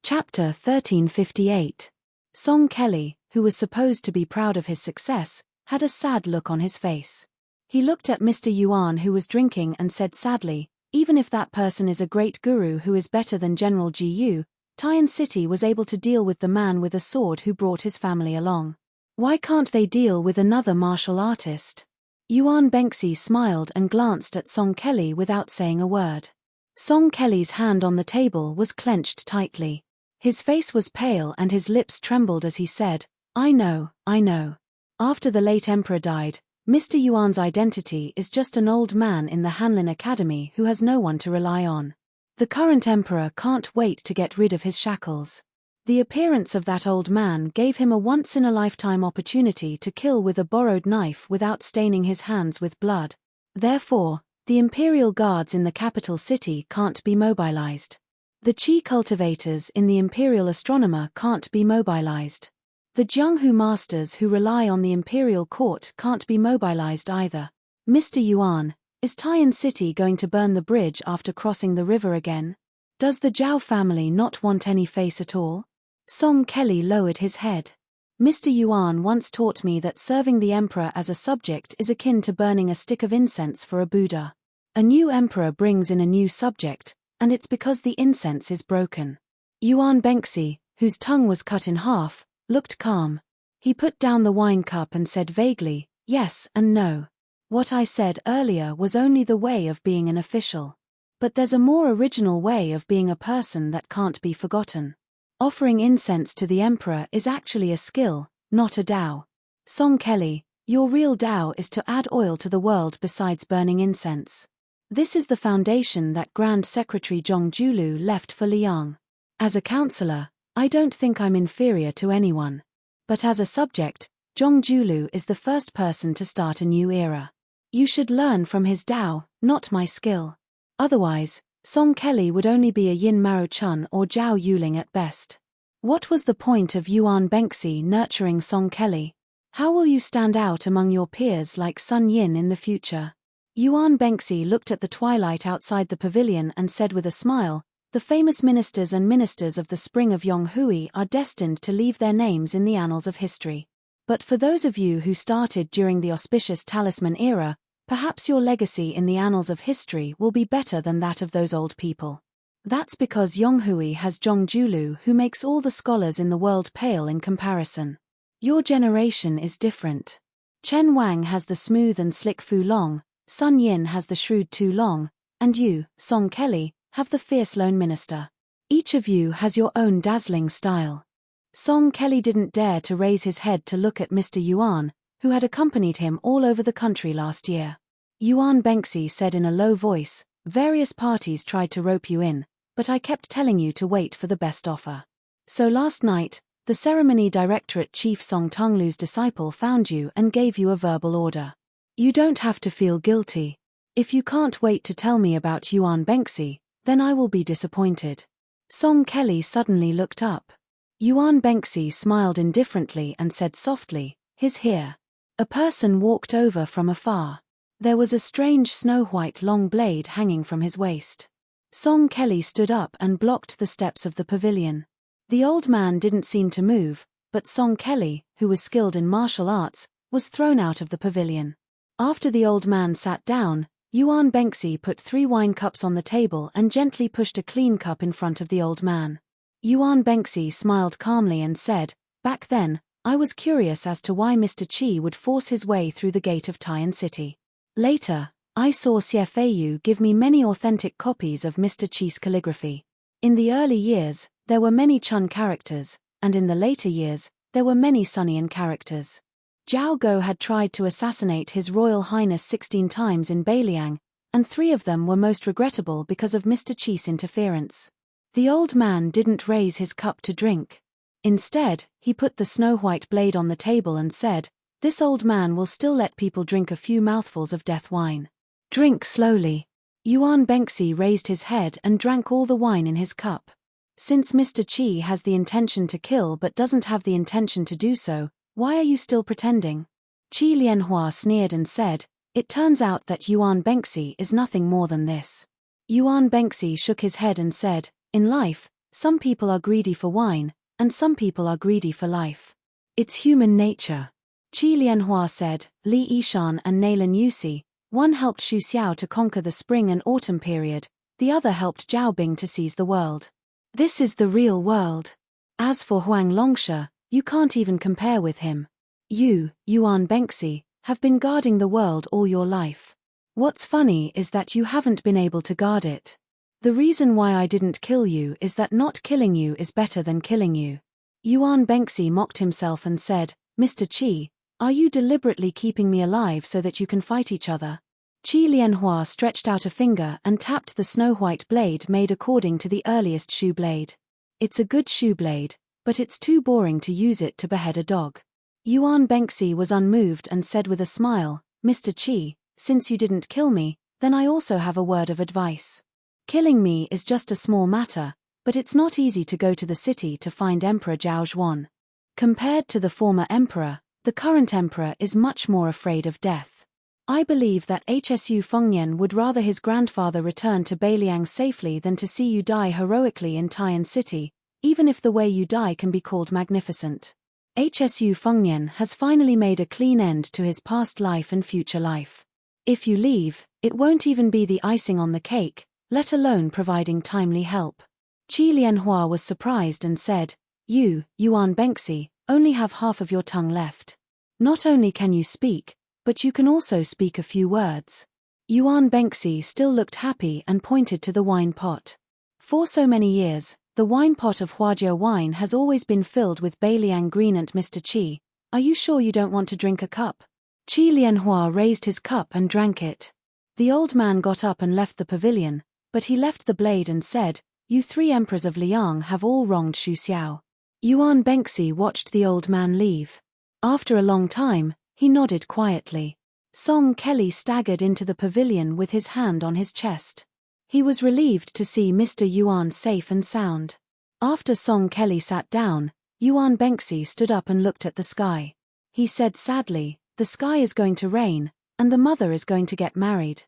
Chapter 1358. Song Kelly, who was supposed to be proud of his success, had a sad look on his face. He looked at Mr. Yuan, who was drinking, and said sadly, "Even if that person is a great guru who is better than General Gu, Tian City was able to deal with the man with a sword who brought his family along. Why can't they deal with another martial artist?" Yuan Bengzi smiled and glanced at Song Kelly without saying a word. Song Kelly's hand on the table was clenched tightly. His face was pale and his lips trembled as he said, I know. After the late emperor died, Mr. Yuan's identity is just an old man in the Hanlin Academy who has no one to rely on. The current emperor can't wait to get rid of his shackles. The appearance of that old man gave him a once-in-a-lifetime opportunity to kill with a borrowed knife without staining his hands with blood. Therefore, the imperial guards in the capital city can't be mobilized. The qi cultivators in the imperial astronomer can't be mobilized. The Jianghu masters who rely on the imperial court can't be mobilized either. Mr. Yuan, is Tian City going to burn the bridge after crossing the river again? Does the Zhao family not want any face at all? Song Kelly lowered his head. Mr. Yuan once taught me that serving the emperor as a subject is akin to burning a stick of incense for a Buddha. A new emperor brings in a new subject, and it's because the incense is broken. Yuan Bengzi, whose tongue was cut in half, looked calm. He put down the wine cup and said vaguely, yes and no. What I said earlier was only the way of being an official. But there's a more original way of being a person that can't be forgotten. Offering incense to the emperor is actually a skill, not a Tao. Song Kelly, your real Tao is to add oil to the world besides burning incense. This is the foundation that Grand Secretary Zhong Julu left for Liang. As a counselor, I don't think I'm inferior to anyone. But as a subject, Zhong Julu is the first person to start a new era. You should learn from his Tao, not my skill. Otherwise, Song Kelly would only be a Yin Maro Chun or Zhao Yuling at best. What was the point of Yuan Bengzi nurturing Song Kelly? How will you stand out among your peers like Sun Yin in the future? Yuan Bengzi looked at the twilight outside the pavilion and said with a smile, the famous ministers and ministers of the spring of Yonghui are destined to leave their names in the annals of history. But for those of you who started during the auspicious talisman era, perhaps your legacy in the annals of history will be better than that of those old people. That's because Yonghui has Zhong Julu, who makes all the scholars in the world pale in comparison. Your generation is different. Chen Wang has the smooth and slick Fu Long, Sun Yin has the shrewd Tu Long, and you, Song Kelly, have the fierce lone minister. Each of you has your own dazzling style. Song Kelly didn't dare to raise his head to look at Mr. Yuan, who had accompanied him all over the country last year. Yuan Bengzi said in a low voice, various parties tried to rope you in, but I kept telling you to wait for the best offer. So last night, the ceremony directorate chief Song Tonglu's disciple found you and gave you a verbal order. You don't have to feel guilty. If you can't wait to tell me about Yuan Bengzi, then I will be disappointed. Song Kelly suddenly looked up. Yuan Bengzi smiled indifferently and said softly, "He's here." A person walked over from afar. There was a strange snow-white long blade hanging from his waist. Song Kelly stood up and blocked the steps of the pavilion. The old man didn't seem to move, but Song Kelly, who was skilled in martial arts, was thrown out of the pavilion. After the old man sat down, Yuan Bengzi put 3 wine cups on the table and gently pushed a clean cup in front of the old man. Yuan Bengzi smiled calmly and said, "Back then, I was curious as to why Mr. Qi would force his way through the gate of Tian City. Later, I saw Xiefeiyu give me many authentic copies of Mr. Qi's calligraphy. In the early years, there were many Chun characters, and in the later years, there were many Sunnian characters. Zhao Go had tried to assassinate His Royal Highness 16 times in Beiliang, and 3 of them were most regrettable because of Mr. Qi's interference." The old man didn't raise his cup to drink. Instead, he put the snow-white blade on the table and said, "This old man will still let people drink a few mouthfuls of death wine. Drink slowly." Yuan Bengzi raised his head and drank all the wine in his cup. "Since Mr. Qi has the intention to kill but doesn't have the intention to do so, why are you still pretending?" Qi Lianhua sneered and said, "It turns out that Yuan Bengzi is nothing more than this." Yuan Bengzi shook his head and said, "In life, Some people are greedy for wine, and some people are greedy for life. It's human nature. Qi Lianhua said. Li Yishan and Nailan Yusi, one helped Xu Xiao to conquer the spring and autumn period, the other helped Zhao Bing to seize the world. This is the real world. As for Huang Longsha, you can't even compare with him. You, Yuan Bengxi, have been guarding the world all your life. What's funny is that you haven't been able to guard it. The reason why I didn't kill you is that not killing you is better than killing you. Yuan Bengxi mocked himself and said, Mr. Qi, are you deliberately keeping me alive so that you can fight each other? Qi Lianhua stretched out a finger and tapped the snow-white blade made according to the earliest shoe blade. It's a good shoe blade, but it's too boring to use it to behead a dog. Yuan Bengxi was unmoved and said with a smile, Mr. Qi, since you didn't kill me, then I also have a word of advice. Killing me is just a small matter, but it's not easy to go to the city to find Emperor Zhao Zhuan. Compared to the former emperor, the current emperor is much more afraid of death. I believe that Hsu Fengnian would rather his grandfather return to Beiliang safely than to see you die heroically in Taiyan City, even if the way you die can be called magnificent. Hsu Fengnian has finally made a clean end to his past life and future life. If you leave, it won't even be the icing on the cake, let alone providing timely help. Qi Lianhua was surprised and said, You, Yuan Bengxi, only have half of your tongue left. Not only can you speak, but you can also speak a few words. Yuan Bengxi still looked happy and pointed to the wine pot. For so many years, the wine pot of Huajiao wine has always been filled with Beiliang green. And Mr. Qi, are you sure you don't want to drink a cup? Qi Lianhua raised his cup and drank it. The old man got up and left the pavilion, but he left the blade and said, You three emperors of Liang have all wronged Xu Xiao. Yuan Bengxi watched the old man leave. After a long time, he nodded quietly. Song Kelly staggered into the pavilion with his hand on his chest. He was relieved to see Mr. Yuan safe and sound. After Song Kelly sat down, Yuan Bengxi stood up and looked at the sky. He said sadly, The sky is going to rain, and the mother is going to get married.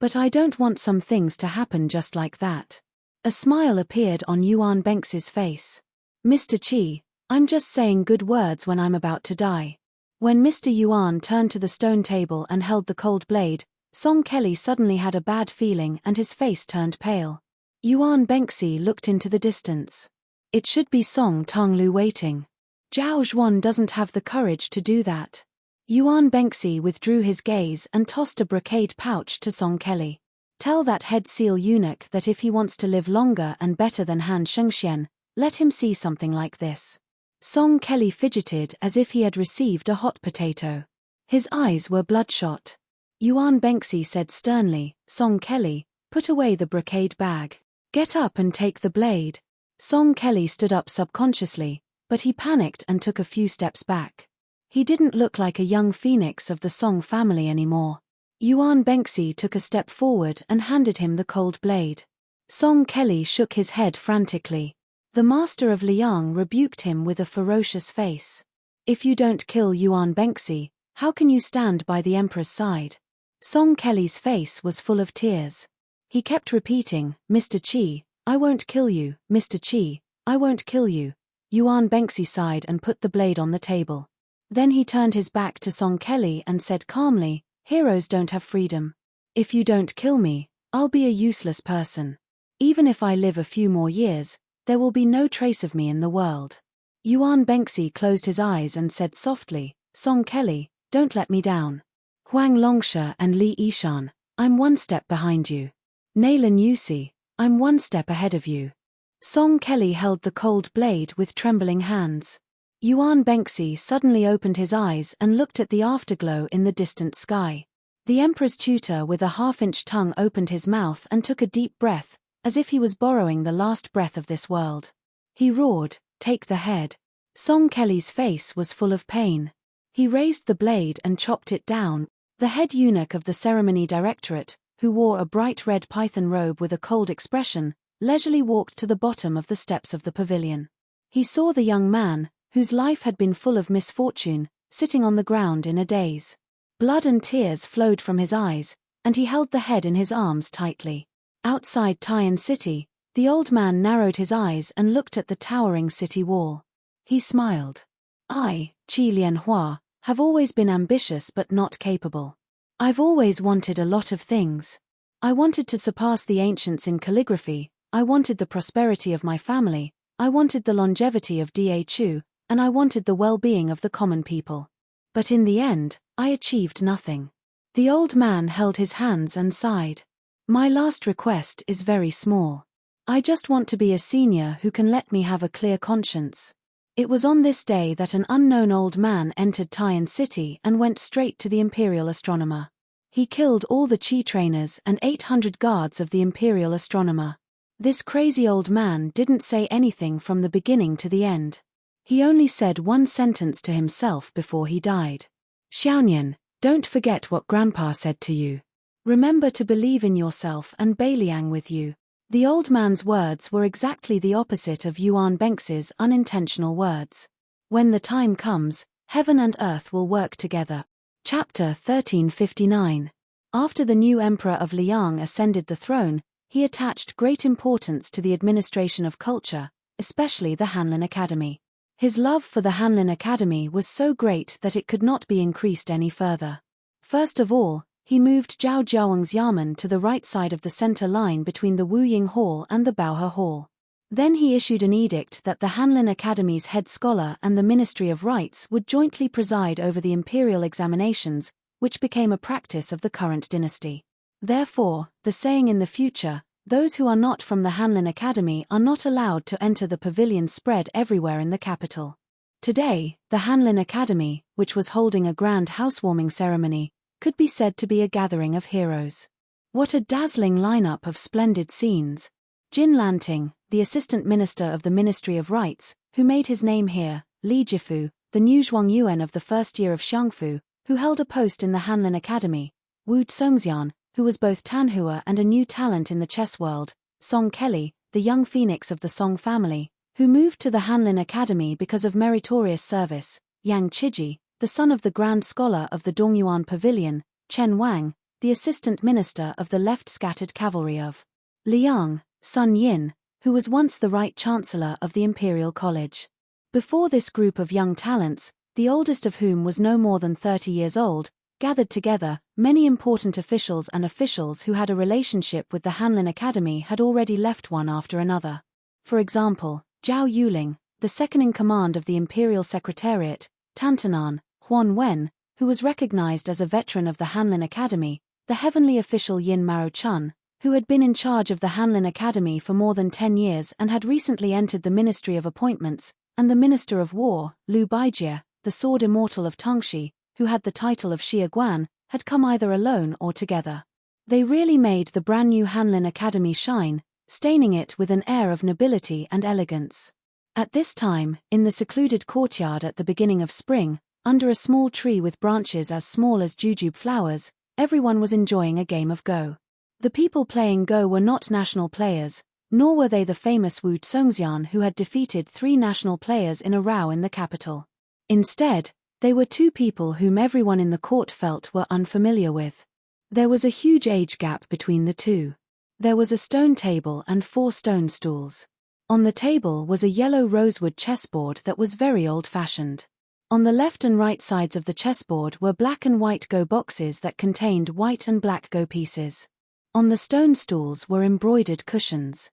But I don't want some things to happen just like that. A smile appeared on Yuan Bengxi's face. Mr. Qi, I'm just saying good words when I'm about to die. When Mr. Yuan turned to the stone table and held the cold blade, Song Kelly suddenly had a bad feeling and his face turned pale. Yuan Bengxi looked into the distance. It should be Song Tonglu waiting. Zhao Zhuan doesn't have the courage to do that. Yuan Bengxi withdrew his gaze and tossed a brocade pouch to Song Kelly. Tell that head seal eunuch that if he wants to live longer and better than Han Shengxian, let him see something like this. Song Kelly fidgeted as if he had received a hot potato. His eyes were bloodshot. Yuan Bengxi said sternly, Song Kelly, put away the brocade bag. Get up and take the blade. Song Kelly stood up subconsciously, but he panicked and took a few steps back. He didn't look like a young phoenix of the Song family anymore. Yuan Bengxi took a step forward and handed him the cold blade. Song Kelly shook his head frantically. The master of Liang rebuked him with a ferocious face. If you don't kill Yuan Bengxi, how can you stand by the emperor's side? Song Kelly's face was full of tears. He kept repeating, Mr. Qi, I won't kill you, Mr. Qi, I won't kill you. Yuan Bengxi sighed and put the blade on the table. Then he turned his back to Song Kelly and said calmly, Heroes don't have freedom. If you don't kill me, I'll be a useless person. Even if I live a few more years, there will be no trace of me in the world. Yuan Bengxi closed his eyes and said softly, Song Kelly, don't let me down. Huang Longsha and Li Yishan, I'm one step behind you. Nailan Yusi, I'm one step ahead of you. Song Kelly held the cold blade with trembling hands. Yuan Bengxi suddenly opened his eyes and looked at the afterglow in the distant sky. The emperor's tutor with a half-inch tongue opened his mouth and took a deep breath, as if he was borrowing the last breath of this world. He roared, Take the head. Song Kelly's face was full of pain. He raised the blade and chopped it down. The head eunuch of the ceremony directorate, who wore a bright red python robe with a cold expression, leisurely walked to the bottom of the steps of the pavilion. He saw the young man, whose life had been full of misfortune, sitting on the ground in a daze. Blood and tears flowed from his eyes, and he held the head in his arms tightly. Outside Taiyan City, The old man narrowed his eyes and looked at the towering city wall. He smiled. I, Qi Lianhua, have always been ambitious but not capable. I've always wanted a lot of things. I wanted to surpass the ancients in calligraphy, I wanted the prosperity of my family, I wanted the longevity of Da Chu, and I wanted the well-being of the common people. But in the end, I achieved nothing. The old man held his hands and sighed. My last request is very small. I just want to be a senior who can let me have a clear conscience. It was on this day that an unknown old man entered Tian City and went straight to the imperial astronomer. He killed all the Qi trainers and 800 guards of the imperial astronomer. This crazy old man didn't say anything from the beginning to the end. He only said one sentence to himself before he died. Xiaonian, don't forget what Grandpa said to you. Remember to believe in yourself and Beiliang with you. The old man's words were exactly the opposite of Yuan Benx's unintentional words. When the time comes, heaven and earth will work together. Chapter 1359. After the new emperor of Liang ascended the throne, he attached great importance to the administration of culture, especially the Hanlin Academy. His love for the Hanlin Academy was so great that it could not be increased any further. First of all, he moved Zhao Jiawang's yamen to the right side of the center line between the Wu Ying Hall and the Baohe Hall. Then he issued an edict that the Hanlin Academy's head scholar and the Ministry of Rites would jointly preside over the imperial examinations, which became a practice of the current dynasty. Therefore, the saying in the future, those who are not from the Hanlin Academy are not allowed to enter the pavilion spread everywhere in the capital. Today, the Hanlin Academy, which was holding a grand housewarming ceremony, could be said to be a gathering of heroes. What a dazzling lineup of splendid scenes! Jin Lanting, the assistant minister of the Ministry of Rites, who made his name here, Li Jifu, the new Zhuangyuan of the first year of Xiangfu, who held a post in the Hanlin Academy, Wu Tsongxian, who was both Tanhua and a new talent in the chess world, Song Kelly, the young phoenix of the Song family, who moved to the Hanlin Academy because of meritorious service, Yang Chiji, the son of the Grand Scholar of the Dongyuan Pavilion, Chen Wang, the assistant minister of the left-scattered cavalry of Liang, Sun Yin, who was once the Right Chancellor of the Imperial College. Before this group of young talents, the oldest of whom was no more than 30 years old, gathered together, many important officials and officials who had a relationship with the Hanlin Academy had already left one after another. For example, Zhao Yuling, the second-in-command of the Imperial Secretariat, Tantanan, Huan Wen, who was recognized as a veteran of the Hanlin Academy, the heavenly official Yin Mao Chun, who had been in charge of the Hanlin Academy for more than 10 years and had recently entered the Ministry of Appointments, and the Minister of War, Liu Baijie, the sword immortal of Tongxi, who had the title of Xie Guan, had come either alone or together. They really made the brand new Hanlin Academy shine, staining it with an air of nobility and elegance. At this time, in the secluded courtyard at the beginning of spring, under a small tree with branches as small as jujube flowers, everyone was enjoying a game of Go. The people playing Go were not national players, nor were they the famous Wu Tsongxian who had defeated 3 national players in a row in the capital. Instead, they were 2 people whom everyone in the court felt were unfamiliar with. There was a huge age gap between the two. There was a stone table and 4 stone stools. On the table was a yellow rosewood chessboard that was very old-fashioned. On the left and right sides of the chessboard were black and white Go boxes that contained white and black Go pieces. On the stone stools were embroidered cushions.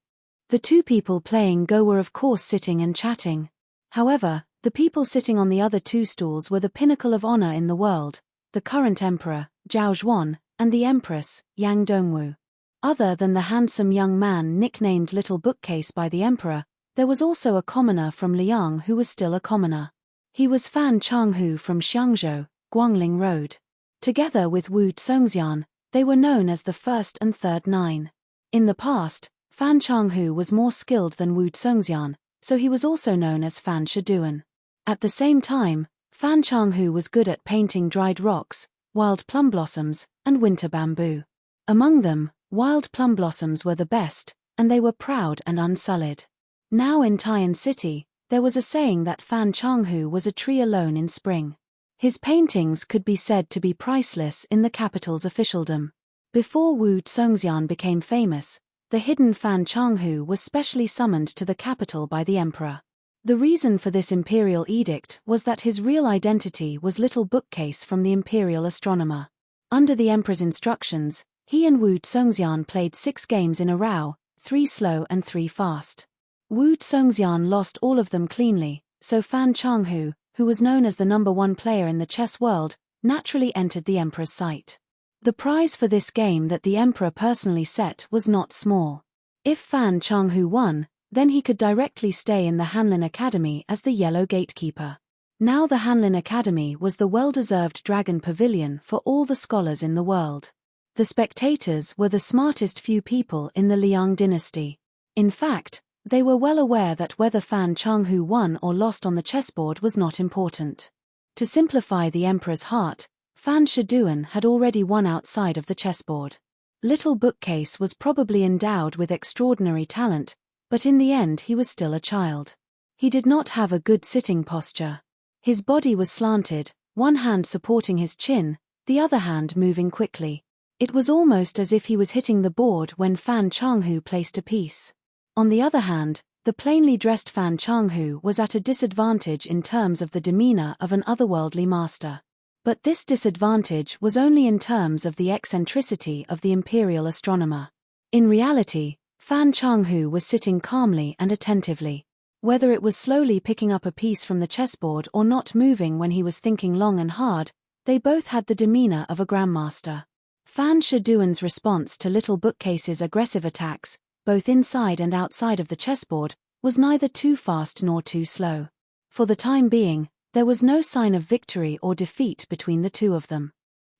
The 2 people playing Go were of course sitting and chatting. However, the people sitting on the other 2 stools were the pinnacle of honor in the world, the current emperor, Zhao Zhuan, and the empress, Yang Dongwu. Other than the handsome young man nicknamed Little Bookcase by the emperor, there was also a commoner from Liang who was still a commoner. He was Fan Changhu from Xiangzhou, Guangling Road. Together with Wu Tsongxian, they were known as the First and Third Nine. In the past, Fan Changhu was more skilled than Wu Tsongxian, so he was also known as Fan Shaduan. At the same time, Fan Changhu was good at painting dried rocks, wild plum blossoms, and winter bamboo. Among them, wild plum blossoms were the best, and they were proud and unsullied. Now in Tian City, there was a saying that Fan Changhu was a tree alone in spring. His paintings could be said to be priceless in the capital's officialdom. Before Wu Tsongxian became famous, the hidden Fan Changhu was specially summoned to the capital by the emperor. The reason for this imperial edict was that his real identity was Little Bookcase from the imperial astronomer. Under the emperor's instructions, he and Wu Zhongxian played 6 games in a row, 3 slow and 3 fast. Wu Zhongxian lost all of them cleanly, so Fan Changhu, who was known as the #1 player in the chess world, naturally entered the emperor's sight. The prize for this game that the emperor personally set was not small. If Fan Changhu won, then he could directly stay in the Hanlin Academy as the Yellow Gatekeeper. Now the Hanlin Academy was the well-deserved dragon pavilion for all the scholars in the world. The spectators were the smartest few people in the Liang dynasty. In fact, they were well aware that whether Fan Changhu won or lost on the chessboard was not important. To simplify the emperor's heart, Fan Shiduan had already won outside of the chessboard. Little Bookcase was probably endowed with extraordinary talent, but in the end he was still a child. He did not have a good sitting posture. His body was slanted, one hand supporting his chin, the other hand moving quickly. It was almost as if he was hitting the board when Fan Changhu placed a piece. On the other hand, the plainly dressed Fan Changhu was at a disadvantage in terms of the demeanor of an otherworldly master. But this disadvantage was only in terms of the eccentricity of the imperial astronomer. In reality, Fan Changhu was sitting calmly and attentively. Whether it was slowly picking up a piece from the chessboard or not moving when he was thinking long and hard, they both had the demeanor of a grandmaster. Fan Shiduan's response to Little Bookcase's aggressive attacks, both inside and outside of the chessboard, was neither too fast nor too slow. For the time being, there was no sign of victory or defeat between the two of them.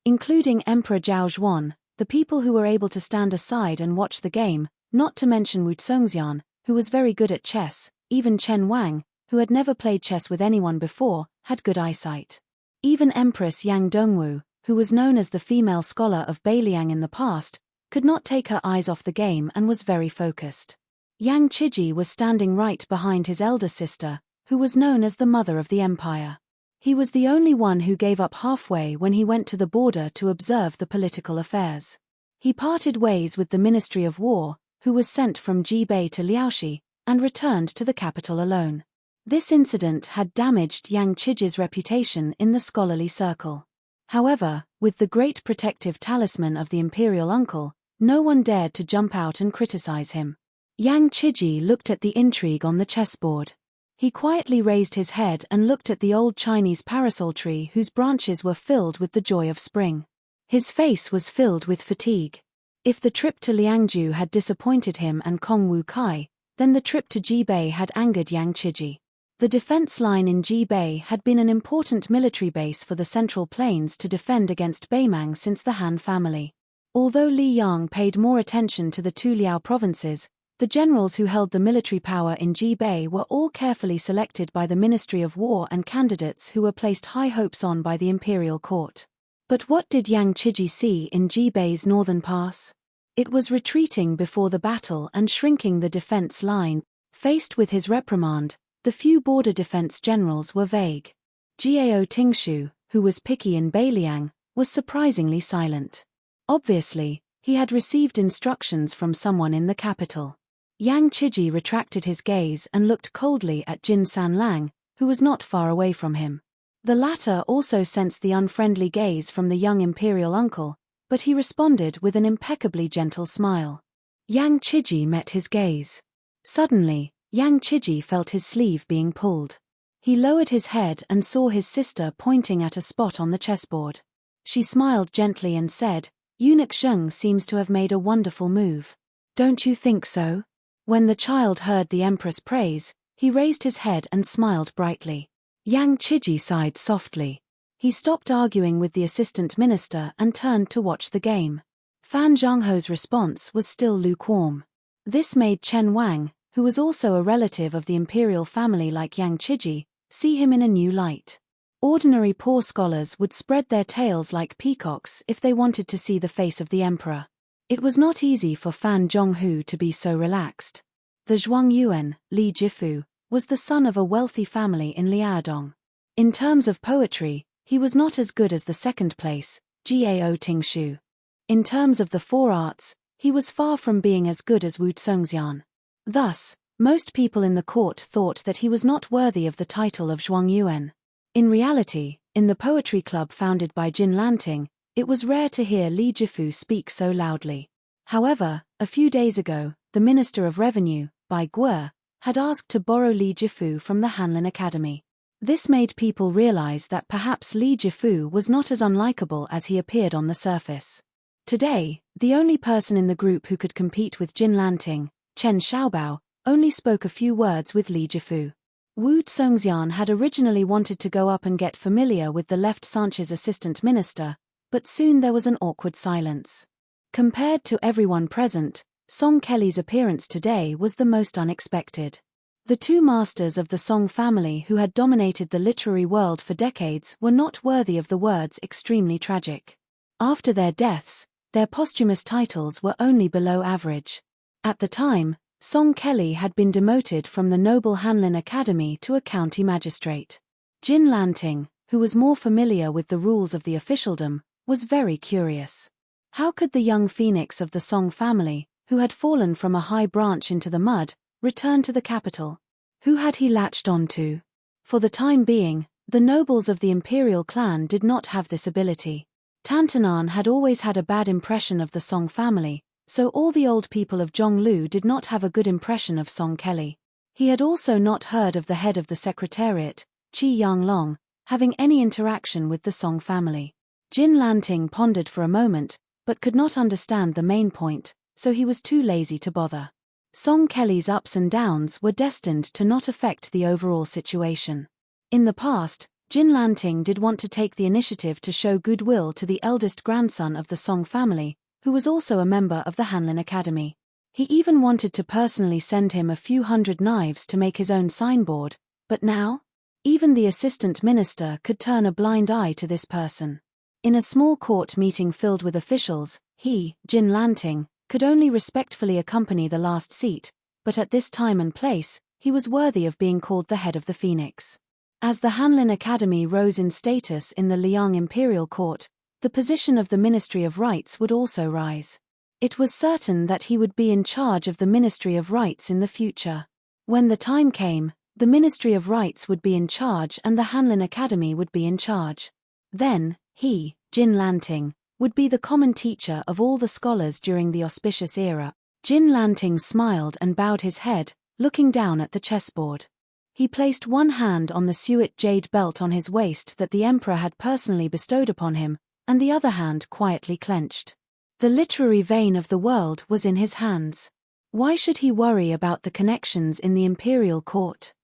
Including Emperor Zhao Zhuan, the people who were able to stand aside and watch the game, not to mention Wu Zhongxian, who was very good at chess, even Chen Wang, who had never played chess with anyone before, had good eyesight. Even Empress Yang Dongwu, who was known as the female scholar of Beiliang in the past, could not take her eyes off the game and was very focused. Yang Qiji was standing right behind his elder sister, who was known as the Mother of the Empire. He was the only one who gave up halfway when he went to the border to observe the political affairs. He parted ways with the Ministry of War, who was sent from Jibei to Liaoxi, and returned to the capital alone. This incident had damaged Yang Qiji's reputation in the scholarly circle. However, with the great protective talisman of the imperial uncle, no one dared to jump out and criticize him. Yang Qiji looked at the intrigue on the chessboard. He quietly raised his head and looked at the old Chinese parasol tree whose branches were filled with the joy of spring. His face was filled with fatigue. If the trip to Liangju had disappointed him and Kong Wu Kai, then the trip to Jibei had angered Yang Qiji. The defense line in Jibei had been an important military base for the Central Plains to defend against Beimang since the Han family. Although Li Yang paid more attention to the two Liao provinces, the generals who held the military power in Jibei were all carefully selected by the Ministry of War and candidates who were placed high hopes on by the imperial court. But what did Yang Qiji see in Jibei's northern pass? It was retreating before the battle and shrinking the defense line. Faced with his reprimand, the few border defense generals were vague. Gao Tingshu, who was picky in Beiliang, was surprisingly silent. Obviously, he had received instructions from someone in the capital. Yang Qiji retracted his gaze and looked coldly at Jin Sanlang, who was not far away from him. The latter also sensed the unfriendly gaze from the young imperial uncle, but he responded with an impeccably gentle smile. Yang Qiji met his gaze. Suddenly, Yang Qiji felt his sleeve being pulled. He lowered his head and saw his sister pointing at a spot on the chessboard. She smiled gently and said, "Eunuch Zheng seems to have made a wonderful move. Don't you think so?" When the child heard the empress praise, he raised his head and smiled brightly. Yang Qiji sighed softly. He stopped arguing with the assistant minister and turned to watch the game. Fan Zhangho's response was still lukewarm. This made Chen Wang, who was also a relative of the imperial family like Yang Qiji, see him in a new light. Ordinary poor scholars would spread their tails like peacocks if they wanted to see the face of the emperor. It was not easy for Fan Zhonghu to be so relaxed. The Zhuangyuan, Li Jifu, was the son of a wealthy family in Liaodong. In terms of poetry, he was not as good as the second place, Gao Tingshu. In terms of the four arts, He was far from being as good as Wu Zhongxian. Thus, most people in the court thought that he was not worthy of the title of Zhuangyuan. In reality, in the poetry club founded by Jin Lanting, it was rare to hear Li Jifu speak so loudly. However, a few days ago, the Minister of Revenue, Bai Guo, had asked to borrow Li Jifu from the Hanlin Academy. This made people realize that perhaps Li Jifu was not as unlikable as he appeared on the surface. Today, the only person in the group who could compete with Jin Lanting, Chen Xiaobao, only spoke a few words with Li Jifu. Wu Zhongxian had originally wanted to go up and get familiar with the left Sanche's assistant minister, but soon there was an awkward silence. Compared to everyone present, Song Kelly's appearance today was the most unexpected. The two masters of the Song family who had dominated the literary world for decades were not worthy of the words extremely tragic. After their deaths, their posthumous titles were only below average. At the time, Song Kelly had been demoted from the noble Hanlin Academy to a county magistrate. Jin Lanting, who was more familiar with the rules of the officialdom, was very curious. How could the young phoenix of the Song family, who had fallen from a high branch into the mud, return to the capital? Who had he latched on to? For the time being, the nobles of the imperial clan did not have this ability. Tantanan had always had a bad impression of the Song family, so all the old people of Zhonglu did not have a good impression of Song Kelly. He had also not heard of the head of the secretariat, Qi Yanglong, having any interaction with the Song family. Jin Lanting pondered for a moment, but could not understand the main point, so he was too lazy to bother. Song Kelly's ups and downs were destined to not affect the overall situation. In the past, Jin Lanting did want to take the initiative to show goodwill to the eldest grandson of the Song family, who was also a member of the Hanlin Academy. He even wanted to personally send him a few hundred knives to make his own signboard, but now? Even the assistant minister could turn a blind eye to this person. In a small court meeting filled with officials, he, Jin Lanting, could only respectfully accompany the last seat, but at this time and place, he was worthy of being called the head of the Phoenix. As the Hanlin Academy rose in status in the Liang Imperial Court, the position of the Ministry of Rites would also rise. It was certain that he would be in charge of the Ministry of Rites in the future. When the time came, the Ministry of Rites would be in charge and the Hanlin Academy would be in charge. Then, he, Jin Lanting, would be the common teacher of all the scholars during the auspicious era. Jin Lanting smiled and bowed his head, looking down at the chessboard. He placed one hand on the suet jade belt on his waist that the emperor had personally bestowed upon him, and the other hand quietly clenched. The literary vein of the world was in his hands. Why should he worry about the connections in the imperial court?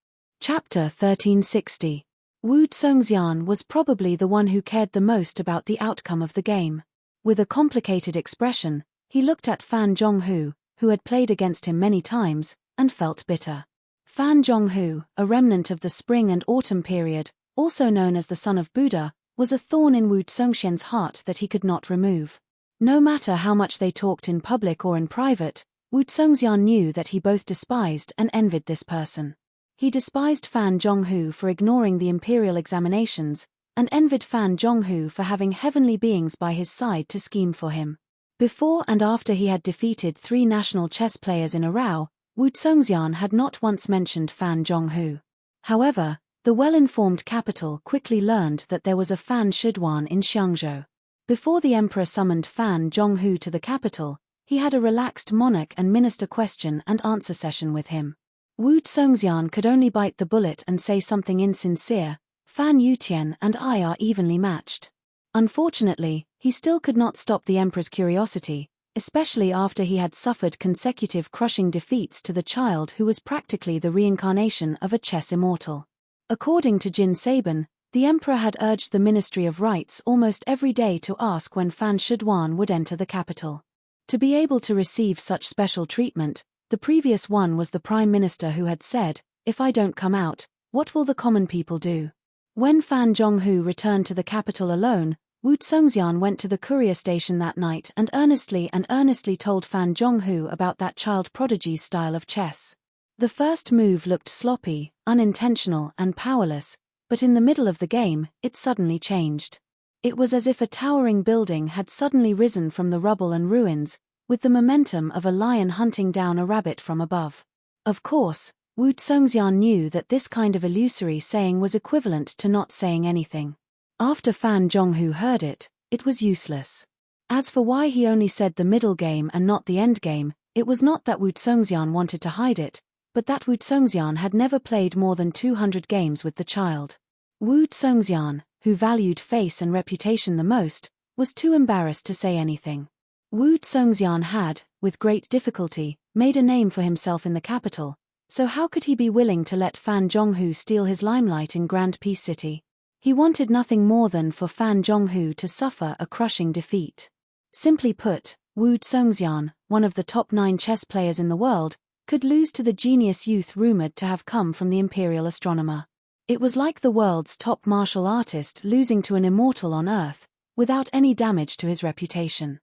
Chapter 1360. Wu Zhongxian was probably the one who cared the most about the outcome of the game. With a complicated expression, he looked at Fan Zhonghu, who had played against him many times, and felt bitter. Fan Zhonghu, a remnant of the spring and autumn period, also known as the son of Buddha, was a thorn in Wu Zhongxian's heart that he could not remove. No matter how much they talked in public or in private, Wu Zhongxian knew that he both despised and envied this person. He despised Fan Zhonghu for ignoring the imperial examinations, and envied Fan Zhonghu for having heavenly beings by his side to scheme for him. Before and after he had defeated 3 national chess players in a row, Wu Zhongxian had not once mentioned Fan Zhonghu. However, the well-informed capital quickly learned that there was a Fan Shidwan in Xiangzhou. Before the emperor summoned Fan Zhonghu to the capital, he had a relaxed monarch and minister question and answer session with him. Wu Zhongxian could only bite the bullet and say something insincere. Fan Yutian and I are evenly matched. Unfortunately, he still could not stop the emperor's curiosity, especially after he had suffered consecutive crushing defeats to the child who was practically the reincarnation of a chess immortal. According to Jin Sabin, the emperor had urged the Ministry of Rites almost every day to ask when Fan Shidwan would enter the capital. To be able to receive such special treatment, the previous one was the prime minister who had said, "If I don't come out, what will the common people do?" When Fan Zhonghu returned to the capital alone, Wu Zhongxian went to the courier station that night and earnestly told Fan Zhonghu about that child prodigy's style of chess. The first move looked sloppy, unintentional and powerless, but in the middle of the game, it suddenly changed. It was as if a towering building had suddenly risen from the rubble and ruins, with the momentum of a lion hunting down a rabbit from above. Of course, Wu Zongxian knew that this kind of illusory saying was equivalent to not saying anything. After Fan Zhonghu heard it, it was useless. As for why he only said the middle game and not the end game, it was not that Wu Zongxian wanted to hide it, but that Wu Zongxian had never played more than 200 games with the child. Wu Zongxian, who valued face and reputation the most, was too embarrassed to say anything. Wu Zongxian had, with great difficulty, made a name for himself in the capital, so how could he be willing to let Fan Zhonghu steal his limelight in Grand Peace City? He wanted nothing more than for Fan Zhonghu to suffer a crushing defeat. Simply put, Wu Zongxian, one of the top 9 chess players in the world, could lose to the genius youth rumored to have come from the imperial astronomer. It was like the world's top martial artist losing to an immortal on Earth, without any damage to his reputation.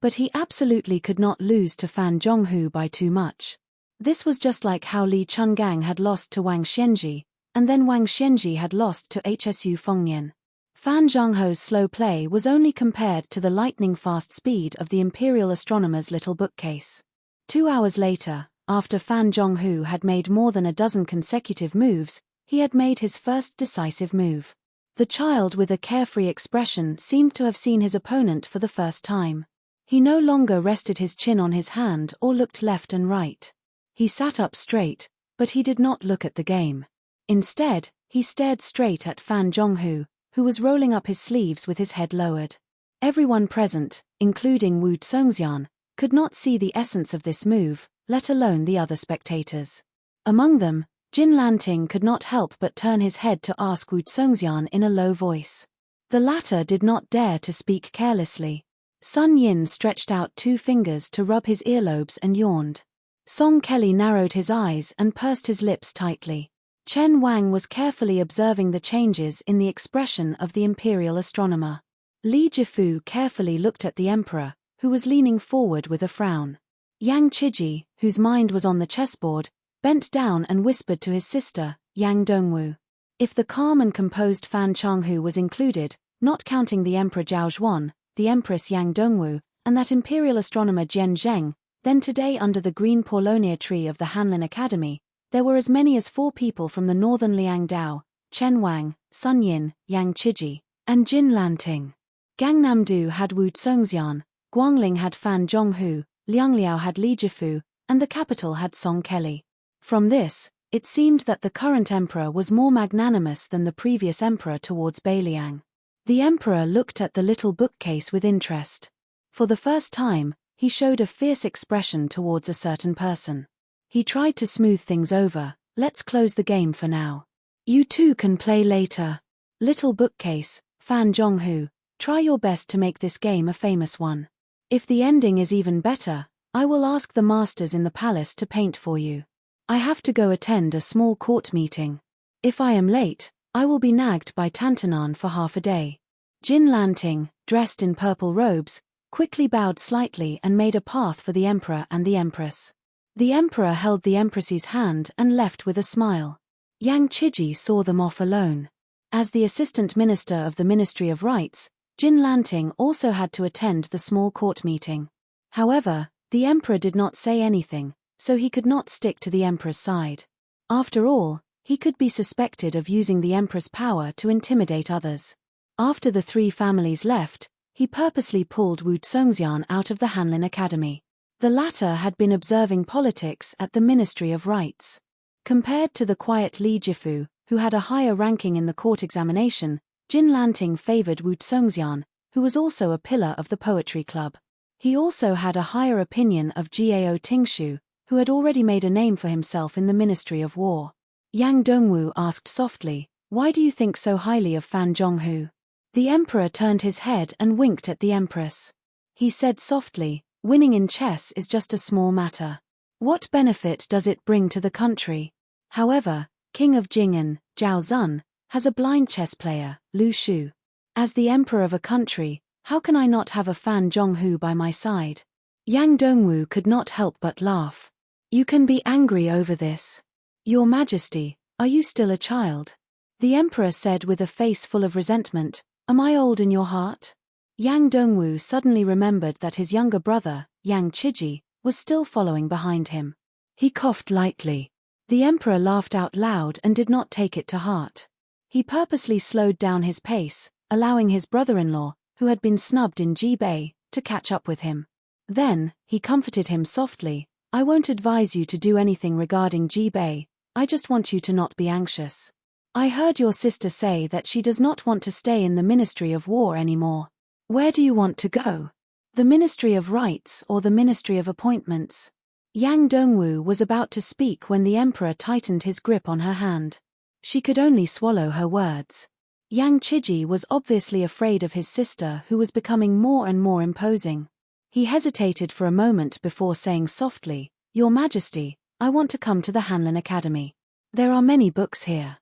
But he absolutely could not lose to Fan Zhonghu by too much. This was just like how Li Chungang had lost to Wang Xianji, and then Wang Xianji had lost to Hsu Fengnian. Fan Zhonghu's slow play was only compared to the lightning-fast speed of the imperial astronomer's little bookcase. 2 hours later, after Fan Zhonghu had made more than a dozen consecutive moves, he had made his first decisive move. The child with a carefree expression seemed to have seen his opponent for the first time. He no longer rested his chin on his hand or looked left and right. He sat up straight, but he did not look at the game. Instead, he stared straight at Fan Zhonghu, who was rolling up his sleeves with his head lowered. Everyone present, including Wu Zongxian, could not see the essence of this move, let alone the other spectators. Among them, Jin Lanting could not help but turn his head to ask Wu Zongxian in a low voice. The latter did not dare to speak carelessly. Sun Yin stretched out 2 fingers to rub his earlobes and yawned. Song Kelly narrowed his eyes and pursed his lips tightly. Chen Wang was carefully observing the changes in the expression of the imperial astronomer. Li Jifu carefully looked at the emperor, who was leaning forward with a frown. Yang Qiji, whose mind was on the chessboard, bent down and whispered to his sister, Yang Dongwu. If the calm and composed Fan Changhu was included, not counting the Emperor Zhao Zhuan, the Empress Yang Dongwu, and that imperial astronomer Jian Zheng, then today under the green Paulownia tree of the Hanlin Academy, there were as many as 4 people from the northern Liang Dao, Chen Wang, Sun Yin, Yang Qiji, and Jin Lanting. Gangnam-do had Wu Zongxian, Guangling had Fan Zhonghu, Liangliao had Li Jifu, and the capital had Song Kelly. From this, it seemed that the current emperor was more magnanimous than the previous emperor towards Beiliang. The emperor looked at the little bookcase with interest. For the first time, he showed a fierce expression towards a certain person. He tried to smooth things over. Let's close the game for now. You two can play later. Little bookcase, Fan Zhonghu, try your best to make this game a famous one. If the ending is even better, I will ask the masters in the palace to paint for you. I have to go attend a small court meeting. If I am late, I will be nagged by Tantanan for half a day. Jin Lanting, dressed in purple robes, quickly bowed slightly and made a path for the emperor and the empress. The emperor held the empress's hand and left with a smile. Yang Qiji saw them off alone. As the assistant minister of the Ministry of Rights, Jin Lanting also had to attend the small court meeting. However, the emperor did not say anything, so he could not stick to the emperor's side. After all, he could be suspected of using the emperor's power to intimidate others. After the 3 families left, he purposely pulled Wu Zongxian out of the Hanlin Academy. The latter had been observing politics at the Ministry of Rights. Compared to the quiet Li Jifu, who had a higher ranking in the court examination, Jin Lanting favored Wu Zongxian, who was also a pillar of the poetry club. He also had a higher opinion of Gao Tingshu, who had already made a name for himself in the Ministry of War. Yang Dongwu asked softly, "Why do you think so highly of Fan Zhonghu?" The emperor turned his head and winked at the empress. He said softly, "Winning in chess is just a small matter. What benefit does it bring to the country? However, King of Jing'an, Zhao Zun, has a blind chess player, Lu Shu. As the emperor of a country, how can I not have a Fan Zhonghu by my side?" Yang Dongwu could not help but laugh. "You can be angry over this. Your Majesty, are you still a child?" The emperor said with a face full of resentment, "Am I old in your heart?" Yang Dongwu suddenly remembered that his younger brother, Yang Chiji, was still following behind him. He coughed lightly. The emperor laughed out loud and did not take it to heart. He purposely slowed down his pace, allowing his brother-in-law, who had been snubbed in Jibei, to catch up with him. Then, he comforted him softly, "I won't advise you to do anything regarding Jibei, I just want you to not be anxious. I heard your sister say that she does not want to stay in the Ministry of War anymore. Where do you want to go? The Ministry of Rights or the Ministry of Appointments?" Yang Dongwu was about to speak when the emperor tightened his grip on her hand. She could only swallow her words. Yang Chiji was obviously afraid of his sister, who was becoming more and more imposing. He hesitated for a moment before saying softly, "Your Majesty, I want to come to the Hanlin Academy. There are many books here."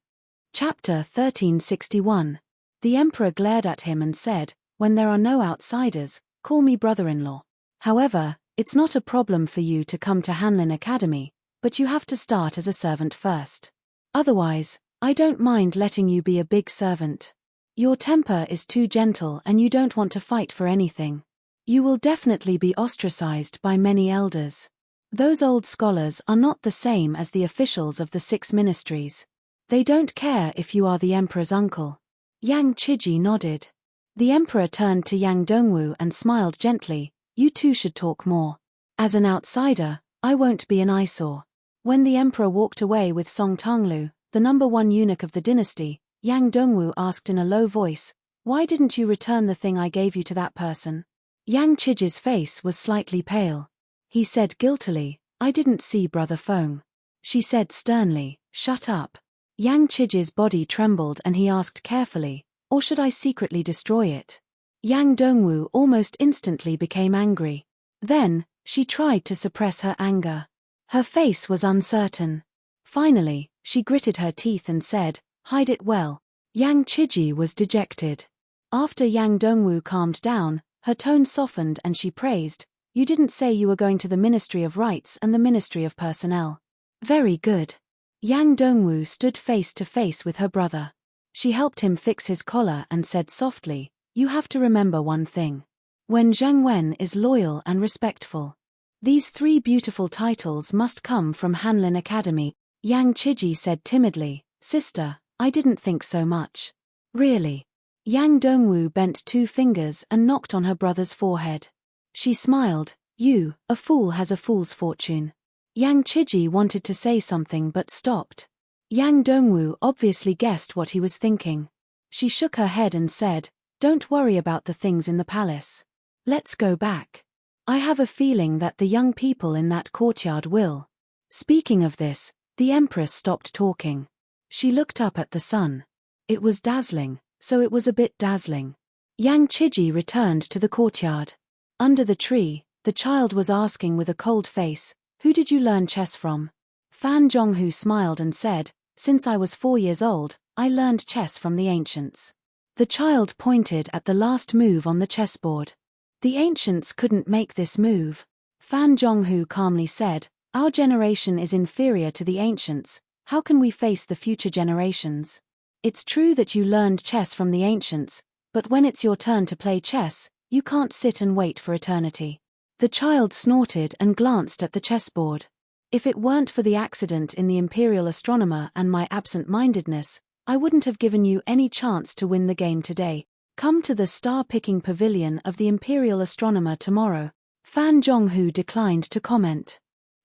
Chapter 1361. The emperor glared at him and said, "When there are no outsiders, call me brother-in-law. However, it's not a problem for you to come to Hanlin Academy, but you have to start as a servant first. Otherwise, I don't mind letting you be a big servant. Your temper is too gentle and you don't want to fight for anything. You will definitely be ostracized by many elders. Those old scholars are not the same as the officials of the 6 ministries. They don't care if you are the emperor's uncle." Yang Chiji nodded. The emperor turned to Yang Dongwu and smiled gently, "You two should talk more. As an outsider, I won't be an eyesore." When the emperor walked away with Song Tanglu, the number 1 eunuch of the dynasty, Yang Dongwu asked in a low voice, "Why didn't you return the thing I gave you to that person?" Yang Chiji's face was slightly pale. He said guiltily, "I didn't see Brother Feng." She said sternly, "Shut up." Yang Chiji's body trembled and he asked carefully, "Or should I secretly destroy it?" Yang Dongwu almost instantly became angry. Then, she tried to suppress her anger. Her face was uncertain. Finally, she gritted her teeth and said, "Hide it well." Yang Chiji was dejected. After Yang Dongwu calmed down, her tone softened and she praised, "You didn't say you were going to the Ministry of Rights and the Ministry of Personnel." "Very good." Yang Dongwu stood face to face with her brother. She helped him fix his collar and said softly, "You have to remember one thing. When Zheng Wen is loyal and respectful. These 3 beautiful titles must come from Hanlin Academy." Yang Chiji said timidly, "Sister, I didn't think so much." "Really?" Yang Dongwu bent 2 fingers and knocked on her brother's forehead. She smiled, A fool has a fool's fortune." Yang Chiji wanted to say something but stopped. Yang Dongwu obviously guessed what he was thinking. She shook her head and said, "Don't worry about the things in the palace. Let's go back. I have a feeling that the young people in that courtyard will." Speaking of this, the empress stopped talking. She looked up at the sun. It was dazzling, so it was a bit dazzling. Yang Chiji returned to the courtyard. Under the tree, the child was asking with a cold face, "Who did you learn chess from?" Fan Zhonghu smiled and said, "Since I was 4 years old, I learned chess from the ancients." The child pointed at the last move on the chessboard. "The ancients couldn't make this move." Fan Zhonghu calmly said, "Our generation is inferior to the ancients, how can we face the future generations? It's true that you learned chess from the ancients, but when it's your turn to play chess, you can't sit and wait for eternity." The child snorted and glanced at the chessboard. "If it weren't for the accident in the Imperial Astronomer and my absent-mindedness, I wouldn't have given you any chance to win the game today. Come to the star-picking pavilion of the Imperial Astronomer tomorrow." Fan Zhonghu declined to comment.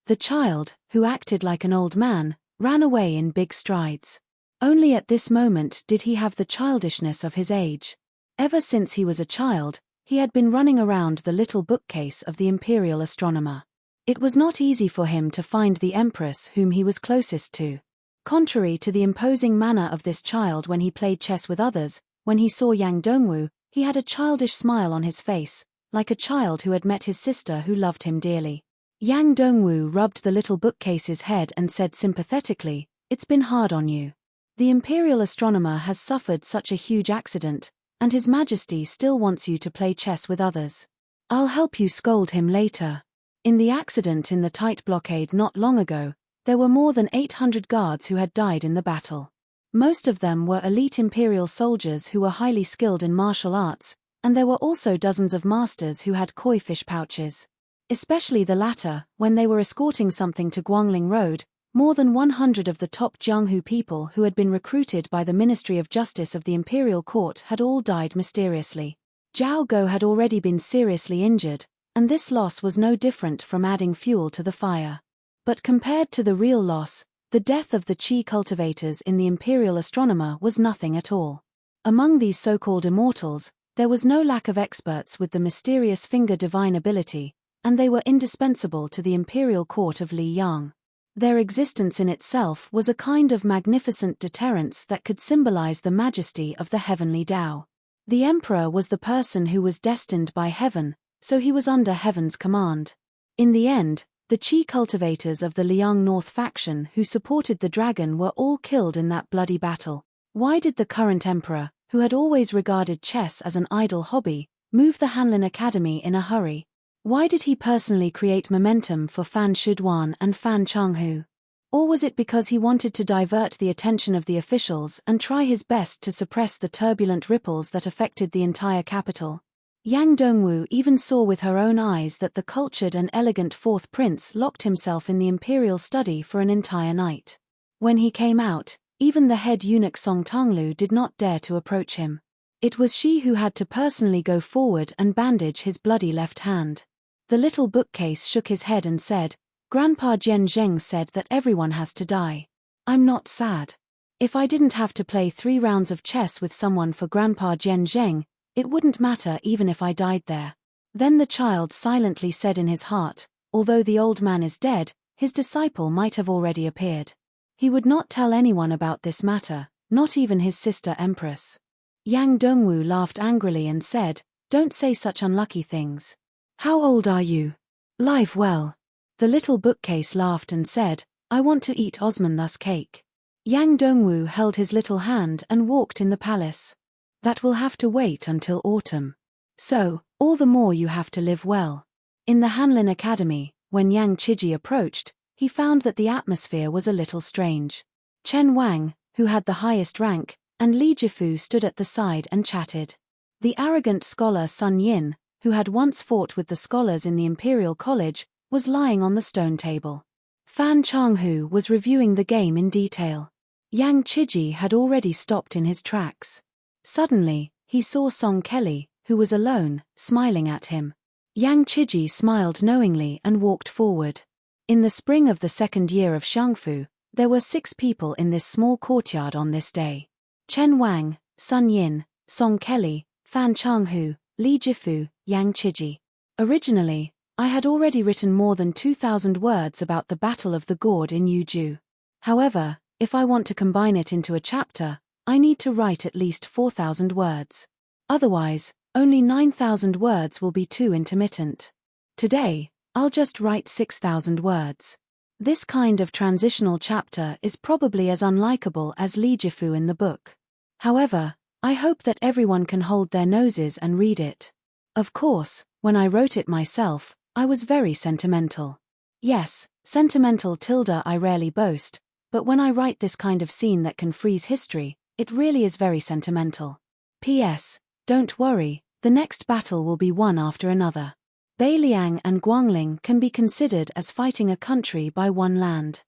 The child, who acted like an old man, ran away in big strides. Only at this moment did he have the childishness of his age. Ever since he was a child, he had been running around the little bookcase of the Imperial Astronomer. It was not easy for him to find the empress whom he was closest to. Contrary to the imposing manner of this child when he played chess with others, when he saw Yang Dongwu, he had a childish smile on his face, like a child who had met his sister who loved him dearly. Yang Dongwu rubbed the little bookcase's head and said sympathetically, "It's been hard on you. The Imperial Astronomer has suffered such a huge accident, and His Majesty still wants you to play chess with others. I'll help you scold him later." In the accident in the tight blockade not long ago, there were more than 800 guards who had died in the battle. Most of them were elite Imperial soldiers who were highly skilled in martial arts, and there were also dozens of masters who had koi fish pouches. Especially the latter, when they were escorting something to Guangling Road. More than 100 of the top Jianghu people who had been recruited by the Ministry of Justice of the Imperial Court had all died mysteriously. Zhao Go had already been seriously injured, and this loss was no different from adding fuel to the fire. But compared to the real loss, the death of the Qi cultivators in the Imperial Astronomer was nothing at all. Among these so-called immortals, there was no lack of experts with the mysterious finger divine ability, and they were indispensable to the Imperial Court of Li Yang. Their existence in itself was a kind of magnificent deterrence that could symbolize the majesty of the heavenly Tao. The emperor was the person who was destined by heaven, so he was under heaven's command. In the end, the Qi cultivators of the Liang North faction who supported the dragon were all killed in that bloody battle. Why did the current emperor, who had always regarded chess as an idle hobby, move the Hanlin Academy in a hurry? Why did he personally create momentum for Fan Shuduan and Fan Changhu? Or was it because he wanted to divert the attention of the officials and try his best to suppress the turbulent ripples that affected the entire capital? Yang Dongwu even saw with her own eyes that the cultured and elegant fourth prince locked himself in the imperial study for an entire night. When he came out, even the head eunuch Song Tonglu did not dare to approach him. It was she who had to personally go forward and bandage his bloody left hand. The little bookcase shook his head and said, "Grandpa Jian Zheng said that everyone has to die. I'm not sad. If I didn't have to play 3 rounds of chess with someone for Grandpa Jian Zheng, it wouldn't matter even if I died there." Then the child silently said in his heart, although the old man is dead, his disciple might have already appeared. He would not tell anyone about this matter, not even his sister Empress. Yang Dongwu laughed angrily and said, "Don't say such unlucky things. How old are you?" "Live well." The little bookcase laughed and said, "I want to eat Osman thus cake." Yang Dongwu held his little hand and walked in the palace. "That will have to wait until autumn. So, all the more you have to live well." In the Hanlin Academy, when Yang Chiji approached, he found that the atmosphere was a little strange. Chen Wang, who had the highest rank, and Li Jifu stood at the side and chatted. The arrogant scholar Sun Yin, who had once fought with the scholars in the Imperial College, was lying on the stone table. Fan Changhu was reviewing the game in detail. Yang Chiji had already stopped in his tracks. Suddenly, he saw Song Kelly, who was alone, smiling at him. Yang Chiji smiled knowingly and walked forward. In the spring of the 2nd year of Xiangfu, there were 6 people in this small courtyard on this day. Chen Wang, Sun Yin, Song Kelly, Fan Changhu, Li Jifu, Yang Chiji. Originally, I had already written more than 2,000 words about the Battle of the Gourd in Yuju. However, if I want to combine it into a chapter, I need to write at least 4,000 words. Otherwise, only 9,000 words will be too intermittent. Today, I'll just write 6,000 words. This kind of transitional chapter is probably as unlikable as Li Jifu in the book. However, I hope that everyone can hold their noses and read it. Of course, when I wrote it myself, I was very sentimental. Yes, sentimental tilde I rarely boast, but when I write this kind of scene that can freeze history, it really is very sentimental. P.S. Don't worry, the next battle will be one after another. Beiliang and Guangling can be considered as fighting a country by one land.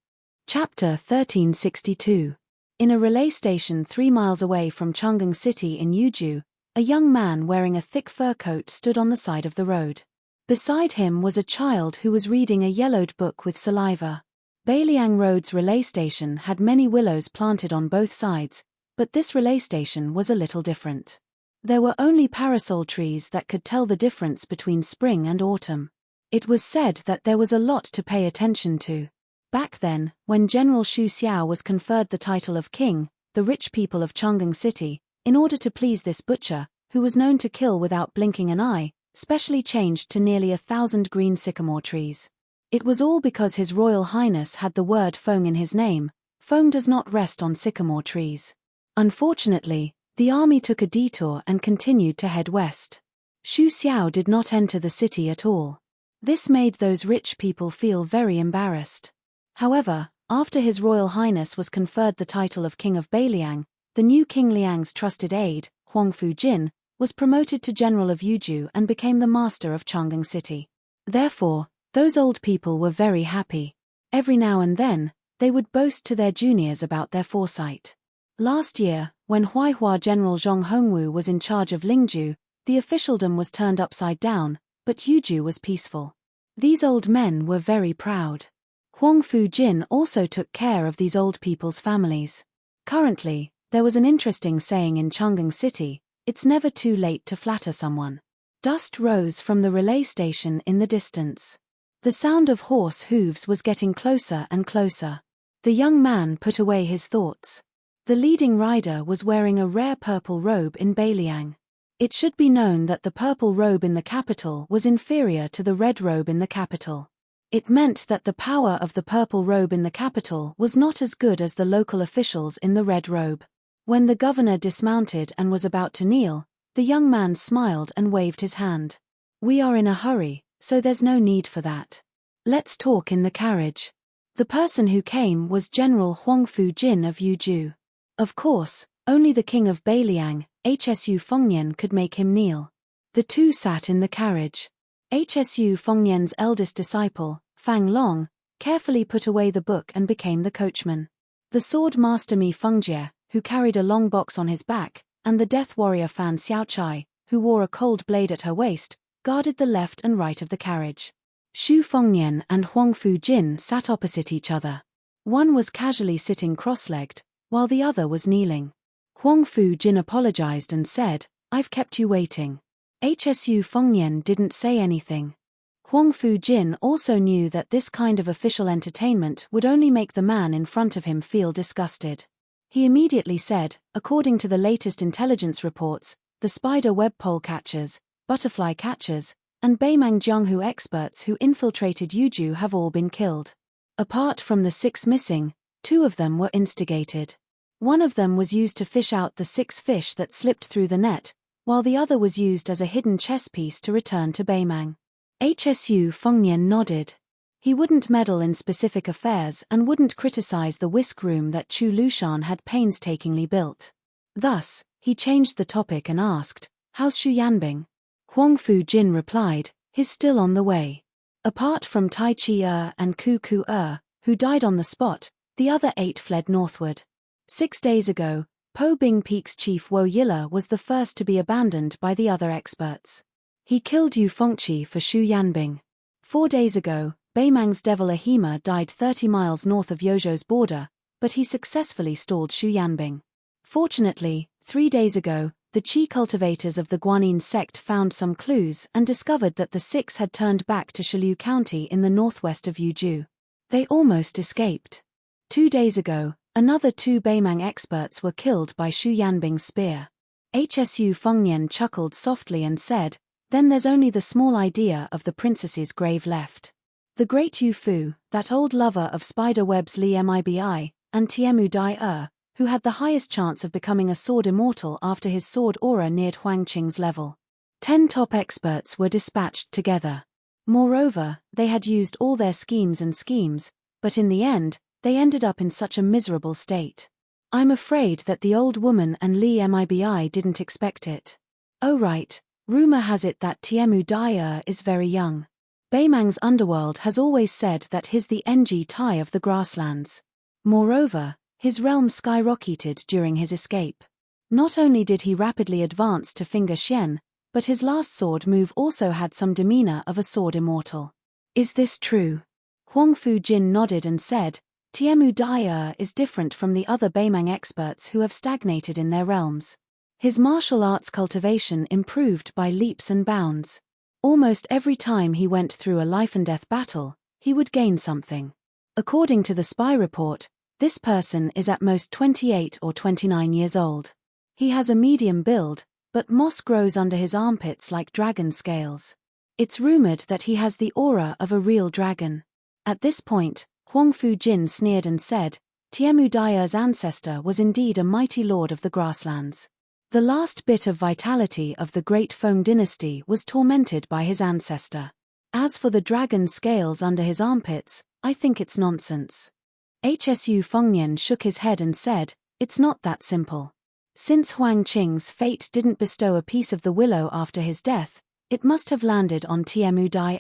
Chapter 1362. In a relay station 3 miles away from Chang'an City in Yuju, a young man wearing a thick fur coat stood on the side of the road. Beside him was a child who was reading a yellowed book with saliva. Beiliang Road's relay station had many willows planted on both sides, but this relay station was a little different. There were only parasol trees that could tell the difference between spring and autumn. It was said that there was a lot to pay attention to. Back then, when General Xu Xiao was conferred the title of king, the rich people of Chang'an City, in order to please this butcher, who was known to kill without blinking an eye, specially changed to nearly 1,000 green sycamore trees. It was all because His Royal Highness had the word Feng in his name. Feng does not rest on sycamore trees. Unfortunately, the army took a detour and continued to head west. Xu Xiao did not enter the city at all. This made those rich people feel very embarrassed. However, after His Royal Highness was conferred the title of King of Beiliang, the new King Liang's trusted aide, Huangfu Jin, was promoted to General of Yuju and became the master of Chang'an City. Therefore, those old people were very happy. Every now and then, they would boast to their juniors about their foresight. Last year, when Huaihua General Zhong Hongwu was in charge of Lingju, the officialdom was turned upside down, but Yuju was peaceful. These old men were very proud. Huang Fu-jin also took care of these old people's families. Currently, there was an interesting saying in Chang'an City, "It's never too late to flatter someone." Dust rose from the relay station in the distance. The sound of horse hooves was getting closer and closer. The young man put away his thoughts. The leading rider was wearing a rare purple robe in Beiliang. It should be known that the purple robe in the capital was inferior to the red robe in the capital. It meant that the power of the purple robe in the capital was not as good as the local officials in the red robe. When the governor dismounted and was about to kneel, the young man smiled and waved his hand. "We are in a hurry, so there's no need for that. Let's talk in the carriage." The person who came was General Huang Fu-jin of Yuju. Of course, only the king of Beiliang, Hsu Fengnian, could make him kneel. The two sat in the carriage. Hsu Fengnian's eldest disciple, Fang Long, carefully put away the book and became the coachman. The sword master Mi Fengjie, who carried a long box on his back, and the death warrior Fan Xiaochai, who wore a cold blade at her waist, guarded the left and right of the carriage. Xu Fengnian and Huang Fu-jin sat opposite each other. One was casually sitting cross-legged, while the other was kneeling. Huang Fu-jin apologized and said, "I've kept you waiting." Hsu Fengnian didn't say anything. Huang Fu-jin also knew that this kind of official entertainment would only make the man in front of him feel disgusted. He immediately said, according to the latest intelligence reports, the spider web pole catchers, butterfly catchers, and Beimang Jianghu experts who infiltrated Yuju have all been killed. Apart from the 6 missing, 2 of them were instigated. One of them was used to fish out the 6 fish that slipped through the net, while the other was used as a hidden chess piece to return to Beimang. Hsu Fengnian nodded. He wouldn't meddle in specific affairs and wouldn't criticize the whisk room that Chu Lushan had painstakingly built. Thus, he changed the topic and asked, "How's Xu Yanbing?" Huang Fu-jin replied, "He's still on the way." Apart from Tai Chi and Ku Ku who died on the spot, the other 8 fled northward. 6 days ago, Po Bing Peak's chief Wo Yilla was the first to be abandoned by the other experts. He killed Yu Fengqi for Xu Yanbing. 4 days ago, Beimang's devil Ahima died 30 miles north of Yozhou's border, but he successfully stalled Xu Yanbing. Fortunately, 3 days ago, the Qi cultivators of the Guanyin sect found some clues and discovered that the 6 had turned back to Shilu County in the northwest of Yuju. They almost escaped. 2 days ago, another 2 Beimang experts were killed by Xu Yanbing's spear. Hsu Fengnian chuckled softly and said, "Then there's only the small idea of the princess's grave left." The great Yu Fu, that old lover of spider webs Li Mibi, and Tiemu Dai who had the highest chance of becoming a sword immortal after his sword aura neared Huang Qing's level. 10 top experts were dispatched together. Moreover, they had used all their schemes, but in the end, they ended up in such a miserable state. I'm afraid that the old woman and Li Mibi didn't expect it. Oh right, rumor has it that Tiemu Dai is very young. Beimang's underworld has always said that he's the Ng Tai of the grasslands. Moreover, his realm skyrocketed during his escape. Not only did he rapidly advance to Finger Xian, but his last sword move also had some demeanor of a sword immortal. Is this true? Huang Fu-jin nodded and said, Tiemu Dai is different from the other Beimang experts who have stagnated in their realms. His martial arts cultivation improved by leaps and bounds. Almost every time he went through a life-and-death battle, he would gain something. According to the spy report, this person is at most 28 or 29 years old. He has a medium build, but moss grows under his armpits like dragon scales. It's rumored that he has the aura of a real dragon. At this point, Huang Fu-jin sneered and said, Tiemu Dai's ancestor was indeed a mighty lord of the grasslands. The last bit of vitality of the Great Feng dynasty was tormented by his ancestor. As for the dragon scales under his armpits, I think it's nonsense. Hsu Fengnian shook his head and said, it's not that simple. Since Huang Qing's fate didn't bestow a piece of the willow after his death, it must have landed on Tiemu Dai.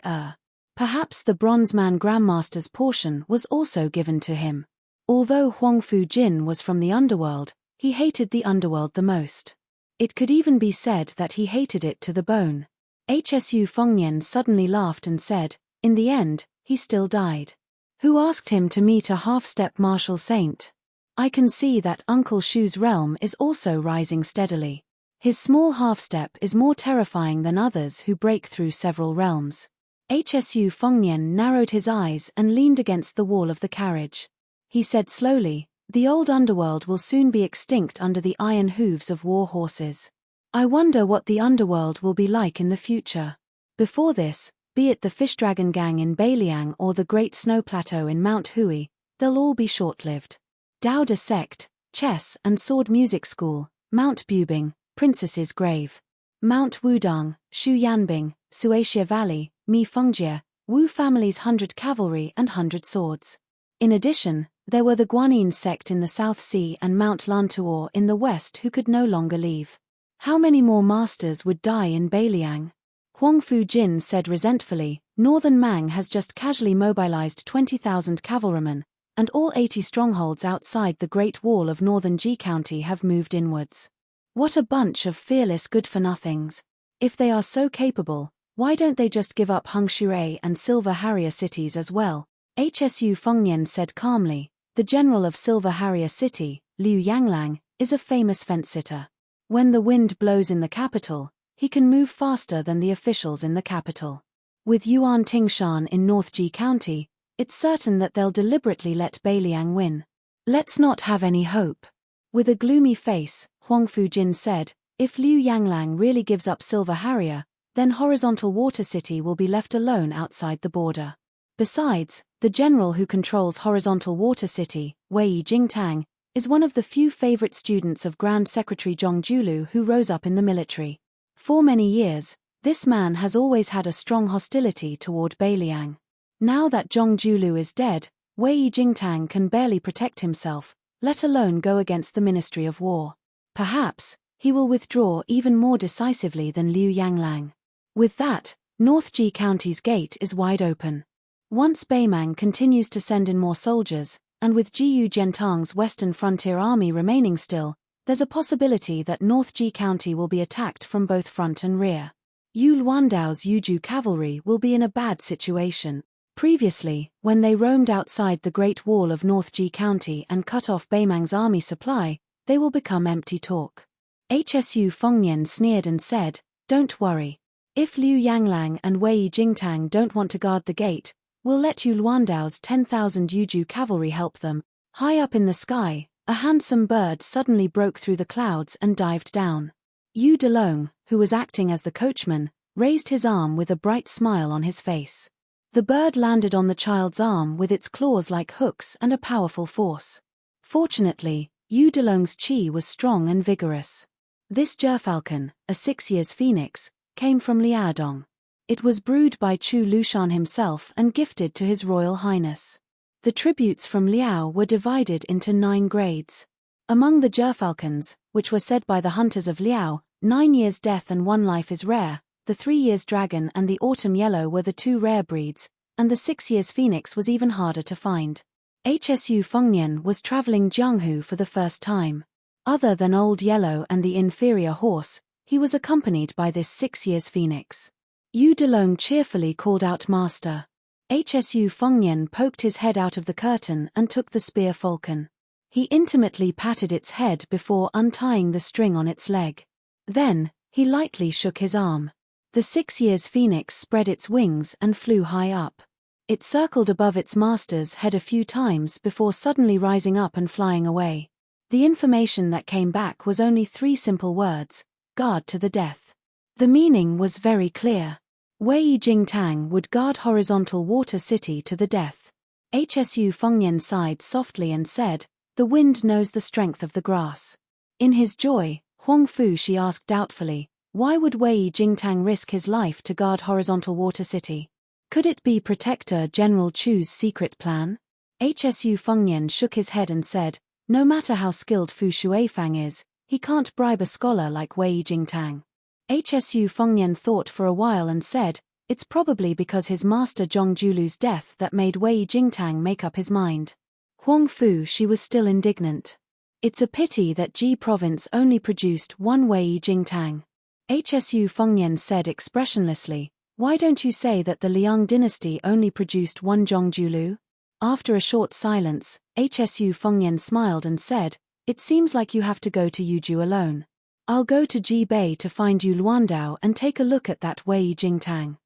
Perhaps the Bronze Man Grandmaster's portion was also given to him. Although Huang Fu-jin was from the underworld, he hated the underworld the most. It could even be said that he hated it to the bone. Hsu Fengnian suddenly laughed and said, in the end, he still died. Who asked him to meet a half-step martial saint? I can see that Uncle Shu's realm is also rising steadily. His small half-step is more terrifying than others who break through several realms. Hsu Fengnian narrowed his eyes and leaned against the wall of the carriage. He said slowly, the old underworld will soon be extinct under the iron hooves of war horses. I wonder what the underworld will be like in the future. Before this, be it the Fish Dragon Gang in Beiliang or the Great Snow Plateau in Mount Hui, they'll all be short-lived. Daoda Sect, Chess and Sword Music School, Mount Bubing, Princess's Grave. Mount Wudong, Shu Yanbing, Suaxia Valley, Mi Fengjie, Wu family's 100 cavalry and 100 swords. In addition, there were the Guanyin sect in the South Sea and Mount Lantuor in the west who could no longer leave. How many more masters would die in Beiliang? Huang Fu-jin said resentfully, Northern Mang has just casually mobilized 20,000 cavalrymen, and all 80 strongholds outside the Great Wall of Northern Ji County have moved inwards. What a bunch of fearless good-for-nothings. If they are so capable, why don't they just give up Hengshui and Silver Harrier cities as well? Hsu Fengnian said calmly, the general of Silver Harrier City, Liu Yanglang, is a famous fence-sitter. When the wind blows in the capital, he can move faster than the officials in the capital. With Yuan Tingshan in North Ji County, it's certain that they'll deliberately let Beiliang win. Let's not have any hope. With a gloomy face, Huang Fu-jin said, if Liu Yanglang really gives up Silver Harrier, then Horizontal Water City will be left alone outside the border. Besides, the general who controls Horizontal Water City, Wei Jingtang, is one of the few favorite students of Grand Secretary Zhong Julu who rose up in the military. For many years, this man has always had a strong hostility toward Beiliang. Now that Zhong Julu is dead, Wei Jingtang can barely protect himself, let alone go against the Ministry of War. Perhaps, he will withdraw even more decisively than Liu Yanglang. With that, North Ji County's gate is wide open. Once Beimang continues to send in more soldiers, and with Jiyu Jiantang's Western Frontier Army remaining still, there's a possibility that North Ji County will be attacked from both front and rear. Yu Luandao's Yuju cavalry will be in a bad situation. Previously, when they roamed outside the Great Wall of North Ji County and cut off Beimang's army supply, they will become empty talk. Hsu Fengnian sneered and said, don't worry. If Liu Yanglang and Wei Jingtang don't want to guard the gate, we'll let Yu Luandao's 10,000 Yuju cavalry help them. High up in the sky, a handsome bird suddenly broke through the clouds and dived down. Yu Delong, who was acting as the coachman, raised his arm with a bright smile on his face. The bird landed on the child's arm with its claws like hooks and a powerful force. Fortunately, Yu Delong's chi was strong and vigorous. This gerfalcon, a 6 years phoenix, came from Liaodong. It was brewed by Chu Lushan himself and gifted to His Royal Highness. The tributes from Liao were divided into 9 grades. Among the gerfalcons, which were said by the hunters of Liao, 9 years death and 1 life is rare, the 3 years dragon and the autumn yellow were the 2 rare breeds, and the 6 years phoenix was even harder to find. Hsu Fengnian was traveling Jianghu for the first time. Other than Old Yellow and the inferior horse, he was accompanied by this 6 years phoenix. Yu Delong cheerfully called out Master. Hsu Fengnian poked his head out of the curtain and took the spear falcon. He intimately patted its head before untying the string on its leg. Then, he lightly shook his arm. The 6 years phoenix spread its wings and flew high up. It circled above its master's head a few times before suddenly rising up and flying away. The information that came back was only 3 simple words, guard to the death. The meaning was very clear. Wei Jingtang would guard Horizontal Water City to the death. Hsu Fengnian sighed softly and said, the wind knows the strength of the grass. In his joy, Huang Fu-shi asked doubtfully, why would Wei Jingtang risk his life to guard Horizontal Water City? Could it be Protector General Chu's secret plan? Hsu Fengnian shook his head and said, no matter how skilled Fu Shuifang is, he can't bribe a scholar like Wei Jingtang. Hsu Fengnian thought for a while and said, It's probably because his master Zhongjulu's death that made Wei Jingtang make up his mind. Huang Fu, she was still indignant. It's a pity that Ji province only produced one Wei Jingtang. Hsu Fengnian said expressionlessly, why don't you say that the Liang dynasty only produced one Zhongjulu? After a short silence, Hsu Fengnian smiled and said, it seems like you have to go to Yuju alone. I'll go to Ji Bei to find you Luandao and take a look at that Wei Jingtang.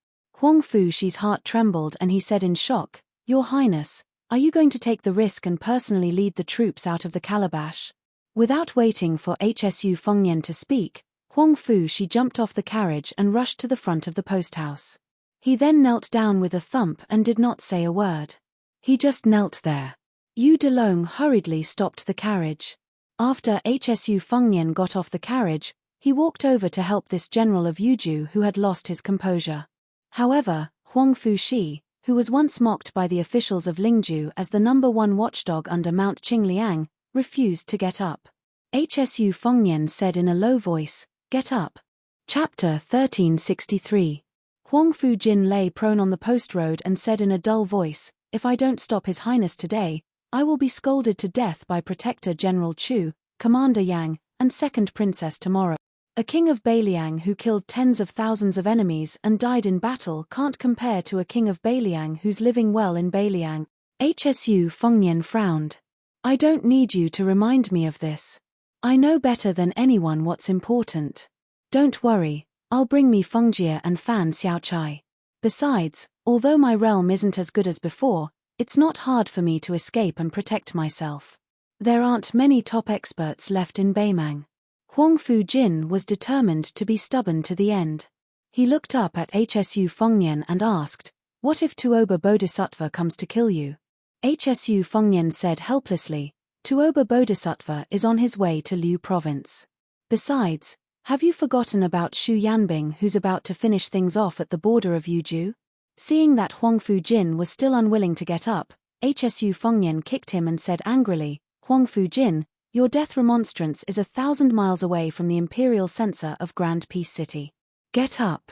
Huang Fu-shi's heart trembled and he said in shock, Your Highness, are you going to take the risk and personally lead the troops out of the calabash? Without waiting for Hsu Fengnian to speak, Huang Fu-shi jumped off the carriage and rushed to the front of the post-house. He then knelt down with a thump and did not say a word. He just knelt there. Yu Delong hurriedly stopped the carriage. After Hsu Fengnian got off the carriage, he walked over to help this general of Yuju who had lost his composure. However, Huang Fu-shi, who was once mocked by the officials of Lingju as the #1 watchdog under Mount Qingliang, refused to get up. Hsu Fengnian said in a low voice, Get up. Chapter 1363. Huang Fu-jin lay prone on the post road and said in a dull voice, If I don't stop His Highness today, I will be scolded to death by Protector General Chu, Commander Yang, and Second Princess tomorrow. A king of Beiliang who killed tens of thousands of enemies and died in battle can't compare to a king of Beiliang who's living well in Beiliang. Hsu Fengnian frowned. I don't need you to remind me of this. I know better than anyone what's important. Don't worry, I'll bring me Fengjie and Fan Xiaochai. Besides, although my realm isn't as good as before, it's not hard for me to escape and protect myself. There aren't many top experts left in Beimang. Huang Fu-jin was determined to be stubborn to the end. He looked up at Hsu Fengnian and asked, What if Tuoba Bodhisattva comes to kill you? Hsu Fengnian said helplessly, Tuoba Bodhisattva is on his way to Liu province. Besides, have you forgotten about Shu Yanbing who's about to finish things off at the border of Yuju? Seeing that Huang Fu-jin was still unwilling to get up, Hsu Fengnian kicked him and said angrily, Huang Fu-jin, your death remonstrance is 1,000 miles away from the imperial censor of Grand Peace City. Get up.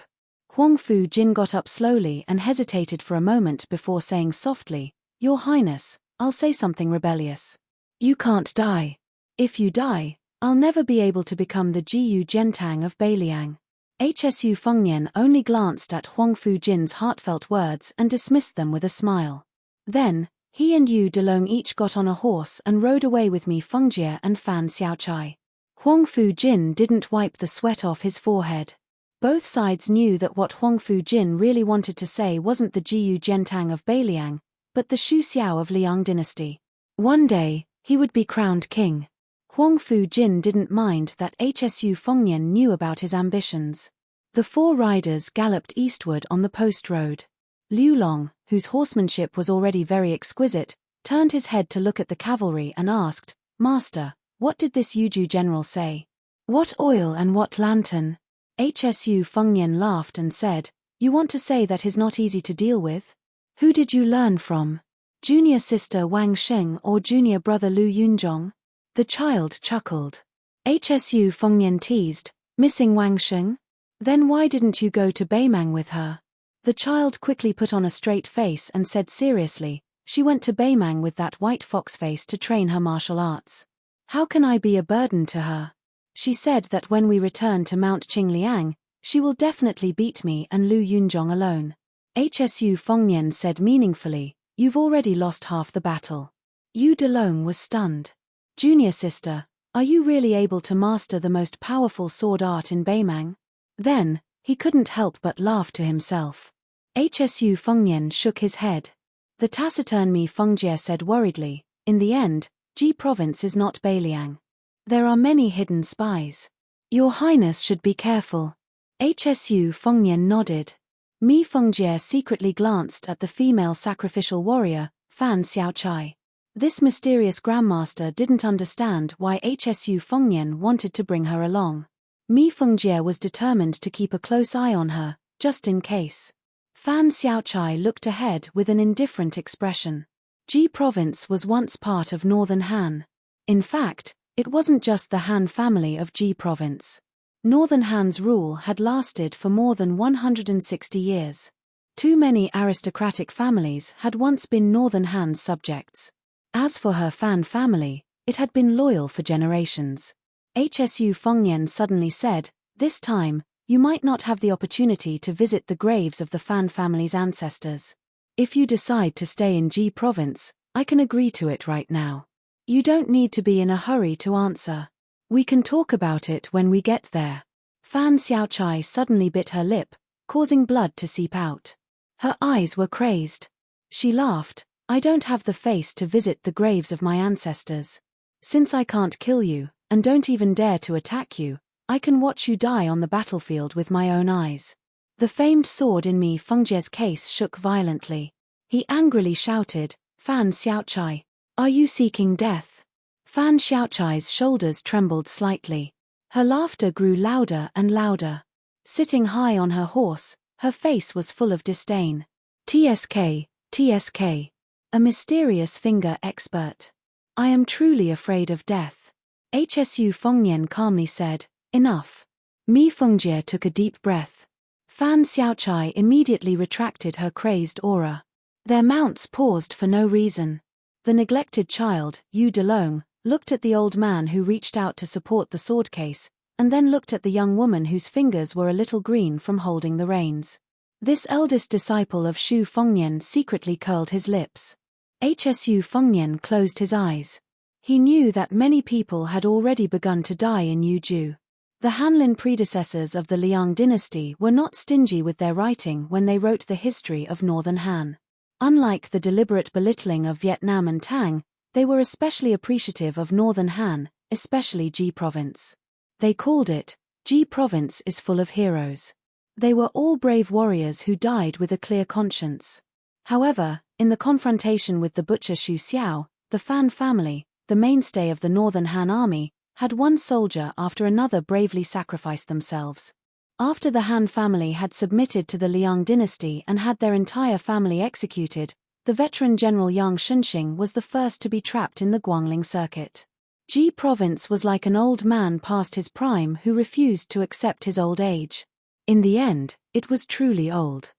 Huang Fu-jin got up slowly and hesitated for a moment before saying softly, Your Highness, I'll say something rebellious. You can't die. If you die, I'll never be able to become the Jiyu Gentang of Beiliang. Hsu Fengnian only glanced at Huang Fu-jin's heartfelt words and dismissed them with a smile. Then, he and Yu Delong each got on a horse and rode away with me Fengjie and Fan Xiaochai. Huang Fu-jin didn't wipe the sweat off his forehead. Both sides knew that what Huang Fu-jin really wanted to say wasn't the Jiyu Gentang of Beiliang, but the Shu Xiao of Liang dynasty. One day, he would be crowned king. Huang Fu-jin didn't mind that Hsu Fengnian knew about his ambitions. The four riders galloped eastward on the post road. Liu Long, whose horsemanship was already very exquisite, turned his head to look at the cavalry and asked, Master, what did this Yuju general say? What oil and what lantern? Hsu Fengnian laughed and said, You want to say that he's not easy to deal with? Who did you learn from? Junior sister Wang Sheng or junior brother Lu Yunzhong? The child chuckled. Hsu Fengnian teased, Missing Wang Sheng? Then why didn't you go to Beimang with her? The child quickly put on a straight face and said seriously, She went to Beimang with that white fox face to train her martial arts. How can I be a burden to her? She said that when we return to Mount Qingliang, she will definitely beat me and Lu Yunzhong alone. Hsu Fengnian said meaningfully, You've already lost half the battle. Yu Delong was stunned. Junior sister, are you really able to master the most powerful sword art in Beimang? Then, he couldn't help but laugh to himself. Hsu Fengnian shook his head. The taciturn Mi Fengjie said worriedly, In the end, Ji province is not Beiliang. There are many hidden spies. Your Highness should be careful. Hsu Fengnian nodded. Mi Fengjie secretly glanced at the female sacrificial warrior, Fan Xiaochai. This mysterious grandmaster didn't understand why Hsu Fengnian wanted to bring her along. Mi Fengjie was determined to keep a close eye on her, just in case. Fan Xiaochai looked ahead with an indifferent expression. Ji province was once part of northern Han. In fact, it wasn't just the Han family of Ji province. Northern Han's rule had lasted for more than 160 years. Too many aristocratic families had once been Northern Han's subjects. As for her Fan family, it had been loyal for generations. Hsu Fengnian suddenly said, "This time, you might not have the opportunity to visit the graves of the Fan family's ancestors. If you decide to stay in Ji province, I can agree to it right now. You don't need to be in a hurry to answer. We can talk about it when we get there." Fan Xiaochai suddenly bit her lip, causing blood to seep out. Her eyes were crazed. She laughed, "I don't have the face to visit the graves of my ancestors. Since I can't kill you, and don't even dare to attack you, I can watch you die on the battlefield with my own eyes." The famed sword in Mi Fengjie's case shook violently. He angrily shouted, "Fan Xiaochai, are you seeking death?" Fan Xiaochai's shoulders trembled slightly. Her laughter grew louder and louder. Sitting high on her horse, her face was full of disdain. "TSK, TSK. A mysterious finger expert. I am truly afraid of death." Hsu Fengnian calmly said, "Enough." Mi Fengjie took a deep breath. Fan Xiaochai immediately retracted her crazed aura. Their mounts paused for no reason. The neglected child, Yu Delong, looked at the old man who reached out to support the sword case, and then looked at the young woman whose fingers were a little green from holding the reins. This eldest disciple of Shu Fengnian secretly curled his lips. Hsu Fengnian closed his eyes. He knew that many people had already begun to die in Yuju. The Hanlin predecessors of the Liang dynasty were not stingy with their writing when they wrote the history of Northern Han. Unlike the deliberate belittling of Vietnam and Tang, they were especially appreciative of Northern Han, especially Ji province. They called it, "Ji province is full of heroes." They were all brave warriors who died with a clear conscience. However, in the confrontation with the butcher Xu Xiao, the Fan family, the mainstay of the Northern Han army, had one soldier after another bravely sacrificed themselves. After the Han family had submitted to the Liang dynasty and had their entire family executed, the veteran General Yang Shunxing was the first to be trapped in the Guangling circuit. Ji province was like an old man past his prime who refused to accept his old age. In the end, it was truly old.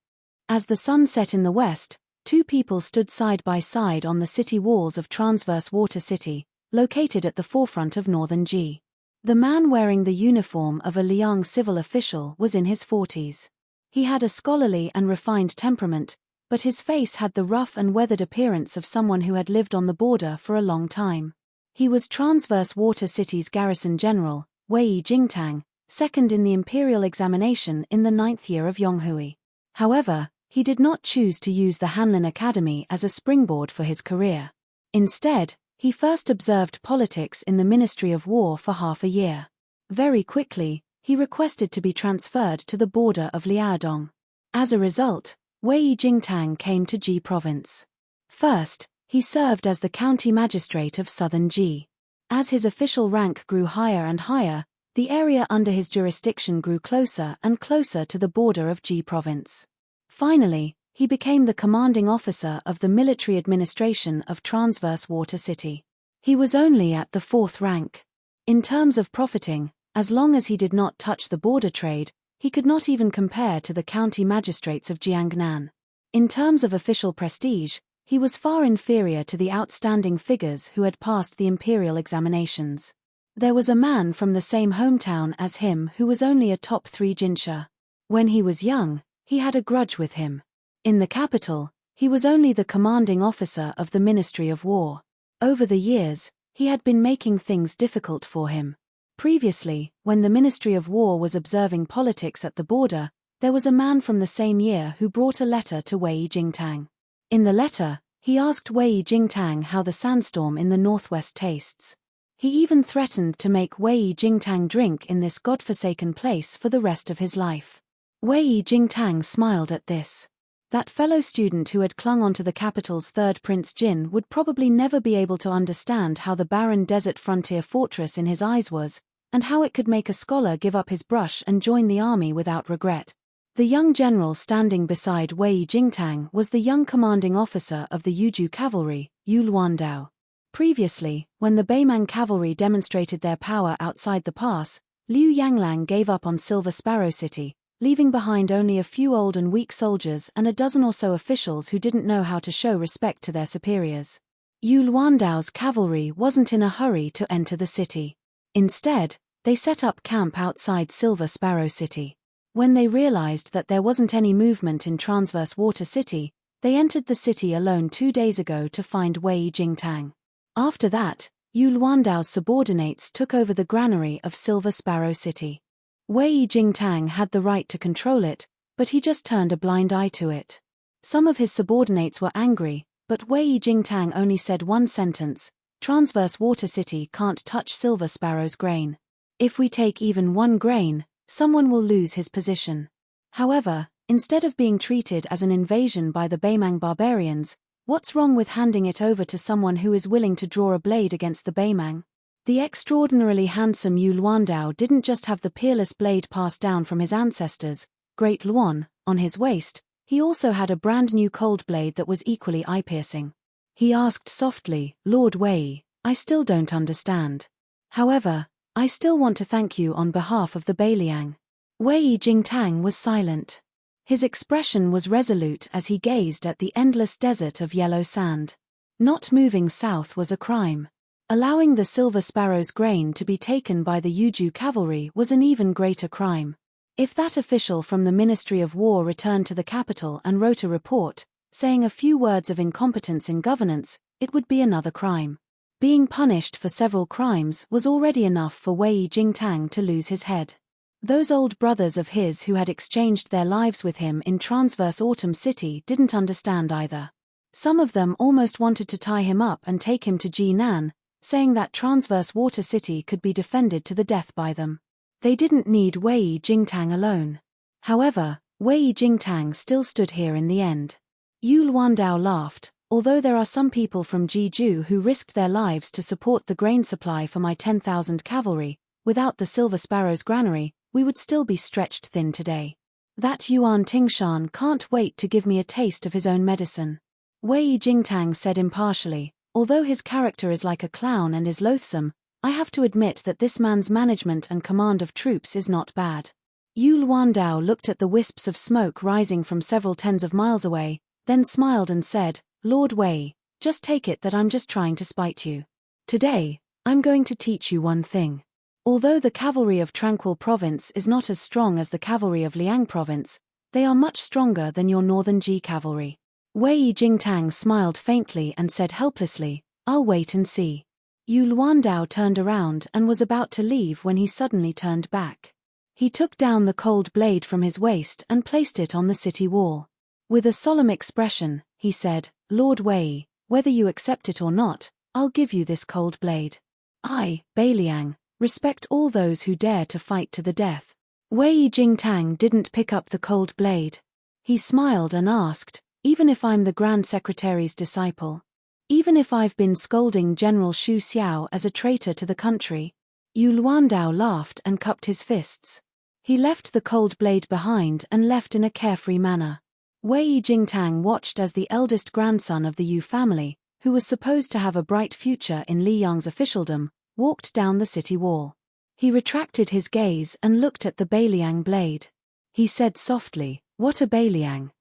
As the sun set in the west, two people stood side by side on the city walls of Transverse Water City, located at the forefront of northern Ji. The man wearing the uniform of a Liang civil official was in his 40s. He had a scholarly and refined temperament, but his face had the rough and weathered appearance of someone who had lived on the border for a long time. He was Transverse Water City's garrison general, Wei Jingtang, second in the imperial examination in the 9th year of Yonghui. However, he did not choose to use the Hanlin Academy as a springboard for his career. Instead, he first observed politics in the Ministry of War for half a year. Very quickly, he requested to be transferred to the border of Liaodong. As a result, Wei Jingtang came to Ji province. First, he served as the county magistrate of southern Ji. As his official rank grew higher and higher, the area under his jurisdiction grew closer and closer to the border of Ji province. Finally, he became the commanding officer of the military administration of Transverse Water City. He was only at the 4th rank. In terms of profiting, as long as he did not touch the border trade, he could not even compare to the county magistrates of Jiangnan. In terms of official prestige, he was far inferior to the outstanding figures who had passed the imperial examinations. There was a man from the same hometown as him who was only a top 3 jinsha. When he was young, he had a grudge with him. In the capital, he was only the commanding officer of the Ministry of War. Over the years, he had been making things difficult for him. Previously, when the Ministry of War was observing politics at the border, there was a man from the same year who brought a letter to Wei Jingtang. In the letter, he asked Wei Jingtang how the sandstorm in the northwest tastes. He even threatened to make Wei Jingtang drink in this godforsaken place for the rest of his life. Wei Jingtang smiled at this. That fellow student who had clung onto the capital's third Prince Jin would probably never be able to understand how the barren desert frontier fortress in his eyes was, and how it could make a scholar give up his brush and join the army without regret. The young general standing beside Wei Jingtang was the young commanding officer of the Yuju cavalry, Yu Luandao. Previously, when the Beimang cavalry demonstrated their power outside the pass, Liu Yanglang gave up on Silver Sparrow City, leaving behind only a few old and weak soldiers and a dozen or so officials who didn't know how to show respect to their superiors. Yu Luandao's cavalry wasn't in a hurry to enter the city. Instead, they set up camp outside Silver Sparrow City. When they realized that there wasn't any movement in Transverse Water City, they entered the city alone 2 days ago to find Wei Jingtang. After that, Yu Luandao's subordinates took over the granary of Silver Sparrow City. Wei Jingtang had the right to control it, but he just turned a blind eye to it. Some of his subordinates were angry, but Wei Jingtang only said one sentence: Transverse Water City can't touch Silver Sparrow's grain. If we take even 1 grain, someone will lose his position. However, instead of being treated as an invasion by the Baimang barbarians, what's wrong with handing it over to someone who is willing to draw a blade against the Baimang? The extraordinarily handsome Yu Luandao didn't just have the peerless blade passed down from his ancestors, Great Luan, on his waist, he also had a brand new cold blade that was equally eye-piercing. He asked softly, "Lord Wei, I still don't understand. However, I still want to thank you on behalf of the Bailiang." Wei Jingtang was silent. His expression was resolute as he gazed at the endless desert of yellow sand. Not moving south was a crime. Allowing the Silver Sparrow's grain to be taken by the Yuju cavalry was an even greater crime. If that official from the Ministry of War returned to the capital and wrote a report, saying a few words of incompetence in governance, it would be another crime. Being punished for several crimes was already enough for Wei Jingtang to lose his head. Those old brothers of his who had exchanged their lives with him in Transverse Autumn City didn't understand either. Some of them almost wanted to tie him up and take him to Jinan, saying that Transverse Water City could be defended to the death by them. They didn't need Wei Jingtang alone. However, Wei Jingtang still stood here in the end. Yu Luandao laughed. "Although there are some people from Jeju who risked their lives to support the grain supply for my 10,000 cavalry, without the Silver Sparrow's granary, we would still be stretched thin today. That Yuan Tingshan can't wait to give me a taste of his own medicine." Wei Jingtang said impartially, "Although his character is like a clown and is loathsome, I have to admit that this man's management and command of troops is not bad." Yu Luandao looked at the wisps of smoke rising from several tens of miles away, then smiled and said, "Lord Wei, just take it that I'm just trying to spite you. Today, I'm going to teach you one thing. Although the cavalry of Tranquil Province is not as strong as the cavalry of Liang Province, they are much stronger than your northern Ji cavalry." Wei Jingtang smiled faintly and said helplessly, "I'll wait and see." Yu Luandao turned around and was about to leave when he suddenly turned back. He took down the cold blade from his waist and placed it on the city wall. With a solemn expression, he said, "Lord Wei, whether you accept it or not, I'll give you this cold blade. I, Bailiang, respect all those who dare to fight to the death." Wei Jingtang didn't pick up the cold blade. He smiled and asked, "Even if I'm the Grand Secretary's disciple? Even if I've been scolding General Xu Xiao as a traitor to the country?" Yu Luandao laughed and cupped his fists. He left the cold blade behind and left in a carefree manner. Wei Jingtang watched as the eldest grandson of the Yu family, who was supposed to have a bright future in Li Yang's officialdom, walked down the city wall. He retracted his gaze and looked at the Bailiang blade. He said softly, "What a Bailiang."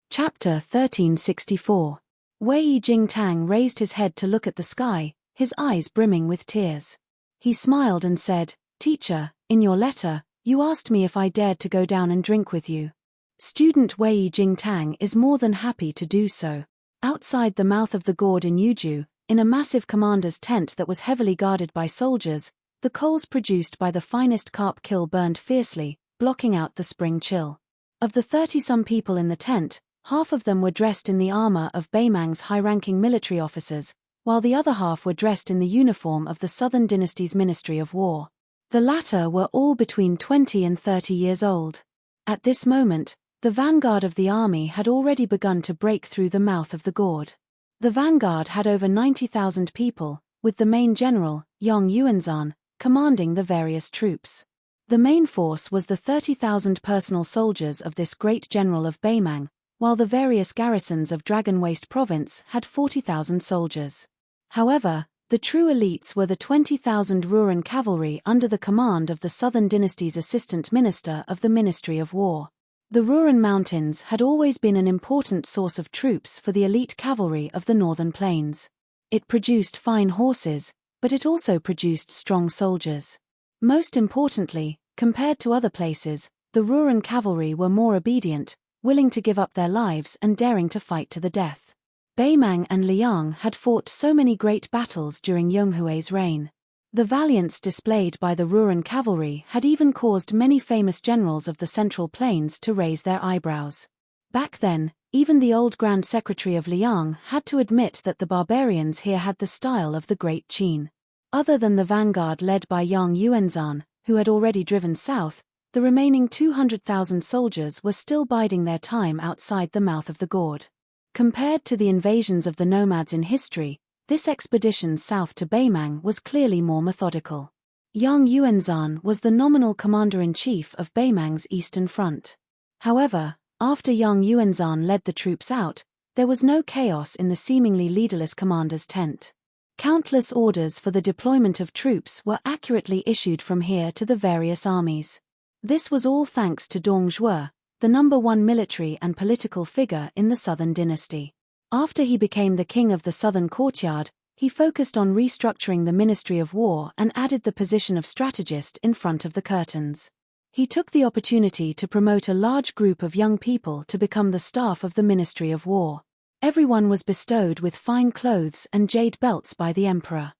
Chapter 1364. Wei Jingtang raised his head to look at the sky, his eyes brimming with tears. He smiled and said, "Teacher, in your letter, you asked me if I dared to go down and drink with you. Student Wei Jingtang is more than happy to do so." Outside the mouth of the gourd in Yuju, in a massive commander's tent that was heavily guarded by soldiers, the coals produced by the finest carp kill burned fiercely, blocking out the spring chill. Of the 30-some people in the tent, half of them were dressed in the armor of Baimang's high-ranking military officers, while the other half were dressed in the uniform of the Southern Dynasty's Ministry of War. The latter were all between 20 and 30 years old. At this moment, the vanguard of the army had already begun to break through the mouth of the gourd. The vanguard had over 90,000 people, with the main general, Yang Yuanzan, commanding the various troops. The main force was the 30,000 personal soldiers of this great general of Baimang, while the various garrisons of Dragon Waste Province had 40,000 soldiers. However, the true elites were the 20,000 Ruran cavalry under the command of the Southern Dynasty's assistant minister of the Ministry of War. The Ruran Mountains had always been an important source of troops for the elite cavalry of the northern plains. It produced fine horses, but it also produced strong soldiers. Most importantly, compared to other places, the Ruran cavalry were more obedient, willing to give up their lives and daring to fight to the death. Beimang and Liang had fought so many great battles during Yonghui's reign. The valiance displayed by the Ruran cavalry had even caused many famous generals of the Central Plains to raise their eyebrows. Back then, even the old Grand Secretary of Liang had to admit that the barbarians here had the style of the Great Qin. Other than the vanguard led by Yang Yuanzhan, who had already driven south, the remaining 200,000 soldiers were still biding their time outside the mouth of the gorge. Compared to the invasions of the nomads in history, this expedition south to Beimang was clearly more methodical. Yang Yuanzhan was the nominal commander-in-chief of Beimang's eastern front. However, after Yang Yuanzhan led the troops out, there was no chaos in the seemingly leaderless commander's tent. Countless orders for the deployment of troops were accurately issued from here to the various armies. This was all thanks to Dong Zhuo, the number one military and political figure in the Southern dynasty. After he became the king of the Southern courtyard, he focused on restructuring the Ministry of War and added the position of strategist in front of the curtains. He took the opportunity to promote a large group of young people to become the staff of the Ministry of War. Everyone was bestowed with fine clothes and jade belts by the emperor.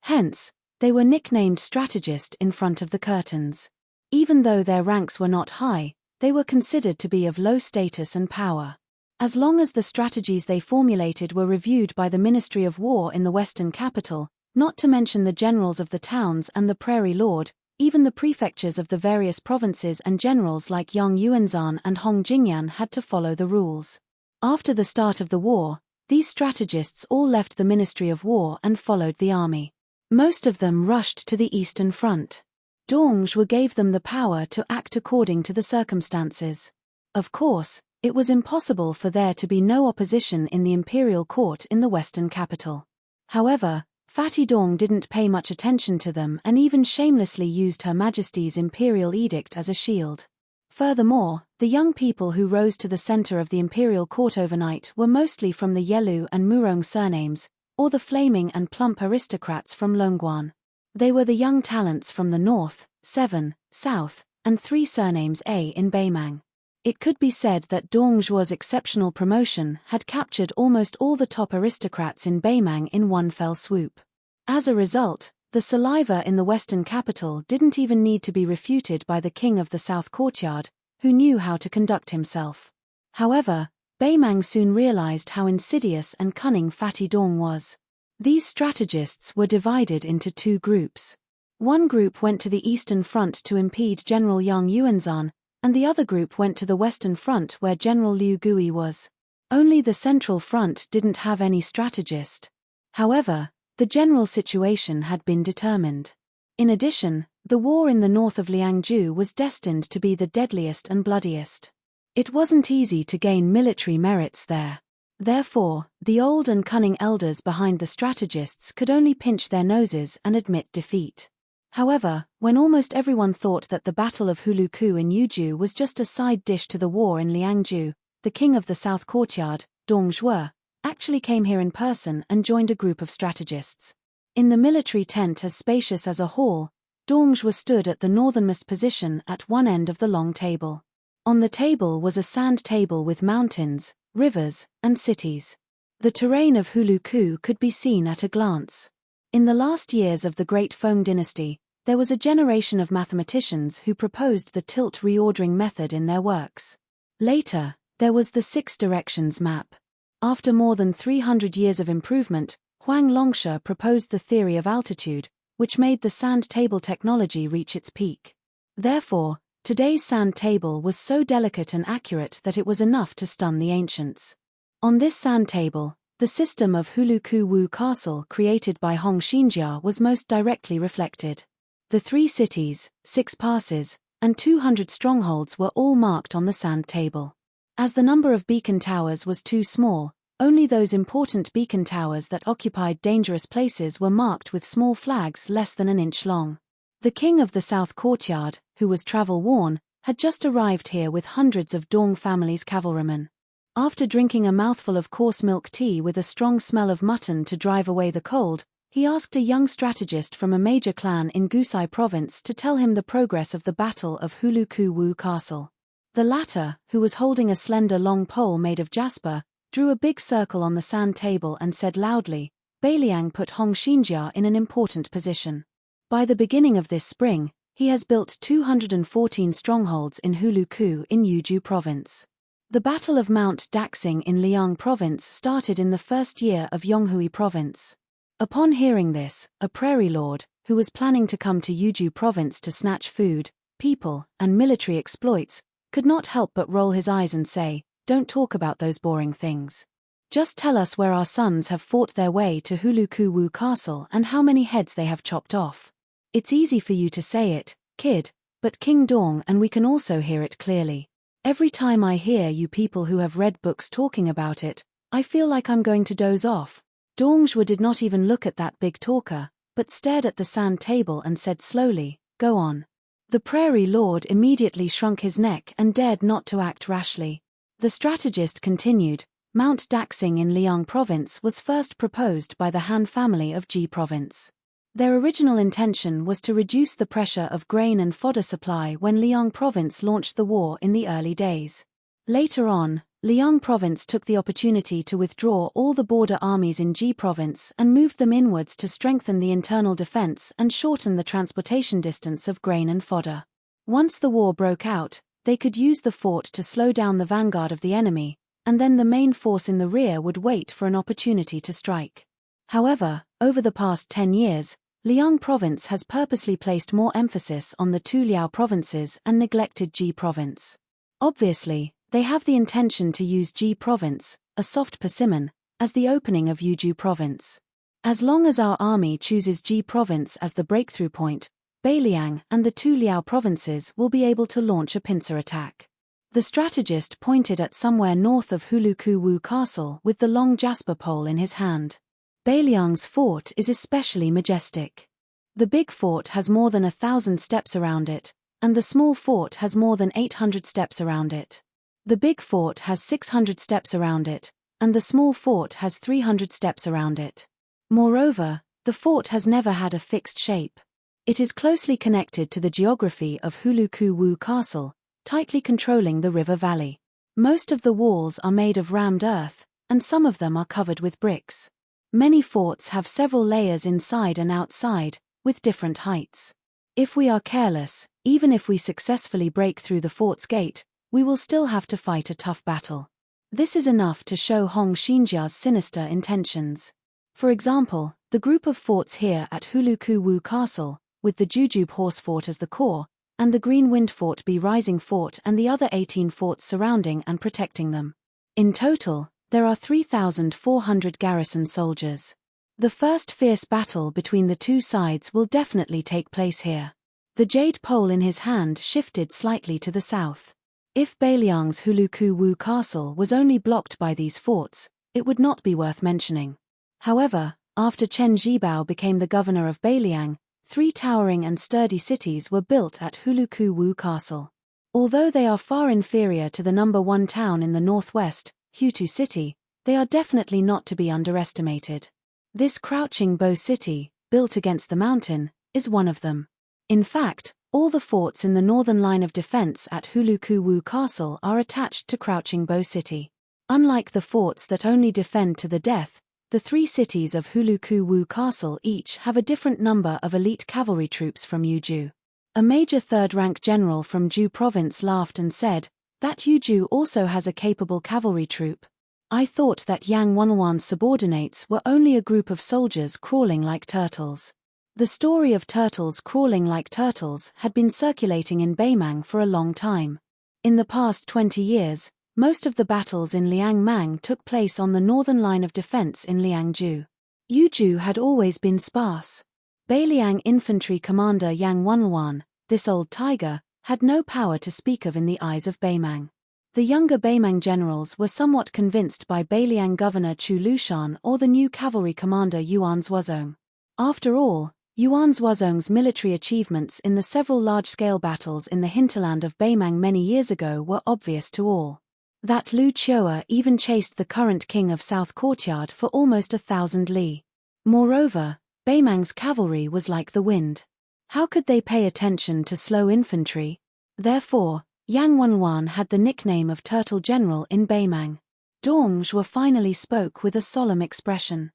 Hence, they were nicknamed strategist in front of the curtains. Even though their ranks were not high, they were considered to be of low status and power. As long as the strategies they formulated were reviewed by the Ministry of War in the western capital, not to mention the generals of the towns and the prairie lord, even the prefectures of the various provinces and generals like Yang Yuanzhan and Hong Jingyan had to follow the rules. After the start of the war, these strategists all left the Ministry of War and followed the army. Most of them rushed to the eastern front. Dong Zhuo gave them the power to act according to the circumstances. Of course, it was impossible for there to be no opposition in the imperial court in the western capital. However, Fatty Dong didn't pay much attention to them and even shamelessly used Her Majesty's imperial edict as a shield. Furthermore, the young people who rose to the center of the imperial court overnight were mostly from the Yelu and Murong surnames, or the flaming and plump aristocrats from Longguan. They were the young talents from the north, 7, south, and 3 surnames A in Beimang. It could be said that Dong Zhuo's exceptional promotion had captured almost all the top aristocrats in Beimang in one fell swoop. As a result, the saliva in the western capital didn't even need to be refuted by the king of the south courtyard, who knew how to conduct himself. However, Beimang soon realized how insidious and cunning Fatty Dong was. These strategists were divided into 2 groups. One group went to the eastern front to impede General Yang Yuanzhan, and the other group went to the western front where General Liu Gui was. Only the central front didn't have any strategist. However, the general situation had been determined. In addition, the war in the north of Liangzhu was destined to be the deadliest and bloodiest. It wasn't easy to gain military merits there. Therefore, the old and cunning elders behind the strategists could only pinch their noses and admit defeat. However, when almost everyone thought that the Battle of Huluku in Yuju was just a side dish to the war in Liangzhu, the king of the south courtyard, Dong Zhuo, actually came here in person and joined a group of strategists. In the military tent as spacious as a hall, Dong Zhuo stood at the northernmost position at one end of the long table. On the table was a sand table with mountains, rivers, and cities. The terrain of Huluku could be seen at a glance. In the last years of the Great Feng dynasty, there was a generation of mathematicians who proposed the tilt reordering method in their works. Later, there was the 6 directions map. After more than 300 years of improvement, Huang Longsha proposed the theory of altitude, which made the sand table technology reach its peak. Therefore, today's sand table was so delicate and accurate that it was enough to stun the ancients. On this sand table, the system of Huluku Wu Castle created by Hong Xinjia was most directly reflected. The 3 cities, 6 passes, and 200 strongholds were all marked on the sand table. As the number of beacon towers was too small, only those important beacon towers that occupied dangerous places were marked with small flags less than an inch long. The king of the south courtyard, who was travel-worn, had just arrived here with hundreds of Dong family's cavalrymen. After drinking a mouthful of coarse milk tea with a strong smell of mutton to drive away the cold, he asked a young strategist from a major clan in Gusai province to tell him the progress of the Battle of Huluku-Wu Castle. The latter, who was holding a slender long pole made of jasper, drew a big circle on the sand table and said loudly, "Beiliang put Hong Xinjia in an important position. By the beginning of this spring, he has built 214 strongholds in Huluku in Yuju province." The Battle of Mount Daxing in Liang province started in the first year of Yonghui province. Upon hearing this, a prairie lord, who was planning to come to Yuju province to snatch food, people, and military exploits, could not help but roll his eyes and say, "Don't talk about those boring things. Just tell us where our sons have fought their way to Huluku-Wu Castle and how many heads they have chopped off. It's easy for you to say it, kid, but King Dong and we can also hear it clearly. Every time I hear you people who have read books talking about it, I feel like I'm going to doze off." Dongzhuo did not even look at that big talker, but stared at the sand table and said slowly, "Go on." The prairie lord immediately shrunk his neck and dared not to act rashly. The strategist continued, "Mount Daxing in Liang province was first proposed by the Han family of Ji province. Their original intention was to reduce the pressure of grain and fodder supply when Liang province launched the war in the early days. Later on, Liang province took the opportunity to withdraw all the border armies in Ji province and moved them inwards to strengthen the internal defense and shorten the transportation distance of grain and fodder. Once the war broke out, they could use the fort to slow down the vanguard of the enemy, and then the main force in the rear would wait for an opportunity to strike. However, over the past 10 years, Liang province has purposely placed more emphasis on the two Liao provinces and neglected Ji province. Obviously, they have the intention to use Ji province, a soft persimmon, as the opening of Yuju province. As long as our army chooses Ji province as the breakthrough point, Beiliang and the two Liao provinces will be able to launch a pincer attack. The strategist pointed at somewhere north of Huluku-Wu Castle with the long jasper pole in his hand. Beiliang's fort is especially majestic. The big fort has more than 1,000 steps around it, and the small fort has more than 800 steps around it. The big fort has 600 steps around it, and the small fort has 300 steps around it. Moreover, the fort has never had a fixed shape. It is closely connected to the geography of Huluku-Wu Castle, tightly controlling the river valley. Most of the walls are made of rammed earth, and some of them are covered with bricks. Many forts have several layers inside and outside, with different heights. If we are careless, even if we successfully break through the fort's gate, we will still have to fight a tough battle. This is enough to show Hong Xinjia's sinister intentions. For example, the group of forts here at Huluku-Wu Castle, with the Jujube Horse Fort as the core, and the Green Wind Fort B Rising Fort and the other 18 forts surrounding and protecting them. In total, there are 3,400 garrison soldiers. The first fierce battle between the two sides will definitely take place here. The jade pole in his hand shifted slightly to the south. If Beiliang's Huluku-Wu Castle was only blocked by these forts, it would not be worth mentioning. However, after Chen Zhibao became the governor of Beiliang, 3 towering and sturdy cities were built at Huluku-Wu Castle. Although they are far inferior to the number 1 town in the northwest, Hutu City, they are definitely not to be underestimated. This crouching bow city, built against the mountain, is one of them. In fact, all the forts in the northern line of defense at Huluku-Wu Castle are attached to Crouching Bow City. Unlike the forts that only defend to the death, the 3 cities of Huluku-Wu Castle each have a different number of elite cavalry troops from Yuju. A major third-rank general from Ju province laughed and said, "That Yuju also has a capable cavalry troop. I thought that Yang Wanwan's subordinates were only a group of soldiers crawling like turtles." The story of turtles crawling like turtles had been circulating in Beimang for a long time. In the past 20 years, most of the battles in Liangmang took place on the northern line of defense in Liangju. Yuju had always been sparse. Beiliang infantry commander Yang Wanwan, this old tiger, had no power to speak of in the eyes of Beimang. The younger Beimang generals were somewhat convinced by Beiliang governor Chu Lushan or the new cavalry commander Yuan Zhuozong. After all, Yuan Zhuozong's military achievements in the several large-scale battles in the hinterland of Beimang many years ago were obvious to all. That Lu Chua even chased the current king of South Courtyard for almost 1,000 li. Moreover, Beimang's cavalry was like the wind. How could they pay attention to slow infantry? Therefore, Yang Wanwan had the nickname of Turtle General in Beimang. Dong Zhuo finally spoke with a solemn expression.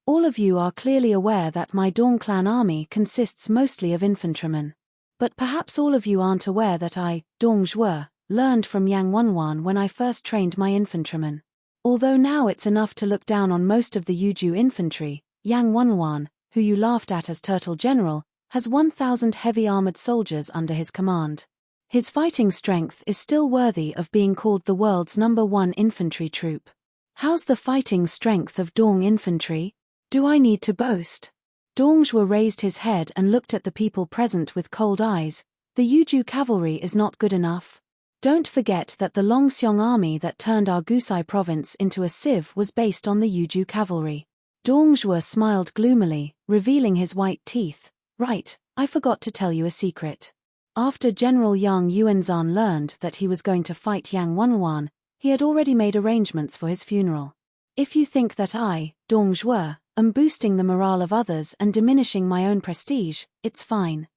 All of you are clearly aware that my Dong clan army consists mostly of infantrymen. But perhaps all of you aren't aware that I, Dong Zhuo, learned from Yang Wanwan when I first trained my infantrymen. Although now it's enough to look down on most of the Yuju infantry, Yang Wanwan, who you laughed at as Turtle General, has 1,000 heavy armored soldiers under his command. His fighting strength is still worthy of being called the world's #1 infantry troop. How's the fighting strength of Dong infantry? Do I need to boast? Dong Zhuo raised his head and looked at the people present with cold eyes. The Yuju cavalry is not good enough. Don't forget that the Longxiong army that turned our Gusai province into a sieve was based on the Yuju cavalry. Dong Zhuo smiled gloomily, revealing his white teeth. Right, I forgot to tell you a secret. After General Yang Yuanzhan learned that he was going to fight Yang Wanwan, he had already made arrangements for his funeral. If you think that I, Dong Zhuo, am boosting the morale of others and diminishing my own prestige, it's fine.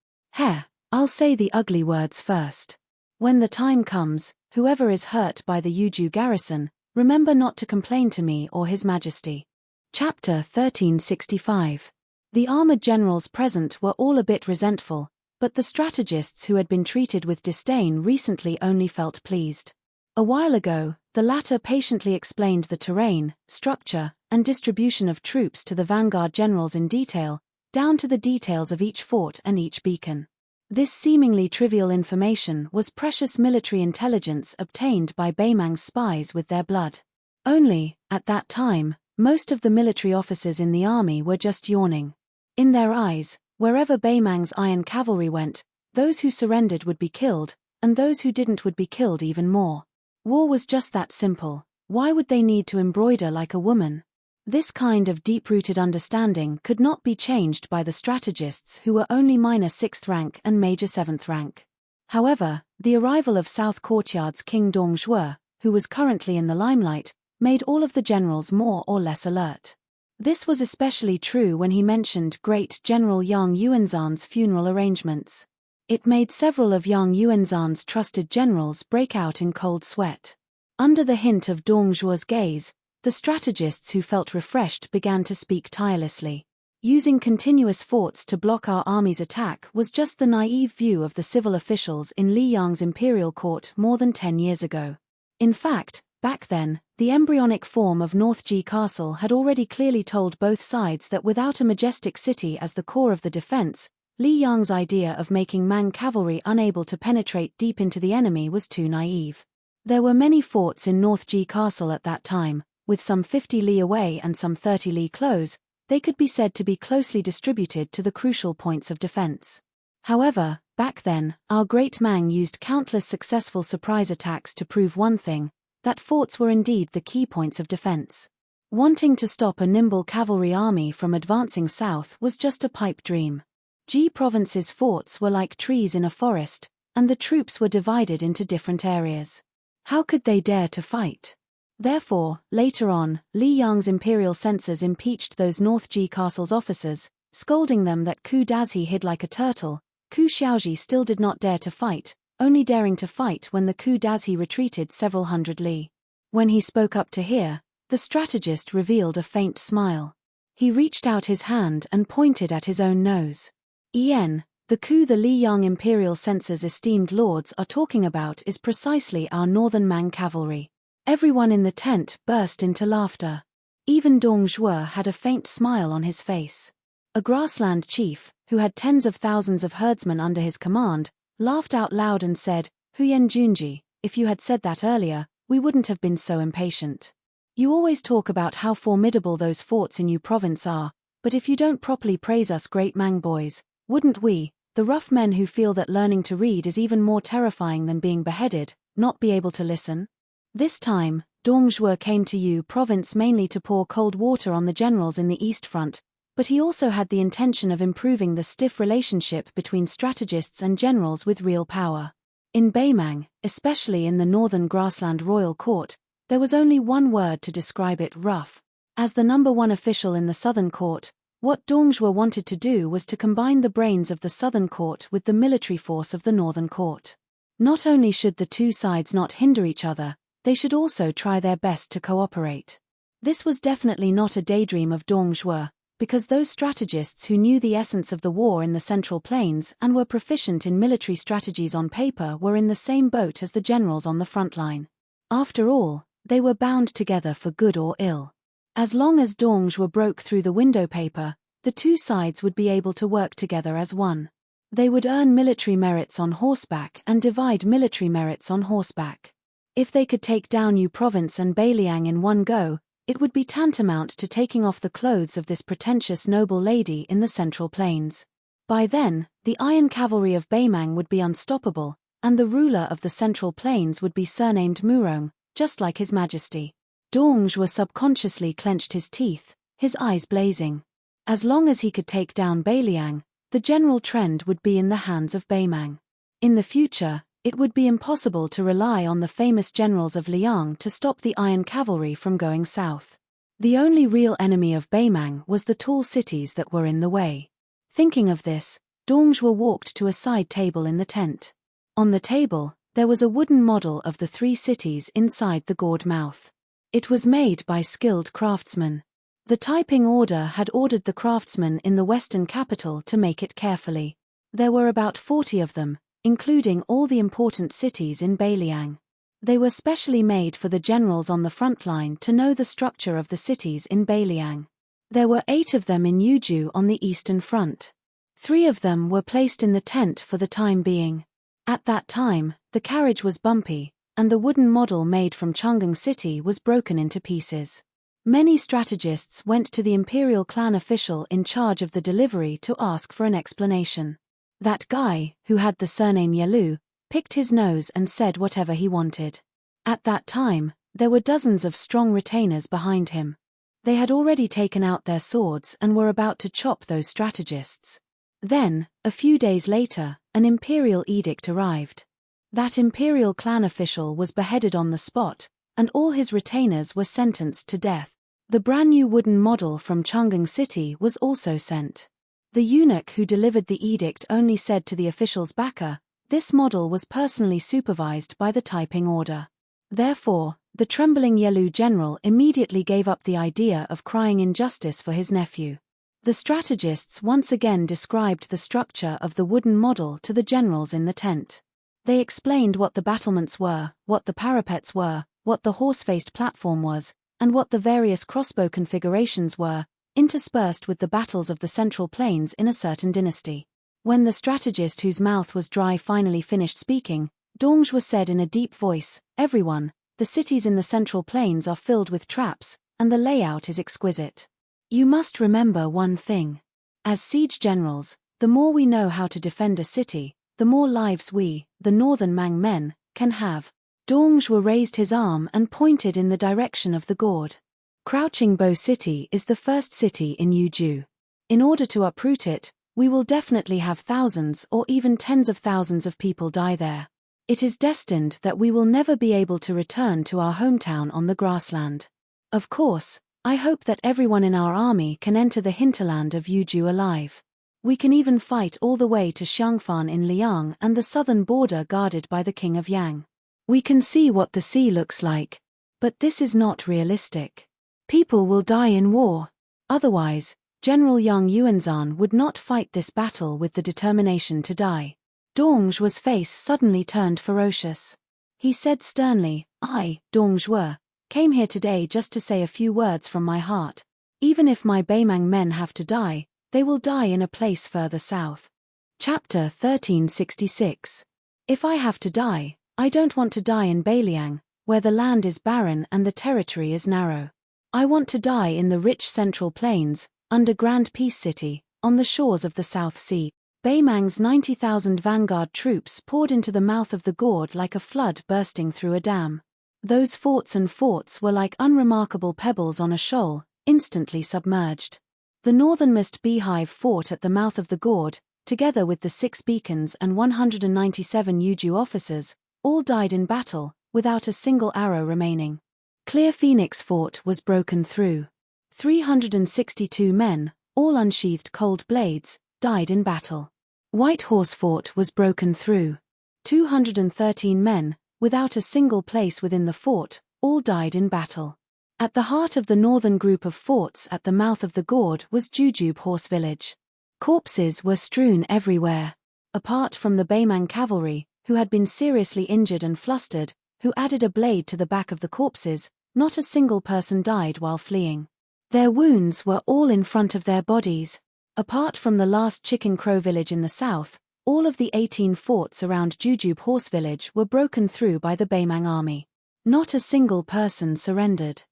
I'll say the ugly words first. When the time comes, whoever is hurt by the Yuju garrison, remember not to complain to me or His Majesty. Chapter 1365. The armored generals present were all a bit resentful, but the strategists who had been treated with disdain recently only felt pleased. A while ago, the latter patiently explained the terrain, structure, and distribution of troops to the vanguard generals in detail, down to the details of each fort and each beacon. This seemingly trivial information was precious military intelligence obtained by Beimang's spies with their blood. Only, at that time, most of the military officers in the army were just yawning. In their eyes, wherever Beimang's iron cavalry went, those who surrendered would be killed, and those who didn't would be killed even more. War was just that simple. Why would they need to embroider like a woman? This kind of deep-rooted understanding could not be changed by the strategists who were only minor 6th rank and major 7th rank. However, the arrival of South Courtyard's King Dong Zhuo, who was currently in the limelight, made all of the generals more or less alert. This was especially true when he mentioned Great General Yang Yuanzhan's funeral arrangements. It made several of Yang Yuanzhan's trusted generals break out in cold sweat. Under the hint of Dong Zhuo's gaze, the strategists who felt refreshed began to speak tirelessly. Using continuous forts to block our army's attack was just the naive view of the civil officials in Li Yang's imperial court more than 10 years ago. In fact, back then, the embryonic form of North Ji Castle had already clearly told both sides that without a majestic city as the core of the defense, Li Yang's idea of making Mang cavalry unable to penetrate deep into the enemy was too naive. There were many forts in North Ji Castle at that time, with some 50 li away and some 30 li close. They could be said to be closely distributed to the crucial points of defense. However, back then, our great Mang used countless successful surprise attacks to prove one thing, that forts were indeed the key points of defense. Wanting to stop a nimble cavalry army from advancing south was just a pipe dream. Ji Province's forts were like trees in a forest, and the troops were divided into different areas. How could they dare to fight? Therefore, later on, Li Yang's imperial censors impeached those North Ji Castle's officers, scolding them that Ku Dazhi hid like a turtle. Ku Xiaoji still did not dare to fight, only daring to fight when the Ku Dazhi retreated several hundred li. When he spoke up to hear, the strategist revealed a faint smile. He reached out his hand and pointed at his own nose. The coup the Li Yang imperial censors esteemed lords are talking about is precisely our northern Mang cavalry. Everyone in the tent burst into laughter. Even Dong Zhuo had a faint smile on his face. A grassland chief, who had tens of thousands of herdsmen under his command, laughed out loud and said, "Huyen Junji, if you had said that earlier, we wouldn't have been so impatient. You always talk about how formidable those forts in Yu province are, but if you don't properly praise us great Mang boys, wouldn't we, the rough men who feel that learning to read is even more terrifying than being beheaded, not be able to listen?" This time, Dong Zhuo came to Yu province mainly to pour cold water on the generals in the East Front, but he also had the intention of improving the stiff relationship between strategists and generals with real power. In Baemang, especially in the northern grassland royal court, there was only one word to describe it: rough. As the number one official in the southern court, what Dongzhuo wanted to do was to combine the brains of the southern court with the military force of the northern court. Not only should the two sides not hinder each other, they should also try their best to cooperate. This was definitely not a daydream of Dongzhuo, because those strategists who knew the essence of the war in the Central Plains and were proficient in military strategies on paper were in the same boat as the generals on the front line. After all, they were bound together for good or ill. As long as Dongzhuo broke through the window paper, the two sides would be able to work together as one. They would earn military merits on horseback and divide military merits on horseback. If they could take down Yu Province and Bailiang in one go, it would be tantamount to taking off the clothes of this pretentious noble lady in the Central Plains. By then, the iron cavalry of Baemang would be unstoppable, and the ruler of the Central Plains would be surnamed Murong, just like His Majesty. Dongzhuo subconsciously clenched his teeth, his eyes blazing. As long as he could take down Bailiang, the general trend would be in the hands of Baemang. In the future, it would be impossible to rely on the famous generals of Liang to stop the iron cavalry from going south. The only real enemy of Baemang was the tall cities that were in the way. Thinking of this, Dongzhuo walked to a side table in the tent. On the table, there was a wooden model of the three cities inside the gourd mouth. It was made by skilled craftsmen. The typing order had ordered the craftsmen in the western capital to make it carefully. There were about 40 of them, including all the important cities in Bailiang. They were specially made for the generals on the front line to know the structure of the cities in Bailiang. There were 8 of them in Yuju on the eastern front. 3 of them were placed in the tent for the time being. At that time, the carriage was bumpy, and the wooden model made from Chang'an City was broken into pieces. Many strategists went to the imperial clan official in charge of the delivery to ask for an explanation. That guy, who had the surname Yelu, picked his nose and said whatever he wanted. At that time, there were dozens of strong retainers behind him. They had already taken out their swords and were about to chop those strategists. Then, a few days later, an imperial edict arrived. That imperial clan official was beheaded on the spot, and all his retainers were sentenced to death. The brand new wooden model from Chang'an City was also sent. The eunuch who delivered the edict only said to the official's backer, "This model was personally supervised by the typing order." Therefore, the trembling Yelu general immediately gave up the idea of crying injustice for his nephew. The strategists once again described the structure of the wooden model to the generals in the tent. They explained what the battlements were, what the parapets were, what the horse-faced platform was, and what the various crossbow configurations were, interspersed with the battles of the Central Plains in a certain dynasty. When the strategist whose mouth was dry finally finished speaking, Dongzhuo said in a deep voice, "Everyone, the cities in the Central Plains are filled with traps, and the layout is exquisite. You must remember one thing. As siege generals, the more we know how to defend a city, the more lives we, the northern Mang men, can have." Dongzhuo raised his arm and pointed in the direction of the gourd. Crouching Bow City is the first city in Yuju. In order to uproot it, we will definitely have thousands or even tens of thousands of people die there. It is destined that we will never be able to return to our hometown on the grassland. Of course, I hope that everyone in our army can enter the hinterland of Yuju alive. We can even fight all the way to Xiangfan in Liang and the southern border guarded by the King of Yang. We can see what the sea looks like. But this is not realistic. People will die in war. Otherwise, General Yang Yuanzhan would not fight this battle with the determination to die. Dongzhuo's face suddenly turned ferocious. He said sternly, "I, Dongzhuo, came here today just to say a few words from my heart. Even if my Baemang men have to die, they will die in a place further south." Chapter 1366. If I have to die, I don't want to die in Bailiang, where the land is barren and the territory is narrow. I want to die in the rich Central Plains, under Grand Peace City, on the shores of the South Sea. Baemang's 90,000 vanguard troops poured into the mouth of the gourd like a flood bursting through a dam. Those forts were like unremarkable pebbles on a shoal, instantly submerged. The northernmost beehive fort at the mouth of the gorge, together with the 6 beacons and 197 Yuju officers, all died in battle, without a single arrow remaining. Clear Phoenix Fort was broken through. 362 men, all unsheathed cold blades, died in battle. White Horse Fort was broken through. 213 men, without a single place within the fort, all died in battle. At the heart of the northern group of forts at the mouth of the gorge was Jujube Horse Village. Corpses were strewn everywhere. Apart from the Baemang cavalry, who had been seriously injured and flustered, who added a blade to the back of the corpses, not a single person died while fleeing. Their wounds were all in front of their bodies. Apart from the last Chicken Crow village in the south, all of the 18 forts around Jujube Horse Village were broken through by the Baemang army. Not a single person surrendered.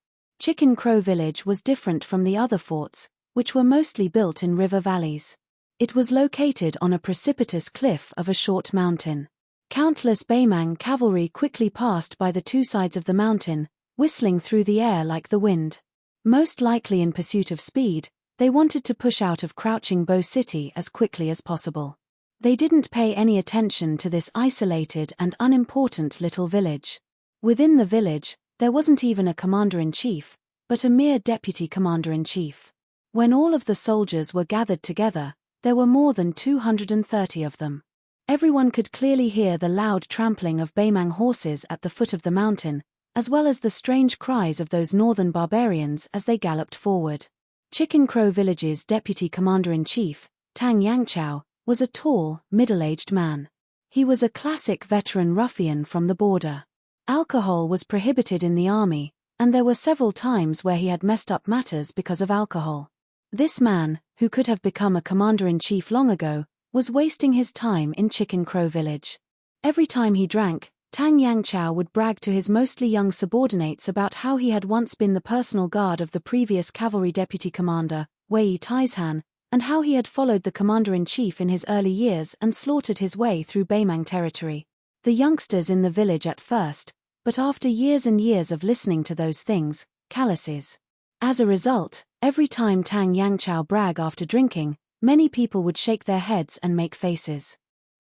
Chicken Crow Village was different from the other forts, which were mostly built in river valleys. It was located on a precipitous cliff of a short mountain. Countless Baemang cavalry quickly passed by the 2 sides of the mountain, whistling through the air like the wind. Most likely in pursuit of speed, they wanted to push out of Crouching Bow City as quickly as possible. They didn't pay any attention to this isolated and unimportant little village. Within the village, there wasn't even a commander-in-chief, but a mere deputy commander-in-chief. When all of the soldiers were gathered together, there were more than 230 of them. Everyone could clearly hear the loud trampling of Baemang horses at the foot of the mountain, as well as the strange cries of those northern barbarians as they galloped forward. Chicken Crow Village's deputy commander-in-chief, Tang Yangchao, was a tall, middle-aged man. He was a classic veteran ruffian from the border. Alcohol was prohibited in the army, and there were several times where he had messed up matters because of alcohol. This man, who could have become a commander-in-chief long ago, was wasting his time in Chicken Crow Village. Every time he drank, Tang Yangchao would brag to his mostly young subordinates about how he had once been the personal guard of the previous cavalry deputy commander, Wei Taishan, and how he had followed the commander-in-chief in his early years and slaughtered his way through Baemang territory. The youngsters in the village at first, but after years and years of listening to those things, calluses. As a result, every time Tang Yangchao bragged after drinking, many people would shake their heads and make faces.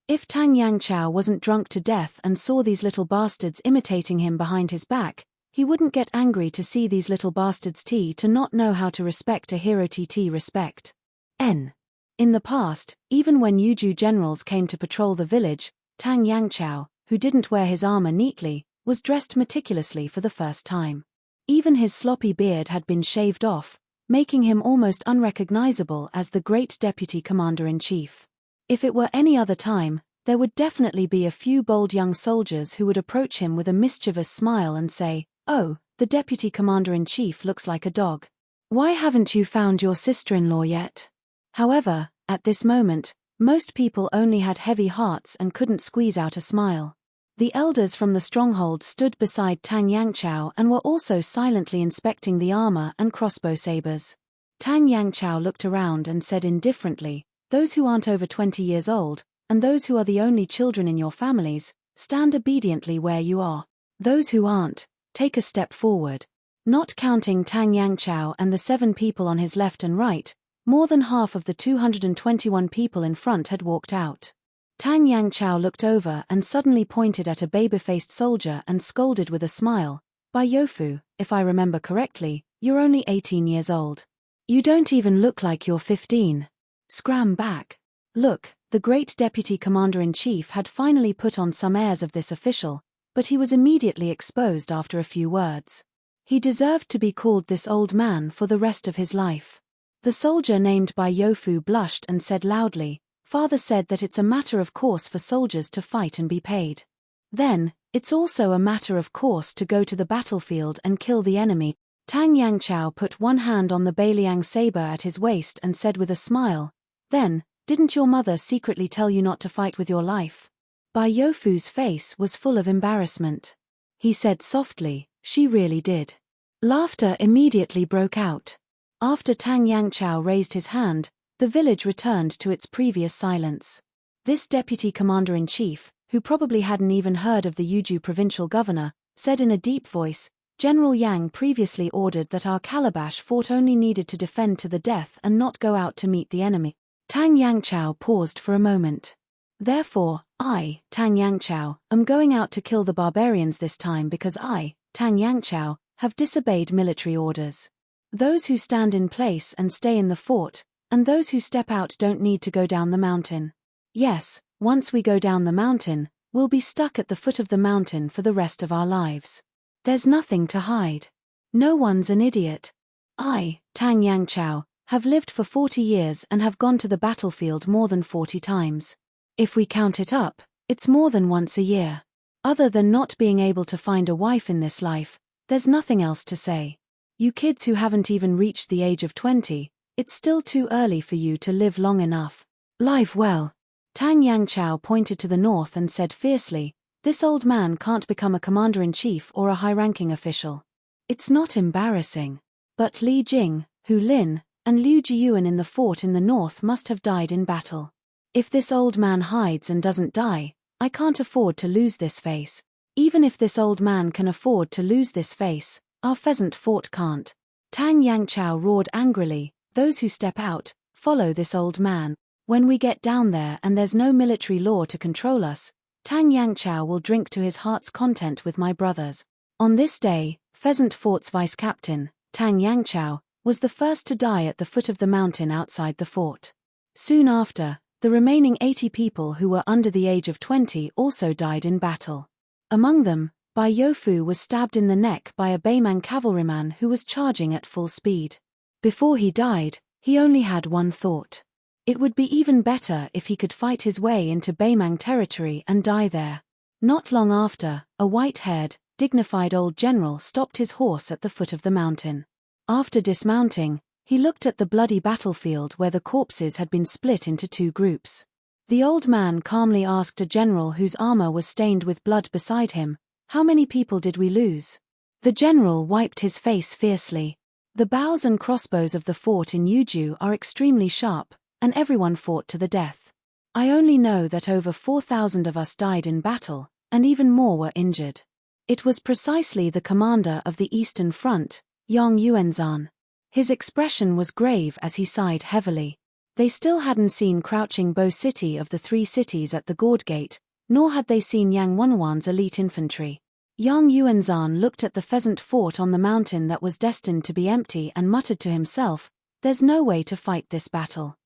If Tang Yangchao wasn't drunk to death and saw these little bastards imitating him behind his back, he wouldn't get angry to see these little bastards to not know how to respect a hero respect. In the past, even when Yuju generals came to patrol the village, Tang Yangchao, who didn't wear his armor neatly, was dressed meticulously for the first time. Even his sloppy beard had been shaved off, making him almost unrecognizable as the great deputy commander-in-chief. If it were any other time, there would definitely be a few bold young soldiers who would approach him with a mischievous smile and say, "Oh, the deputy commander-in-chief looks like a dog. Why haven't you found your sister-in-law yet?" However, at this moment, most people only had heavy hearts and couldn't squeeze out a smile. The elders from the stronghold stood beside Tang Yangchao and were also silently inspecting the armor and crossbow sabers. Tang Yangchao looked around and said indifferently, "Those who aren't over 20 years old, and those who are the only children in your families, stand obediently where you are. Those who aren't, take a step forward." Not counting Tang Yangchao and the 7 people on his left and right, more than half of the 221 people in front had walked out. Tang Yangchao looked over and suddenly pointed at a baby-faced soldier and scolded with a smile, "By Yofu, if I remember correctly, you're only 18 years old. You don't even look like you're 15. Scram back." Look, the great deputy commander-in-chief had finally put on some airs of this official, but he was immediately exposed after a few words. He deserved to be called this old man for the rest of his life. The soldier named Bai Yofu blushed and said loudly, "Father said that it's a matter of course for soldiers to fight and be paid. Then, it's also a matter of course to go to the battlefield and kill the enemy." Tang Yangchao put one hand on the Beiliang saber at his waist and said with a smile, "Then, didn't your mother secretly tell you not to fight with your life?" Bai Yofu's face was full of embarrassment. He said softly, "She really did." Laughter immediately broke out. After Tang Yangchao raised his hand, the village returned to its previous silence. This deputy commander-in-chief, who probably hadn't even heard of the Yuju provincial governor, said in a deep voice, General Yang previously ordered that our calabash fort only needed to defend to the death and not go out to meet the enemy. Tang Yangchao paused for a moment. Therefore, I, Tang Yangchao, am going out to kill the barbarians this time because I, Tang Yangchao, have disobeyed military orders. Those who stand in place and stay in the fort, and those who step out don't need to go down the mountain. Yes, once we go down the mountain, we'll be stuck at the foot of the mountain for the rest of our lives. There's nothing to hide. No one's an idiot. I, Tang Yangchao, have lived for 40 years and have gone to the battlefield more than 40 times. If we count it up, it's more than once a year. Other than not being able to find a wife in this life, there's nothing else to say. You kids who haven't even reached the age of 20, it's still too early for you to live long enough. Live well. Tang Yangchao pointed to the north and said fiercely, "This old man can't become a commander-in-chief or a high-ranking official. It's not embarrassing. But Li Jing, Hu Lin, and Liu Jiyuan in the fort in the north must have died in battle. If this old man hides and doesn't die, I can't afford to lose this face. Even if this old man can afford to lose this face, our pheasant fort can't." Tang Yangchao roared angrily, "Those who step out, follow this old man. When we get down there and there's no military law to control us, Tang Yangchao will drink to his heart's content with my brothers." On this day, Pheasant Fort's vice-captain, Tang Yangchao, was the first to die at the foot of the mountain outside the fort. Soon after, the remaining 80 people who were under the age of 20 also died in battle. Among them, Bai Youfu was stabbed in the neck by a Beimang cavalryman who was charging at full speed. Before he died, he only had one thought. It would be even better if he could fight his way into Beimang territory and die there. Not long after, a white-haired, dignified old general stopped his horse at the foot of the mountain. After dismounting, he looked at the bloody battlefield where the corpses had been split into two groups. The old man calmly asked a general whose armor was stained with blood beside him, "How many people did we lose?" The general wiped his face fiercely. "The bows and crossbows of the fort in Yuju are extremely sharp, and everyone fought to the death. I only know that over 4,000 of us died in battle, and even more were injured." It was precisely the commander of the Eastern Front, Yang Yuanzhan. His expression was grave as he sighed heavily. They still hadn't seen Crouching Bow City of the three cities at the Gourd Gate, nor had they seen Yang Wenwan's elite infantry. Yang Yuanzhan looked at the pheasant fort on the mountain that was destined to be empty and muttered to himself, "There's no way to fight this battle."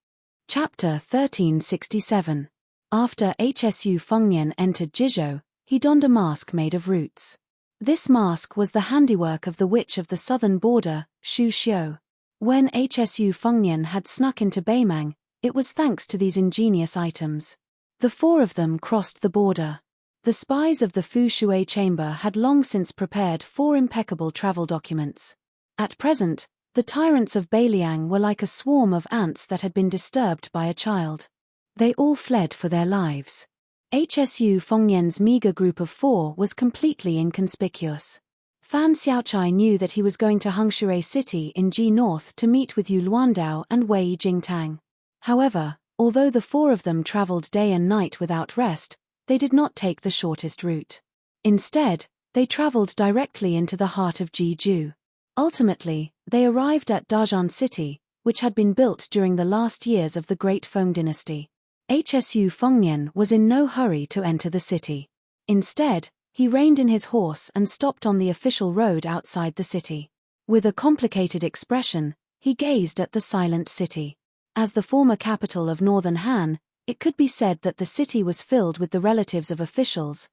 Chapter 1367. After Hsu Fengnian entered Jizhou, he donned a mask made of roots. This mask was the handiwork of the witch of the southern border, Shu Xiu. When Hsu Fengnian had snuck into Beimang, it was thanks to these ingenious items. The four of them crossed the border. The spies of the Fu Shui chamber had long since prepared 4 impeccable travel documents. At present, the tyrants of Beiliang were like a swarm of ants that had been disturbed by a child. They all fled for their lives. Hsu Fengnian's meager group of 4 was completely inconspicuous. Fan Xiaochai knew that he was going to Hengshui City in Ji North to meet with Yu Luandao and Wei Jingtang. However, although the 4 of them traveled day and night without rest, they did not take the shortest route. Instead, they traveled directly into the heart of Jeju. Ultimately, they arrived at Dajian City, which had been built during the last years of the Great Feng dynasty. Hsu Fengnian was in no hurry to enter the city. Instead, he reined in his horse and stopped on the official road outside the city. With a complicated expression, he gazed at the silent city. As the former capital of northern Han, it could be said that the city was filled with the relatives of officials,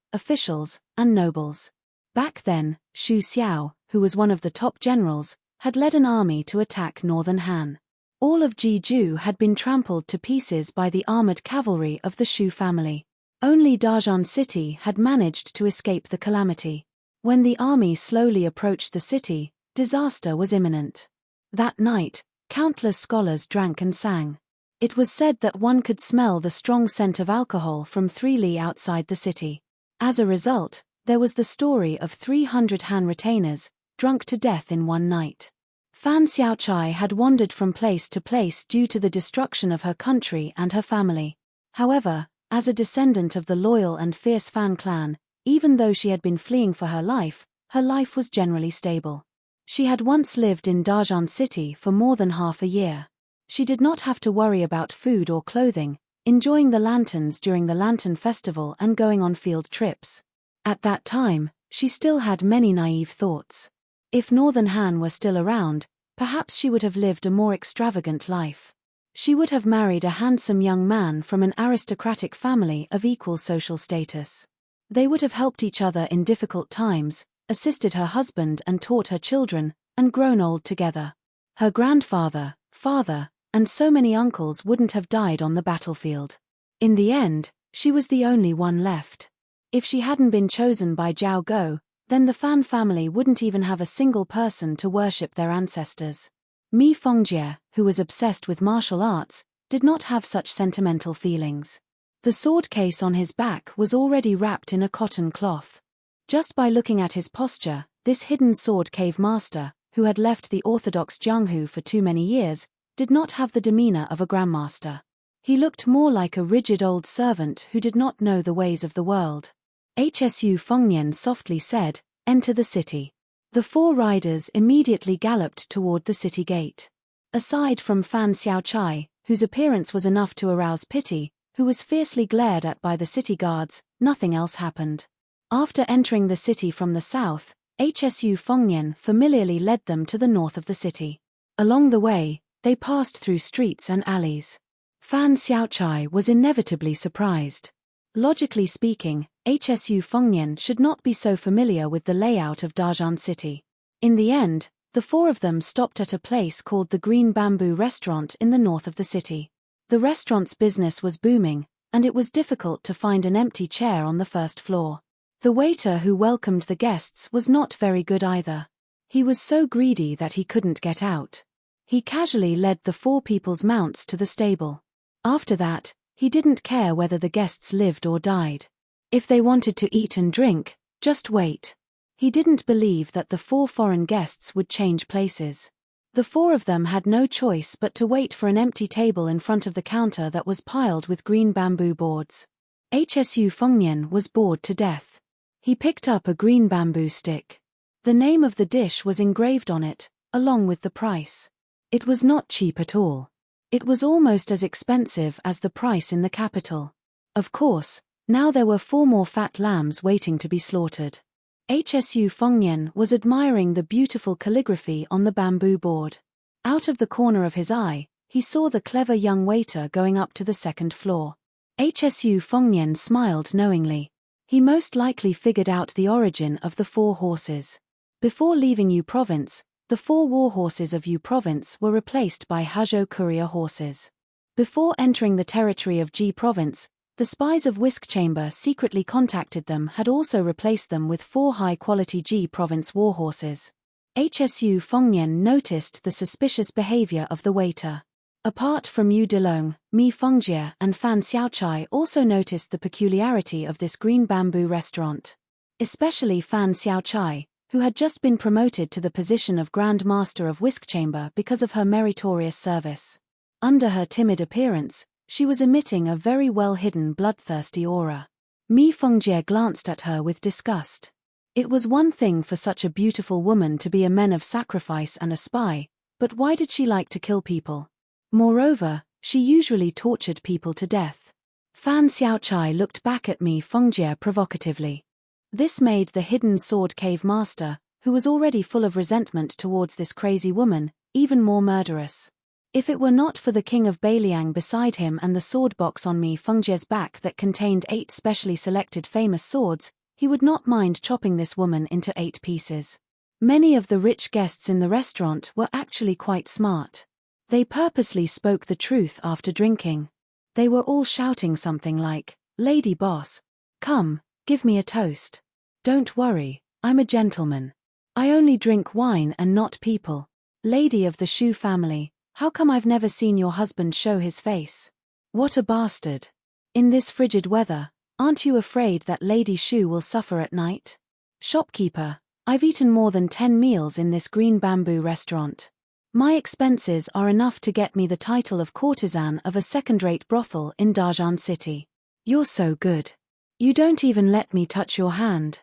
and nobles. Back then, Xu Xiao, who was one of the top generals, had led an army to attack northern Han. All of Jeju had been trampled to pieces by the armored cavalry of the Shu family. Only Dajian City had managed to escape the calamity. When the army slowly approached the city, disaster was imminent. That night, countless scholars drank and sang. It was said that one could smell the strong scent of alcohol from 3 li outside the city. As a result, there was the story of 300 Han retainers, drunk to death in one night. Fan Xiaochai had wandered from place to place due to the destruction of her country and her family. However, as a descendant of the loyal and fierce Fan clan, even though she had been fleeing for her life, her life was generally stable. She had once lived in Darjan City for more than half a year. She did not have to worry about food or clothing, enjoying the lanterns during the Lantern Festival and going on field trips. At that time, she still had many naive thoughts. If Northern Han were still around, perhaps she would have lived a more extravagant life. She would have married a handsome young man from an aristocratic family of equal social status. They would have helped each other in difficult times, assisted her husband and taught her children, and grown old together. Her grandfather, father, and so many uncles wouldn't have died on the battlefield. In the end, she was the only one left. If she hadn't been chosen by Zhao Go, then the Fan family wouldn't even have a single person to worship their ancestors. Mi Fengjie, who was obsessed with martial arts, did not have such sentimental feelings. The sword case on his back was already wrapped in a cotton cloth. Just by looking at his posture, this hidden sword cave master, who had left the orthodox Jianghu for too many years, did not have the demeanor of a grandmaster. He looked more like a rigid old servant who did not know the ways of the world. Hsu Fengnian softly said, "Enter the city." The 4 riders immediately galloped toward the city gate. Aside from Fan Xiaochai, whose appearance was enough to arouse pity, who was fiercely glared at by the city guards, nothing else happened. After entering the city from the south, Hsu Fengnian familiarly led them to the north of the city. Along the way, they passed through streets and alleys. Fan Xiaochai was inevitably surprised. Logically speaking, Hsu Fengnian should not be so familiar with the layout of Darjan City. In the end, the 4 of them stopped at a place called the Green Bamboo Restaurant in the north of the city. The restaurant's business was booming, and it was difficult to find an empty chair on the first floor. The waiter who welcomed the guests was not very good either. He was so greedy that he couldn't get out. He casually led the 4 people's mounts to the stable. After that, he didn't care whether the guests lived or died. If they wanted to eat and drink, just wait. He didn't believe that the 4 foreign guests would change places. The 4 of them had no choice but to wait for an empty table in front of the counter that was piled with green bamboo boards. Hsu Fengnian was bored to death. He picked up a green bamboo stick. The name of the dish was engraved on it, along with the price. It was not cheap at all. It was almost as expensive as the price in the capital. Of course, now there were 4 more fat lambs waiting to be slaughtered. Hsu Fengnian was admiring the beautiful calligraphy on the bamboo board. Out of the corner of his eye, he saw the clever young waiter going up to the 2nd floor. Hsu Fengnian smiled knowingly. He most likely figured out the origin of the 4 horses. Before leaving Yu Province, the 4 war horses of Yu Province were replaced by Huzhou courier horses. Before entering the territory of Ji Province, the spies of Whisk Chamber secretly contacted them had also replaced them with 4 high-quality Ji Province war horses. Hsu Fengnian noticed the suspicious behavior of the waiter. Apart from Yu Delong, Mi Fengjie and Fan Xiaochai also noticed the peculiarity of this green bamboo restaurant. Especially Fan Xiaochai, who had just been promoted to the position of Grand Master of Whisk Chamber because of her meritorious service. Under her timid appearance, she was emitting a very well-hidden bloodthirsty aura. Mi Fengjie glanced at her with disgust. It was one thing for such a beautiful woman to be a man of sacrifice and a spy, but why did she like to kill people? Moreover, she usually tortured people to death. Fan Xiaochai looked back at Mi Fengjie provocatively. This made the hidden sword cave master, who was already full of resentment towards this crazy woman, even more murderous. If it were not for the king of Beiliang beside him and the sword box on Mi Fengjie's back that contained 8 specially selected famous swords, he would not mind chopping this woman into 8 pieces. Many of the rich guests in the restaurant were actually quite smart. They purposely spoke the truth after drinking. They were all shouting something like, "Lady boss, come, give me a toast. Don't worry, I'm a gentleman. I only drink wine and not people. Lady of the Shu family, how come I've never seen your husband show his face? What a bastard. In this frigid weather, aren't you afraid that Lady Shu will suffer at night? Shopkeeper, I've eaten more than 10 meals in this green bamboo restaurant. My expenses are enough to get me the title of courtesan of a second-rate brothel in Darjan City. You're so good. You don't even let me touch your hand.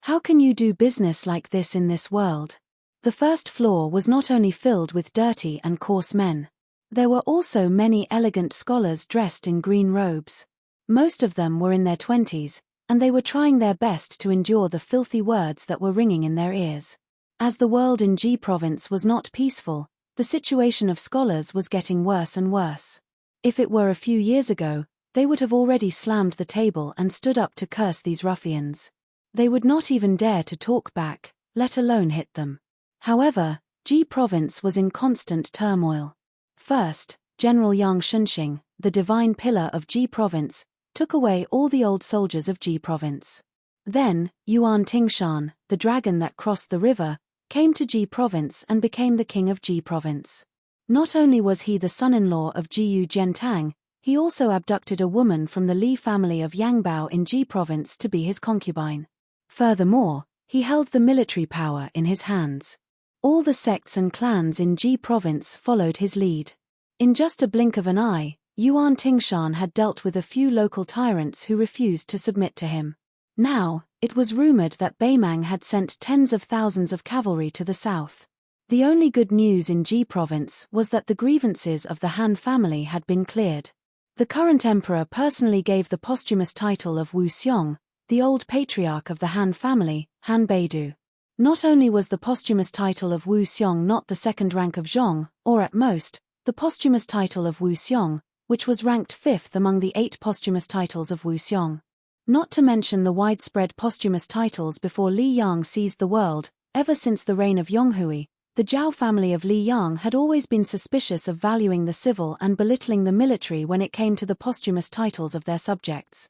How can you do business like this in this world? The first floor was not only filled with dirty and coarse men. There were also many elegant scholars dressed in green robes. Most of them were in their 20s, and they were trying their best to endure the filthy words that were ringing in their ears. As the world in Ji province was not peaceful, the situation of scholars was getting worse and worse. If it were a few years ago, they would have already slammed the table and stood up to curse these ruffians. They would not even dare to talk back, let alone hit them. However, Ji province was in constant turmoil. First, General Yang Shunxing, the divine pillar of Ji province, took away all the old soldiers of Ji province. Then, Yuan Tingshan, the dragon that crossed the river, came to Ji province and became the king of Ji province. Not only was he the son-in-law of Jiyu Gentang, he also abducted a woman from the Li family of Yangbao in Ji province to be his concubine. Furthermore, he held the military power in his hands. All the sects and clans in Ji province followed his lead. In just a blink of an eye, Yuan Tingshan had dealt with a few local tyrants who refused to submit to him. Now, it was rumored that Beimang had sent tens of thousands of cavalry to the south. The only good news in Ji province was that the grievances of the Han family had been cleared. The current emperor personally gave the posthumous title of Wu Xiong, the old patriarch of the Han family, Han Beidu. Not only was the posthumous title of Wu Xiong not the second rank of Zhong, or at most, the posthumous title of Wu Xiong, which was ranked 5th among the 8 posthumous titles of Wu Xiong. Not to mention the widespread posthumous titles before Li Yang seized the world. Ever since the reign of Yonghui, the Zhao family of Li Yang had always been suspicious of valuing the civil and belittling the military when it came to the posthumous titles of their subjects.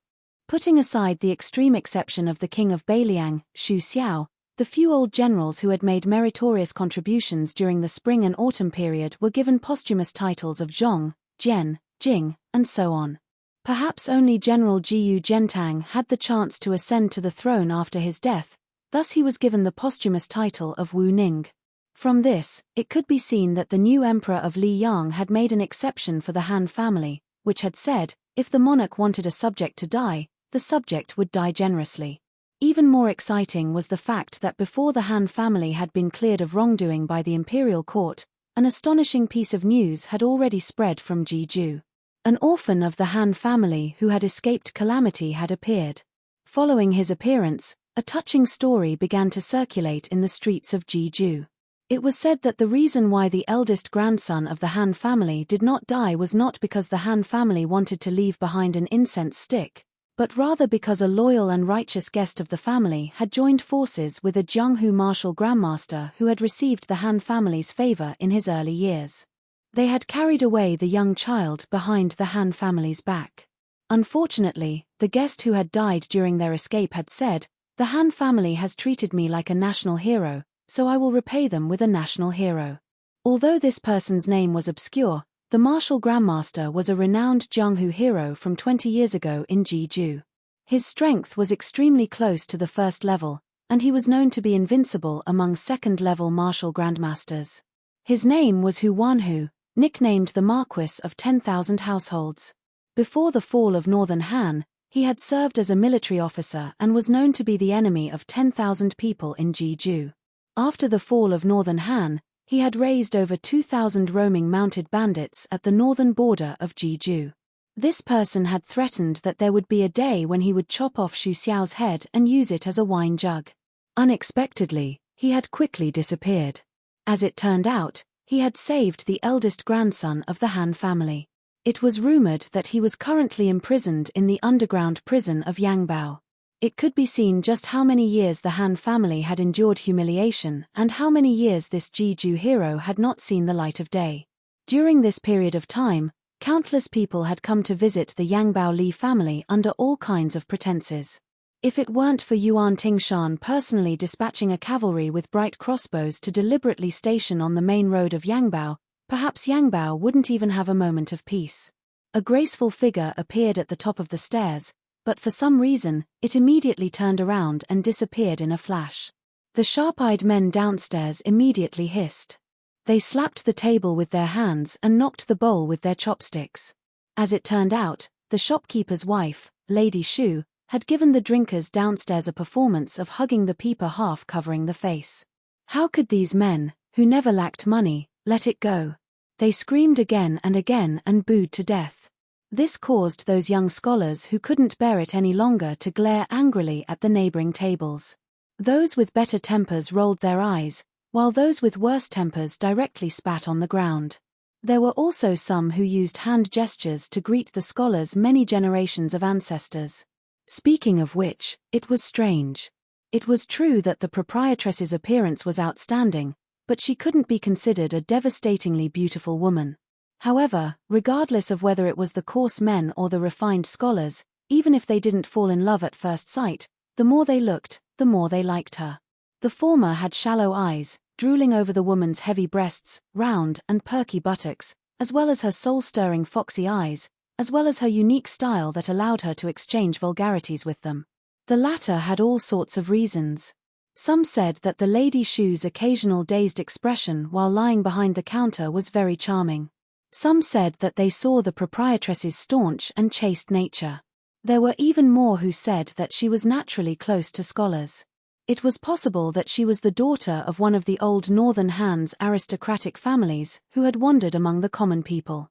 Putting aside the extreme exception of the king of Beiliang, Xu Xiao, the few old generals who had made meritorious contributions during the spring and autumn period were given posthumous titles of Zhong, Jian, Jing, and so on. Perhaps only General Jiyu Gentang had the chance to ascend to the throne after his death, thus he was given the posthumous title of Wu Ning. From this, it could be seen that the new emperor of Li Yang had made an exception for the Han family, which had said, if the monarch wanted a subject to die, the subject would die generously. Even more exciting was the fact that before the Han family had been cleared of wrongdoing by the imperial court, an astonishing piece of news had already spread from Jeju. An orphan of the Han family who had escaped calamity had appeared. Following his appearance, a touching story began to circulate in the streets of Jeju. It was said that the reason why the eldest grandson of the Han family did not die was not because the Han family wanted to leave behind an incense stick, but rather because a loyal and righteous guest of the family had joined forces with a Jianghu martial grandmaster who had received the Han family's favor in his early years. They had carried away the young child behind the Han family's back. Unfortunately, the guest who had died during their escape had said, "The Han family has treated me like a national hero, so I will repay them with a national hero." Although this person's name was obscure, the martial grandmaster was a renowned Jianghu hero from 20 years ago in Jeju. His strength was extremely close to the first level, and he was known to be invincible among second-level martial grandmasters. His name was Hu Wanhu, nicknamed the Marquis of 10,000 Households. Before the fall of Northern Han, he had served as a military officer and was known to be the enemy of 10,000 people in Jeju. After the fall of Northern Han, he had raised over 2,000 roaming mounted bandits at the northern border of Jeju. This person had threatened that there would be a day when he would chop off Xu Xiao's head and use it as a wine jug. Unexpectedly, he had quickly disappeared. As it turned out, he had saved the eldest grandson of the Han family. It was rumored that he was currently imprisoned in the underground prison of Yangbao. It could be seen just how many years the Han family had endured humiliation and how many years this Jeju hero had not seen the light of day. During this period of time, countless people had come to visit the Yangbao Li family under all kinds of pretenses. If it weren't for Yuan Tingshan personally dispatching a cavalry with bright crossbows to deliberately station on the main road of Yangbao, perhaps Yangbao wouldn't even have a moment of peace. A graceful figure appeared at the top of the stairs, but for some reason, it immediately turned around and disappeared in a flash. The sharp-eyed men downstairs immediately hissed. They slapped the table with their hands and knocked the bowl with their chopsticks. As it turned out, the shopkeeper's wife, Lady Shu, had given the drinkers downstairs a performance of hugging the peeper half covering the face. How could these men, who never lacked money, let it go? They screamed again and booed to death. This caused those young scholars who couldn't bear it any longer to glare angrily at the neighboring tables. Those with better tempers rolled their eyes, while those with worse tempers directly spat on the ground. There were also some who used hand gestures to greet the scholars' many generations of ancestors. Speaking of which, it was strange. It was true that the proprietress's appearance was outstanding, but she couldn't be considered a devastatingly beautiful woman. However, regardless of whether it was the coarse men or the refined scholars, even if they didn't fall in love at first sight, the more they looked, the more they liked her. The former had shallow eyes, drooling over the woman's heavy breasts, round and perky buttocks, as well as her soul-stirring foxy eyes, as well as her unique style that allowed her to exchange vulgarities with them. The latter had all sorts of reasons. Some said that the Lady Shu's occasional dazed expression while lying behind the counter was very charming. Some said that they saw the proprietress's staunch and chaste nature. There were even more who said that she was naturally close to scholars. It was possible that she was the daughter of one of the old Northern Han's aristocratic families who had wandered among the common people.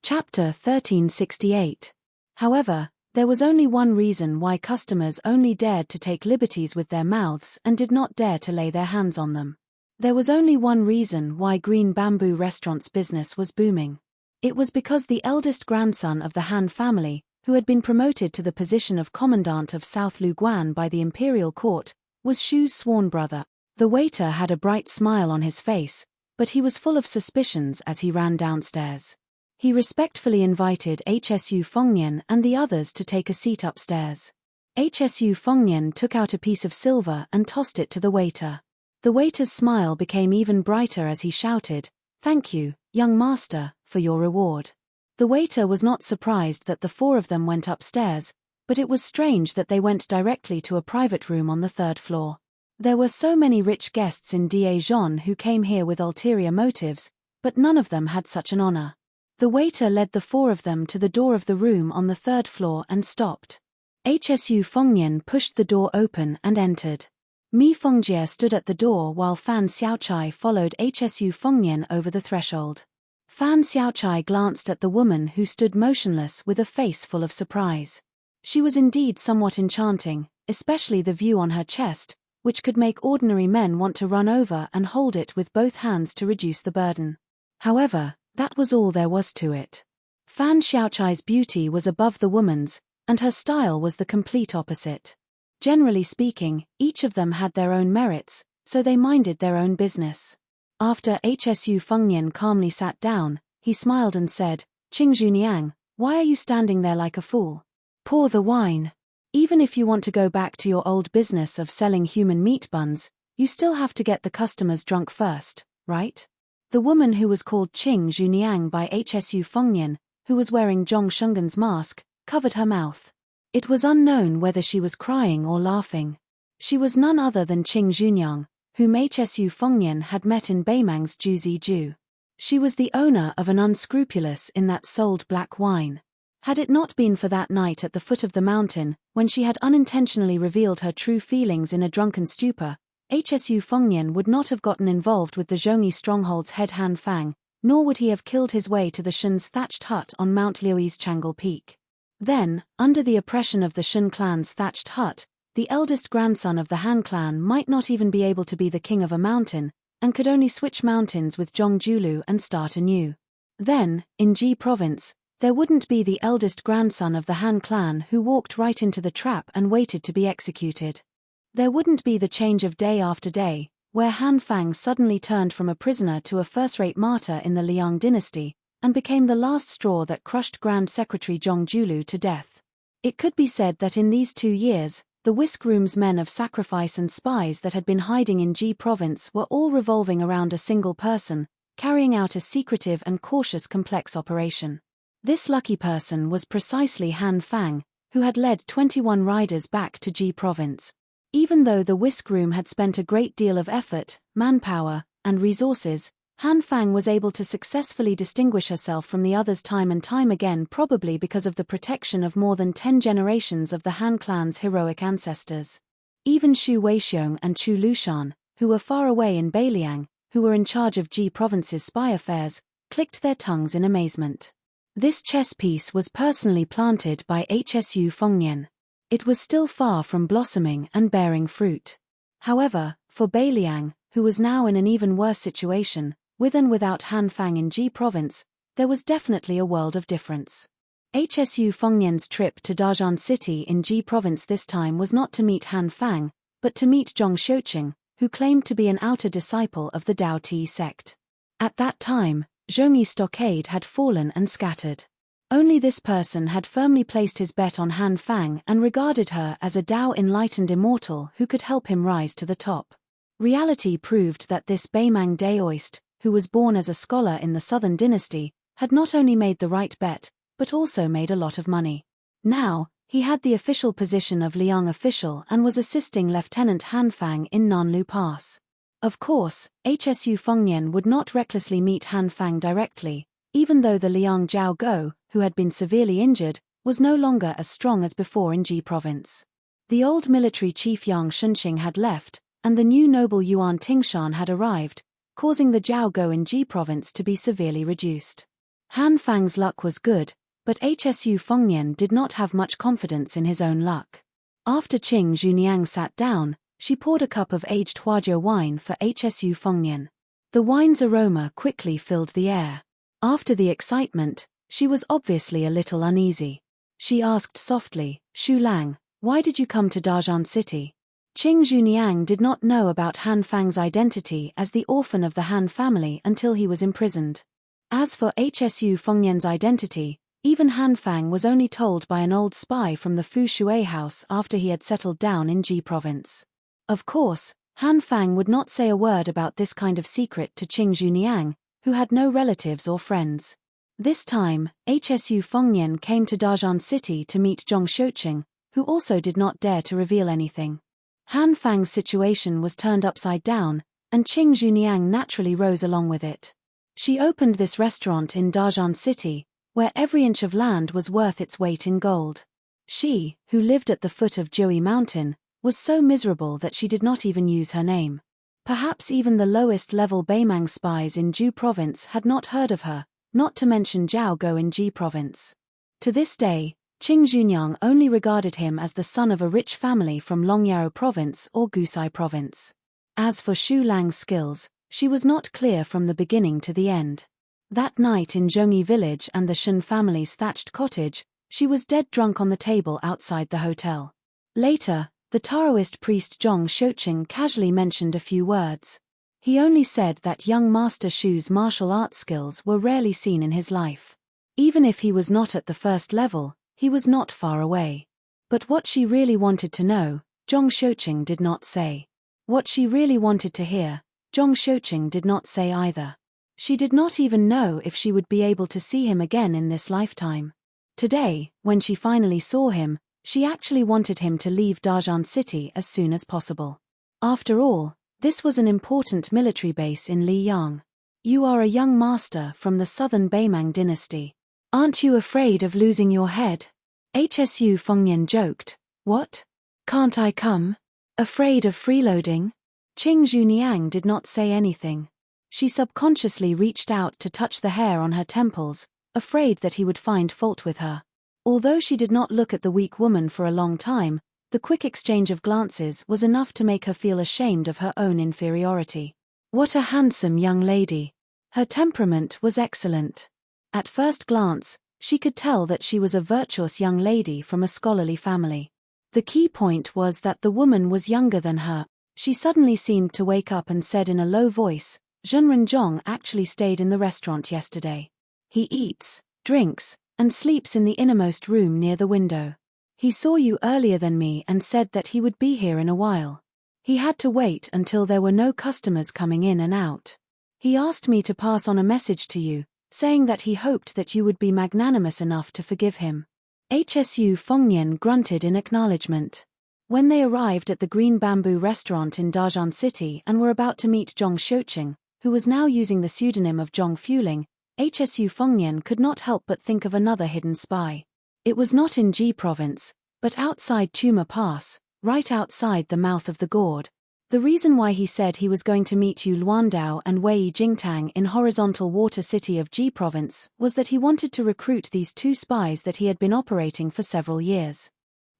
Chapter 1368. However, there was only one reason why customers only dared to take liberties with their mouths and did not dare to lay their hands on them. There was only one reason why Green Bamboo Restaurant's business was booming. It was because the eldest grandson of the Han family, who had been promoted to the position of commandant of South Luguan by the imperial court, was Shu's sworn brother. The waiter had a bright smile on his face, but he was full of suspicions as he ran downstairs. He respectfully invited Hsu Fengnian and the others to take a seat upstairs. Hsu Fengnian took out a piece of silver and tossed it to the waiter. The waiter's smile became even brighter as he shouted, "Thank you, young master, for your reward." The waiter was not surprised that the four of them went upstairs, but it was strange that they went directly to a private room on the third floor. There were so many rich guests in Dijon who came here with ulterior motives, but none of them had such an honor. The waiter led the four of them to the door of the room on the third floor and stopped. Hsu Fengnian pushed the door open and entered. Mi Fengjie stood at the door while Fan Xiaochai followed Hsu Fengnian over the threshold. Fan Xiaochai glanced at the woman who stood motionless with a face full of surprise. She was indeed somewhat enchanting, especially the view on her chest, which could make ordinary men want to run over and hold it with both hands to reduce the burden. However, that was all there was to it. Fan Xiaochai's beauty was above the woman's, and her style was the complete opposite. Generally speaking, each of them had their own merits, so they minded their own business. After Hsu Fengnian calmly sat down, he smiled and said, "Qing Juniang, why are you standing there like a fool? Pour the wine. Even if you want to go back to your old business of selling human meat buns, you still have to get the customers drunk first, right?" The woman who was called Qing Juniang by Hsu Fengnian, who was wearing Zhong Shungan's mask, covered her mouth. It was unknown whether she was crying or laughing. She was none other than Qing Juniang, whom Hsu Fengnian had met in Beimang's Juzi Ju. She was the owner of an unscrupulous inn that sold black wine. Had it not been for that night at the foot of the mountain, when she had unintentionally revealed her true feelings in a drunken stupor, Hsu Fengnian would not have gotten involved with the Zhongyi stronghold's head Han Fang, nor would he have killed his way to the Shun's thatched hut on Mount Liui's Changle Peak. Then, under the oppression of the Shun clan's thatched hut, the eldest grandson of the Han clan might not even be able to be the king of a mountain, and could only switch mountains with Zhongjulu and start anew. Then, in Ji province, there wouldn't be the eldest grandson of the Han clan who walked right into the trap and waited to be executed. There wouldn't be the change of day after day, where Han Fang suddenly turned from a prisoner to a first-rate martyr in the Liang dynasty, and became the last straw that crushed Grand Secretary Zhongjulu to death. It could be said that in these 2 years, the whisk room's men of sacrifice and spies that had been hiding in Ji province were all revolving around a single person, carrying out a secretive and cautious complex operation. This lucky person was precisely Han Fang, who had led 21 riders back to Ji province. Even though the whisk room had spent a great deal of effort, manpower, and resources, Han Fang was able to successfully distinguish herself from the others time and time again, probably because of the protection of more than 10 generations of the Han clan's heroic ancestors. Even Xu Weixiong and Chu Lushan, who were far away in Beiliang, who were in charge of Ji Province's spy affairs, clicked their tongues in amazement. This chess piece was personally planted by Hsu Fengnian. It was still far from blossoming and bearing fruit. However, for Beiliang, who was now in an even worse situation, with and without Han Fang in Ji Province, there was definitely a world of difference. Hsu Fengnian's trip to Dajian City in Ji Province this time was not to meet Han Fang, but to meet Zhong Xiuqing, who claimed to be an outer disciple of the Dao Ti sect. At that time, Zhongyi Stockade had fallen and scattered. Only this person had firmly placed his bet on Han Fang and regarded her as a Dao-enlightened immortal who could help him rise to the top. Reality proved that this Beimang Daoist, who was born as a scholar in the Southern Dynasty, had not only made the right bet, but also made a lot of money. Now, he had the official position of Liang official and was assisting Lieutenant Han Fang in Nanlu Pass. Of course, Hsu Fengnian would not recklessly meet Han Fang directly, even though the Liang Jiao Go, who had been severely injured, was no longer as strong as before in Ji Province. The old military chief Yang Shunxing had left, and the new noble Yuan Tingshan had arrived, causing the Jiao Go in Ji Province to be severely reduced. Han Fang's luck was good, but Hsu Fengnian did not have much confidence in his own luck. After Qing Zhuniang sat down, she poured a cup of aged Huajiu wine for Hsu Fengnian. The wine's aroma quickly filled the air. After the excitement, she was obviously a little uneasy. She asked softly, "Xu Lang, why did you come to Dajian City?" Qing Zhuniang did not know about Han Fang's identity as the orphan of the Han family until he was imprisoned. As for Hsu Fengnian's identity, even Han Fang was only told by an old spy from the Fu Shui house after he had settled down in Ji Province. Of course, Han Fang would not say a word about this kind of secret to Qing Zhuniang, who had no relatives or friends. This time, Hsu Fengnian came to Dajian City to meet Zhong Xiuqing, who also did not dare to reveal anything. Han Fang's situation was turned upside down, and Qing Zhuniang naturally rose along with it. She opened this restaurant in Dajian City, where every inch of land was worth its weight in gold. She, who lived at the foot of Jiui Mountain, was so miserable that she did not even use her name. Perhaps even the lowest-level Beimang spies in Ju Province had not heard of her, not to mention Jiao Go in Ji Province. To this day, Qing Zhuniang only regarded him as the son of a rich family from Longyao Province or Gusai Province. As for Xu Lang's skills, she was not clear from the beginning to the end. That night in Zhongyi village and the Shen family's thatched cottage, she was dead drunk on the table outside the hotel. Later, the Taoist priest Zhong Xiuqing casually mentioned a few words. He only said that young Master Shu's martial arts skills were rarely seen in his life. Even if he was not at the first level, he was not far away. But what she really wanted to know, Zhong Xiuqing did not say. What she really wanted to hear, Zhong Xiuqing did not say either. She did not even know if she would be able to see him again in this lifetime. Today, when she finally saw him, she actually wanted him to leave Dajian City as soon as possible. After all, this was an important military base in Liyang. You are a young master from the southern Beimang dynasty. Aren't you afraid of losing your head? Hsu Fengnian joked. What? Can't I come? Afraid of freeloading? Qing Zhuniang did not say anything. She subconsciously reached out to touch the hair on her temples, afraid that he would find fault with her. Although she did not look at the weak woman for a long time, the quick exchange of glances was enough to make her feel ashamed of her own inferiority. What a handsome young lady. Her temperament was excellent. At first glance, she could tell that she was a virtuous young lady from a scholarly family. The key point was that the woman was younger than her. She suddenly seemed to wake up and said in a low voice, "Zhenren Zhong actually stayed in the restaurant yesterday. He eats, drinks, and sleeps in the innermost room near the window. He saw you earlier than me and said that he would be here in a while. He had to wait until there were no customers coming in and out. He asked me to pass on a message to you, saying that he hoped that you would be magnanimous enough to forgive him." Hsu Fengnian grunted in acknowledgement. When they arrived at the Green Bamboo restaurant in Dajian City and were about to meet Zhong Xiuqing, who was now using the pseudonym of Zhong Fuling, Hsu Fengnian could not help but think of another hidden spy. It was not in Ji province, but outside Tuma Pass, right outside the mouth of the gourd. The reason why he said he was going to meet Yu Luandao and Wei Jingtang in horizontal water city of Ji province was that he wanted to recruit these two spies that he had been operating for several years.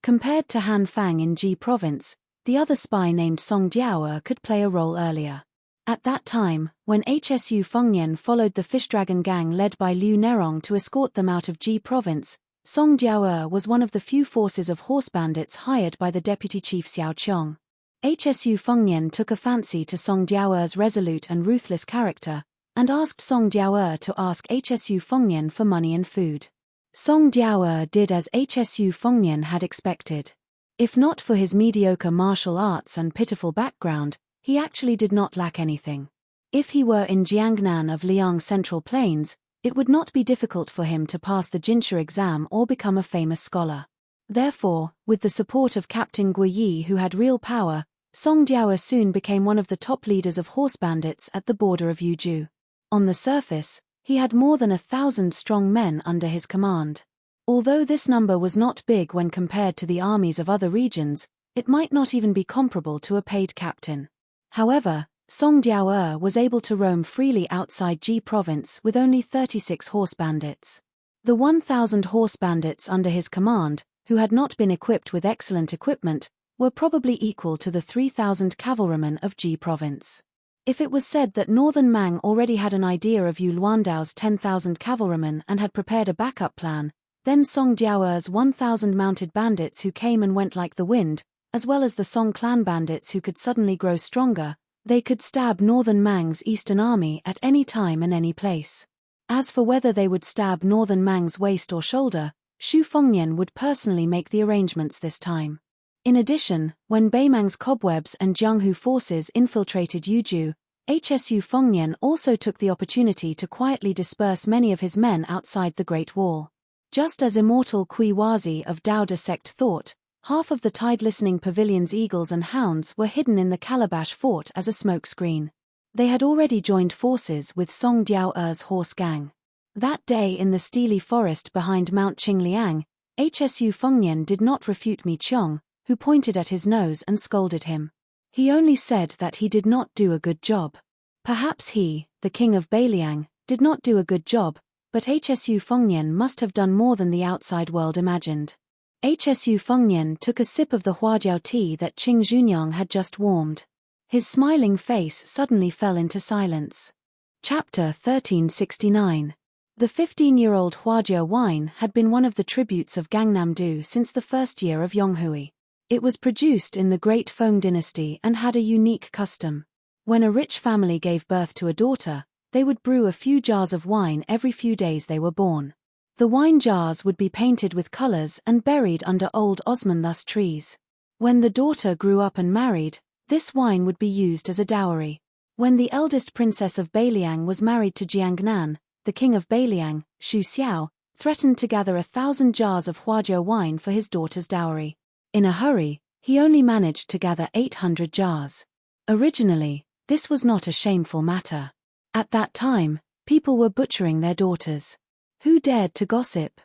Compared to Han Fang in Ji province, the other spy named Song Jiaoer could play a role earlier. At that time, when Hsu Fengnian followed the Fish Dragon gang led by Liu Nerong to escort them out of Ji province, Song Jiaoer was one of the few forces of horse bandits hired by the deputy chief Xiao Qiong. Hsu Fengnian took a fancy to Song Jiaoer's resolute and ruthless character, and asked Song Jiaoer to ask Hsu Fengnian for money and food. Song Jiaoer did as Hsu Fengnian had expected. If not for his mediocre martial arts and pitiful background, he actually did not lack anything. If he were in Jiangnan of Liang Central Plains, it would not be difficult for him to pass the Jinsha exam or become a famous scholar. Therefore, with the support of Captain Guiyi who had real power, Song Jiaoer soon became one of the top leaders of horse bandits at the border of Yuzhou. On the surface, he had more than 1,000 strong men under his command. Although this number was not big when compared to the armies of other regions, it might not even be comparable to a paid captain. However, Song Jiaoer was able to roam freely outside Ji province with only 36 horse bandits. The 1,000 horse bandits under his command, who had not been equipped with excellent equipment, were probably equal to the 3,000 cavalrymen of Ji province. If it was said that Northern Mang already had an idea of Yu Luandao's 10,000 cavalrymen and had prepared a backup plan, then Song Jiaoer's 1,000 mounted bandits who came and went like the wind, as well as the Song clan bandits who could suddenly grow stronger, they could stab Northern Mang's eastern army at any time and any place. As for whether they would stab Northern Mang's waist or shoulder, Xu Fengnian would personally make the arrangements this time. In addition, when Beimang's cobwebs and Jianghu forces infiltrated Yuzhou, Hsu Fengnian also took the opportunity to quietly disperse many of his men outside the Great Wall. Just as immortal Kui Wazi of Daoda sect thought, half of the tide-listening pavilion's eagles and hounds were hidden in the Calabash fort as a smokescreen. They had already joined forces with Song Jiaoer's horse gang. That day in the steely forest behind Mount Qingliang, Hsu Fengnian did not refute Mi Qiong, who pointed at his nose and scolded him. He only said that he did not do a good job. Perhaps he, the king of Beiliang, did not do a good job, but Hsu Fengnian must have done more than the outside world imagined. Hsu Fengnian took a sip of the huajiao tea that Qing Junyang had just warmed. His smiling face suddenly fell into silence. Chapter 1369. The 15-year-old huajiao wine had been one of the tributes of Gangnam-do since the first year of Yonghui. It was produced in the Great Feng dynasty and had a unique custom. When a rich family gave birth to a daughter, they would brew a few jars of wine every few days they were born. The wine jars would be painted with colors and buried under old osmanthus trees. When the daughter grew up and married, this wine would be used as a dowry. When the eldest princess of Beiliang was married to Jiangnan, the king of Beiliang, Xu Xiao, threatened to gather 1,000 jars of huajiao wine for his daughter's dowry. In a hurry, he only managed to gather 800 jars. Originally, this was not a shameful matter. At that time, people were butchering their daughters. Who dared to gossip?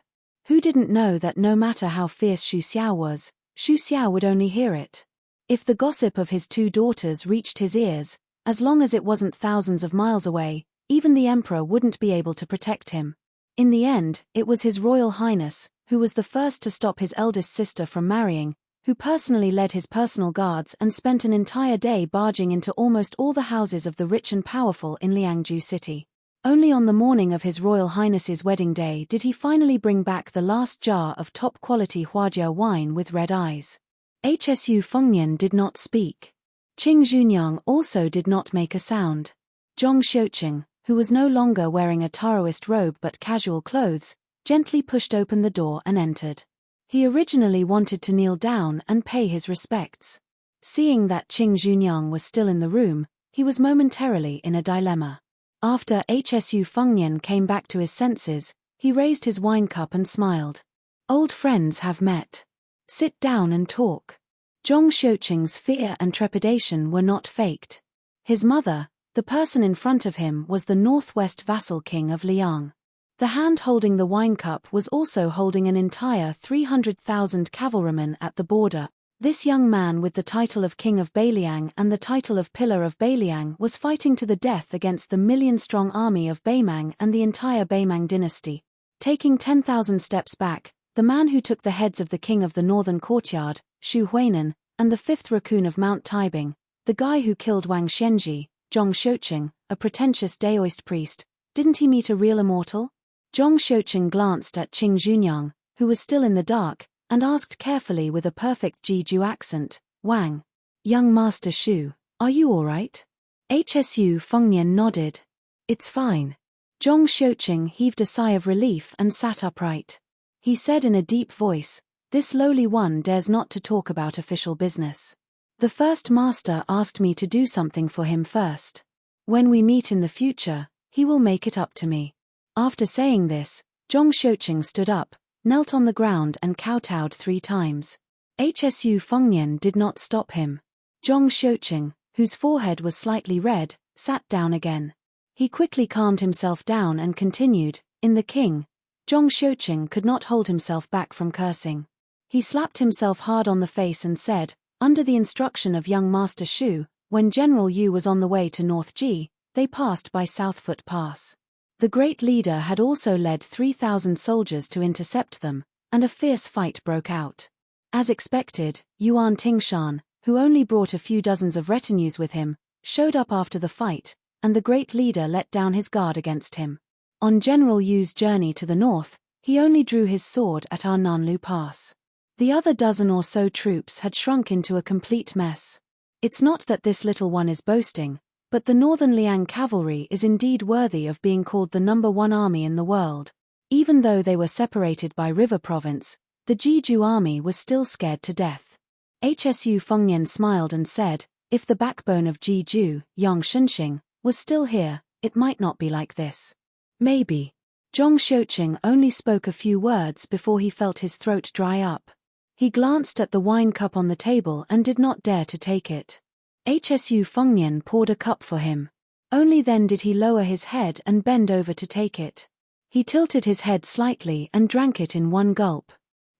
Who didn't know that no matter how fierce Xu Xiao was, Xu Xiao would only hear it? If the gossip of his two daughters reached his ears, as long as it wasn't thousands of miles away, even the emperor wouldn't be able to protect him. In the end, it was His Royal Highness, who was the first to stop his eldest sister from marrying, who personally led his personal guards and spent an entire day barging into almost all the houses of the rich and powerful in Liangzhou city. Only on the morning of His Royal Highness's wedding day did he finally bring back the last jar of top-quality huajiao wine with red eyes. Hsu Fengnian did not speak. Qing Junyang also did not make a sound. Zhong Xiuqing, who was no longer wearing a Taoist robe but casual clothes, gently pushed open the door and entered. He originally wanted to kneel down and pay his respects. Seeing that Qing Junyang was still in the room, he was momentarily in a dilemma. After Hsu Fengnian came back to his senses, he raised his wine cup and smiled. Old friends have met. Sit down and talk. Zhong Xiuqing's fear and trepidation were not faked. His mother, The person in front of him was the northwest vassal king of Liang. The hand holding the wine cup was also holding an entire 300,000 cavalrymen at the border. This young man with the title of King of Beiliang and the title of Pillar of Beiliang was fighting to the death against the million-strong army of Beimang and the entire Beimang dynasty. Taking 10,000 steps back, the man who took the heads of the king of the northern courtyard, Xu Huainan, and the fifth raccoon of Mount Taibing, the guy who killed Wang Xianji, Zhong Shouqing, a pretentious Daoist priest, didn't he meet a real immortal? Zhong Shouqing glanced at Qing Junyang, who was still in the dark, and asked carefully with a perfect Jeju accent, Wang. Young Master Xu, are you all right? HSU Fengnian nodded. It's fine. Zhong Shouqing heaved a sigh of relief and sat upright. He said in a deep voice, this lowly one dares not to talk about official business. The first master asked me to do something for him first. When we meet in the future, he will make it up to me. After saying this, Zhong Shouqing stood up, knelt on the ground and kowtowed 3 times. HSU Fengnian did not stop him. Zhong Shouqing, whose forehead was slightly red, sat down again. He quickly calmed himself down and continued, in the king. Zhong Shouqing could not hold himself back from cursing. He slapped himself hard on the face and said, under the instruction of young Master Xu, when General Yu was on the way to North Ji, they passed by Southfoot Pass. The great leader had also led 3,000 soldiers to intercept them, and a fierce fight broke out. As expected, Yuan Tingshan, who only brought a few dozens of retinues with him, showed up after the fight, and the great leader let down his guard against him. On General Yu's journey to the north, he only drew his sword at our Nanlu Pass. The other dozen or so troops had shrunk into a complete mess. It's not that this little one is boasting, but the Northern Liang cavalry is indeed worthy of being called the #1 army in the world. Even though they were separated by river province, the Jeju army was still scared to death. HSU Fengnian smiled and said, if the backbone of Jeju, Yang Shunxing, was still here, it might not be like this. Maybe. Zhong Shouqing only spoke a few words before he felt his throat dry up. He glanced at the wine cup on the table and did not dare to take it. HSU Fengnian poured a cup for him. Only then did he lower his head and bend over to take it. He tilted his head slightly and drank it in one gulp.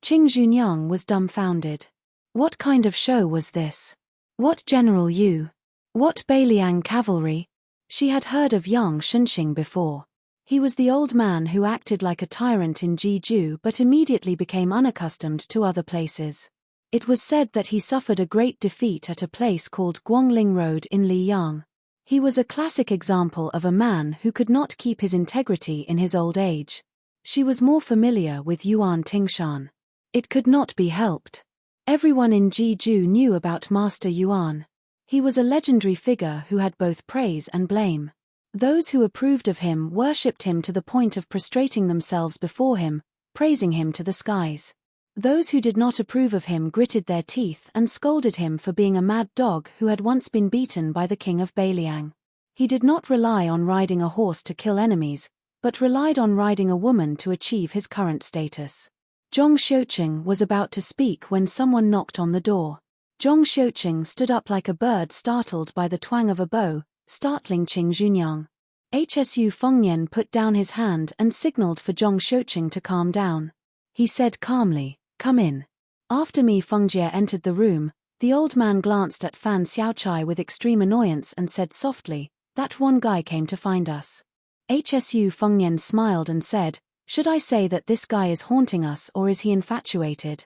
Qing Junyang was dumbfounded. What kind of show was this? What General Yu? What Beiliang cavalry? She had heard of Yang Shunxing before. He was the old man who acted like a tyrant in Jeju but immediately became unaccustomed to other places. It was said that he suffered a great defeat at a place called Guangling Road in Liyang. He was a classic example of a man who could not keep his integrity in his old age. She was more familiar with Yuan Tingshan. It could not be helped. Everyone in Jeju knew about Master Yuan. He was a legendary figure who had both praise and blame. Those who approved of him worshipped him to the point of prostrating themselves before him, praising him to the skies. Those who did not approve of him gritted their teeth and scolded him for being a mad dog who had once been beaten by the king of Beiliang. He did not rely on riding a horse to kill enemies, but relied on riding a woman to achieve his current status. Zhong Shouqing was about to speak when someone knocked on the door. Zhong Shouqing stood up like a bird startled by the twang of a bow, startling Qing Junyang. HSU Fengnian put down his hand and signaled for Zhong Shouqing to calm down. He said calmly, come in. After Mi Fengjie entered the room, the old man glanced at Fan Xiaochai with extreme annoyance and said softly, that one guy came to find us. HSU Fengnian smiled and said, should I say that this guy is haunting us or is he infatuated?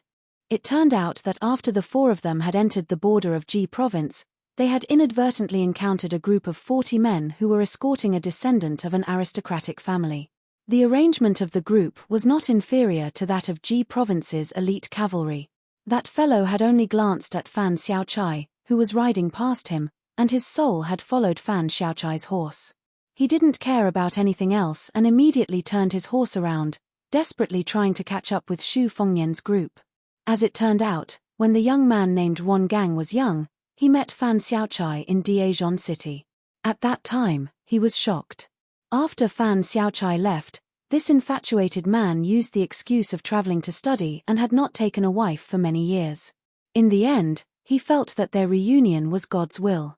It turned out that after the 4 of them had entered the border of Ji province, they had inadvertently encountered a group of 40 men who were escorting a descendant of an aristocratic family. The arrangement of the group was not inferior to that of Ji province's elite cavalry. That fellow had only glanced at Fan Xiaochai, who was riding past him, and his soul had followed Fan Xiaochai's horse. He didn't care about anything else and immediately turned his horse around, desperately trying to catch up with Xu Fengnian's group. As it turned out, when the young man named Wan Gang was young, he met Fan Xiaochai in Daejeon City. At that time, he was shocked. After Fan Xiaochai left, this infatuated man used the excuse of traveling to study and had not taken a wife for many years. In the end, he felt that their reunion was God's will.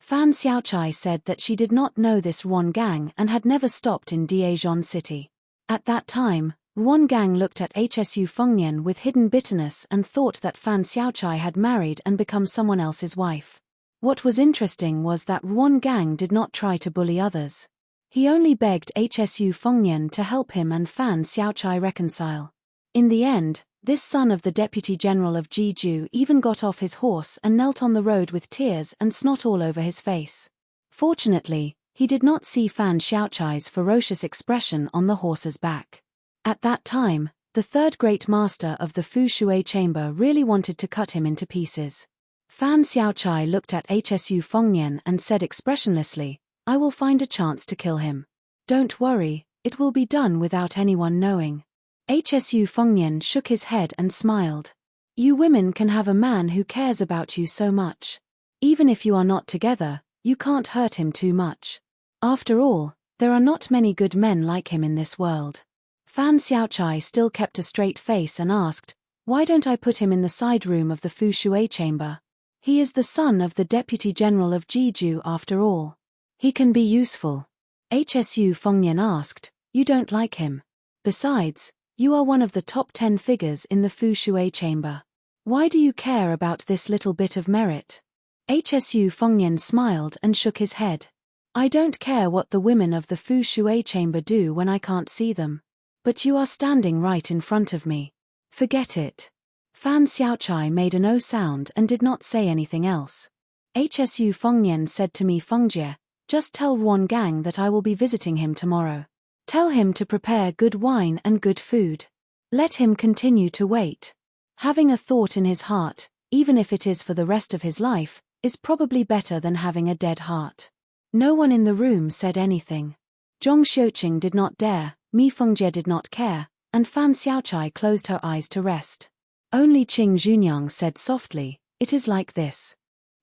Fan Xiaochai said that she did not know this Ruan Gang and had never stopped in Daejeon City. At that time, Ruan Gang looked at Hsu Fengnian with hidden bitterness and thought that Fan Xiaochai had married and become someone else's wife. What was interesting was that Ruan Gang did not try to bully others. He only begged Hsu Fengnian to help him and Fan Xiaochai reconcile. In the end, this son of the Deputy General of Jeju even got off his horse and knelt on the road with tears and snot all over his face. Fortunately, he did not see Fan Xiaochai's ferocious expression on the horse's back. At that time, the third great master of the Fu Shui chamber really wanted to cut him into pieces. Fan Xiaochai looked at Hsu Fengnian and said expressionlessly, "I will find a chance to kill him. Don't worry, it will be done without anyone knowing." Hsu Fengnian shook his head and smiled. "You women can have a man who cares about you so much. Even if you are not together, you can't hurt him too much. After all, there are not many good men like him in this world." Fan Xiaochai still kept a straight face and asked, "Why don't I put him in the side room of the Fu Shui chamber? He is the son of the Deputy General of Jeju after all. He can be useful." Hsu Fengnian asked, "You don't like him? Besides, you are one of the top 10 figures in the Fu Shui chamber. Why do you care about this little bit of merit?" Hsu Fengnian smiled and shook his head. "I don't care what the women of the Fu Shui chamber do when I can't see them. But you are standing right in front of me. Forget it." Fan Xiaochai made a no sound and did not say anything else. Hsu Fengnian said to me, "Fengjie, just tell Ruan Gang that I will be visiting him tomorrow. Tell him to prepare good wine and good food. Let him continue to wait. Having a thought in his heart, even if it is for the rest of his life, is probably better than having a dead heart." No one in the room said anything. Zhong Xiuqing did not dare, Mi Fengjie did not care, and Fan Xiaochai closed her eyes to rest. Only Qing Junyang said softly, "It is like this."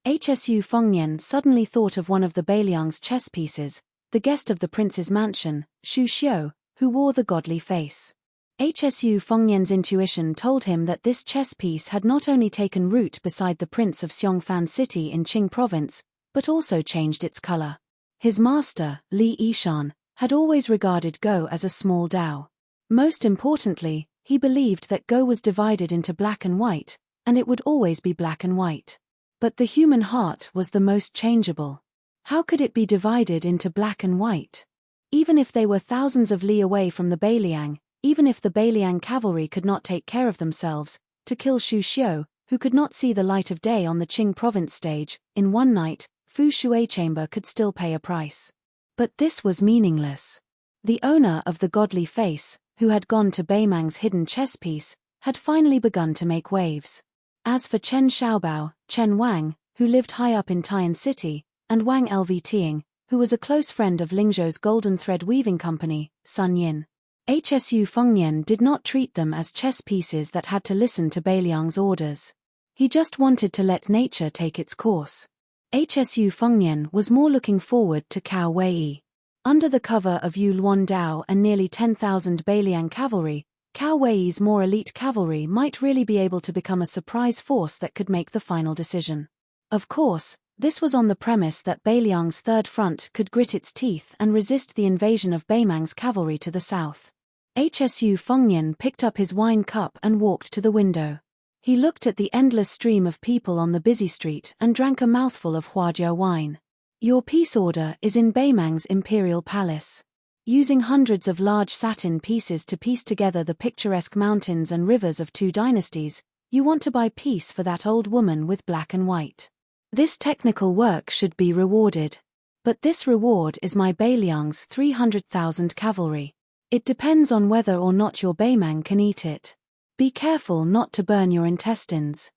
Hsu Fengnian suddenly thought of one of the Beiliang's chess pieces, the guest of the prince's mansion, Xu Xiu, who wore the godly face. Hsu Fengnian's intuition told him that this chess piece had not only taken root beside the prince of Xiongfan City in Qing province, but also changed its color. His master, Li Yishan, had always regarded Go as a small Dao. Most importantly, he believed that Go was divided into black and white, and it would always be black and white. But the human heart was the most changeable. How could it be divided into black and white? Even if they were thousands of li away from the Beiliang, even if the Beiliang cavalry could not take care of themselves, to kill Xu Xiu, who could not see the light of day on the Qing province stage, in one night, Fu Shui chamber could still pay a price. But this was meaningless. The owner of the godly face, who had gone to Beimang's hidden chess piece, had finally begun to make waves. As for Chen Xiaobao, Chen Wang, who lived high up in Tian City, and Wang Lvting, who was a close friend of Lingzhou's golden thread weaving company, Sun Yin. Hsu Fengnian did not treat them as chess pieces that had to listen to Beiliang's orders. He just wanted to let nature take its course. Hsu Fengnian was more looking forward to Cao Wei. Under the cover of Yu Luan Dao and nearly 10,000 Beiliang cavalry, Cao Wei's more elite cavalry might really be able to become a surprise force that could make the final decision. Of course, this was on the premise that Beiliang's third front could grit its teeth and resist the invasion of Beimang's cavalry to the south. Hsu Fengnian picked up his wine cup and walked to the window. He looked at the endless stream of people on the busy street and drank a mouthful of Huajia wine. "Your peace order is in Beimang's imperial palace. Using hundreds of large satin pieces to piece together the picturesque mountains and rivers of two dynasties, you want to buy peace for that old woman with black and white. This technical work should be rewarded. But this reward is my Beiliang's 300,000 cavalry. It depends on whether or not your Beimang can eat it. Be careful not to burn your intestines."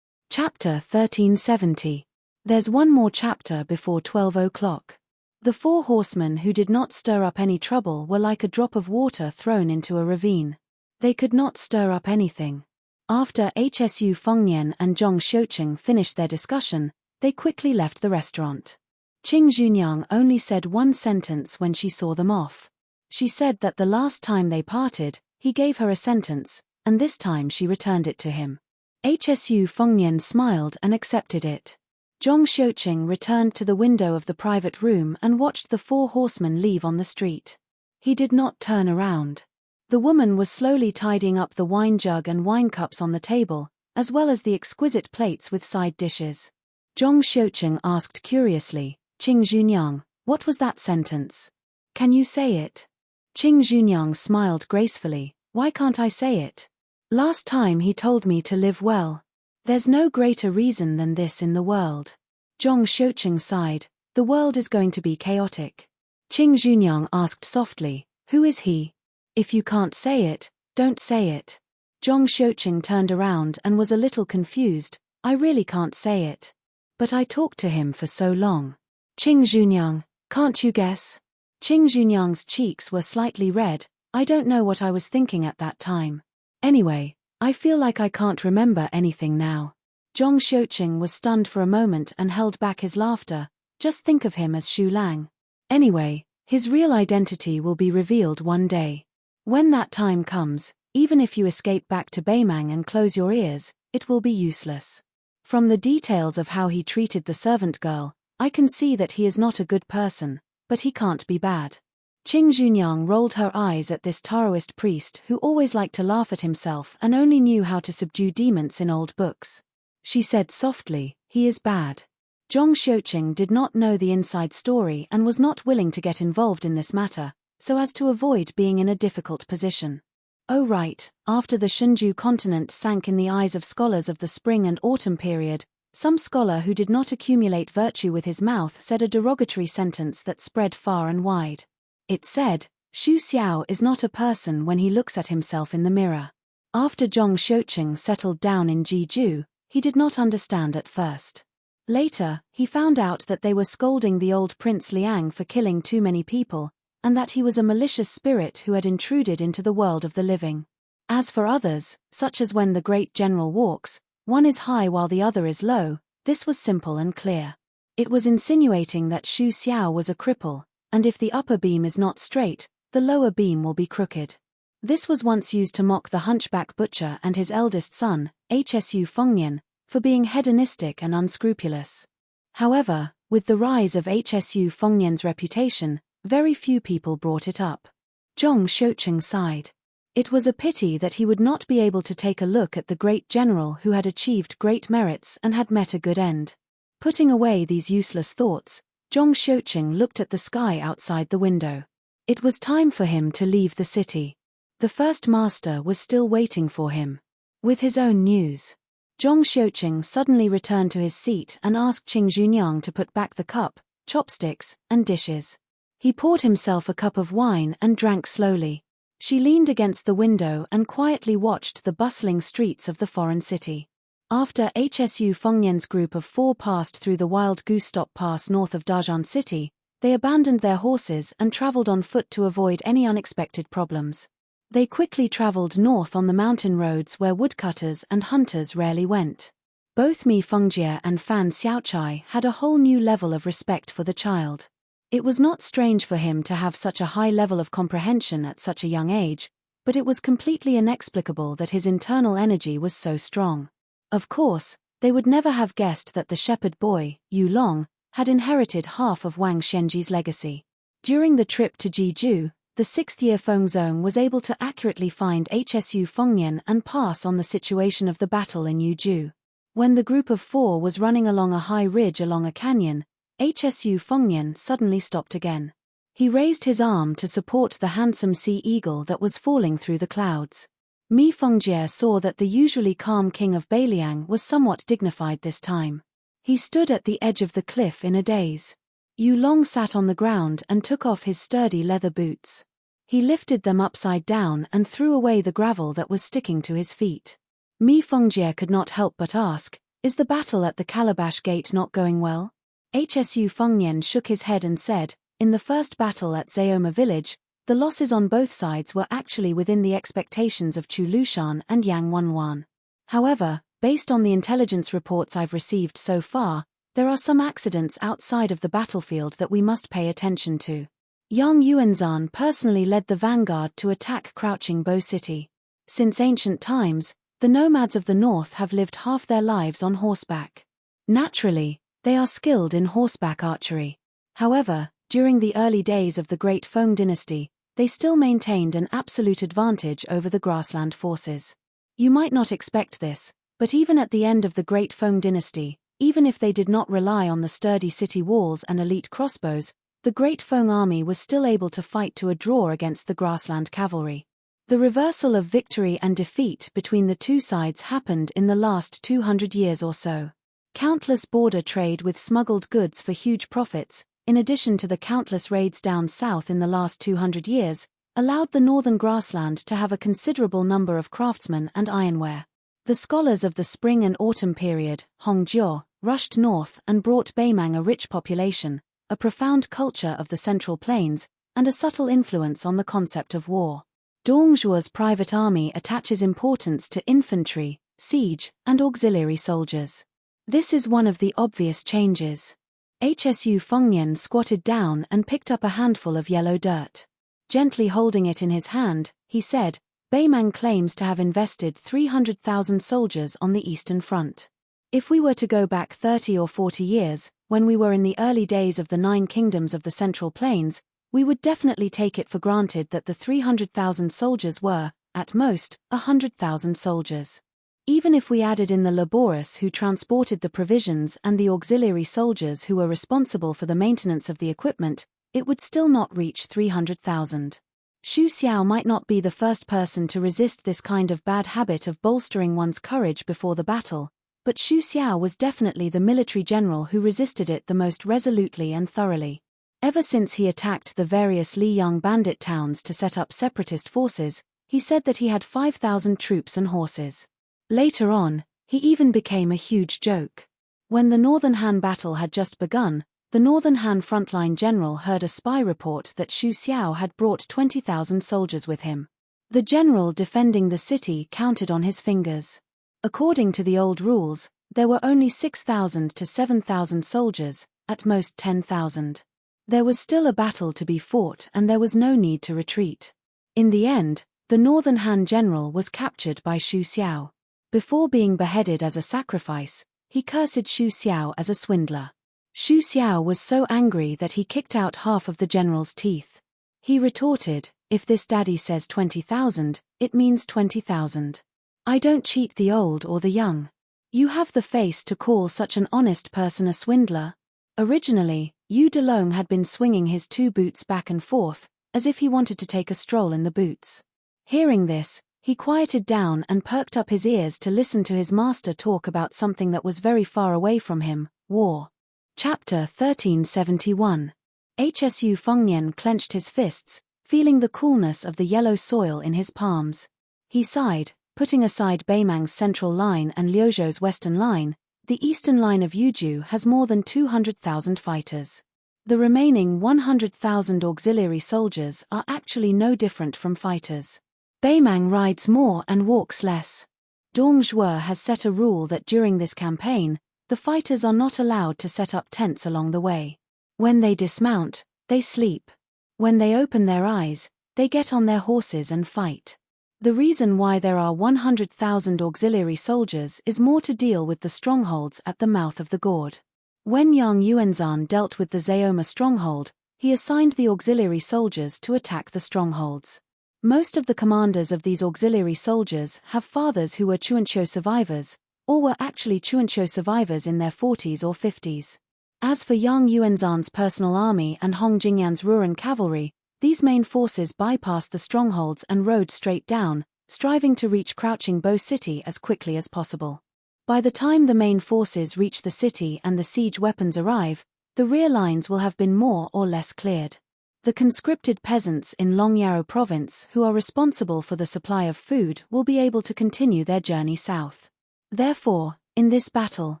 Chapter 1370. There's one more chapter before 12 o'clock. The four horsemen who did not stir up any trouble were like a drop of water thrown into a ravine. They could not stir up anything. After Hsu Fengnian and Zhong Xiuqing finished their discussion, they quickly left the restaurant. Qing Junyang only said one sentence when she saw them off. She said that the last time they parted, he gave her a sentence, and this time she returned it to him. Hsu Fengnian smiled and accepted it. Zhong Xiuqing returned to the window of the private room and watched the 4 horsemen leave on the street. He did not turn around. The woman was slowly tidying up the wine jug and wine cups on the table, as well as the exquisite plates with side dishes. Zhong Xiuqing asked curiously, "Qing Junyang, what was that sentence? Can you say it?" Qing Junyang smiled gracefully, "Why can't I say it? Last time he told me to live well. There's no greater reason than this in the world." Zhong Xiuqing sighed, "The world is going to be chaotic." Qing Junyang asked softly, "Who is he? If you can't say it, don't say it." Zhong Xiuqing turned around and was a little confused, "I really can't say it. But I talked to him for so long." "Qing Junyang, can't you guess?" Qing Junyang's cheeks were slightly red. "I don't know what I was thinking at that time. Anyway, I feel like I can't remember anything now." Zhong Xiuqing was stunned for a moment and held back his laughter. Just think of him as Xu Lang. Anyway, his real identity will be revealed one day. When that time comes, even if you escape back to Beimang and close your ears, it will be useless. From the details of how he treated the servant girl, I can see that he is not a good person, but he can't be bad. Qing Junyang rolled her eyes at this Taoist priest who always liked to laugh at himself and only knew how to subdue demons in old books. She said softly, "He is bad." Zhong Xiuqing did not know the inside story and was not willing to get involved in this matter, so as to avoid being in a difficult position. Oh right, after the Shunju continent sank in the eyes of scholars of the spring and autumn period, some scholar who did not accumulate virtue with his mouth said a derogatory sentence that spread far and wide. It said, "Xu Xiao is not a person when he looks at himself in the mirror." After Zhong Xiuqing settled down in Jeju, he did not understand at first. Later, he found out that they were scolding the old Prince Liang for killing too many people, and that he was a malicious spirit who had intruded into the world of the living. As for others, such as when the great general walks, one is high while the other is low, this was simple and clear. It was insinuating that Xu Xiao was a cripple, and if the upper beam is not straight, the lower beam will be crooked. This was once used to mock the hunchback butcher and his eldest son, Hsu Fengnian, for being hedonistic and unscrupulous. However, with the rise of Hsu Fengnian's reputation, very few people brought it up. Zhong Xiuqing sighed. It was a pity that he would not be able to take a look at the great general who had achieved great merits and had met a good end. Putting away these useless thoughts, Zhong Xiuqing looked at the sky outside the window. It was time for him to leave the city. The first master was still waiting for him. With his own news. Zhong Xiuqing suddenly returned to his seat and asked Qing Junyang to put back the cup, chopsticks, and dishes. He poured himself a cup of wine and drank slowly. She leaned against the window and quietly watched the bustling streets of the foreign city. After Hsu Fengnian's group of 4 passed through the Wild Goose Stop Pass north of Dajian City, they abandoned their horses and traveled on foot to avoid any unexpected problems. They quickly traveled north on the mountain roads where woodcutters and hunters rarely went. Both Mi Fengjie and Fan Xiaochai had a whole new level of respect for the child. It was not strange for him to have such a high level of comprehension at such a young age, but it was completely inexplicable that his internal energy was so strong. Of course, they would never have guessed that the shepherd boy, Yu Long, had inherited half of Wang Xianji's legacy. During the trip to Jeju, the 6th-year Fengzong was able to accurately find Hsu Fengnian and pass on the situation of the battle in Yuju. When the group of 4 was running along a high ridge along a canyon, Hsu Fengnian suddenly stopped again. He raised his arm to support the handsome sea eagle that was falling through the clouds. Mi Fengjie saw that the usually calm king of Beiliang was somewhat dignified this time. He stood at the edge of the cliff in a daze. Yu Long sat on the ground and took off his sturdy leather boots. He lifted them upside down and threw away the gravel that was sticking to his feet. Mi Fengjie could not help but ask, "Is the battle at the Calabash Gate not going well?" Hsu Fengnian shook his head and said, "In the first battle at Zayoma village, the losses on both sides were actually within the expectations of Chu Lushan and Yang Wanwan. However, based on the intelligence reports I've received so far, there are some accidents outside of the battlefield that we must pay attention to. Yang Yuanzhan personally led the vanguard to attack Crouching Bow City. Since ancient times, the nomads of the north have lived half their lives on horseback. Naturally, They are skilled in horseback archery. However, during the early days of the Great Feng dynasty, they still maintained an absolute advantage over the grassland forces. You might not expect this, but even at the end of the Great Feng dynasty, even if they did not rely on the sturdy city walls and elite crossbows, the Great Feng army was still able to fight to a draw against the grassland cavalry. The reversal of victory and defeat between the two sides happened in the last 200 years or so. Countless border trade with smuggled goods for huge profits, in addition to the countless raids down south in the last 200 years, allowed the northern grassland to have a considerable number of craftsmen and ironware. The scholars of the spring and autumn period, Hongjiao, rushed north and brought Beimang a rich population, a profound culture of the Central Plains, and a subtle influence on the concept of war. Dongzhuo's private army attaches importance to infantry, siege, and auxiliary soldiers. This is one of the obvious changes. Hsu Fengnian squatted down and picked up a handful of yellow dirt. Gently holding it in his hand, he said, Beimang claims to have invested 300,000 soldiers on the Eastern Front. If we were to go back 30 or 40 years, when we were in the early days of the 9 kingdoms of the Central Plains, we would definitely take it for granted that the 300,000 soldiers were, at most, 100,000 soldiers. Even if we added in the laborers who transported the provisions and the auxiliary soldiers who were responsible for the maintenance of the equipment, it would still not reach 300,000. Xu Xiao might not be the first person to resist this kind of bad habit of bolstering one's courage before the battle, but Xu Xiao was definitely the military general who resisted it the most resolutely and thoroughly. Ever since he attacked the various Liyang bandit towns to set up separatist forces, he said that he had 5,000 troops and horses. Later on, he even became a huge joke. When the Northern Han battle had just begun, the Northern Han frontline general heard a spy report that Xu Xiao had brought 20,000 soldiers with him. The general defending the city counted on his fingers. According to the old rules, there were only 6,000 to 7,000 soldiers, at most 10,000. There was still a battle to be fought and there was no need to retreat. In the end, the Northern Han general was captured by Xu Xiao. Before being beheaded as a sacrifice, he cursed Xu Xiao as a swindler. Xu Xiao was so angry that he kicked out half of the general's teeth. He retorted, "If this daddy says 20,000, it means 20,000. I don't cheat the old or the young. You have the face to call such an honest person a swindler?" Originally, Yu Delong had been swinging his 2 boots back and forth, as if he wanted to take a stroll in the boots. Hearing this, he quieted down and perked up his ears to listen to his master talk about something that was very far away from him, war. Chapter 1371. Hsu Fengnian clenched his fists, feeling the coolness of the yellow soil in his palms. He sighed, putting aside Beimang's central line and Liuzhou's western line. The eastern line of Yuju has more than 200,000 fighters. The remaining 100,000 auxiliary soldiers are actually no different from fighters. Beimang rides more and walks less. Dongzhuo has set a rule that during this campaign, the fighters are not allowed to set up tents along the way. When they dismount, they sleep. When they open their eyes, they get on their horses and fight. The reason why there are 100,000 auxiliary soldiers is more to deal with the strongholds at the mouth of the gorge. When Yang Yuanzhan dealt with the Zayoma stronghold, he assigned the auxiliary soldiers to attack the strongholds. Most of the commanders of these auxiliary soldiers have fathers who were Chuanqiu survivors, or were actually Chuanqiu survivors in their 40s or 50s. As for Yang Yuanzhan's personal army and Hong Jingyan's Ruran cavalry, these main forces bypassed the strongholds and rode straight down, striving to reach Crouching Bow City as quickly as possible. By the time the main forces reach the city and the siege weapons arrive, the rear lines will have been more or less cleared. The conscripted peasants in Longyao province who are responsible for the supply of food will be able to continue their journey south. Therefore, in this battle,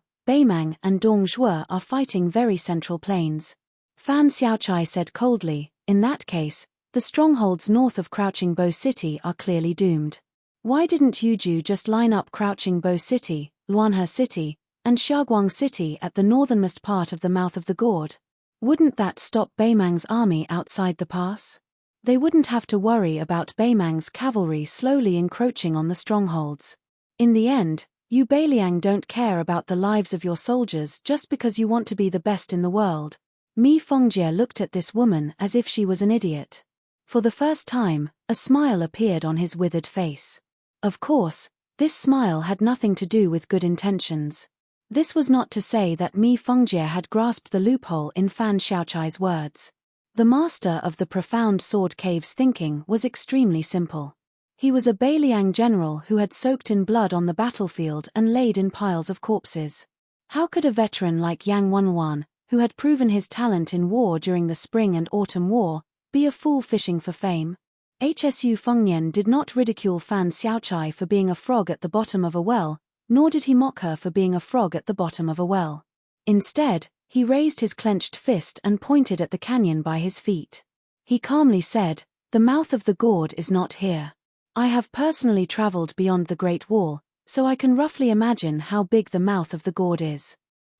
Beimang and Dongzhuo are fighting very central plains. Fan Xiaochai said coldly, "In that case, the strongholds north of Crouching Bow City are clearly doomed. Why didn't Yuju just line up Crouching Bow City, Luanhe City, and Xiaoguang City at the northernmost part of the mouth of the gorge? Wouldn't that stop Beimang's army outside the pass? They wouldn't have to worry about Beimang's cavalry slowly encroaching on the strongholds." In the end, You Beiliang don't care about the lives of your soldiers just because you want to be the best in the world. Mi Fengjie looked at this woman as if she was an idiot. For the first time, a smile appeared on his withered face. Of course, this smile had nothing to do with good intentions. This was not to say that Mi Fengjie had grasped the loophole in Fan Xiaochai's words. The master of the profound sword cave's thinking was extremely simple. He was a Beiliang general who had soaked in blood on the battlefield and laid in piles of corpses. How could a veteran like Yang Wenwan, who had proven his talent in war during the Spring and Autumn War, be a fool fishing for fame? Hsu Fengnian did not ridicule Fan Xiaochai for being a frog at the bottom of a well, nor did he mock her for being a frog at the bottom of a well. Instead, he raised his clenched fist and pointed at the canyon by his feet. He calmly said, "The mouth of the gourd is not here. I have personally traveled beyond the Great Wall, so I can roughly imagine how big the mouth of the gourd is.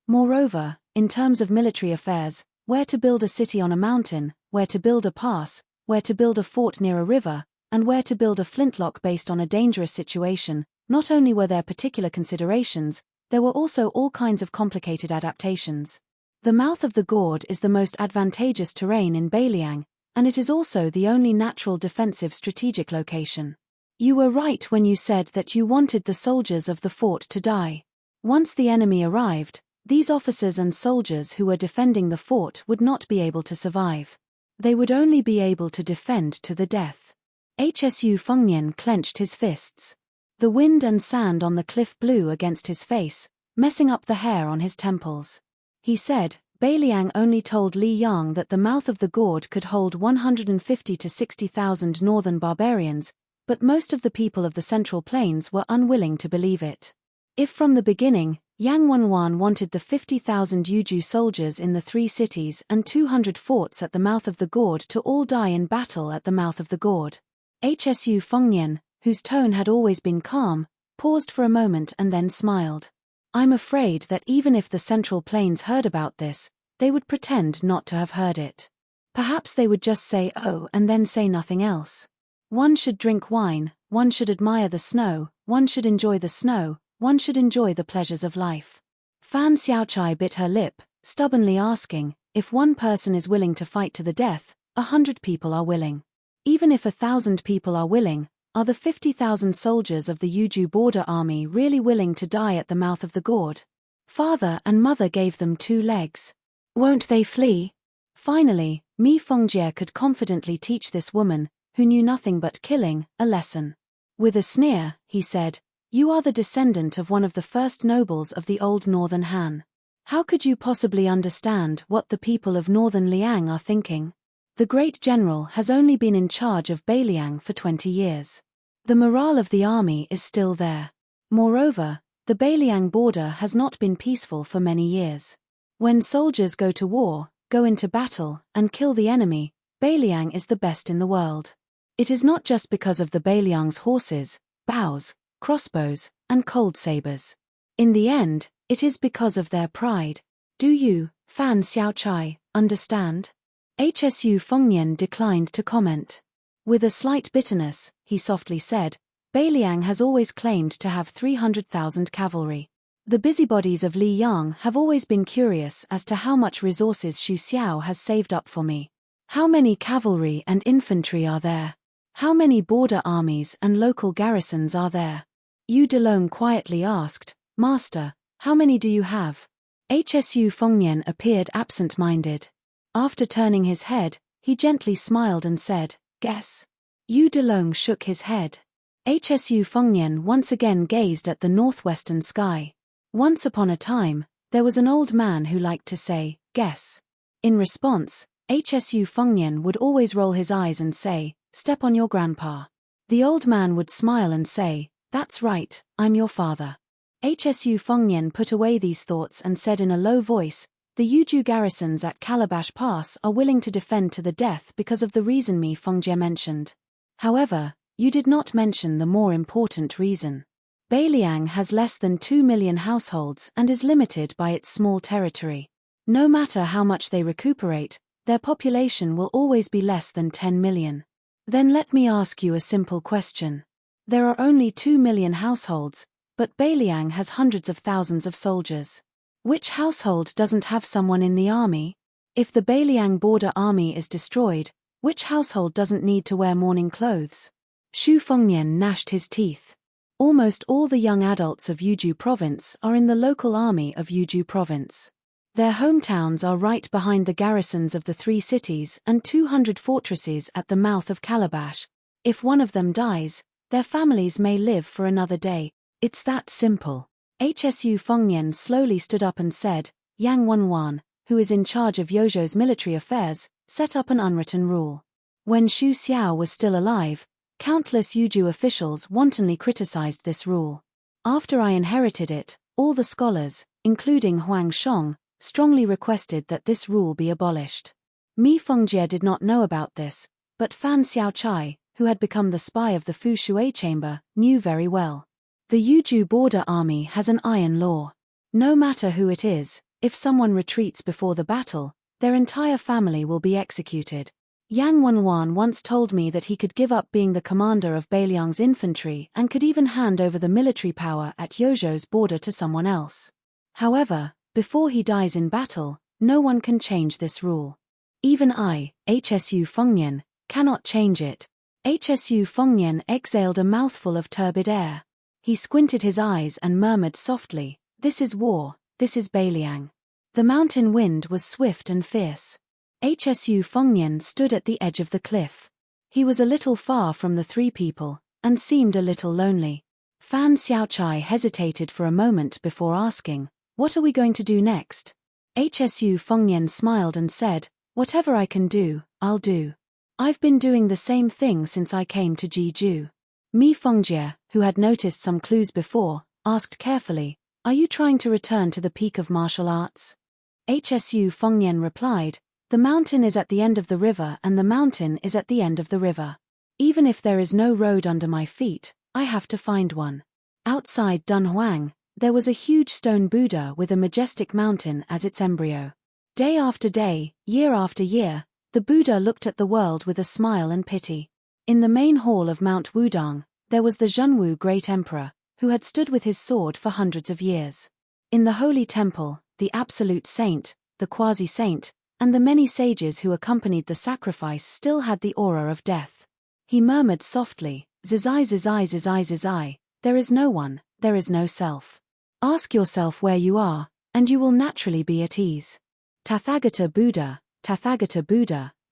Moreover, in terms of military affairs, where to build a city on a mountain, where to build a pass, where to build a fort near a river, and where to build a flintlock based on a dangerous situation, not only were there particular considerations, there were also all kinds of complicated adaptations. The mouth of the gourd is the most advantageous terrain in Beiliang, and it is also the only natural defensive strategic location. You were right when you said that you wanted the soldiers of the fort to die. Once the enemy arrived, these officers and soldiers who were defending the fort would not be able to survive. They would only be able to defend to the death." Hsu Fengnian clenched his fists. The wind and sand on the cliff blew against his face, messing up the hair on his temples. He said, "Beiliang only told Li Yang that the mouth of the gourd could hold 150 to 60,000 northern barbarians, but most of the people of the Central Plains were unwilling to believe it. If from the beginning, Yang Wenwan wanted the 50,000 Yuju soldiers in the 3 cities and 200 forts at the mouth of the gourd to all die in battle at the mouth of the gourd." Hsu Fengnian, whose tone had always been calm, paused for a moment and then smiled. "I'm afraid that even if the Central Plains heard about this, they would pretend not to have heard it. Perhaps they would just say oh and then say nothing else. One should drink wine, one should admire the snow, one should enjoy the snow, one should enjoy the pleasures of life." Fan Xiaochai bit her lip, stubbornly asking, "If one person is willing to fight to the death, 100 people are willing. Even if 1,000 people are willing, are the 50,000 soldiers of the Yuju border army really willing to die at the mouth of the gourd? Father and mother gave them 2 legs. Won't they flee?" Finally, Mi Fengjie could confidently teach this woman, who knew nothing but killing, a lesson. With a sneer, he said, "You are the descendant of one of the first nobles of the old northern Han. How could you possibly understand what the people of northern Liang are thinking? The great general has only been in charge of Beiliang for 20 years. The morale of the army is still there. Moreover, the Beiliang border has not been peaceful for many years. When soldiers go to war, go into battle, and kill the enemy, Beiliang is the best in the world. It is not just because of the Beiliang's horses, bows, crossbows, and cold sabers. In the end, it is because of their pride. Do you, Fan Xiaochai, understand?" Hsu Fengnian declined to comment. With a slight bitterness, he softly said, "Beiliang has always claimed to have 300,000 cavalry. The busybodies of Li Yang have always been curious as to how much resources Xu Xiao has saved up for me. How many cavalry and infantry are there? How many border armies and local garrisons are there?" Yu Delong quietly asked, "Master, how many do you have?" Hsu Fengnian appeared absent-minded. After turning his head, he gently smiled and said, "Guess." Yu Delong shook his head. Hsu Fengnian once again gazed at the northwestern sky. Once upon a time, there was an old man who liked to say, "Guess." In response, Hsu Fengnian would always roll his eyes and say, "Step on your grandpa." The old man would smile and say, "That's right, I'm your father." Hsu Fengnian put away these thoughts and said in a low voice, "The Yuju garrisons at Calabash Pass are willing to defend to the death because of the reason Mi Fengjie mentioned. However, you did not mention the more important reason. Beiliang has less than 2 million households and is limited by its small territory. No matter how much they recuperate, their population will always be less than 10 million. Then let me ask you a simple question. There are only 2 million households, but Beiliang has hundreds of thousands of soldiers. Which household doesn't have someone in the army? If the Beiliang border army is destroyed, which household doesn't need to wear mourning clothes? Xu Fengnian gnashed his teeth. Almost all the young adults of Yuzhou province are in the local army of Yuzhou province. Their hometowns are right behind the garrisons of the 3 cities and 200 fortresses at the mouth of Calabash. If one of them dies, their families may live for another day. It's that simple. Hsu Fengnian slowly stood up and said, Yang Wenwan, who is in charge of Yozhou's military affairs, set up an unwritten rule. When Xu Xiao was still alive, countless Yuzhou officials wantonly criticized this rule. After I inherited it, all the scholars, including Huang Shong, strongly requested that this rule be abolished. Mi Fengjie did not know about this, but Fan Xiaochai, who had become the spy of the Fu Shui chamber, knew very well. The Yuzhou border army has an iron law. No matter who it is, if someone retreats before the battle, their entire family will be executed. Yang Wenwan once told me that he could give up being the commander of Beiliang's infantry and could even hand over the military power at Yozhou's border to someone else. However, before he dies in battle, no one can change this rule. Even I, Hsu Fengnian, cannot change it. Hsu Fengnian exhaled a mouthful of turbid air. He squinted his eyes and murmured softly, "This is war, this is Beiliang." The mountain wind was swift and fierce. Hsu Fengnian stood at the edge of the cliff. He was a little far from the 3 people, and seemed a little lonely. Fan Xiaochai hesitated for a moment before asking, "What are we going to do next?" Hsu Fengnian smiled and said, "Whatever I can do, I'll do. I've been doing the same thing since I came to Jiju." Mi Fengjie, who had noticed some clues before, asked carefully, "Are you trying to return to the peak of martial arts?" Hsu Fengnian replied, "The mountain is at the end of the river and the mountain is at the end of the river. Even if there is no road under my feet, I have to find one." Outside Dunhuang, there was a huge stone Buddha with a majestic mountain as its embryo. Day after day, year after year, the Buddha looked at the world with a smile and pity. In the main hall of Mount Wudang, there was the Zhenwu Great Emperor, who had stood with his sword for hundreds of years. In the Holy Temple, the Absolute Saint, the Quasi-Saint, and the many sages who accompanied the sacrifice still had the aura of death. He murmured softly, "Zizai zizai zizai zizai, there is no one, there is no self. Ask yourself where you are, and you will naturally be at ease. Tathagata Buddha,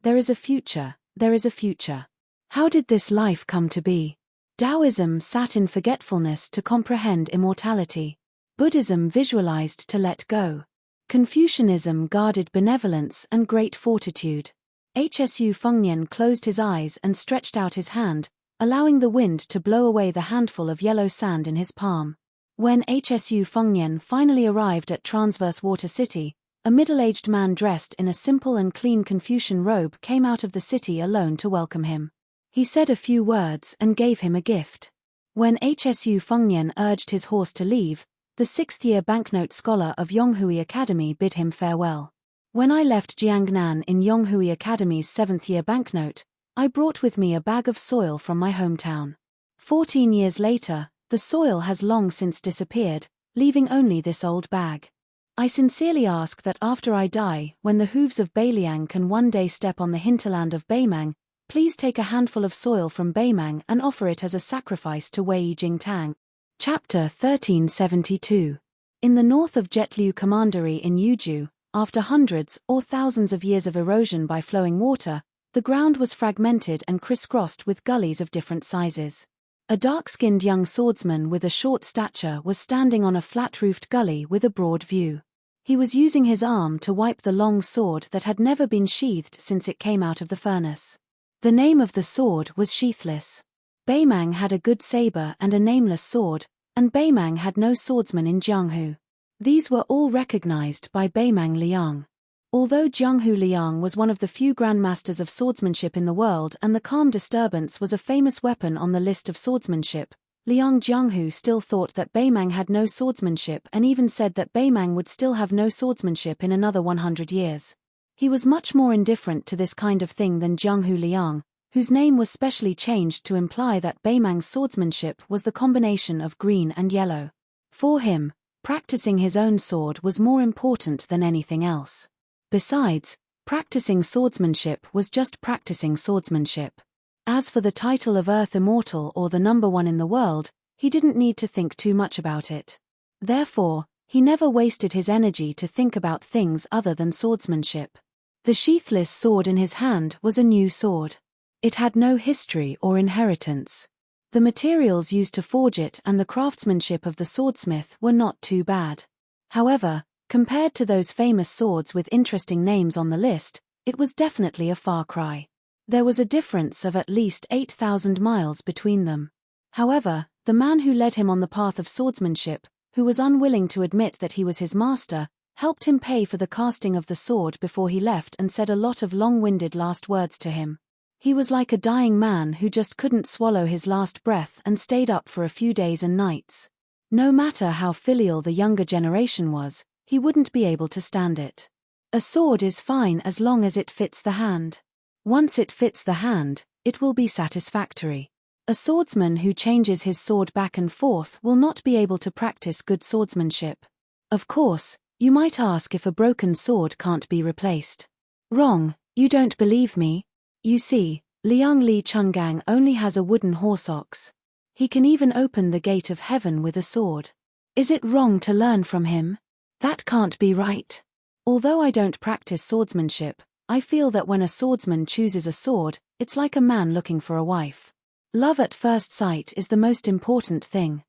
there is a future, there is a future." How did this life come to be? Taoism sat in forgetfulness to comprehend immortality. Buddhism visualized to let go. Confucianism guarded benevolence and great fortitude. Hsu Fengnian closed his eyes and stretched out his hand, allowing the wind to blow away the handful of yellow sand in his palm. When Hsu Fengnian finally arrived at Transverse Water City, a middle-aged man dressed in a simple and clean Confucian robe came out of the city alone to welcome him. He said a few words and gave him a gift. When Hsu Fengnian urged his horse to leave, the 6th-year banknote scholar of Yonghui Academy bid him farewell. "When I left Jiangnan in Yonghui Academy's 7th-year banknote, I brought with me a bag of soil from my hometown. 14 years later, the soil has long since disappeared, leaving only this old bag. I sincerely ask that after I die, when the hooves of Beiliang can one day step on the hinterland of Beimang, please take a handful of soil from Beimang and offer it as a sacrifice to Wei Jingtang." Chapter 1372. In the north of Jetliu Commandery in Yuzhou, after hundreds or thousands of years of erosion by flowing water, the ground was fragmented and crisscrossed with gullies of different sizes. A dark-skinned young swordsman with a short stature was standing on a flat-roofed gully with a broad view. He was using his arm to wipe the long sword that had never been sheathed since it came out of the furnace. The name of the sword was Sheathless. Beimang had a good saber and a nameless sword, and Beimang had no swordsman in Jianghu. These were all recognized by Beimang Liang. Although Jianghu Liang was one of the few grandmasters of swordsmanship in the world and the calm disturbance was a famous weapon on the list of swordsmanship, Liang Jianghu still thought that Beimang had no swordsmanship and even said that Beimang would still have no swordsmanship in another 100 years. He was much more indifferent to this kind of thing than Jianghu Liang, whose name was specially changed to imply that Beimang's swordsmanship was the combination of green and yellow. For him, practicing his own sword was more important than anything else. Besides, practicing swordsmanship was just practicing swordsmanship. As for the title of Earth Immortal or the number one in the world, he didn't need to think too much about it. Therefore, he never wasted his energy to think about things other than swordsmanship. The sheathless sword in his hand was a new sword. It had no history or inheritance. The materials used to forge it and the craftsmanship of the swordsmith were not too bad. However, compared to those famous swords with interesting names on the list, it was definitely a far cry. There was a difference of at least 8,000 miles between them. However, the man who led him on the path of swordsmanship, who was unwilling to admit that he was his master, helped him pay for the casting of the sword before he left and said a lot of long-winded last words to him. He was like a dying man who just couldn't swallow his last breath and stayed up for a few days and nights. No matter how filial the younger generation was, he wouldn't be able to stand it. A sword is fine as long as it fits the hand. Once it fits the hand, it will be satisfactory. A swordsman who changes his sword back and forth will not be able to practice good swordsmanship. Of course, you might ask if a broken sword can't be replaced. Wrong, you don't believe me? You see, Liang Li Chungang only has a wooden horse ox. He can even open the gate of heaven with a sword. Is it wrong to learn from him? That can't be right. Although I don't practice swordsmanship, I feel that when a swordsman chooses a sword, it's like a man looking for a wife. Love at first sight is the most important thing.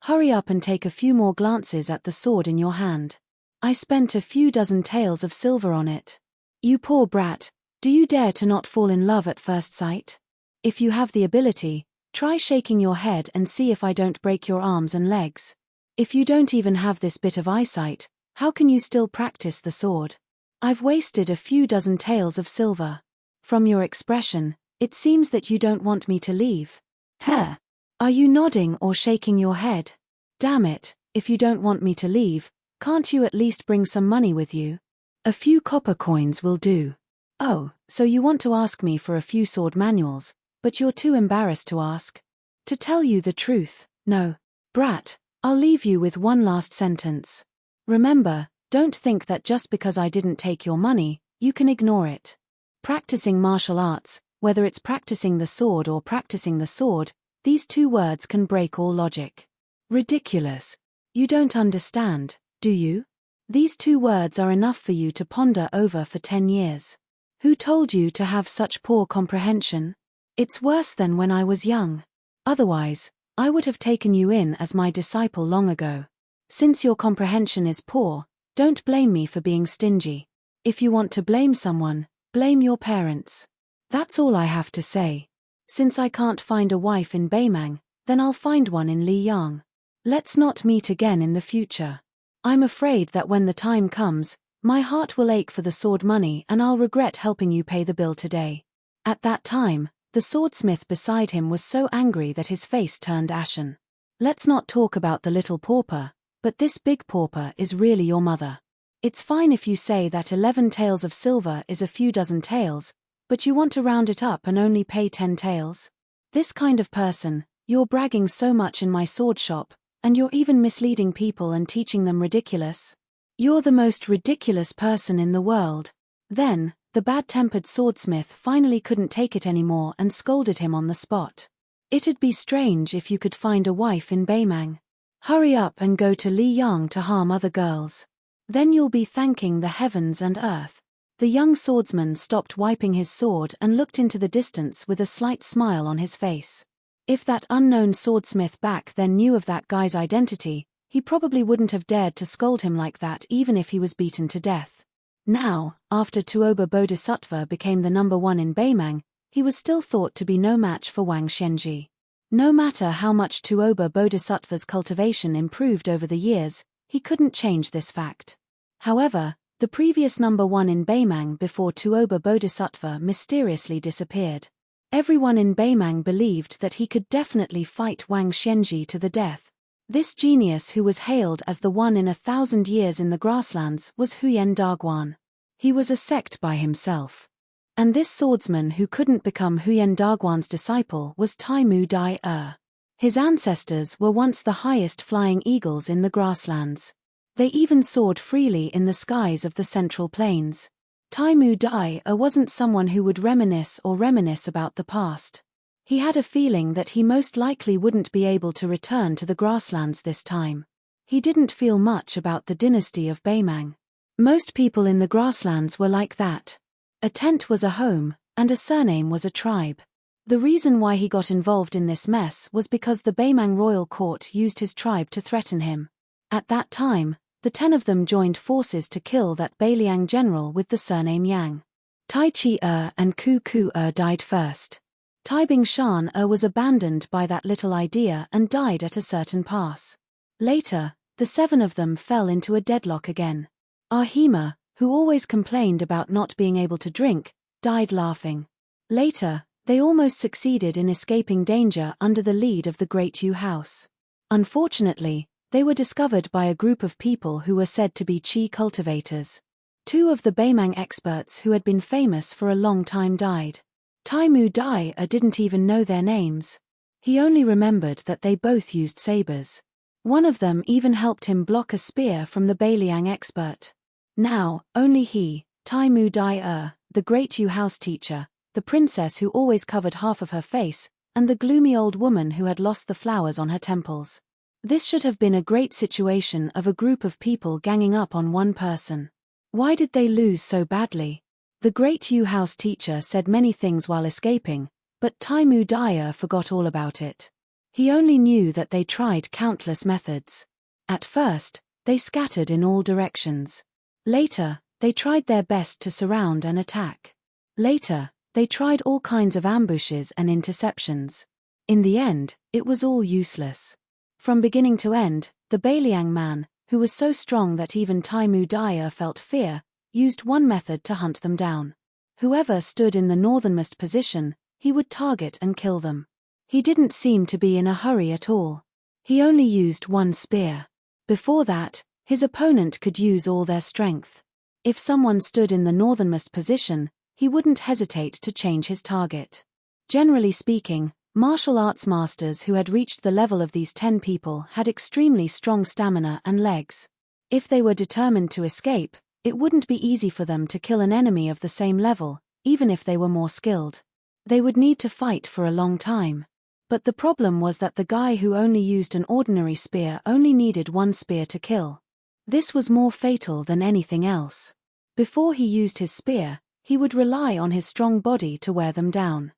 Hurry up and take a few more glances at the sword in your hand. I spent a few dozen taels of silver on it. You poor brat, do you dare to not fall in love at first sight? If you have the ability, try shaking your head and see if I don't break your arms and legs. If you don't even have this bit of eyesight, how can you still practice the sword? I've wasted a few dozen taels of silver. From your expression, it seems that you don't want me to leave. Heh. Are you nodding or shaking your head? Damn it, if you don't want me to leave, can't you at least bring some money with you? A few copper coins will do. Oh, so you want to ask me for a few sword manuals, but you're too embarrassed to ask? To tell you the truth, no. Brat, I'll leave you with one last sentence. Remember, don't think that just because I didn't take your money, you can ignore it. Practicing martial arts, whether it's practicing the sword or practicing the sword, these two words can break all logic. Ridiculous. You don't understand, do you? These two words are enough for you to ponder over for 10 years. Who told you to have such poor comprehension? It's worse than when I was young. Otherwise, I would have taken you in as my disciple long ago. Since your comprehension is poor, don't blame me for being stingy. If you want to blame someone, blame your parents. That's all I have to say. Since I can't find a wife in Beimang, then I'll find one in Liyang. Let's not meet again in the future. I'm afraid that when the time comes, my heart will ache for the sword money and I'll regret helping you pay the bill today. At that time, the swordsmith beside him was so angry that his face turned ashen. Let's not talk about the little pauper, but this big pauper is really your mother. It's fine if you say that 11 taels of silver is a few dozen taels, but you want to round it up and only pay 10 taels? This kind of person, you're bragging so much in my sword shop, and you're even misleading people and teaching them ridiculous. You're the most ridiculous person in the world. Then, the bad-tempered swordsmith finally couldn't take it anymore and scolded him on the spot. It'd be strange if you could find a wife in Beimang. Hurry up and go to Liyang to harm other girls. Then you'll be thanking the heavens and earth. The young swordsman stopped wiping his sword and looked into the distance with a slight smile on his face. If that unknown swordsmith back then knew of that guy's identity, he probably wouldn't have dared to scold him like that even if he was beaten to death. Now, after Tuoba Bodhisattva became the number one in Beimang, he was still thought to be no match for Wang Xianji. No matter how much Tuoba Bodhisattva's cultivation improved over the years, he couldn't change this fact. However, the previous number one in Beimang before Tuoba Bodhisattva mysteriously disappeared. Everyone in Beimang believed that he could definitely fight Wang Xianji to the death. This genius who was hailed as the one in 1,000 years in the grasslands was Huyen Daguan. He was a sect by himself. And this swordsman who couldn't become Huyen Daguan's disciple was Taimu Dai. His ancestors were once the highest flying eagles in the grasslands. They even soared freely in the skies of the Central Plains. Taimu Dai-er wasn't someone who would reminisce about the past. He had a feeling that he most likely wouldn't be able to return to the grasslands this time. He didn't feel much about the dynasty of Baimang. Most people in the grasslands were like that. A tent was a home, and a surname was a tribe. The reason why he got involved in this mess was because the Baimang royal court used his tribe to threaten him. At that time, the 10 of them joined forces to kill that Bailiang general with the surname Yang. Tai Chi and Ku died first. Tai Bing Shan was abandoned by that little idea and died at a certain pass. Later, the 7 of them fell into a deadlock again. Ahima, who always complained about not being able to drink, died laughing. Later, they almost succeeded in escaping danger under the lead of the Great Yu House. Unfortunately, they were discovered by a group of people who were said to be qi cultivators. 2 of the Baimang experts who had been famous for a long time died. Taimu Dai-er didn't even know their names. He only remembered that they both used sabers. One of them even helped him block a spear from the Bailiang expert. Now, only he, Taimu Dai-er, the Great Yu House teacher, the princess who always covered half of her face, and the gloomy old woman who had lost the flowers on her temples. This should have been a great situation of a group of people ganging up on one person. Why did they lose so badly? The Great Yu House teacher said many things while escaping, but Taimu Dai-er forgot all about it. He only knew that they tried countless methods. At first, they scattered in all directions. Later, they tried their best to surround and attack. Later, they tried all kinds of ambushes and interceptions. In the end, it was all useless. From beginning to end, the Bailiang man, who was so strong that even Taimu Dai-er felt fear, used one method to hunt them down. Whoever stood in the northernmost position, he would target and kill them. He didn't seem to be in a hurry at all. He only used one spear. Before that, his opponent could use all their strength. If someone stood in the northernmost position, he wouldn't hesitate to change his target. Generally speaking, martial arts masters who had reached the level of these 10 people had extremely strong stamina and legs. If they were determined to escape, it wouldn't be easy for them to kill an enemy of the same level, even if they were more skilled. They would need to fight for a long time. But the problem was that the guy who only used an ordinary spear only needed one spear to kill. This was more fatal than anything else. Before he used his spear, he would rely on his strong body to wear them down.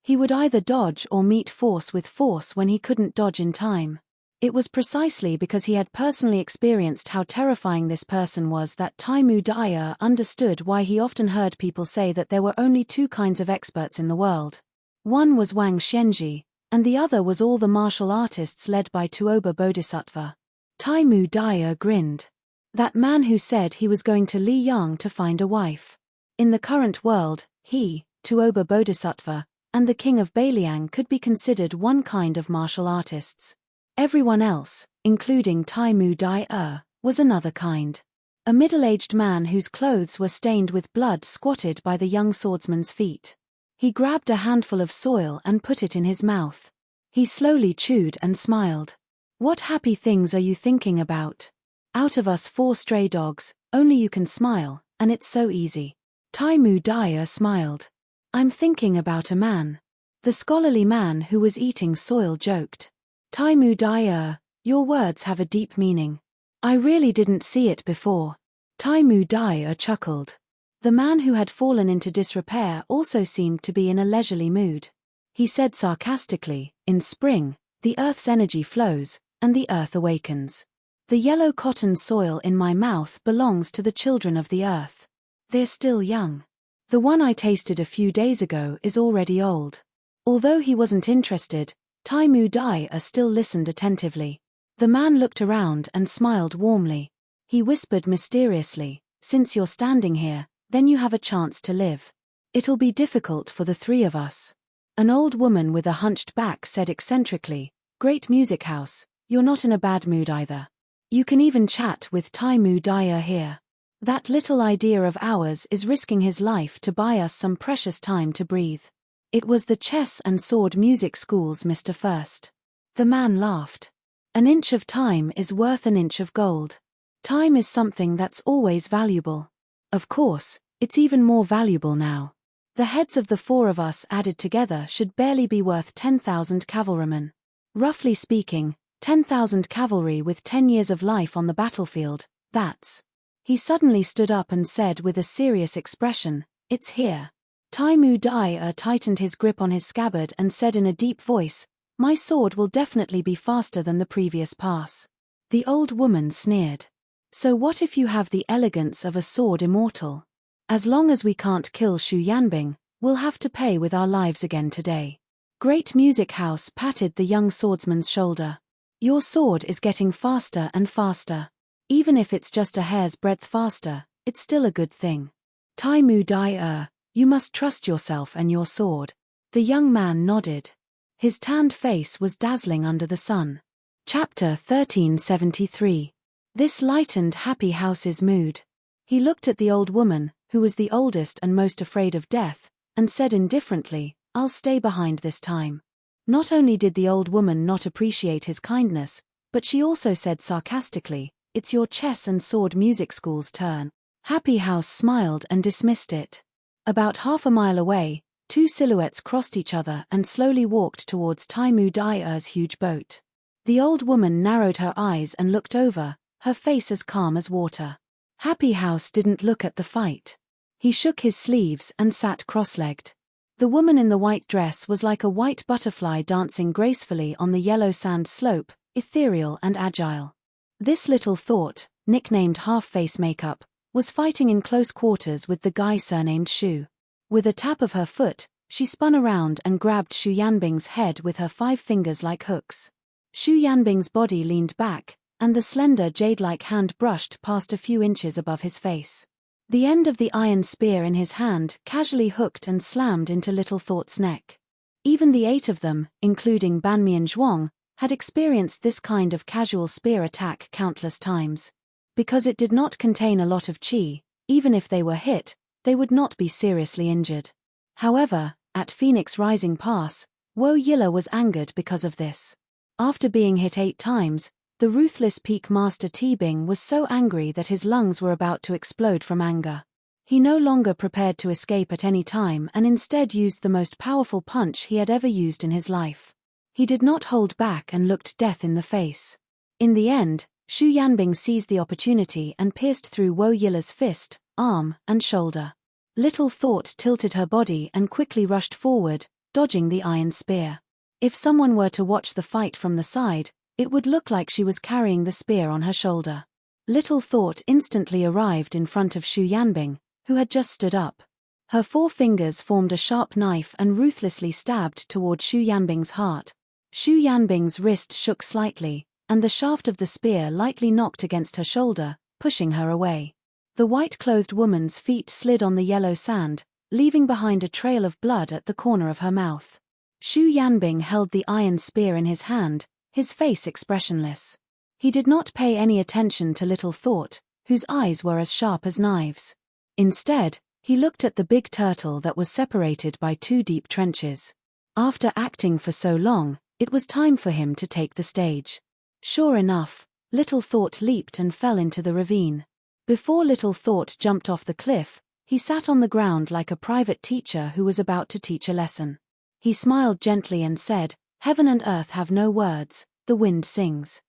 He would either dodge or meet force with force when he couldn't dodge in time. It was precisely because he had personally experienced how terrifying this person was that Taimu Dai-er understood why he often heard people say that there were only 2 kinds of experts in the world. One was Wang Xianji, and the other was all the martial artists led by Tuoba Bodhisattva. Taimu Dai-er grinned. That man who said he was going to Li Yang to find a wife. In the current world, he, Tuoba Bodhisattva, and the king of Bailiang could be considered one kind of martial artists. Everyone else, including Taimu Dai-er, was another kind. A middle-aged man whose clothes were stained with blood squatted by the young swordsman's feet. He grabbed a handful of soil and put it in his mouth. He slowly chewed and smiled. What happy things are you thinking about? Out of us 4 stray dogs, only you can smile, and it's so easy. Taimu Dai-er smiled. I'm thinking about a man. The scholarly man who was eating soil joked. Taimu Dai-er, your words have a deep meaning. I really didn't see it before. Taimu Dai-er chuckled. The man who had fallen into disrepair also seemed to be in a leisurely mood. He said sarcastically, in spring, the earth's energy flows, and the earth awakens. The yellow cotton soil in my mouth belongs to the children of the earth. They're still young. The one I tasted a few days ago is already old. Although he wasn't interested, Taimu Dai-er still listened attentively. The man looked around and smiled warmly. He whispered mysteriously, since you're standing here, then you have a chance to live. It'll be difficult for the 3 of us. An old woman with a hunched back said eccentrically, Great music house, you're not in a bad mood either. You can even chat with Taimu Dai-er here. That little idea of ours is risking his life to buy us some precious time to breathe. It was the chess and sword music schools, Mr. First. The man laughed. An inch of time is worth an inch of gold. Time is something that's always valuable. Of course, it's even more valuable now. The heads of the four of us added together should barely be worth 10,000 cavalrymen. Roughly speaking, 10,000 cavalry with 10 years of life on the battlefield, that's. He suddenly stood up and said with a serious expression, "It's here." Taimu Dai tightened his grip on his scabbard and said in a deep voice, "My sword will definitely be faster than the previous pass." The old woman sneered. "So what if you have the elegance of a sword immortal? As long as we can't kill Xu Yanbing, we'll have to pay with our lives again today." Great Music House patted the young swordsman's shoulder. "Your sword is getting faster and faster. Even if it's just a hair's breadth faster, it's still a good thing. Taimu Dai you must trust yourself and your sword." The young man nodded. His tanned face was dazzling under the sun. Chapter 1373. This lightened Happy House's mood. He looked at the old woman, who was the oldest and most afraid of death, and said indifferently, "I'll stay behind this time." Not only did the old woman not appreciate his kindness, but she also said sarcastically, "It's your chess and sword music school's turn." Happy House smiled and dismissed it. About half a mile away, two silhouettes crossed each other and slowly walked towards Taimu Dai's huge boat. The old woman narrowed her eyes and looked over, her face as calm as water. Happy House didn't look at the fight. He shook his sleeves and sat cross-legged. The woman in the white dress was like a white butterfly dancing gracefully on the yellow sand slope, ethereal and agile. This little thought, nicknamed half-face makeup, was fighting in close quarters with the guy surnamed Xu. With a tap of her foot, she spun around and grabbed Xu Yanbing's head with her 5 fingers like hooks. Xu Yanbing's body leaned back, and the slender jade-like hand brushed past a few inches above his face. The end of the iron spear in his hand casually hooked and slammed into Little Thought's neck. Even the 8 of them, including Banmian Zhuang, had experienced this kind of casual spear attack countless times. Because it did not contain a lot of qi, even if they were hit, they would not be seriously injured. However, at Phoenix Rising Pass, Wo Yilla was angered because of this. After being hit 8 times, the ruthless Peak Master Tibing was so angry that his lungs were about to explode from anger. He no longer prepared to escape at any time and instead used the most powerful punch he had ever used in his life. He did not hold back and looked death in the face. In the end, Xu Yanbing seized the opportunity and pierced through Wo Yilla's fist, arm, and shoulder. Little Thought tilted her body and quickly rushed forward, dodging the iron spear. If someone were to watch the fight from the side, it would look like she was carrying the spear on her shoulder. Little Thought instantly arrived in front of Xu Yanbing, who had just stood up. Her 4 fingers formed a sharp knife and ruthlessly stabbed toward Xu Yanbing's heart. Xu Yanbing's wrist shook slightly, and the shaft of the spear lightly knocked against her shoulder, pushing her away. The white-clothed woman's feet slid on the yellow sand, leaving behind a trail of blood at the corner of her mouth. Xu Yanbing held the iron spear in his hand, his face expressionless. He did not pay any attention to Little Thought, whose eyes were as sharp as knives. Instead, he looked at the big turtle that was separated by 2 deep trenches. After acting for so long, it was time for him to take the stage. Sure enough, Little Thought leaped and fell into the ravine. Before Little Thought jumped off the cliff, he sat on the ground like a private teacher who was about to teach a lesson. He smiled gently and said, "Heaven and earth have no words, the wind sings."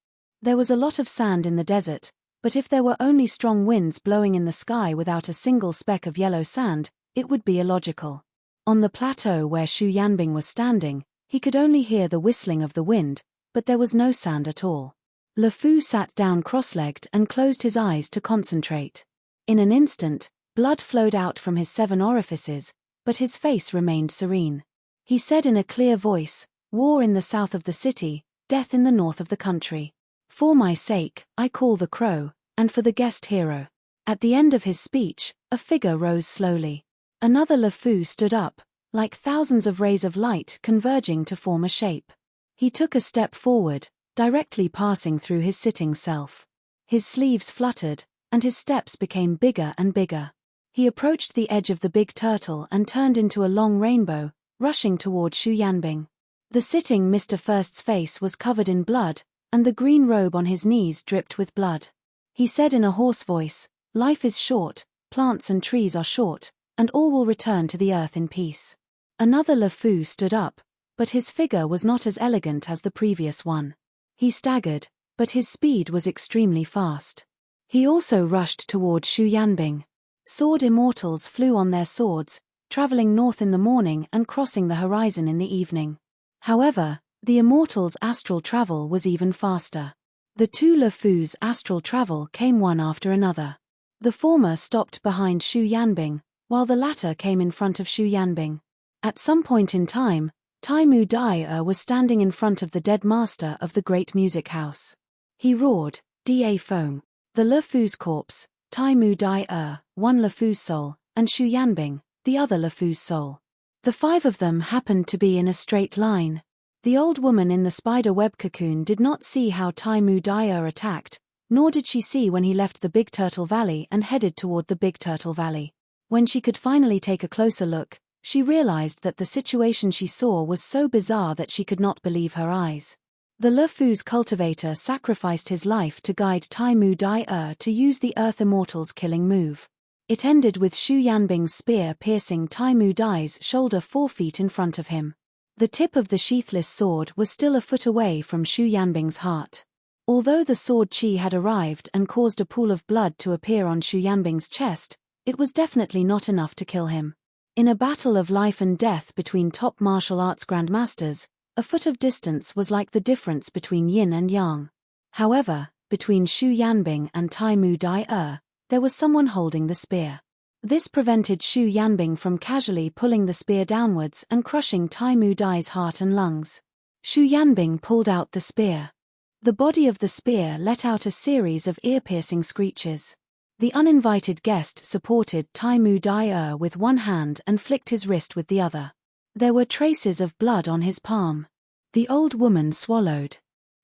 There was a lot of sand in the desert, but if there were only strong winds blowing in the sky without a single speck of yellow sand, it would be illogical. On the plateau where Xu Yanbing was standing, he could only hear the whistling of the wind, but there was no sand at all. Le Fou sat down cross-legged and closed his eyes to concentrate. In an instant, blood flowed out from his 7 orifices, but his face remained serene. He said in a clear voice, "War in the south of the city, death in the north of the country. For my sake, I call the crow, and for the guest hero." At the end of his speech, a figure rose slowly. Another Le Fou stood up, like thousands of rays of light converging to form a shape. He took a step forward, directly passing through his sitting self. His sleeves fluttered, and his steps became bigger and bigger. He approached the edge of the big turtle and turned into a long rainbow, rushing toward Xu Yanbing. The sitting Mr. First's face was covered in blood, and the green robe on his knees dripped with blood. He said in a hoarse voice, "Life is short, plants and trees are short, and all will return to the earth in peace." Another LeFou stood up, but his figure was not as elegant as the previous one. He staggered, but his speed was extremely fast. He also rushed toward Xu Yanbing. Sword immortals flew on their swords, traveling north in the morning and crossing the horizon in the evening. However, the immortals' astral travel was even faster. The two LeFou's astral travel came one after another. The former stopped behind Xu Yanbing, while the latter came in front of Xu Yanbing. At some point in time, Taimu Dai was standing in front of the dead master of the great music house. He roared, "Da Feng!" The LeFou's corpse, Taimu Dai one LeFou's soul, and Xu Yanbing, the other LeFou's soul. The five of them happened to be in a straight line. The old woman in the spider web cocoon did not see how Taimu Dai attacked, nor did she see when he left the Big Turtle Valley and headed toward the Big Turtle Valley. When she could finally take a closer look, she realized that the situation she saw was so bizarre that she could not believe her eyes. The LeFou's cultivator sacrificed his life to guide Taimu Dai to use the Earth Immortal's killing move. It ended with Xu Yanbing's spear piercing Taimu Dai's shoulder 4 feet in front of him. The tip of the sheathless sword was still a foot away from Xu Yanbing's heart. Although the sword chi had arrived and caused a pool of blood to appear on Xu Yanbing's chest, it was definitely not enough to kill him. In a battle of life and death between top martial arts grandmasters, a foot of distance was like the difference between yin and yang. However, between Xu Yanbing and Taimu Dai there was someone holding the spear. This prevented Xu Yanbing from casually pulling the spear downwards and crushing Taimu Dai's heart and lungs. Xu Yanbing pulled out the spear. The body of the spear let out a series of ear-piercing screeches. The uninvited guest supported Taimu Dai with one hand and flicked his wrist with the other. There were traces of blood on his palm. The old woman swallowed.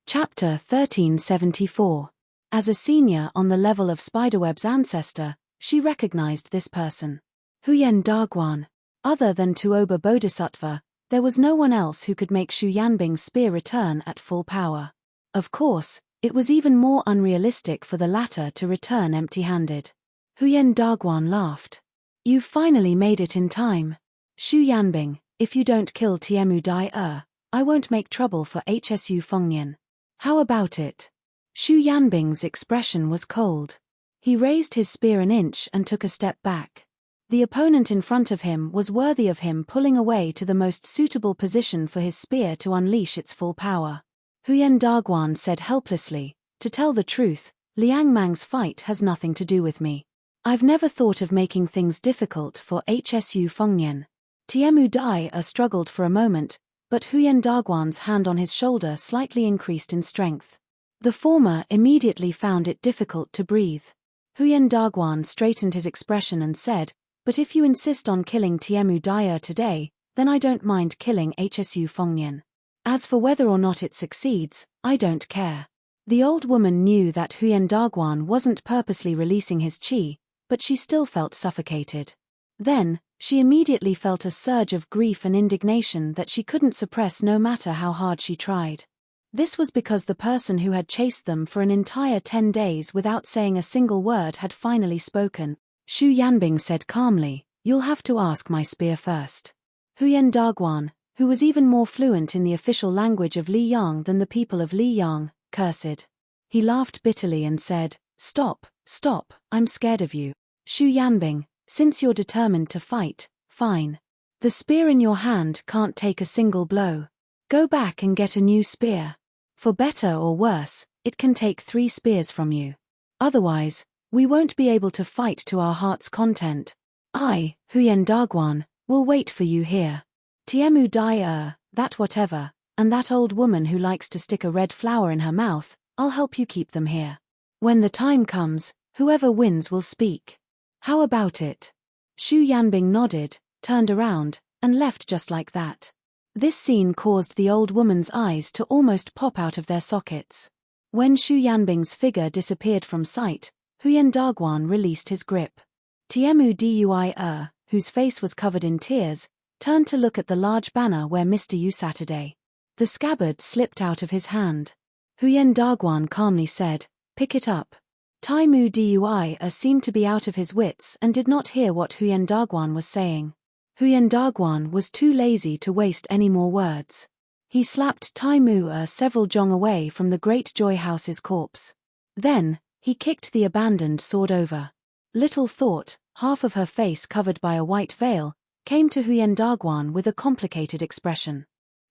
Chapter 1374. As a senior on the level of Spiderweb's ancestor, she recognized this person. Huyen Daguan. Other than Tuoba Bodhisattva, there was no one else who could make Xu Yanbing's spear return at full power. Of course, it was even more unrealistic for the latter to return empty-handed. Huyen Daguan laughed. "You've finally made it in time. Xu Yanbing, if you don't kill Taimu Dai I won't make trouble for Hsu Fengnian. How about it?" Xu Yanbing's expression was cold. He raised his spear an inch and took a step back. The opponent in front of him was worthy of him pulling away to the most suitable position for his spear to unleash its full power. Huyen Daguan said helplessly, "To tell the truth, Liang Mang's fight has nothing to do with me. I've never thought of making things difficult for Hsu Fengnian." Taimu Dai struggled for a moment, but Huyen Daguan's hand on his shoulder slightly increased in strength. The former immediately found it difficult to breathe. Huyen Daguan straightened his expression and said, "But if you insist on killing Taimu Dai today, then I don't mind killing Hsu Fengnian. As for whether or not it succeeds, I don't care." The old woman knew that Huyen Daguan wasn't purposely releasing his qi, but she still felt suffocated. Then, she immediately felt a surge of grief and indignation that she couldn't suppress no matter how hard she tried. This was because the person who had chased them for an entire 10 days without saying a single word had finally spoken. Xu Yanbing said calmly, "You'll have to ask my spear first." Huyen Daguan, who was even more fluent in the official language of Liyang than the people of Liyang, cursed. He laughed bitterly and said, Stop, I'm scared of you. Xu Yanbing, since you're determined to fight, fine. The spear in your hand can't take a single blow. Go back and get a new spear. For better or worse, it can take 3 spears from you. Otherwise, we won't be able to fight to our heart's content. I, Huyen Daguan, will wait for you here. Taimu Dai that whatever, and that old woman who likes to stick a red flower in her mouth, I'll help you keep them here. When the time comes, whoever wins will speak. How about it? Xu Yanbing nodded, turned around, and left just like that. This scene caused the old woman's eyes to almost pop out of their sockets. When Xu Yanbing's figure disappeared from sight, Huyen Daguan released his grip. Taimu Dui whose face was covered in tears, turned to look at the large banner where Mr. Yu Saturday. The scabbard slipped out of his hand. Huyen Dagwan calmly said, "Pick it up." Taimu Dui seemed to be out of his wits and did not hear what Huyen Dagwan was saying. Huyen Dagwan was too lazy to waste any more words. He slapped Taimu several jong away from the great Joy House's corpse. Then, he kicked the abandoned sword over. Little thought, half of her face covered by a white veil, came to Huyen Dagwan with a complicated expression.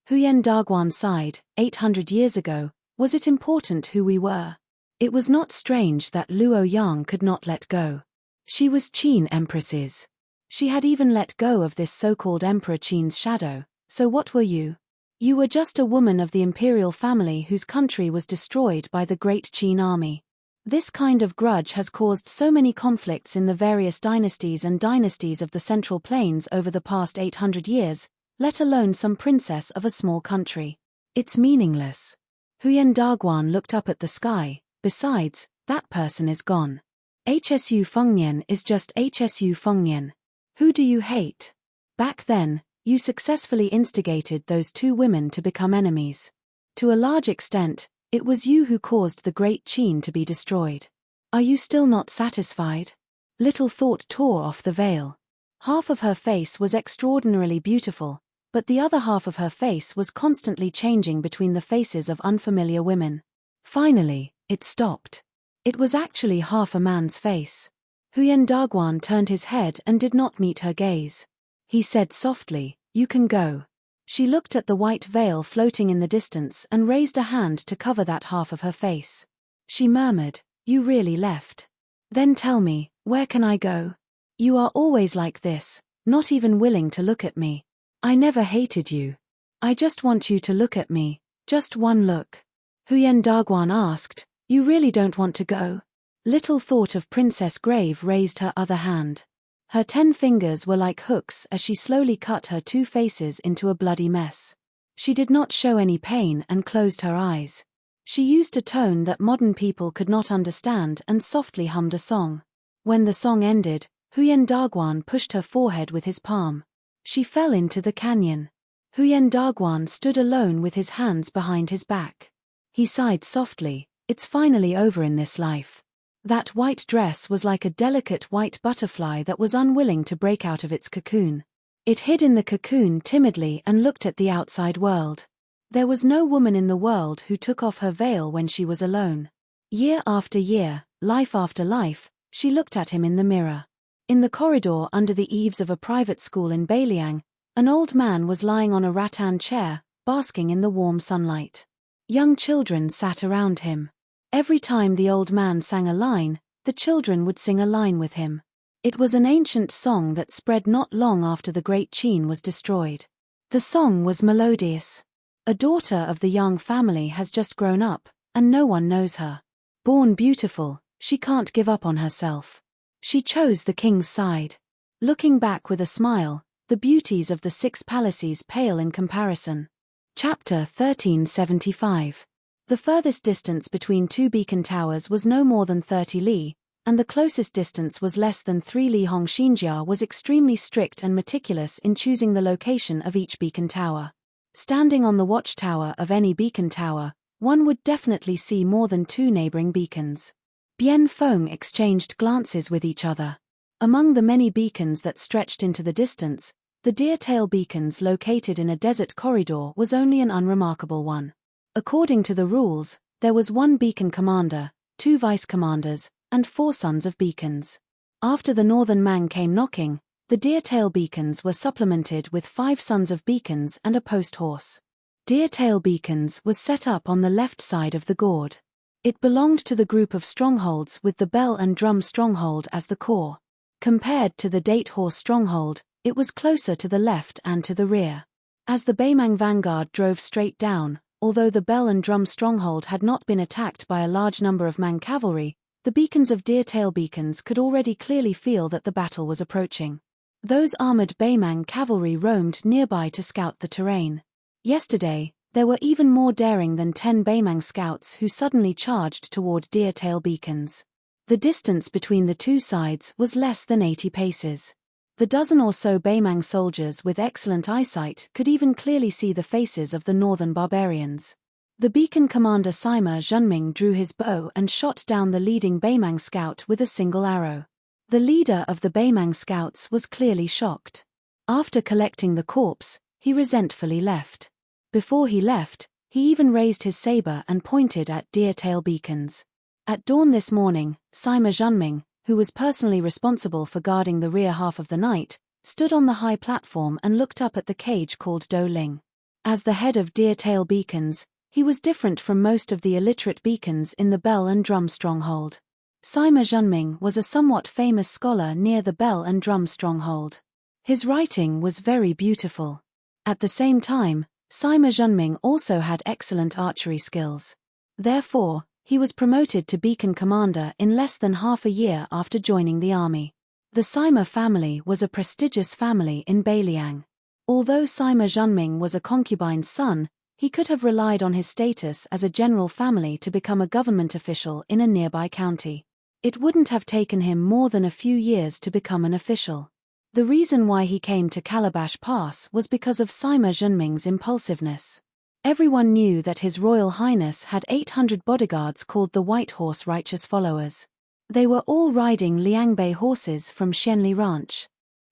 Huyen Dagwan sighed. 800 years ago, was it important who we were? It was not strange that Luo Yang could not let go. She was Qin Empress's. She had even let go of this so-called Emperor Qin's shadow. So what were you? You were just a woman of the imperial family whose country was destroyed by the great Qin army. This kind of grudge has caused so many conflicts in the various dynasties of the Central Plains over the past 800 years, let alone some princess of a small country. It's meaningless. Huyen Dagwan looked up at the sky. Besides, that person is gone. Hsu Fengnian is just Hsu Fengnian. Who do you hate? Back then, you successfully instigated those two women to become enemies. To a large extent, it was you who caused the great Qin to be destroyed. Are you still not satisfied? Little thought tore off the veil. Half of her face was extraordinarily beautiful, but the other half of her face was constantly changing between the faces of unfamiliar women. Finally, it stopped. It was actually half a man's face. Huyen Dagwan turned his head and did not meet her gaze. He said softly, "You can go." She looked at the white veil floating in the distance and raised a hand to cover that half of her face. She murmured, "You really left? Then tell me, where can I go? You are always like this, not even willing to look at me. I never hated you. I just want you to look at me, just one look." Huyen Dagwan asked, "You really don't want to go?" Little thought of Princess Grave raised her other hand. Her 10 fingers were like hooks as she slowly cut her 2 faces into a bloody mess. She did not show any pain and closed her eyes. She used a tone that modern people could not understand and softly hummed a song. When the song ended, Huyen Dagwan pushed her forehead with his palm. She fell into the canyon. Huyen Dagwan stood alone with his hands behind his back. He sighed softly, "It's finally over in this life." That white dress was like a delicate white butterfly that was unwilling to break out of its cocoon. It hid in the cocoon timidly and looked at the outside world. There was no woman in the world who took off her veil when she was alone. Year after year, life after life, she looked at him in the mirror. In the corridor under the eaves of a private school in Beiliang, an old man was lying on a rattan chair, basking in the warm sunlight. Young children sat around him. Every time the old man sang a line, the children would sing a line with him. It was an ancient song that spread not long after the great Qin was destroyed. The song was melodious. A daughter of the Yang family has just grown up, and no one knows her. Born beautiful, she can't give up on herself. She chose the king's side. Looking back with a smile, the beauties of the 6 palaces pale in comparison. Chapter 1375. The furthest distance between 2 beacon towers was no more than 30 li, and the closest distance was less than 3 li. Hong Xinjia was extremely strict and meticulous in choosing the location of each beacon tower. Standing on the watchtower of any beacon tower, one would definitely see more than 2 neighboring beacons. Bien Feng exchanged glances with each other. Among the many beacons that stretched into the distance, the deer-tail beacons located in a desert corridor was only an unremarkable one. According to the rules, there was 1 beacon commander, 2 vice-commanders, and 4 sons of beacons. After the northern Mang came knocking, the deer-tail beacons were supplemented with 5 sons of beacons and a post horse. Deer-tail beacons was set up on the left side of the gourd. It belonged to the group of strongholds with the bell and drum stronghold as the core. Compared to the date horse stronghold, it was closer to the left and to the rear. As the Beimang vanguard drove straight down, although the bell and drum stronghold had not been attacked by a large number of Mang cavalry, the beacons of deer-tail beacons could already clearly feel that the battle was approaching. Those armored Beimang cavalry roamed nearby to scout the terrain. Yesterday, there were even more daring than 10 Beimang scouts who suddenly charged toward deer-tail beacons. The distance between the 2 sides was less than 80 paces. The dozen or so Baimang soldiers with excellent eyesight could even clearly see the faces of the northern barbarians. The beacon commander Sima Zhenming drew his bow and shot down the leading Baimang scout with a single arrow. The leader of the Baimang scouts was clearly shocked. After collecting the corpse, he resentfully left. Before he left, he even raised his saber and pointed at deer-tail beacons. At dawn this morning, Sima Zhenming, who was personally responsible for guarding the rear half of the night, stood on the high platform and looked up at the cage called Do Ling. As the head of deer-tail beacons, he was different from most of the illiterate beacons in the Bell and Drum stronghold. Sima Zhenming was a somewhat famous scholar near the Bell and Drum stronghold. His writing was very beautiful. At the same time, Sima Zhenming also had excellent archery skills. Therefore, he was promoted to beacon commander in less than half a year after joining the army. The Sima family was a prestigious family in Beiliang. Although Sima Zhenming was a concubine's son, he could have relied on his status as a general family to become a government official in a nearby county. It wouldn't have taken him more than a few years to become an official. The reason why he came to Calabash Pass was because of Sima Zhenming's impulsiveness. Everyone knew that His Royal Highness had 800 bodyguards called the White Horse Righteous Followers. They were all riding Liangbei horses from Xianli Ranch.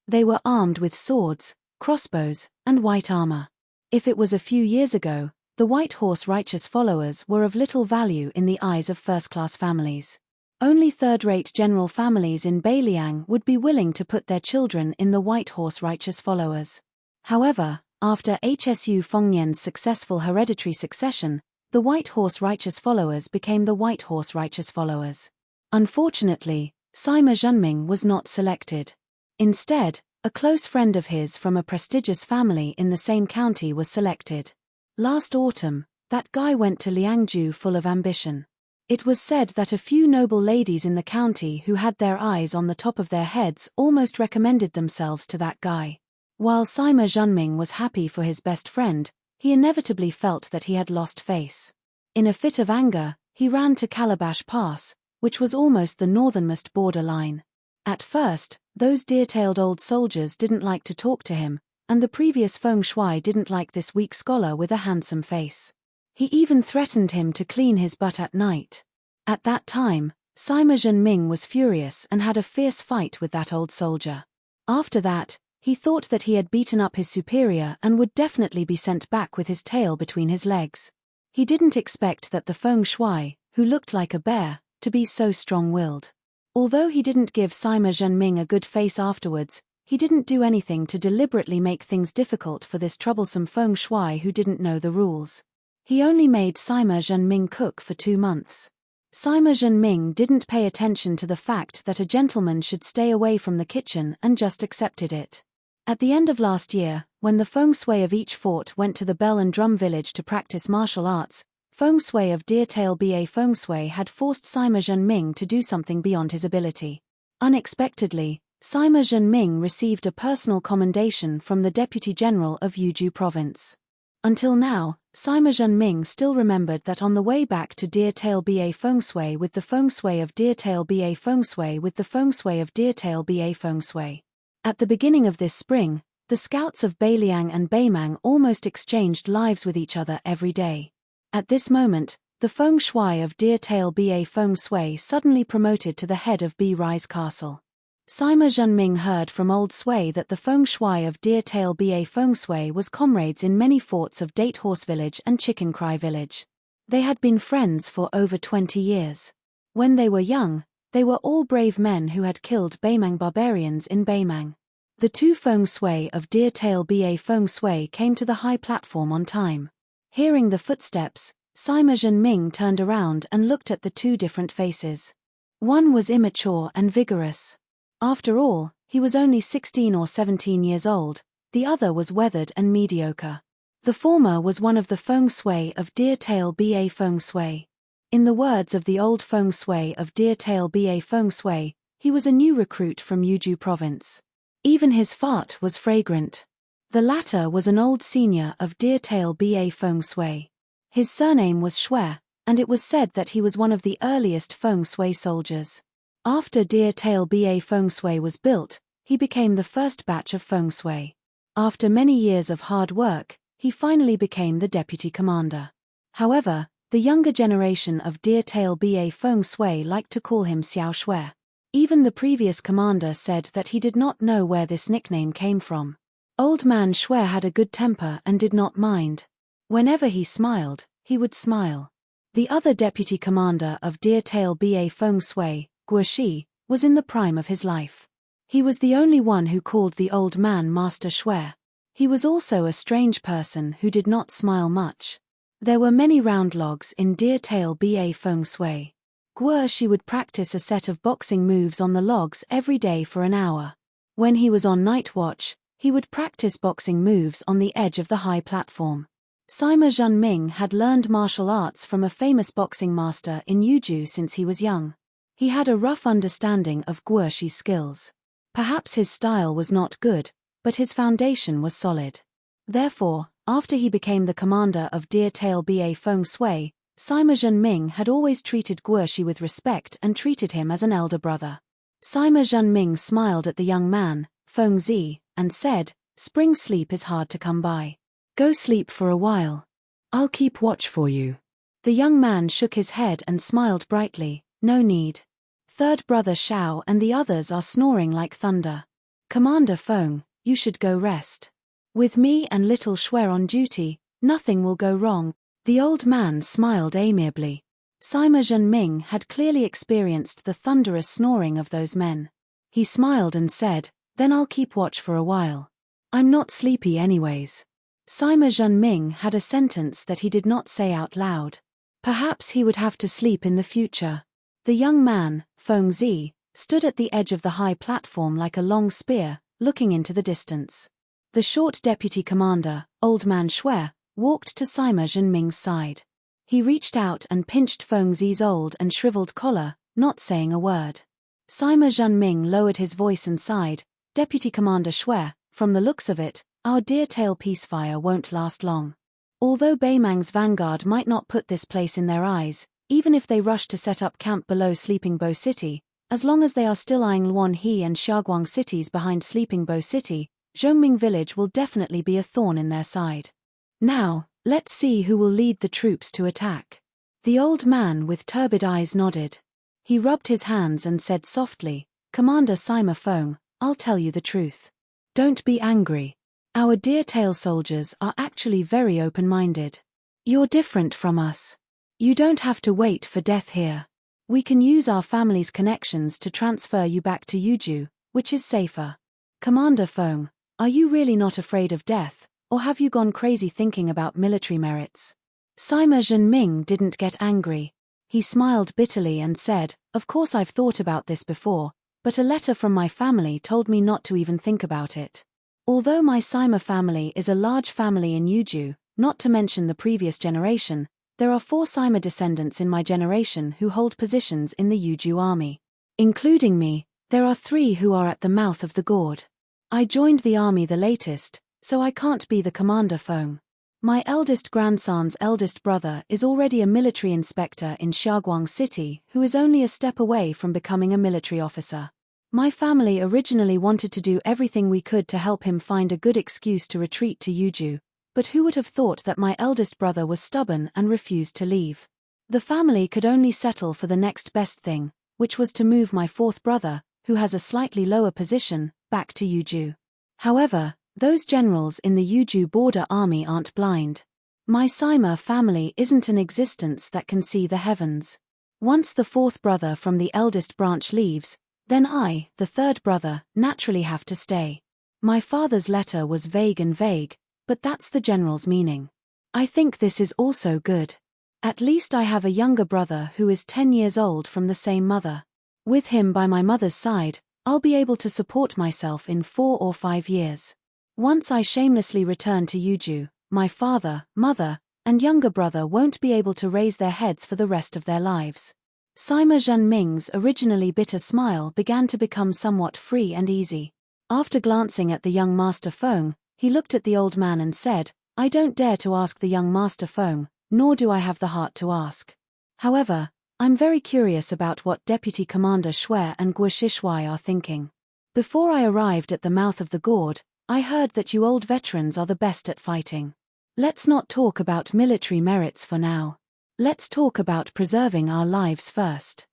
They were armed with swords, crossbows, and white armor. If it was a few years ago, the White Horse Righteous Followers were of little value in the eyes of first-class families. Only third-rate general families in Beiliang would be willing to put their children in the White Horse Righteous Followers. However, after Hsu Fengnian's successful hereditary succession, the White Horse Righteous Followers became the White Horse Righteous Followers. Unfortunately, Sima Zhenming was not selected. Instead, a close friend of his from a prestigious family in the same county was selected. Last autumn, that guy went to Liangju full of ambition. It was said that a few noble ladies in the county who had their eyes on the top of their heads almost recommended themselves to that guy. While Sima Zhenming was happy for his best friend, he inevitably felt that he had lost face. In a fit of anger, he ran to Calabash Pass, which was almost the northernmost border line. At first, those deer-tailed old soldiers didn't like to talk to him, and the previous Feng Shui didn't like this weak scholar with a handsome face. He even threatened him to clean his butt at night. At that time, Sima Zhenming was furious and had a fierce fight with that old soldier. After that, he thought that he had beaten up his superior and would definitely be sent back with his tail between his legs. He didn't expect that the Feng Shui, who looked like a bear, to be so strong-willed. Although he didn't give Sima Zhenming a good face afterwards, he didn't do anything to deliberately make things difficult for this troublesome Feng Shui who didn't know the rules. He only made Sima Zhenming cook for 2 months. Sima Zhenming didn't pay attention to the fact that a gentleman should stay away from the kitchen and just accepted it. At the end of last year, when the Feng Shui of each fort went to the Bell and Drum village to practice martial arts, Feng Shui of Deer-tail Ba Feng Shui had forced Sima Zhenming to do something beyond his ability. Unexpectedly, Sima Zhenming received a personal commendation from the Deputy General of Yuzhou Province. Until now, Sima Zhenming still remembered that on the way back to Deer-tail Ba Feng Shui with the Feng Shui of Deer-tail Ba Feng Shui with the Feng Shui of Deer-tail Ba Feng Shui. At the beginning of this spring, the scouts of Beiliang and Baimang almost exchanged lives with each other every day. At this moment, the Feng Shui of Deer-tail Ba Feng Shui suddenly promoted to the head of Bi Rise Castle. Sima Zhenming heard from Old Sui that the Feng Shui of Deer-tail Ba Feng Shui was comrades in many forts of Date Horse Village and Chicken Cry Village. They had been friends for over 20 years. When they were young, they were all brave men who had killed Baimang barbarians in Baimang. The two Feng Shui of Deer-tail Ba Feng Shui came to the high platform on time. Hearing the footsteps, Sima Zhenming turned around and looked at the two different faces. One was immature and vigorous. After all, he was only 16 or 17 years old, the other was weathered and mediocre. The former was one of the Feng Shui of Deer-tail Ba Feng Shui. In the words of the old Feng Shui of Deer-tail Ba Feng Shui, he was a new recruit from Yuzhou Province. Even his fart was fragrant. The latter was an old senior of Deer-tail Ba Feng Shui. His surname was Shui, and it was said that he was one of the earliest Feng Shui soldiers. After Deer-tail Ba Feng Shui was built, he became the first batch of feng shui. After many years of hard work, he finally became the deputy commander. However, the younger generation of Deer Tail Ba feng shui liked to call him Xiao Shui. Even the previous commander said that he did not know where this nickname came from. Old Man Shui had a good temper and did not mind. Whenever he smiled, he would smile. The other deputy commander of Deer Tail Ba feng shui, Guoshi, was in the prime of his life. He was the only one who called the old man Master Shui. He was also a strange person who did not smile much. There were many round logs in Deer Tail Ba feng shui. Guoshi would practice a set of boxing moves on the logs every day for an hour. When he was on night watch, he would practice boxing moves on the edge of the high platform. Sima Zhenming had learned martial arts from a famous boxing master in Yuju since he was young. He had a rough understanding of Guoshi's skills. Perhaps his style was not good, but his foundation was solid. Therefore, after he became the commander of Deer Tail Ba feng shui, Sima Zhenming had always treated Guoshi with respect and treated him as an elder brother. Sima Zhenming smiled at the young man, Feng Zi, and said, "Spring sleep is hard to come by. Go sleep for a while. I'll keep watch for you." The young man shook his head and smiled brightly. "No need. Third brother Shao and the others are snoring like thunder. Commander Feng, you should go rest. With me and little Shui on duty, nothing will go wrong." The old man smiled amiably. Sima Zhenming had clearly experienced the thunderous snoring of those men. He smiled and said, "Then I'll keep watch for a while. I'm not sleepy anyways." Sima Zhenming had a sentence that he did not say out loud. Perhaps he would have to sleep in the future. The young man, Feng Zi, stood at the edge of the high platform like a long spear, looking into the distance. The short deputy commander, Old Man Shui, walked to Sima Zhenming's side. He reached out and pinched Feng Zi's old and shriveled collar, not saying a word. Sima Zhenming lowered his voice and sighed, "Deputy Commander Shui, from the looks of it, our Deer Tail peacefire won't last long. Although Beimang's vanguard might not put this place in their eyes, even if they rush to set up camp below Sleeping Bow City, as long as they are still eyeing Luanhe and Xiaoguang cities behind Sleeping Bow City, Zhongming village will definitely be a thorn in their side. Now, let's see who will lead the troops to attack." The old man with turbid eyes nodded. He rubbed his hands and said softly, "Commander Sima Feng, I'll tell you the truth. Don't be angry. Our Deer Tail soldiers are actually very open-minded. You're different from us. You don't have to wait for death here. We can use our family's connections to transfer you back to Yuju, which is safer. Commander Feng, are you really not afraid of death, or have you gone crazy thinking about military merits?" Sima Zhenming didn't get angry. He smiled bitterly and said, "Of course I've thought about this before, but a letter from my family told me not to even think about it. Although my Sima family is a large family in Yuju, not to mention the previous generation, there are 4 Sima descendants in my generation who hold positions in the Yuju army. Including me, there are 3 who are at the mouth of the gourd. I joined the army the latest, so I can't be the commander Feng. My eldest grandson's eldest brother is already a military inspector in Xiaoguang City who is only a step away from becoming a military officer. My family originally wanted to do everything we could to help him find a good excuse to retreat to Yuju, but who would have thought that my eldest brother was stubborn and refused to leave? The family could only settle for the next best thing, which was to move my 4th brother, who has a slightly lower position, back to Yuju. However, those generals in the Yuju border army aren't blind. My Sima family isn't an existence that can see the heavens. Once the 4th brother from the eldest branch leaves, then I, the 3rd brother, naturally have to stay. My father's letter was vague, but that's the general's meaning. I think this is also good. At least I have a younger brother who is 10 years old from the same mother. With him by my mother's side, I'll be able to support myself in 4 or 5 years. Once I shamelessly return to Yuju, my father, mother, and younger brother won't be able to raise their heads for the rest of their lives." Sima Zhenming's originally bitter smile began to become somewhat free and easy. After glancing at the young Master Feng, he looked at the old man and said, "I don't dare to ask the young Master Feng, nor do I have the heart to ask. However, I'm very curious about what Deputy Commander Shui and Guoshi Shui are thinking. Before I arrived at the mouth of the gorge, I heard that you old veterans are the best at fighting. Let's not talk about military merits for now. Let's talk about preserving our lives first.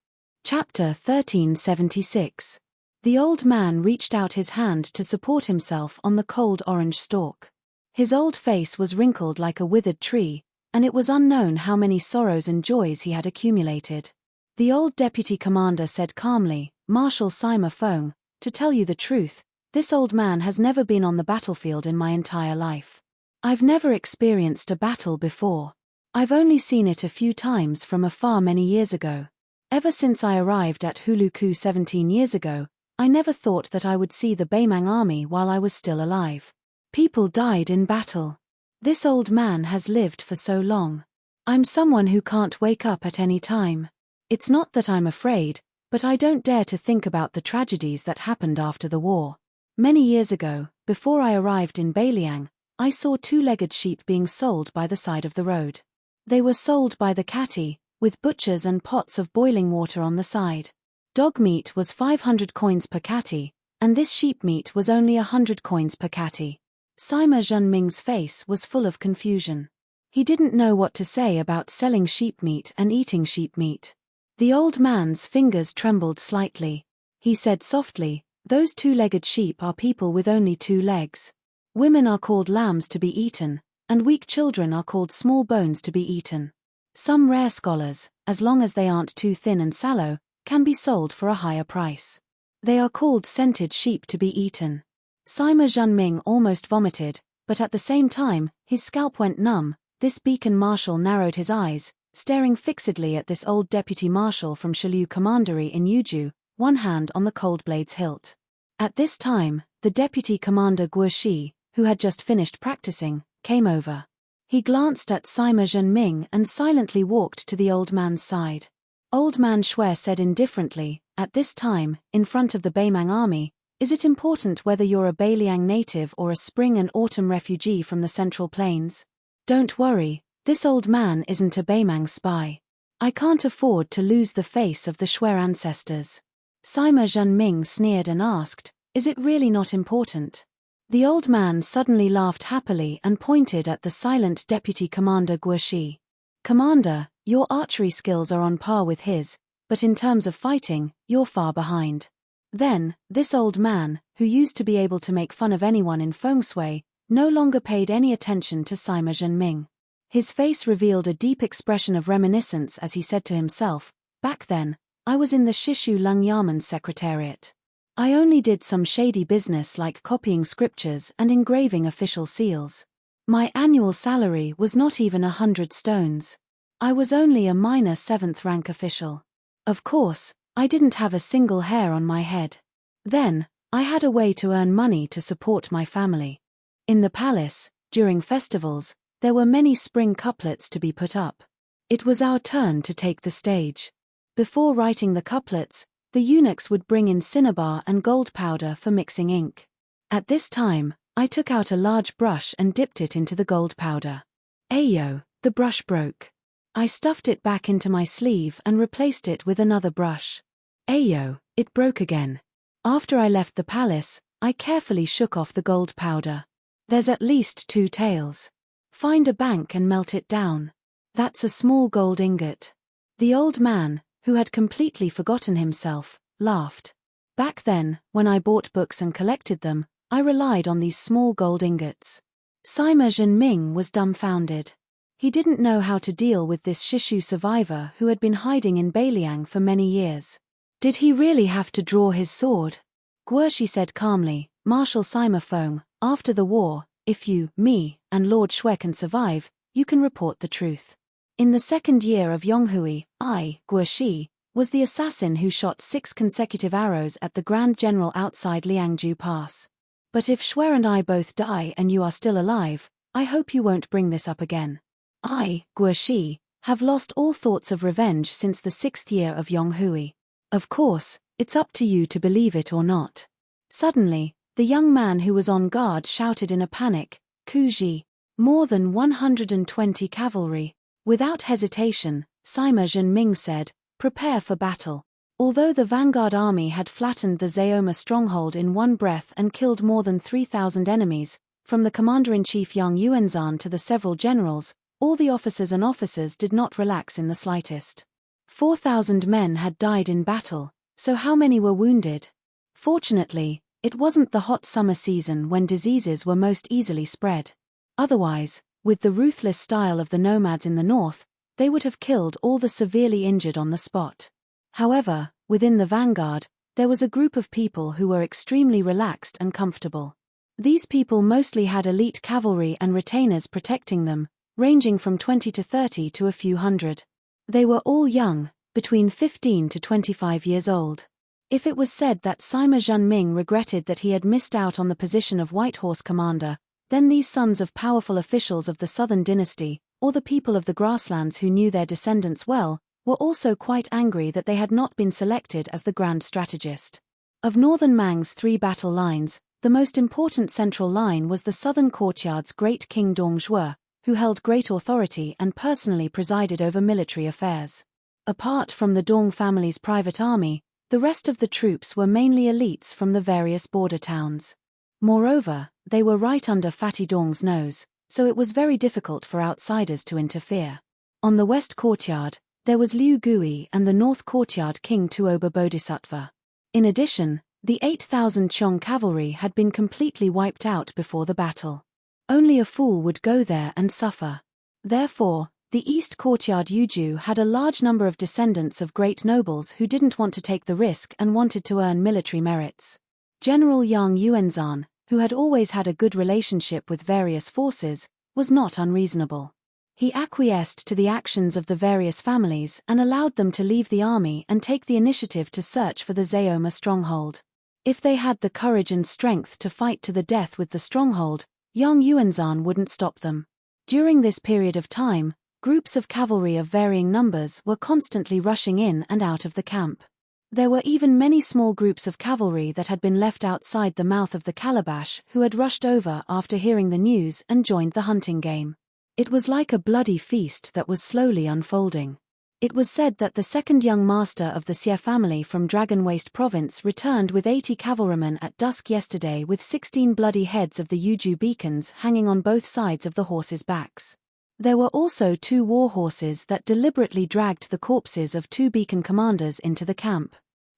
Chapter 1376. The old man reached out his hand to support himself on the cold orange stalk. His old face was wrinkled like a withered tree, and it was unknown how many sorrows and joys he had accumulated. The old deputy commander said calmly, "Marshal Sima Feng, to tell you the truth, this old man has never been on the battlefield in my entire life. I've never experienced a battle before. I've only seen it a few times from afar many years ago. Ever since I arrived at Huluku 17 years ago, I never thought that I would see the Beimang army while I was still alive. People died in battle. This old man has lived for so long. I'm someone who can't wake up at any time. It's not that I'm afraid, but I don't dare to think about the tragedies that happened after the war. Many years ago, before I arrived in Beiliang, I saw two-legged sheep being sold by the side of the road. They were sold by the catty, with butchers and pots of boiling water on the side. Dog meat was 500 coins per catty, and this sheep meat was only 100 coins per catty. Sima Zhenming's face was full of confusion. He didn't know what to say about selling sheep meat and eating sheep meat. The old man's fingers trembled slightly. He said softly, "Those two-legged sheep are people with only 2 legs. Women are called lambs to be eaten, and weak children are called small bones to be eaten. Some rare scholars, as long as they aren't too thin and sallow, can be sold for a higher price. They are called scented sheep to be eaten." Sima Zhenming almost vomited, but at the same time, his scalp went numb. This beacon marshal narrowed his eyes, staring fixedly at this old deputy marshal from Shilu Commandery in Yuju, one hand on the cold blade's hilt. At this time, the deputy commander Guoshi, who had just finished practicing, came over. He glanced at Sima Zhenming and silently walked to the old man's side. Old man Shui said indifferently, "At this time, in front of the Beimang army, is it important whether you're a Beiliang native or a spring and autumn refugee from the Central Plains? Don't worry, this old man isn't a Beimang spy. I can't afford to lose the face of the Shui ancestors." Sima Zhenming sneered and asked, "Is it really not important?" The old man suddenly laughed happily and pointed at the silent deputy commander Guoshi. "Commander, your archery skills are on par with his, but in terms of fighting, you're far behind." Then, this old man, who used to be able to make fun of anyone in feng shui, no longer paid any attention to Sima Zhenming. His face revealed a deep expression of reminiscence as he said to himself, "Back then, I was in the Shishu Lung Yaman's secretariat. I only did some shady business like copying scriptures and engraving official seals. My annual salary was not even 100 stones. I was only a minor 7th rank official. Of course, I didn't have a single hair on my head. Then, I had a way to earn money to support my family. In the palace, during festivals, there were many spring couplets to be put up. It was our turn to take the stage. Before writing the couplets, the eunuchs would bring in cinnabar and gold powder for mixing ink. At this time, I took out a large brush and dipped it into the gold powder. Ayo, the brush broke. I stuffed it back into my sleeve and replaced it with another brush. Ayo, it broke again. After I left the palace, I carefully shook off the gold powder. There's at least 2 tails. Find a bank and melt it down. That's a small gold ingot." The old man, who had completely forgotten himself, laughed. "Back then, when I bought books and collected them, I relied on these small gold ingots." Sima Zhenming was dumbfounded. He didn't know how to deal with this Shishu survivor who had been hiding in Beiliang for many years. Did he really have to draw his sword? Guoshi said calmly, "Marshal Sima Feng, after the war, if you, me, and Lord Shui can survive, you can report the truth. In the 2nd year of Yonghui, I, Guoshi, was the assassin who shot 6 consecutive arrows at the Grand General outside Liangju Pass. But if Shui and I both die and you are still alive, I hope you won't bring this up again. I, Guoshi, have lost all thoughts of revenge since the 6th year of Yonghui. Of course, it's up to you to believe it or not." Suddenly, the young man who was on guard shouted in a panic, "Kuji! More than 120 cavalry!" Without hesitation, Sima Zhenming said, "Prepare for battle." Although the vanguard army had flattened the Zeoma stronghold in one breath and killed more than 3,000 enemies, from the commander-in-chief Yang Yuanzhan to the several generals, all the officers did not relax in the slightest. 4,000 men had died in battle, so how many were wounded? Fortunately, it wasn't the hot summer season when diseases were most easily spread. Otherwise, with the ruthless style of the nomads in the north, they would have killed all the severely injured on the spot. However, within the vanguard, there was a group of people who were extremely relaxed and comfortable. These people mostly had elite cavalry and retainers protecting them, ranging from 20 to 30 to a few hundred. They were all young, between 15 to 25 years old. If it was said that Sima Zhenming regretted that he had missed out on the position of White Horse commander, then these sons of powerful officials of the Southern dynasty, or the people of the grasslands who knew their descendants well, were also quite angry that they had not been selected as the grand strategist. Of Northern Mang's 3 battle lines, the most important central line was the Southern Courtyard's great king Dong Zhuo, who held great authority and personally presided over military affairs. Apart from the Dong family's private army, the rest of the troops were mainly elites from the various border towns. Moreover, they were right under Fatty Dong's nose, so it was very difficult for outsiders to interfere. On the west courtyard, there was Liu Gui and the north courtyard King Tuoba Bodhisattva. In addition, the 8,000 Chong cavalry had been completely wiped out before the battle. Only a fool would go there and suffer. Therefore, the east courtyard Yuju had a large number of descendants of great nobles who didn't want to take the risk and wanted to earn military merits. General Yang Yuanzhan, who had always had a good relationship with various forces, was not unreasonable. He acquiesced to the actions of the various families and allowed them to leave the army and take the initiative to search for the Zeoma stronghold. If they had the courage and strength to fight to the death with the stronghold, Yang Yuanzhan wouldn't stop them. During this period of time, groups of cavalry of varying numbers were constantly rushing in and out of the camp. There were even many small groups of cavalry that had been left outside the mouth of the calabash who had rushed over after hearing the news and joined the hunting game. It was like a bloody feast that was slowly unfolding. It was said that the second young master of the Xie family from Dragon Waste province returned with 80 cavalrymen at dusk yesterday with 16 bloody heads of the Yuju beacons hanging on both sides of the horses' backs. There were also 2 war horses that deliberately dragged the corpses of 2 beacon commanders into the camp.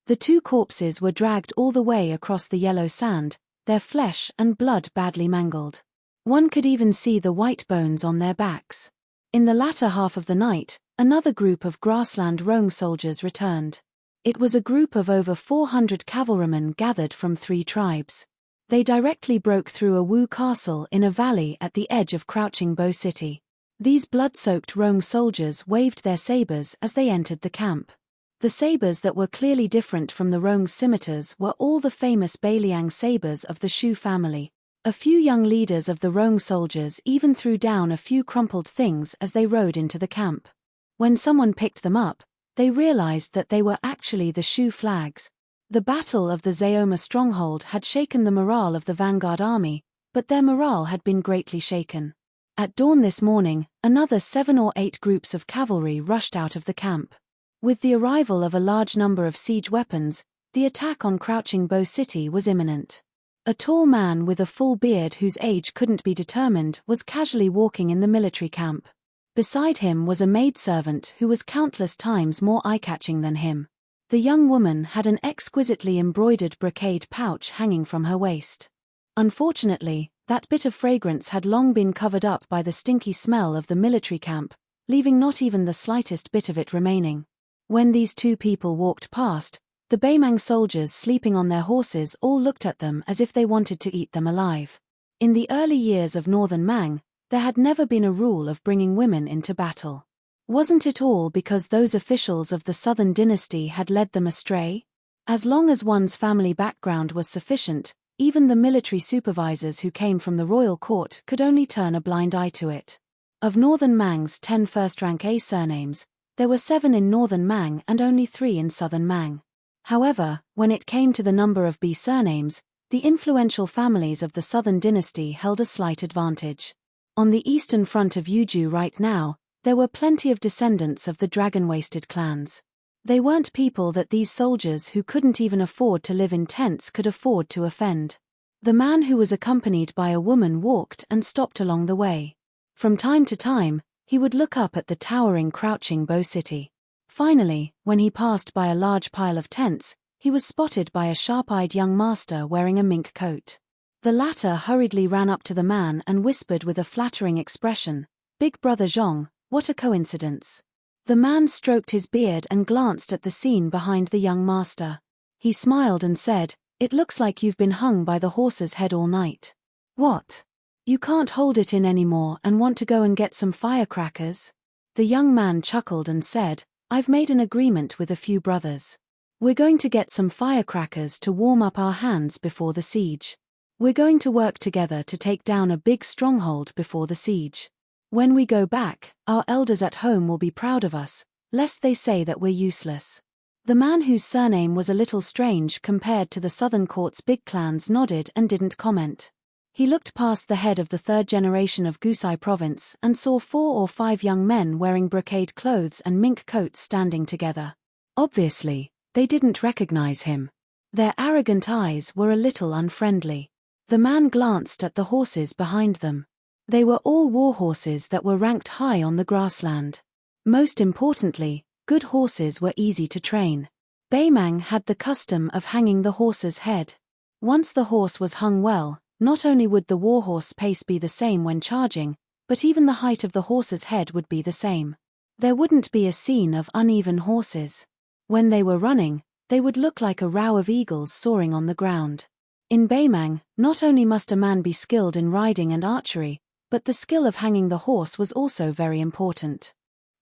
The 2 corpses were dragged all the way across the yellow sand, their flesh and blood badly mangled. One could even see the white bones on their backs. In the latter half of the night, another group of grassland Rong soldiers returned. It was a group of over 400 cavalrymen gathered from 3 tribes. They directly broke through a Wu castle in a valley at the edge of Crouching Bow City. These blood-soaked Rong soldiers waved their sabers as they entered the camp. The sabers that were clearly different from the Rong scimitars were all the famous Beiliang sabers of the Shu family. A few young leaders of the Rong soldiers even threw down a few crumpled things as they rode into the camp. When someone picked them up, they realized that they were actually the Shu flags. The Battle of the Zeoma stronghold had shaken the morale of the vanguard army, but their morale had been greatly shaken. At dawn this morning, another 7 or 8 groups of cavalry rushed out of the camp. With the arrival of a large number of siege weapons, the attack on Crouching Bow City was imminent. A tall man with a full beard whose age couldn't be determined was casually walking in the military camp. Beside him was a maidservant who was countless times more eye-catching than him. The young woman had an exquisitely embroidered brocade pouch hanging from her waist. Unfortunately, that bit of fragrance had long been covered up by the stinky smell of the military camp, leaving not even the slightest bit of it remaining. When these 2 people walked past, the Beimang soldiers sleeping on their horses all looked at them as if they wanted to eat them alive. In the early years of Northern Mang, there had never been a rule of bringing women into battle. Wasn't it all because those officials of the Southern dynasty had led them astray? As long as one's family background was sufficient, even the military supervisors who came from the royal court could only turn a blind eye to it. Of Northern Mang's 10 first-rank A surnames, there were 7 in Northern Mang and only 3 in Southern Mang. However, when it came to the number of B surnames, the influential families of the Southern dynasty held a slight advantage. On the eastern front of Yuju right now, there were plenty of descendants of the dragon-waisted clans. They weren't people that these soldiers who couldn't even afford to live in tents could afford to offend. The man who was accompanied by a woman walked and stopped along the way. From time to time, he would look up at the towering crouching Bow City. Finally, when he passed by a large pile of tents, he was spotted by a sharp-eyed young master wearing a mink coat. The latter hurriedly ran up to the man and whispered with a flattering expression, "Big Brother Zhong, what a coincidence." The man stroked his beard and glanced at the scene behind the young master. He smiled and said, "It looks like you've been hung by the horse's head all night. What? You can't hold it in anymore and want to go and get some firecrackers?" The young man chuckled and said, "I've made an agreement with a few brothers. We're going to get some firecrackers to warm up our hands before the siege. We're going to work together to take down a big stronghold before the siege. When we go back, our elders at home will be proud of us, lest they say that we're useless." The man whose surname was a little strange compared to the Southern Court's big clans nodded and didn't comment. He looked past the head of the third generation of Gusai province and saw 4 or 5 young men wearing brocade clothes and mink coats standing together. Obviously, they didn't recognize him. Their arrogant eyes were a little unfriendly. The man glanced at the horses behind them. They were all war horses that were ranked high on the grassland. Most importantly, good horses were easy to train. Beimang had the custom of hanging the horse's head. Once the horse was hung well, not only would the warhorse pace be the same when charging, but even the height of the horse's head would be the same. There wouldn't be a scene of uneven horses. When they were running, they would look like a row of eagles soaring on the ground. In Beimang, not only must a man be skilled in riding and archery, but the skill of hanging the horse was also very important.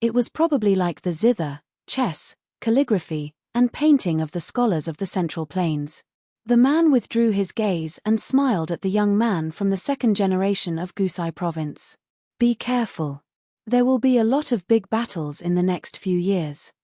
It was probably like the zither, chess, calligraphy, and painting of the scholars of the Central Plains. The man withdrew his gaze and smiled at the young man from the second generation of Gusai province. "Be careful. There will be a lot of big battles in the next few years."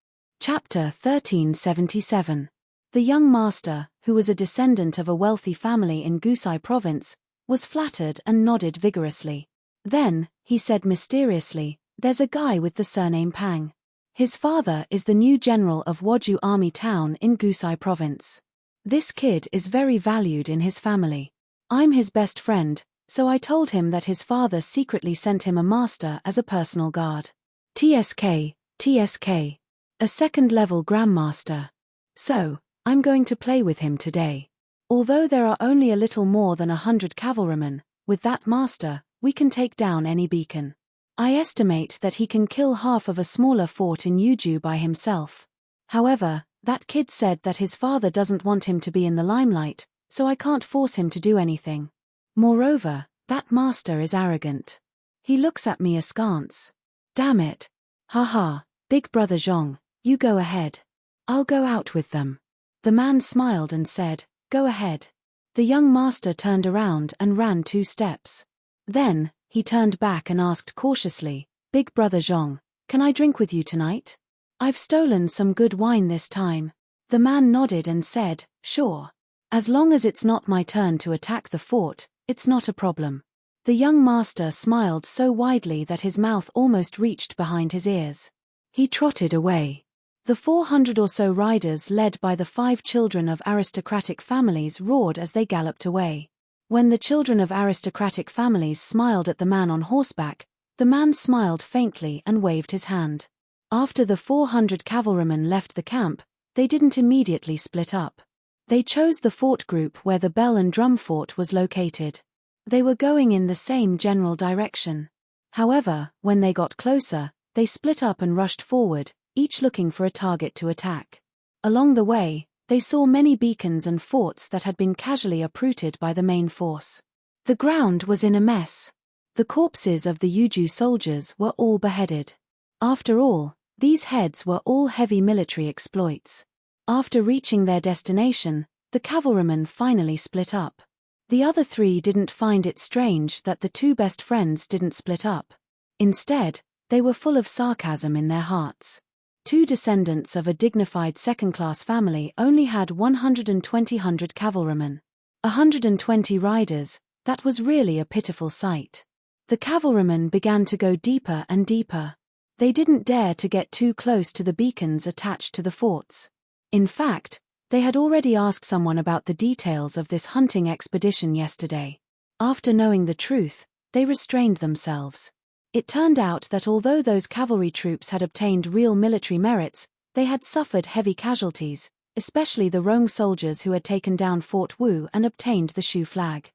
Chapter 1377. The young master, who was a descendant of a wealthy family in Gusai province, was flattered and nodded vigorously. Then, he said mysteriously, "There's a guy with the surname Pang. His father is the new general of Waju Army Town in Gusai province. This kid is very valued in his family. I'm his best friend, so I told him that his father secretly sent him a master as a personal guard. TSK. A second-level grandmaster. So, I'm going to play with him today. Although there are only a little more than 100 cavalrymen, with that master, we can take down any beacon. I estimate that he can kill half of a smaller fort in Yuju by himself. However, that kid said that his father doesn't want him to be in the limelight, so I can't force him to do anything. Moreover, that master is arrogant. He looks at me askance. Damn it. Haha, Big Brother Zhong, you go ahead. I'll go out with them." The man smiled and said, "Go ahead." The young master turned around and ran 2 steps. Then, he turned back and asked cautiously, "Big Brother Zhong, can I drink with you tonight? I've stolen some good wine this time." The man nodded and said, "Sure. As long as it's not my turn to attack the fort, it's not a problem." The young master smiled so widely that his mouth almost reached behind his ears. He trotted away. The 400 or so riders led by the 5 children of aristocratic families roared as they galloped away. When the children of aristocratic families smiled at the man on horseback, the man smiled faintly and waved his hand. After the 400 cavalrymen left the camp, they didn't immediately split up. They chose the fort group where the bell and drum fort was located. They were going in the same general direction. However, when they got closer, they split up and rushed forward, each looking for a target to attack. Along the way, they saw many beacons and forts that had been casually uprooted by the main force. The ground was in a mess. The corpses of the Yuju soldiers were all beheaded. After all, these heads were all heavy military exploits. After reaching their destination, the cavalrymen finally split up. The other 3 didn't find it strange that the 2 best friends didn't split up. Instead, they were full of sarcasm in their hearts. 2 descendants of a dignified second-class family only had 120 cavalrymen. 120 riders, that was really a pitiful sight. The cavalrymen began to go deeper and deeper. They didn't dare to get too close to the beacons attached to the forts. In fact, they had already asked someone about the details of this hunting expedition yesterday. After knowing the truth, they restrained themselves. It turned out that although those cavalry troops had obtained real military merits, they had suffered heavy casualties, especially the roan soldiers who had taken down Fort Wu and obtained the Shu flag.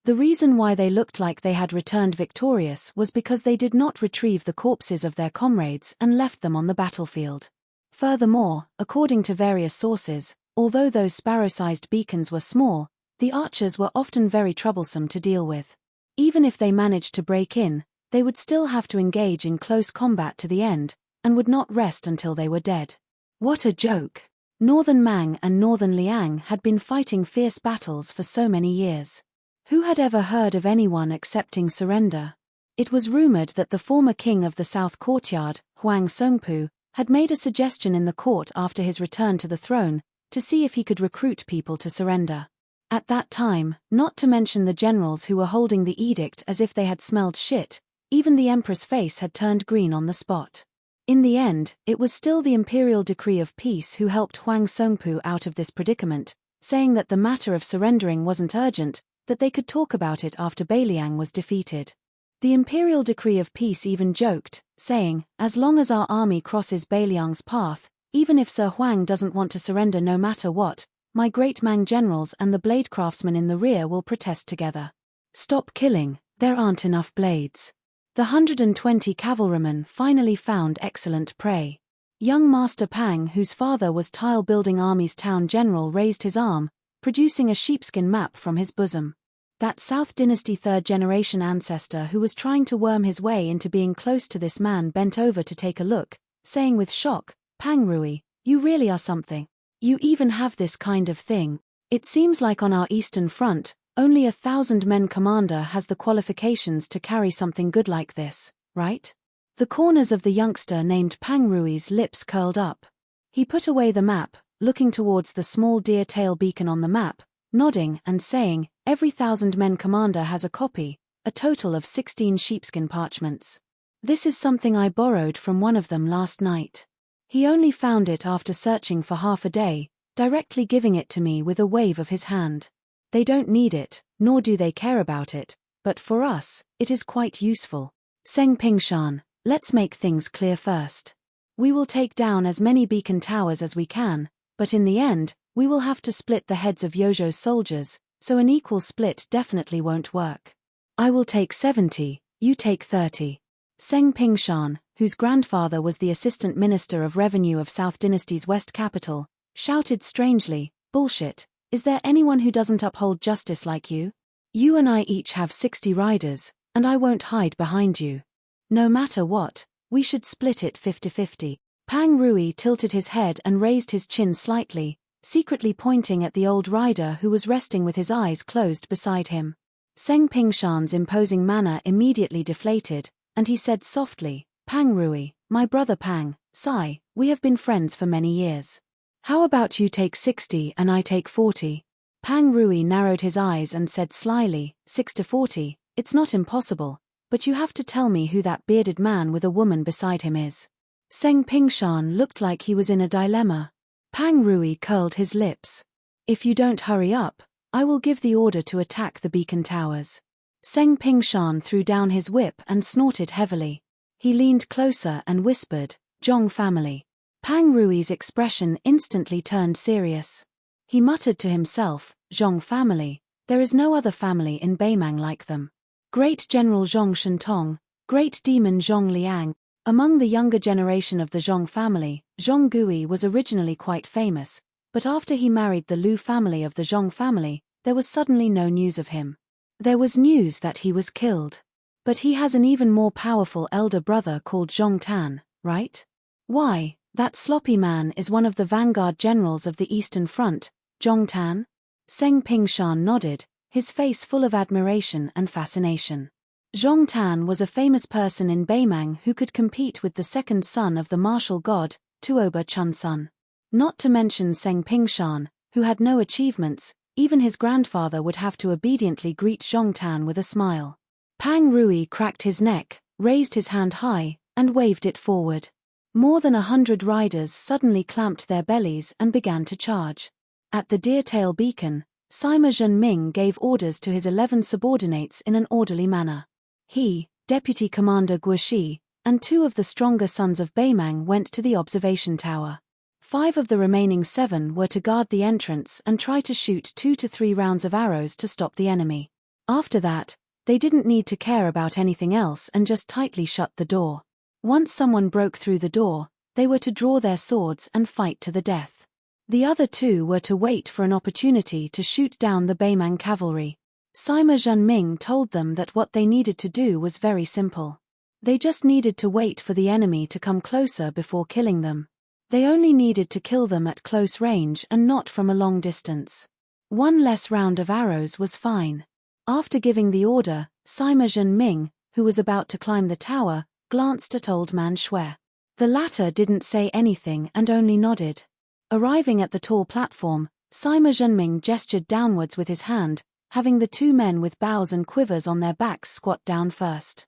The reason why they looked like they had returned victorious was because they did not retrieve the corpses of their comrades and left them on the battlefield. Furthermore, according to various sources, although those sparrow-sized beacons were small, the archers were often very troublesome to deal with. Even if they managed to break in, they would still have to engage in close combat to the end, and would not rest until they were dead. What a joke! Northern Mang and Northern Liang had been fighting fierce battles for so many years. Who had ever heard of anyone accepting surrender? It was rumored that the former king of the South Courtyard, Huang Songpu, had made a suggestion in the court after his return to the throne, to see if he could recruit people to surrender. At that time, not to mention the generals who were holding the edict as if they had smelled shit, even the emperor's face had turned green on the spot. In the end, it was still the imperial decree of peace who helped Huang Songpu out of this predicament, saying that the matter of surrendering wasn't urgent, that they could talk about it after Beiliang was defeated. The imperial decree of peace even joked, saying, as long as our army crosses Beiliang's path, even if Sir Huang doesn't want to surrender no matter what, my great Mang generals and the blade craftsmen in the rear will protest together. Stop killing, there aren't enough blades. The 120 cavalrymen finally found excellent prey. Young Master Pang, whose father was tile-building army's town general, raised his arm, producing a sheepskin map from his bosom. That South Dynasty third-generation ancestor who was trying to worm his way into being close to this man bent over to take a look, saying with shock, Pang Rui, you really are something. You even have this kind of thing. It seems like on our Eastern Front, only 1,000-men commander has the qualifications to carry something good like this, right? The corners of the youngster named Pang Rui's lips curled up. He put away the map, looking towards the small deer tail beacon on the map, nodding and saying, every 1,000-men commander has a copy, a total of 16 sheepskin parchments. This is something I borrowed from one of them last night. He only found it after searching for half a day, directly giving it to me with a wave of his hand. They don't need it, nor do they care about it, but for us, it is quite useful. Seng Pingshan, let's make things clear first. We will take down as many beacon towers as we can, but in the end, we will have to split the heads of Yozhou's soldiers, so an equal split definitely won't work. I will take 70, you take 30. Seng Pingshan, whose grandfather was the assistant minister of revenue of South Dynasty's west capital, shouted strangely, bullshit, is there anyone who doesn't uphold justice like you? You and I each have 60 riders, and I won't hide behind you. No matter what, we should split it 50-50. Pang Rui tilted his head and raised his chin slightly, secretly pointing at the old rider who was resting with his eyes closed beside him. Seng Pingshan's imposing manner immediately deflated, and he said softly, Pang Rui, my brother Pang, Sai, we have been friends for many years. How about you take 60 and I take 40? Pang Rui narrowed his eyes and said slyly, 6-40, it's not impossible, but you have to tell me who that bearded man with a woman beside him is. Seng Pingshan looked like he was in a dilemma. Pang Rui curled his lips. If you don't hurry up, I will give the order to attack the beacon towers. Seng Pingshan threw down his whip and snorted heavily. He leaned closer and whispered, Zhong family. Pang Rui's expression instantly turned serious. He muttered to himself, Zhong family, there is no other family in Beimang like them. Great General Zhong Shentong, Great Demon Zhong Liang. Among the younger generation of the Zhong family, Zhong Gui was originally quite famous, but after he married the Lu family of the Zhong family, there was suddenly no news of him. There was news that he was killed. But he has an even more powerful elder brother called Zhong Tan, right? Why, that sloppy man is one of the vanguard generals of the Eastern Front, Zhong Tan? Seng Pingshan nodded, his face full of admiration and fascination. Zhong Tan was a famous person in Beimang who could compete with the second son of the martial god, Tuoba Chunsun. Not to mention Seng Pingshan, who had no achievements, even his grandfather would have to obediently greet Zhong Tan with a smile. Pang Rui cracked his neck, raised his hand high, and waved it forward. More than 100 riders suddenly clamped their bellies and began to charge. At the Deertail Beacon, Sima Zhenming gave orders to his 11 subordinates in an orderly manner. He, Deputy Commander Guoshi, and 2 of the stronger sons of Beimang went to the observation tower. 5 of the remaining 7 were to guard the entrance and try to shoot 2 to 3 rounds of arrows to stop the enemy. After that, they didn't need to care about anything else and just tightly shut the door. Once someone broke through the door, they were to draw their swords and fight to the death. The other 2 were to wait for an opportunity to shoot down the Beimang cavalry. Sima Zhenming told them that what they needed to do was very simple. They just needed to wait for the enemy to come closer before killing them. They only needed to kill them at close range and not from a long distance. 1 less round of arrows was fine. After giving the order, Sima Zhenming, who was about to climb the tower, glanced at Old Man Shui. The latter didn't say anything and only nodded. Arriving at the tall platform, Sima Zhenming gestured downwards with his hand, having the 2 men with bows and quivers on their backs squat down first.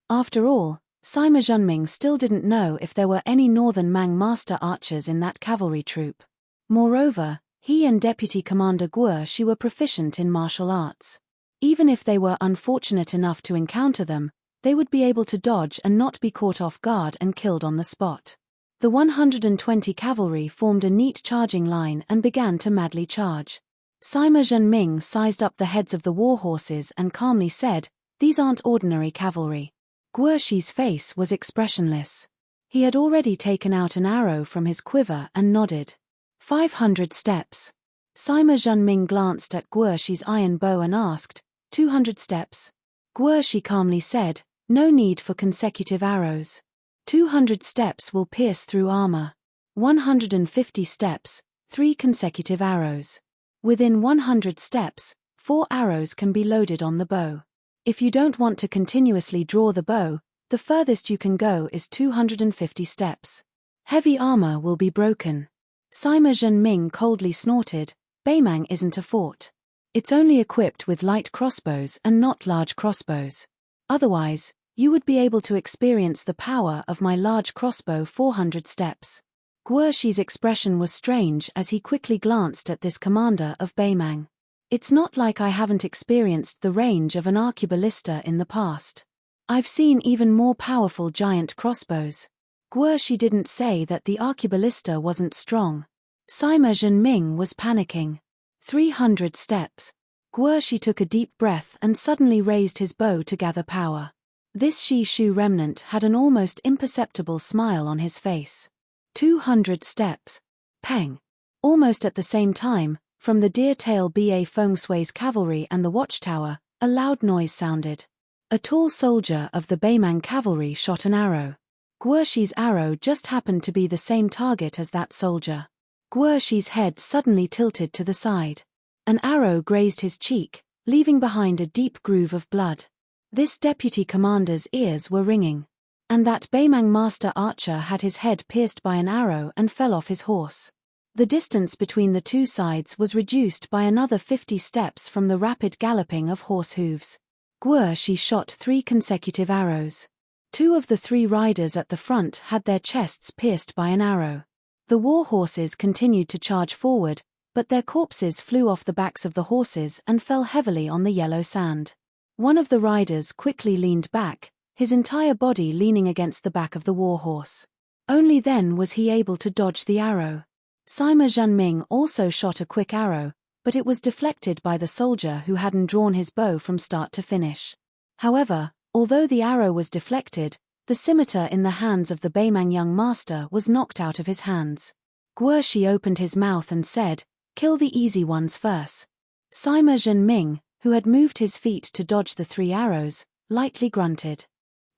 After all, Sima Zhenming still didn't know if there were any northern Mang master archers in that cavalry troop. Moreover, he and Deputy Commander Guoshi were proficient in martial arts. Even if they were unfortunate enough to encounter them, they would be able to dodge and not be caught off guard and killed on the spot. The 120 cavalry formed a neat charging line and began to madly charge. Sima Zhenming sized up the heads of the war horses and calmly said, "These aren't ordinary cavalry." Guoshi's face was expressionless. He had already taken out an arrow from his quiver and nodded. 500 steps. Sima Zhenming glanced at Guoshi's iron bow and asked, 200 steps. Guoshi calmly said, "No need for consecutive arrows. 200 steps will pierce through armor. 150 steps, 3 consecutive arrows. Within 100 steps, 4 arrows can be loaded on the bow. If you don't want to continuously draw the bow, the furthest you can go is 250 steps. Heavy armor will be broken." Sima Zhenming coldly snorted, "Beimang isn't a fort. It's only equipped with light crossbows and not large crossbows. Otherwise, you would be able to experience the power of my large crossbow 400 steps." Guoshi's expression was strange as he quickly glanced at this commander of Beimang. "It's not like I haven't experienced the range of an arqueballista in the past. I've seen even more powerful giant crossbows." Guoshi didn't say that the arqueballista wasn't strong. Sima Zhenming was panicking. 300 steps. Guoshi took a deep breath and suddenly raised his bow to gather power. This Shishu remnant had an almost imperceptible smile on his face. 200 steps. Peng. Almost at the same time, from the Deertail Ba Feng Shui's cavalry and the watchtower, a loud noise sounded. A tall soldier of the Beimang cavalry shot an arrow. Guoshi's arrow just happened to be the same target as that soldier. Guoshi's head suddenly tilted to the side. An arrow grazed his cheek, leaving behind a deep groove of blood. This deputy commander's ears were ringing. And that Beimang master archer had his head pierced by an arrow and fell off his horse. The distance between the 2 sides was reduced by another 50 steps from the rapid galloping of horse hooves. Guoshi shot 3 consecutive arrows. 2 of the 3 riders at the front had their chests pierced by an arrow. The war horses continued to charge forward, but their corpses flew off the backs of the horses and fell heavily on the yellow sand. One of the riders quickly leaned back, his entire body leaning against the back of the war horse. Only then was he able to dodge the arrow. Sima Zhenming also shot a quick arrow, but it was deflected by the soldier who hadn't drawn his bow from start to finish. However, although the arrow was deflected, the scimitar in the hands of the Beimang young master was knocked out of his hands. Guoshi opened his mouth and said, "Kill the easy ones first." Sima Zhenming, who had moved his feet to dodge the 3 arrows, lightly grunted.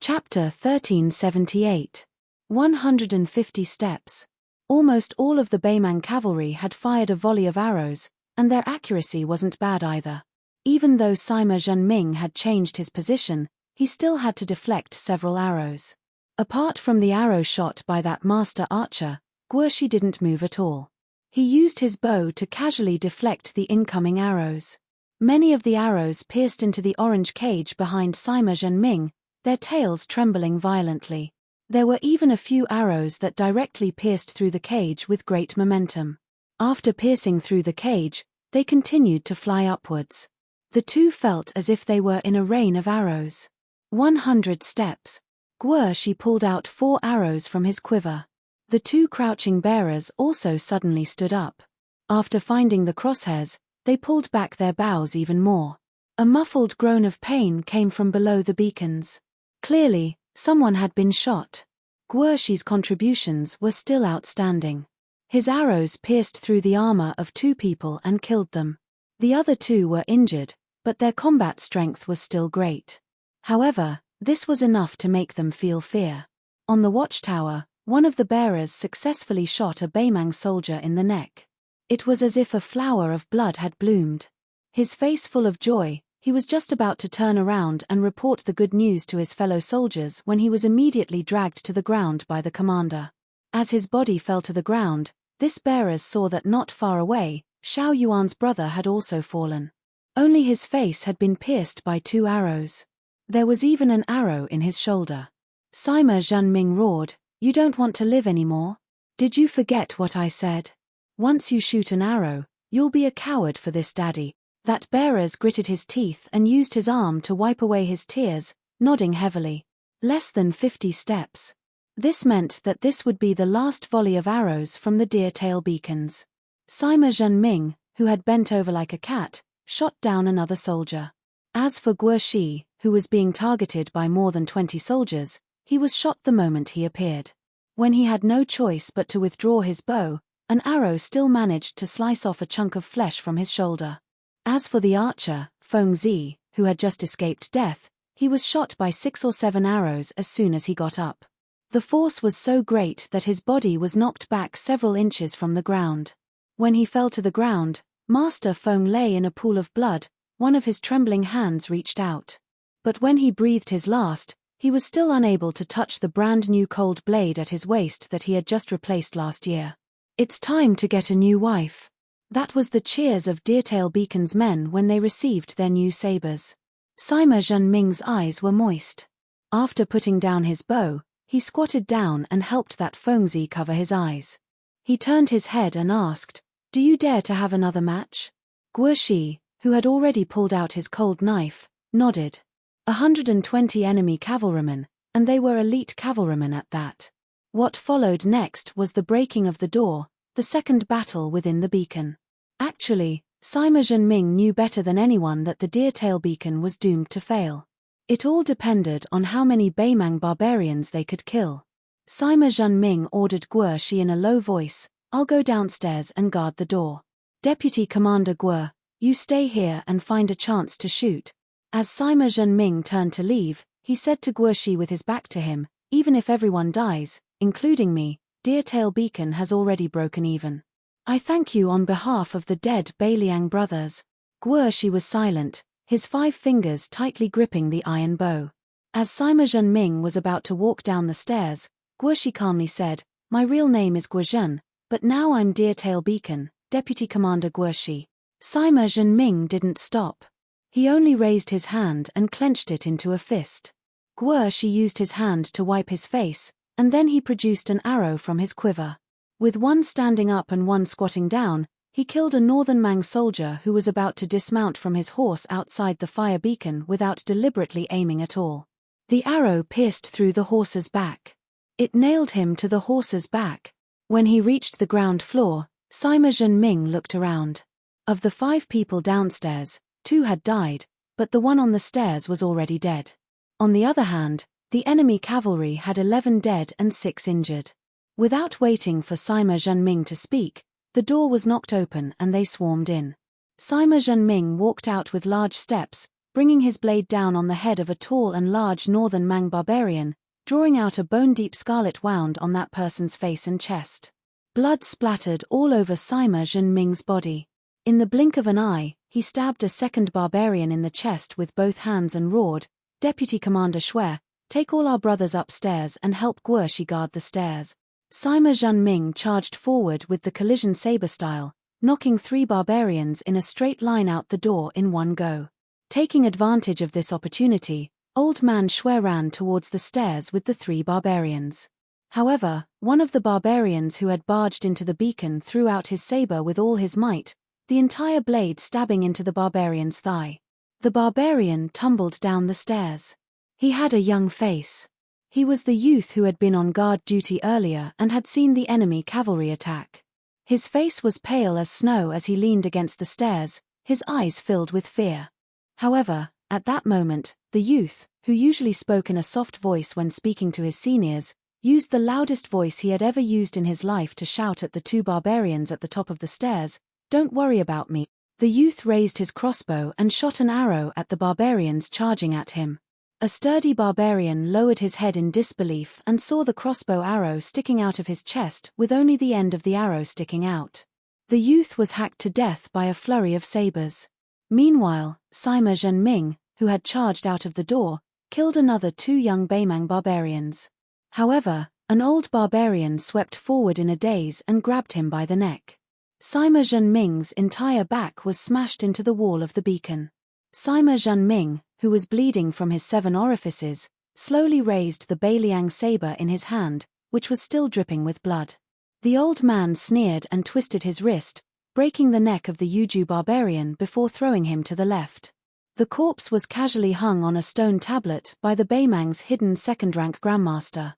Chapter 1378. 150 steps. Almost all of the Beimang cavalry had fired a volley of arrows, and their accuracy wasn't bad either. Even though Sima Zhenming had changed his position, he still had to deflect several arrows. Apart from the arrow shot by that master archer, Guoshi didn't move at all. He used his bow to casually deflect the incoming arrows. Many of the arrows pierced into the orange cage behind Sima Zhenming, their tails trembling violently. There were even a few arrows that directly pierced through the cage with great momentum. After piercing through the cage, they continued to fly upwards. The two felt as if they were in a rain of arrows. 100 steps. Guerchi pulled out 4 arrows from his quiver. The 2 crouching bearers also suddenly stood up. After finding the crosshairs, they pulled back their bows even more. A muffled groan of pain came from below the beacons. Clearly, someone had been shot. Guerchi's contributions were still outstanding. His arrows pierced through the armor of 2 people and killed them. The other 2 were injured, but their combat strength was still great. However, this was enough to make them feel fear. On the watchtower, one of the bearers successfully shot a Baimang soldier in the neck. It was as if a flower of blood had bloomed. His face full of joy, he was just about to turn around and report the good news to his fellow soldiers when he was immediately dragged to the ground by the commander. As his body fell to the ground, this bearer saw that not far away, Xiao Yuan's brother had also fallen. Only his face had been pierced by 2 arrows. There was even an arrow in his shoulder. Sima Zhenming roared, "You don't want to live anymore? Did you forget what I said? Once you shoot an arrow, you'll be a coward for this, daddy." That bearer gritted his teeth and used his arm to wipe away his tears, nodding heavily. Less than 50 steps. This meant that this would be the last volley of arrows from the deer tail beacons. Sima Zhenming, who had bent over like a cat, shot down another soldier. As for Guerchi, who was being targeted by more than 20 soldiers, he was shot the moment he appeared. When he had no choice but to withdraw his bow, an arrow still managed to slice off a chunk of flesh from his shoulder. As for the archer, Feng Zi, who had just escaped death, he was shot by 6 or 7 arrows as soon as he got up. The force was so great that his body was knocked back several inches from the ground. When he fell to the ground, Master Feng lay in a pool of blood. One of his trembling hands reached out. But when he breathed his last, he was still unable to touch the brand new cold blade at his waist that he had just replaced last year. "It's time to get a new wife." That was the cheers of Deertail Beacon's men when they received their new sabers. Sima Zhenming's eyes were moist. After putting down his bow, he squatted down and helped that Fengzi cover his eyes. He turned his head and asked, "Do you dare to have another match?" Guerchi, who had already pulled out his cold knife, nodded. 120 enemy cavalrymen, and they were elite cavalrymen at that. What followed next was the breaking of the door, the second battle within the beacon. Actually, Sima Zhenming knew better than anyone that the Deertail Beacon was doomed to fail. It all depended on how many Baimang barbarians they could kill. Sima Zhenming ordered Guerchi in a low voice, "I'll go downstairs and guard the door. Deputy Commander Guer, you stay here and find a chance to shoot." As Sima Zhenming turned to leave, he said to Guerchi with his back to him, "Even if everyone dies, including me, Deertail Beacon has already broken even. I thank you on behalf of the dead Bailiang brothers." Guerchi was silent, his 5 fingers tightly gripping the iron bow. As Sima Zhenming was about to walk down the stairs, Guerchi calmly said, "My real name is Guozhen, but now I'm Deertail Beacon, Deputy Commander Guerchi." Sima Zhenming didn't stop. He only raised his hand and clenched it into a fist. Guerchi used his hand to wipe his face, and then he produced an arrow from his quiver. With one standing up and one squatting down, he killed a Northern Mang soldier who was about to dismount from his horse outside the fire beacon without deliberately aiming at all. The arrow pierced through the horse's back. It nailed him to the horse's back. When he reached the ground floor, Sima Zhenming looked around. Of the 5 people downstairs, 2 had died, but the one on the stairs was already dead. On the other hand, the enemy cavalry had 11 dead and 6 injured. Without waiting for Sima Zhenming to speak, the door was knocked open and they swarmed in. Sima Zhenming walked out with large steps, bringing his blade down on the head of a tall and large Northern Mang barbarian, drawing out a bone-deep scarlet wound on that person's face and chest. Blood splattered all over Sima Zhenming's body. In the blink of an eye, he stabbed a second barbarian in the chest with both hands and roared, "Deputy Commander Shui, take all our brothers upstairs and help Guerchi guard the stairs." Sima Zhenming charged forward with the collision saber style, knocking 3 barbarians in a straight line out the door in one go. Taking advantage of this opportunity, Old Man Shui ran towards the stairs with the 3 barbarians. However, one of the barbarians who had barged into the beacon threw out his saber with all his might, the entire blade stabbing into the barbarian's thigh. The barbarian tumbled down the stairs. He had a young face. He was the youth who had been on guard duty earlier and had seen the enemy cavalry attack. His face was pale as snow as he leaned against the stairs, his eyes filled with fear. However, at that moment, the youth, who usually spoke in a soft voice when speaking to his seniors, used the loudest voice he had ever used in his life to shout at the 2 barbarians at the top of the stairs, "Don't worry about me." The youth raised his crossbow and shot an arrow at the barbarians charging at him. A sturdy barbarian lowered his head in disbelief and saw the crossbow arrow sticking out of his chest with only the end of the arrow sticking out. The youth was hacked to death by a flurry of sabers. Meanwhile, Sima Zhenming, who had charged out of the door, killed another 2 young Beimang barbarians. However, an old barbarian swept forward in a daze and grabbed him by the neck. Sima Zhenming's entire back was smashed into the wall of the beacon. Sima Zhenming, who was bleeding from his 7 orifices, slowly raised the Beiliang saber in his hand, which was still dripping with blood. The old man sneered and twisted his wrist, breaking the neck of the Yuju barbarian before throwing him to the left. The corpse was casually hung on a stone tablet by the Beimang's hidden second-rank grandmaster.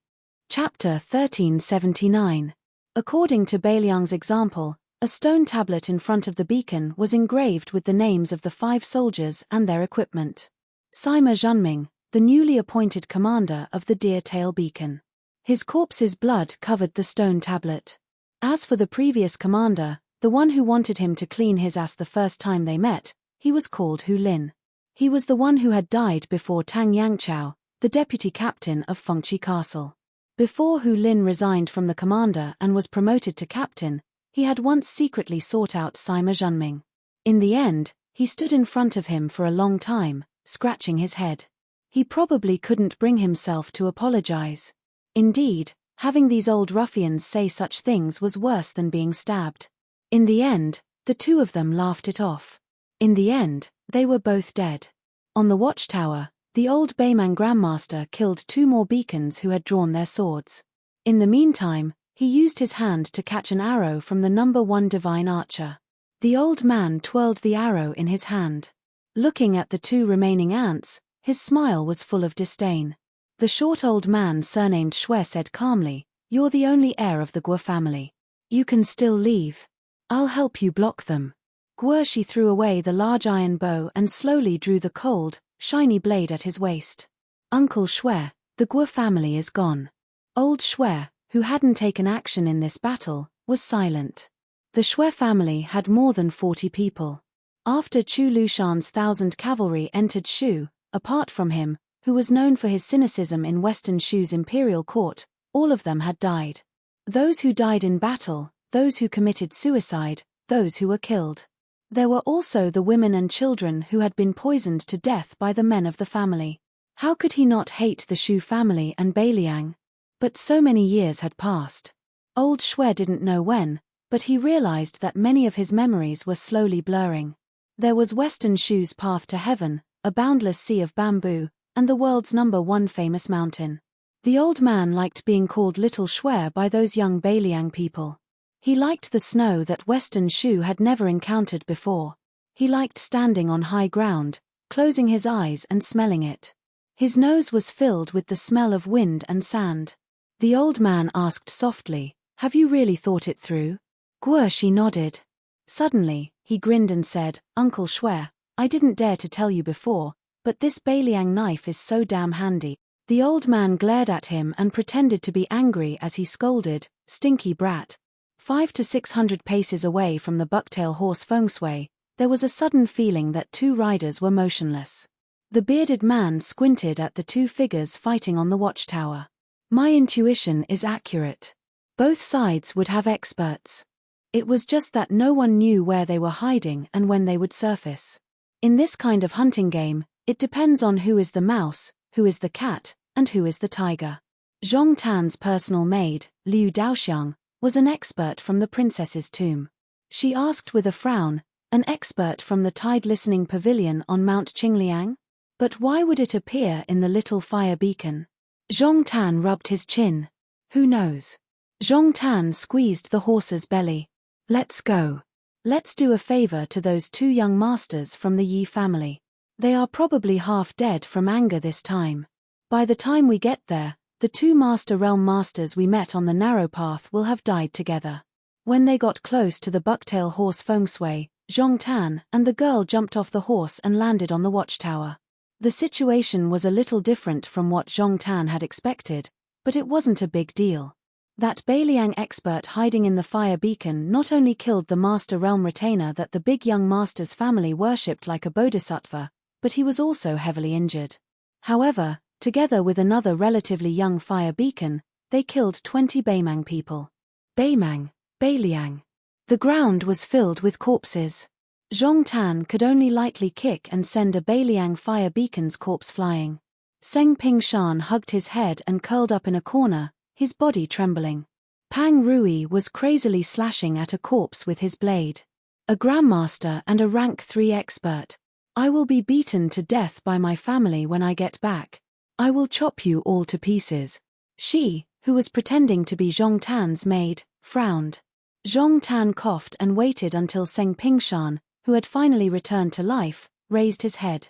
Chapter 1379. According to Beiliang's example, a stone tablet in front of the beacon was engraved with the names of the 5 soldiers and their equipment. Sima Zhenming, the newly appointed commander of the Deer Tail Beacon. His corpse's blood covered the stone tablet. As for the previous commander, the one who wanted him to clean his ass the first time they met, he was called Hu Lin. He was the one who had died before Tang Yangchao, the deputy captain of Fengqi Castle. Before Hu Lin resigned from the commander and was promoted to captain, he had once secretly sought out Sima Zhenming. In the end, he stood in front of him for a long time, scratching his head. He probably couldn't bring himself to apologize. Indeed, having these old ruffians say such things was worse than being stabbed. In the end, the 2 of them laughed it off. In the end, they were both dead. On the watchtower, the old Beimang Grandmaster killed 2 more beacons who had drawn their swords. In the meantime, he used his hand to catch an arrow from the number 1 divine archer. The old man twirled the arrow in his hand. Looking at the 2 remaining ants, his smile was full of disdain. The short old man surnamed Shui said calmly, "You're the only heir of the Guo family. You can still leave. I'll help you block them." Guoshi threw away the large iron bow and slowly drew the cold, shiny blade at his waist. "Uncle Shui, the Guo family is gone." Old Shui, who hadn't taken action in this battle, was silent. The Shui family had more than 40 people. After Chu Lushan's 1,000 cavalry entered Shu, apart from him, who was known for his cynicism in Western Shu's imperial court, all of them had died. Those who died in battle, those who committed suicide, those who were killed. There were also the women and children who had been poisoned to death by the men of the family. How could he not hate the Shu family and Beiliang? But so many years had passed. Old Shui didn't know when, but he realized that many of his memories were slowly blurring. There was Western Shu's path to heaven, a boundless sea of bamboo, and the world's number 1 famous mountain. The old man liked being called Little Shui by those young Beiliang people. He liked the snow that Western Shu had never encountered before. He liked standing on high ground, closing his eyes and smelling it. His nose was filled with the smell of wind and sand. The old man asked softly, "Have you really thought it through?" Guoshi nodded. Suddenly, he grinned and said, "Uncle Shui, I didn't dare to tell you before, but this Beiliang knife is so damn handy." The old man glared at him and pretended to be angry as he scolded, "Stinky brat." 500 to 600 paces away from the bucktail horse Feng Shui, there was a sudden feeling that 2 riders were motionless. The bearded man squinted at the 2 figures fighting on the watchtower. "My intuition is accurate. Both sides would have experts. It was just that no one knew where they were hiding and when they would surface. In this kind of hunting game, it depends on who is the mouse, who is the cat, and who is the tiger." Zhong Tan's personal maid, Liu Daoxiang, was an expert from the princess's tomb. She asked with a frown, "An expert from the tide-listening pavilion on Mount Qingliang?" But why would it appear in the little fire beacon? Zhong Tan rubbed his chin. Who knows? Zhong Tan squeezed the horse's belly. Let's go. Let's do a favor to those 2 young masters from the Yi family. They are probably half dead from anger this time. By the time we get there, the 2 Master Realm Masters we met on the narrow path will have died together. When they got close to the bucktail horse Feng Shui, Zhong Tan and the girl jumped off the horse and landed on the watchtower. The situation was a little different from what Zhong Tan had expected, but it wasn't a big deal. That Beiliang expert hiding in the fire beacon not only killed the Master Realm retainer that the big young master's family worshipped like a bodhisattva, but he was also heavily injured. However, together with another relatively young fire beacon, they killed 20 Beimang people. Beiliang. The ground was filled with corpses. Zhong Tan could only lightly kick and send a Beiliang fire beacon's corpse flying. Seng Pingshan hugged his head and curled up in a corner, his body trembling. Pang Rui was crazily slashing at a corpse with his blade. A Grandmaster and a rank 3 expert. I will be beaten to death by my family when I get back. I will chop you all to pieces. She, who was pretending to be Zhong Tan's maid, frowned. Zhong Tan coughed and waited until Seng Pingshan, who had finally returned to life, raised his head.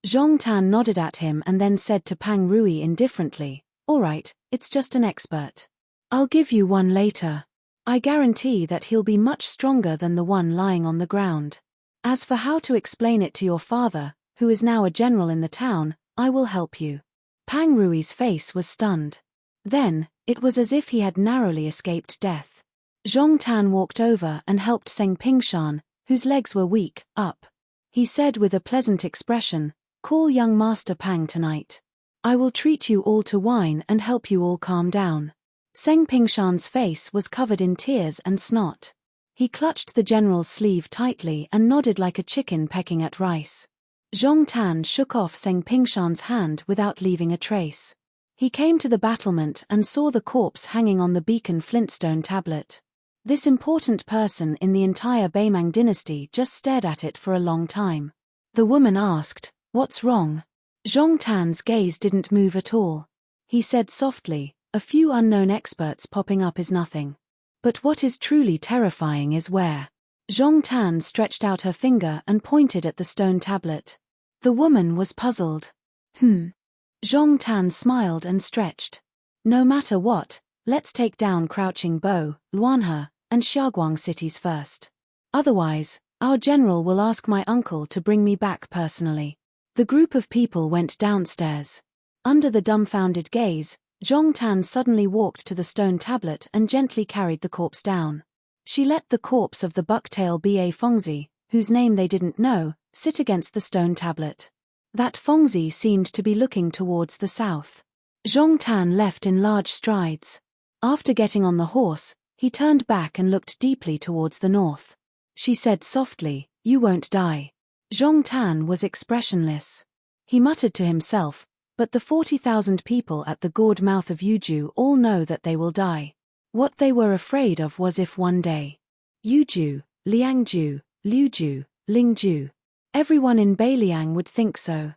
Zhong Tan nodded at him and then said to Pang Rui indifferently, "All right, it's just an expert. I'll give you one later. I guarantee that he'll be much stronger than the one lying on the ground. As for how to explain it to your father, who is now a general in the town, I will help you." Pang Rui's face was stunned. Then, it was as if he had narrowly escaped death. Zhong Tan walked over and helped Seng Pingshan, whose legs were weak, up. He said with a pleasant expression, "Call young Master Pang tonight. I will treat you all to wine and help you all calm down." Seng Pingshan's face was covered in tears and snot. He clutched the general's sleeve tightly and nodded like a chicken pecking at rice. Zhong Tan shook off Seng Pingshan's hand without leaving a trace. He came to the battlement and saw the corpse hanging on the beacon flintstone tablet. This important person in the entire Beimang dynasty just stared at it for a long time. The woman asked, "What's wrong?" Zhong Tan's gaze didn't move at all. He said softly, "A few unknown experts popping up is nothing. But what is truly terrifying is where." Zhong Tan stretched out her finger and pointed at the stone tablet. The woman was puzzled. Zhong Tan smiled and stretched. "No matter what, let's take down Crouching Bo, Luanhe, and Xiaoguang cities first. Otherwise, our general will ask my uncle to bring me back personally." The group of people went downstairs. Under the dumbfounded gaze, Zhong Tan suddenly walked to the stone tablet and gently carried the corpse down. She let the corpse of the bucktail Ba Fengzi, whose name they didn't know, sit against the stone tablet. That Fengzi seemed to be looking towards the south. Zhong Tan left in large strides. After getting on the horse, he turned back and looked deeply towards the north. She said softly, "You won't die." Zhong Tan was expressionless. He muttered to himself, "But the 40,000 people at the gourd mouth of Yuju all know that they will die." What they were afraid of was if one day Yuju, Liangju, Liuju, Lingju, everyone in Beiliang would think so.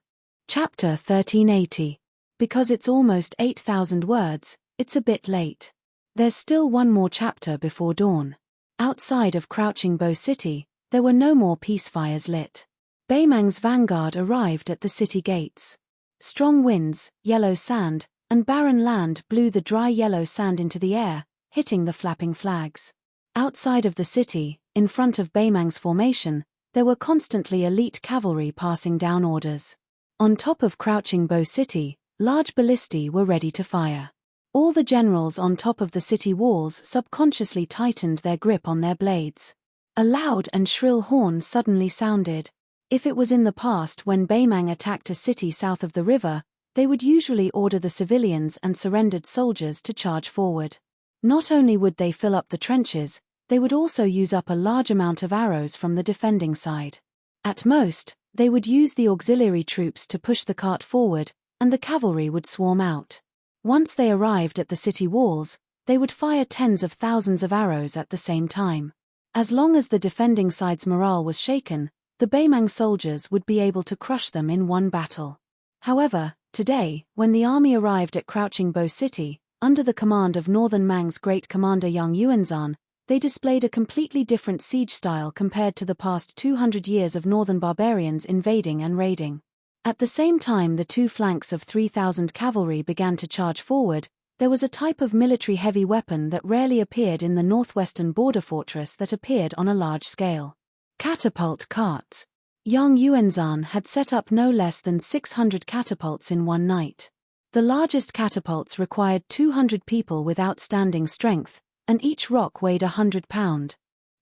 Chapter 1380. Because it's almost 8,000 words, it's a bit late. There's still one more chapter before dawn. Outside of Crouching Bo City, there were no more peace fires lit. Beimang's vanguard arrived at the city gates. Strong winds, yellow sand, and barren land blew the dry yellow sand into the air, hitting the flapping flags. Outside of the city, in front of Beimang's formation, there were constantly elite cavalry passing down orders. On top of Crouching Bo City, large ballistae were ready to fire. All the generals on top of the city walls subconsciously tightened their grip on their blades. A loud and shrill horn suddenly sounded. If it was in the past when Beimang attacked a city south of the river, they would usually order the civilians and surrendered soldiers to charge forward. Not only would they fill up the trenches, they would also use up a large amount of arrows from the defending side. At most, they would use the auxiliary troops to push the cart forward, and the cavalry would swarm out. Once they arrived at the city walls, they would fire tens of thousands of arrows at the same time. As long as the defending side's morale was shaken, the Beimang soldiers would be able to crush them in one battle. However, today, when the army arrived at Crouching Bow City, under the command of Northern Mang's great commander Yang Yuanzhan, they displayed a completely different siege style compared to the past 200 years of northern barbarians invading and raiding. At the same time the two flanks of 3,000 cavalry began to charge forward, there was a type of military heavy weapon that rarely appeared in the northwestern border fortress that appeared on a large scale. Catapult carts. Yang Yuanzhan had set up no less than 600 catapults in one night. The largest catapults required 200 people with outstanding strength, and each rock weighed 100 pounds.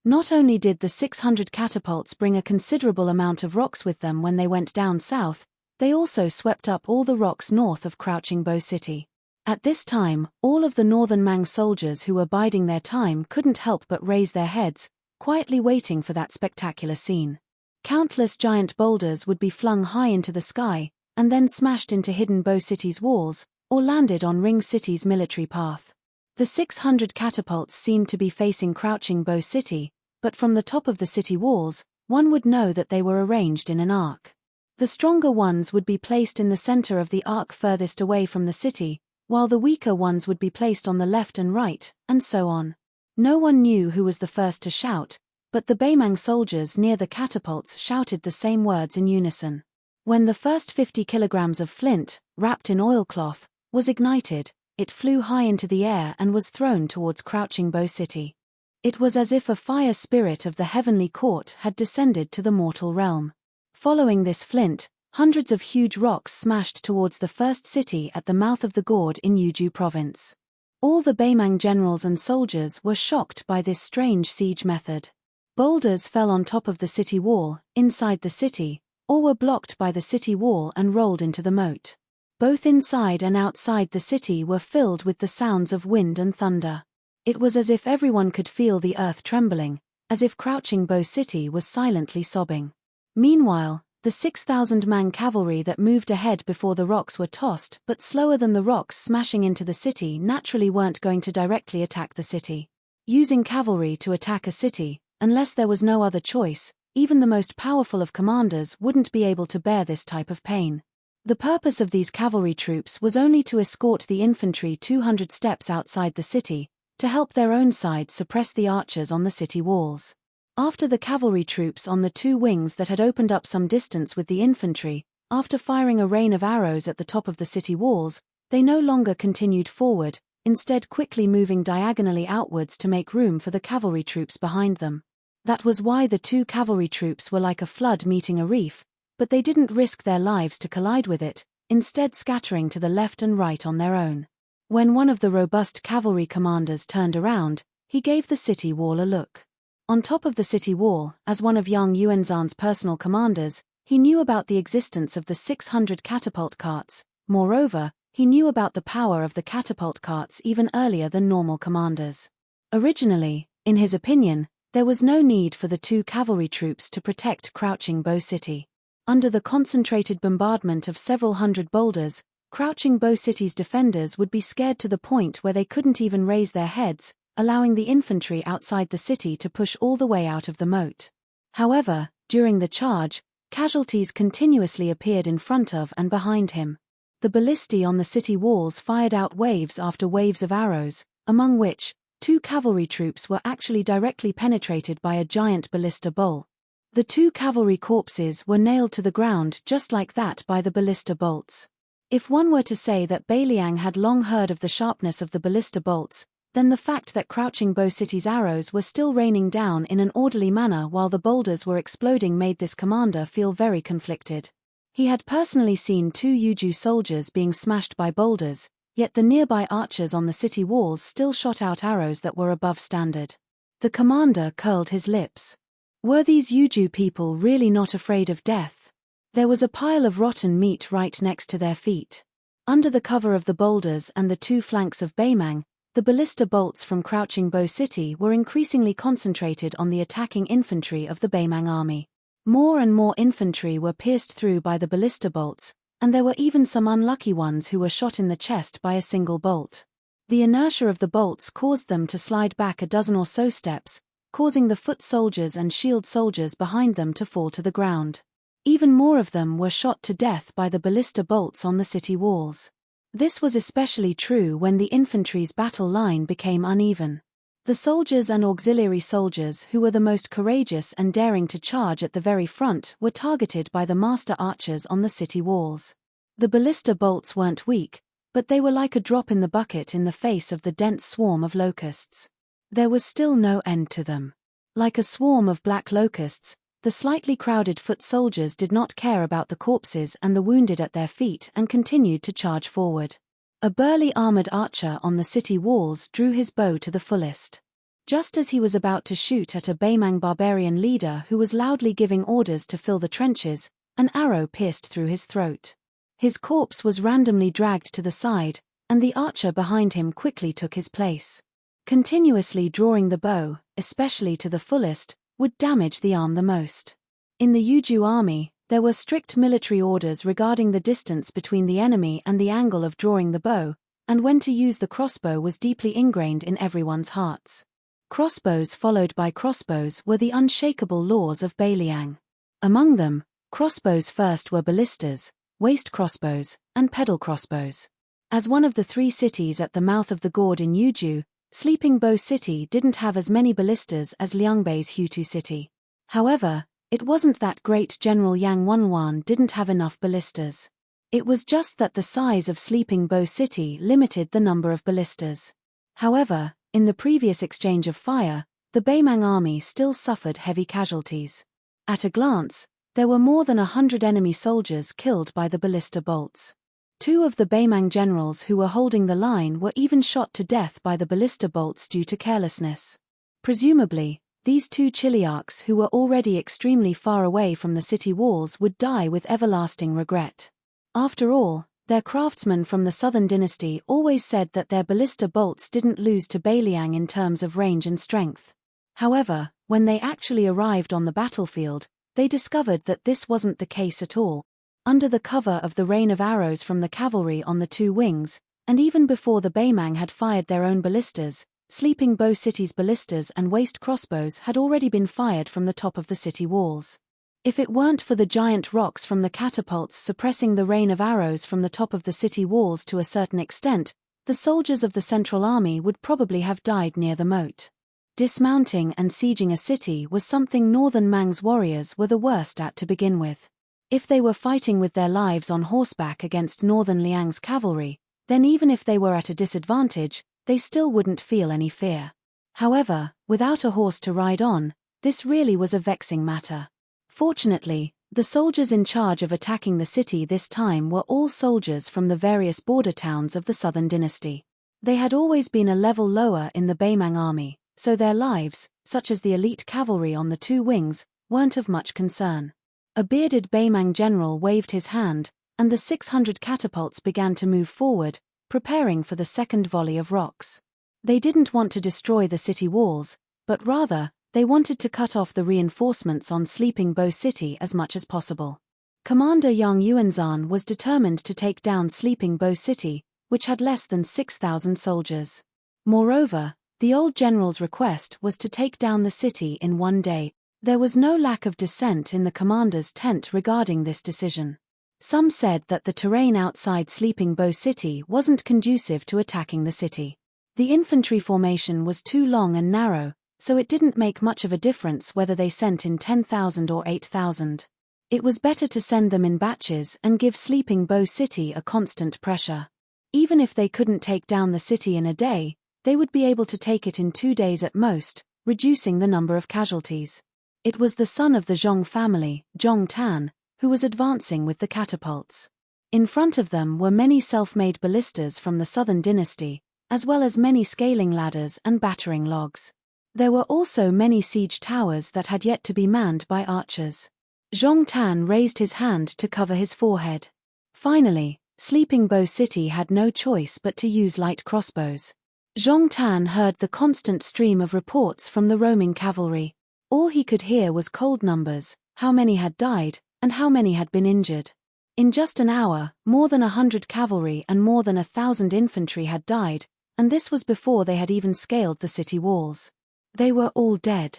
Not only did the 600 catapults bring a considerable amount of rocks with them when they went down south, they also swept up all the rocks north of Crouching Bow City. At this time, all of the Northern Mang soldiers who were biding their time couldn't help but raise their heads, quietly waiting for that spectacular scene. Countless giant boulders would be flung high into the sky, and then smashed into Hidden Bow City's walls, or landed on Ring City's military path. The 600 catapults seemed to be facing Crouching Bow City, but from the top of the city walls, one would know that they were arranged in an arc. The stronger ones would be placed in the center of the arc furthest away from the city, while the weaker ones would be placed on the left and right, and so on. No one knew who was the first to shout, but the Baimang soldiers near the catapults shouted the same words in unison. When the first 50 kilograms of flint, wrapped in oilcloth, was ignited, it flew high into the air and was thrown towards Crouching Bow City. It was as if a fire spirit of the heavenly court had descended to the mortal realm. Following this flint, hundreds of huge rocks smashed towards the first city at the mouth of the gorge in Yuju province. All the Baimang generals and soldiers were shocked by this strange siege method. Boulders fell on top of the city wall, inside the city, or were blocked by the city wall and rolled into the moat. Both inside and outside the city were filled with the sounds of wind and thunder. It was as if everyone could feel the earth trembling, as if Crouching Bow City was silently sobbing. Meanwhile, the 6,000 Mang cavalry that moved ahead before the rocks were tossed but slower than the rocks smashing into the city naturally weren't going to directly attack the city. Using cavalry to attack a city, unless there was no other choice, even the most powerful of commanders wouldn't be able to bear this type of pain. The purpose of these cavalry troops was only to escort the infantry 200 steps outside the city, to help their own side suppress the archers on the city walls. After the cavalry troops on the two wings that had opened up some distance with the infantry, after firing a rain of arrows at the top of the city walls, they no longer continued forward, instead quickly moving diagonally outwards to make room for the cavalry troops behind them. That was why the two cavalry troops were like a flood meeting a reef, but they didn't risk their lives to collide with it, instead scattering to the left and right on their own. When one of the robust cavalry commanders turned around, he gave the city wall a look. On top of the city wall, as one of Yang Yuanzhan's personal commanders, he knew about the existence of the 600 catapult carts. Moreover, he knew about the power of the catapult carts even earlier than normal commanders. Originally, in his opinion, there was no need for the two cavalry troops to protect Crouching Bow City. Under the concentrated bombardment of several hundred boulders, Crouching Bow City's defenders would be scared to the point where they couldn't even raise their heads, allowing the infantry outside the city to push all the way out of the moat. However, during the charge, casualties continuously appeared in front of and behind him. The ballistae on the city walls fired out waves after waves of arrows, among which, two cavalry troops were actually directly penetrated by a giant ballista bolt. The two cavalry corpses were nailed to the ground just like that by the ballista bolts. If one were to say that Beiliang had long heard of the sharpness of the ballista bolts, then the fact that Crouching Bow City's arrows were still raining down in an orderly manner while the boulders were exploding made this commander feel very conflicted. He had personally seen two Yuju soldiers being smashed by boulders, yet the nearby archers on the city walls still shot out arrows that were above standard. The commander curled his lips. Were these Yuju people really not afraid of death? There was a pile of rotten meat right next to their feet. Under the cover of the boulders and the two flanks of Baimang, the ballista bolts from Crouching Bow City were increasingly concentrated on the attacking infantry of the Baimang army. More and more infantry were pierced through by the ballista bolts, and there were even some unlucky ones who were shot in the chest by a single bolt. The inertia of the bolts caused them to slide back a dozen or so steps, causing the foot soldiers and shield soldiers behind them to fall to the ground. Even more of them were shot to death by the ballista bolts on the city walls. This was especially true when the infantry's battle line became uneven. The soldiers and auxiliary soldiers who were the most courageous and daring to charge at the very front were targeted by the master archers on the city walls. The ballista bolts weren't weak, but they were like a drop in the bucket in the face of the dense swarm of locusts. There was still no end to them. Like a swarm of black locusts, the slightly crowded foot soldiers did not care about the corpses and the wounded at their feet and continued to charge forward. A burly armored archer on the city walls drew his bow to the fullest. Just as he was about to shoot at a Baemang barbarian leader who was loudly giving orders to fill the trenches, an arrow pierced through his throat. His corpse was randomly dragged to the side, and the archer behind him quickly took his place. Continuously drawing the bow, especially to the fullest, would damage the arm the most. In the Yuju army, there were strict military orders regarding the distance between the enemy and the angle of drawing the bow, and when to use the crossbow was deeply ingrained in everyone's hearts. Crossbows followed by crossbows were the unshakable laws of Bailiang. Among them, crossbows first were ballistas, waist crossbows, and pedal crossbows. As one of the 3 cities at the mouth of the gorge in Yuju, Sleeping Bow City didn't have as many ballistas as Liangbei's Hutu city. However, it wasn't that great General Yang Wanwan didn't have enough ballistas. It was just that the size of Sleeping Bow City limited the number of ballistas. However, in the previous exchange of fire, the Baemang army still suffered heavy casualties. At a glance, there were more than 100 enemy soldiers killed by the ballista bolts. 2 of the Baemang generals who were holding the line were even shot to death by the ballista bolts due to carelessness. Presumably, these 2 Chiliarchs who were already extremely far away from the city walls would die with everlasting regret. After all, their craftsmen from the Southern Dynasty always said that their ballista bolts didn't lose to Bailiang in terms of range and strength. However, when they actually arrived on the battlefield, they discovered that this wasn't the case at all. Under the cover of the rain of arrows from the cavalry on the 2 wings, and even before the Baemang had fired their own ballistas, Sleeping Bow City's ballistas and waist crossbows had already been fired from the top of the city walls. If it weren't for the giant rocks from the catapults suppressing the rain of arrows from the top of the city walls to a certain extent, the soldiers of the Central Army would probably have died near the moat. Dismounting and sieging a city was something Northern Mang's warriors were the worst at to begin with. If they were fighting with their lives on horseback against Northern Liang's cavalry, then even if they were at a disadvantage, they still wouldn't feel any fear. However, without a horse to ride on, this really was a vexing matter. Fortunately, the soldiers in charge of attacking the city this time were all soldiers from the various border towns of the Southern Dynasty. They had always been a level lower in the Baemang army, so their lives, such as the elite cavalry on the 2 wings, weren't of much concern. A bearded Baemang general waved his hand, and the 600 catapults began to move forward, preparing for the second volley of rocks. They didn't want to destroy the city walls, but rather, they wanted to cut off the reinforcements on Sleeping Bow City as much as possible. Commander Yang Yuanzhan was determined to take down Sleeping Bow City, which had less than 6,000 soldiers. Moreover, the old general's request was to take down the city in 1 day. There was no lack of dissent in the commander's tent regarding this decision. Some said that the terrain outside Sleeping Bow City wasn't conducive to attacking the city. The infantry formation was too long and narrow, so it didn't make much of a difference whether they sent in 10,000 or 8,000. It was better to send them in batches and give Sleeping Bow City a constant pressure. Even if they couldn't take down the city in a day, they would be able to take it in 2 days at most, reducing the number of casualties. It was the son of the Zhong family, Zhong Tan, who was advancing with the catapults. In front of them were many self-made ballistas from the Southern Dynasty, as well as many scaling ladders and battering logs. There were also many siege towers that had yet to be manned by archers. Zhong Tan raised his hand to cover his forehead. Finally, Sleeping Bow City had no choice but to use light crossbows. Zhong Tan heard the constant stream of reports from the roaming cavalry. All he could hear was cold numbers, how many had died, and how many had been injured. In just an hour, more than 100 cavalry and more than 1,000 infantry had died, and this was before they had even scaled the city walls. They were all dead.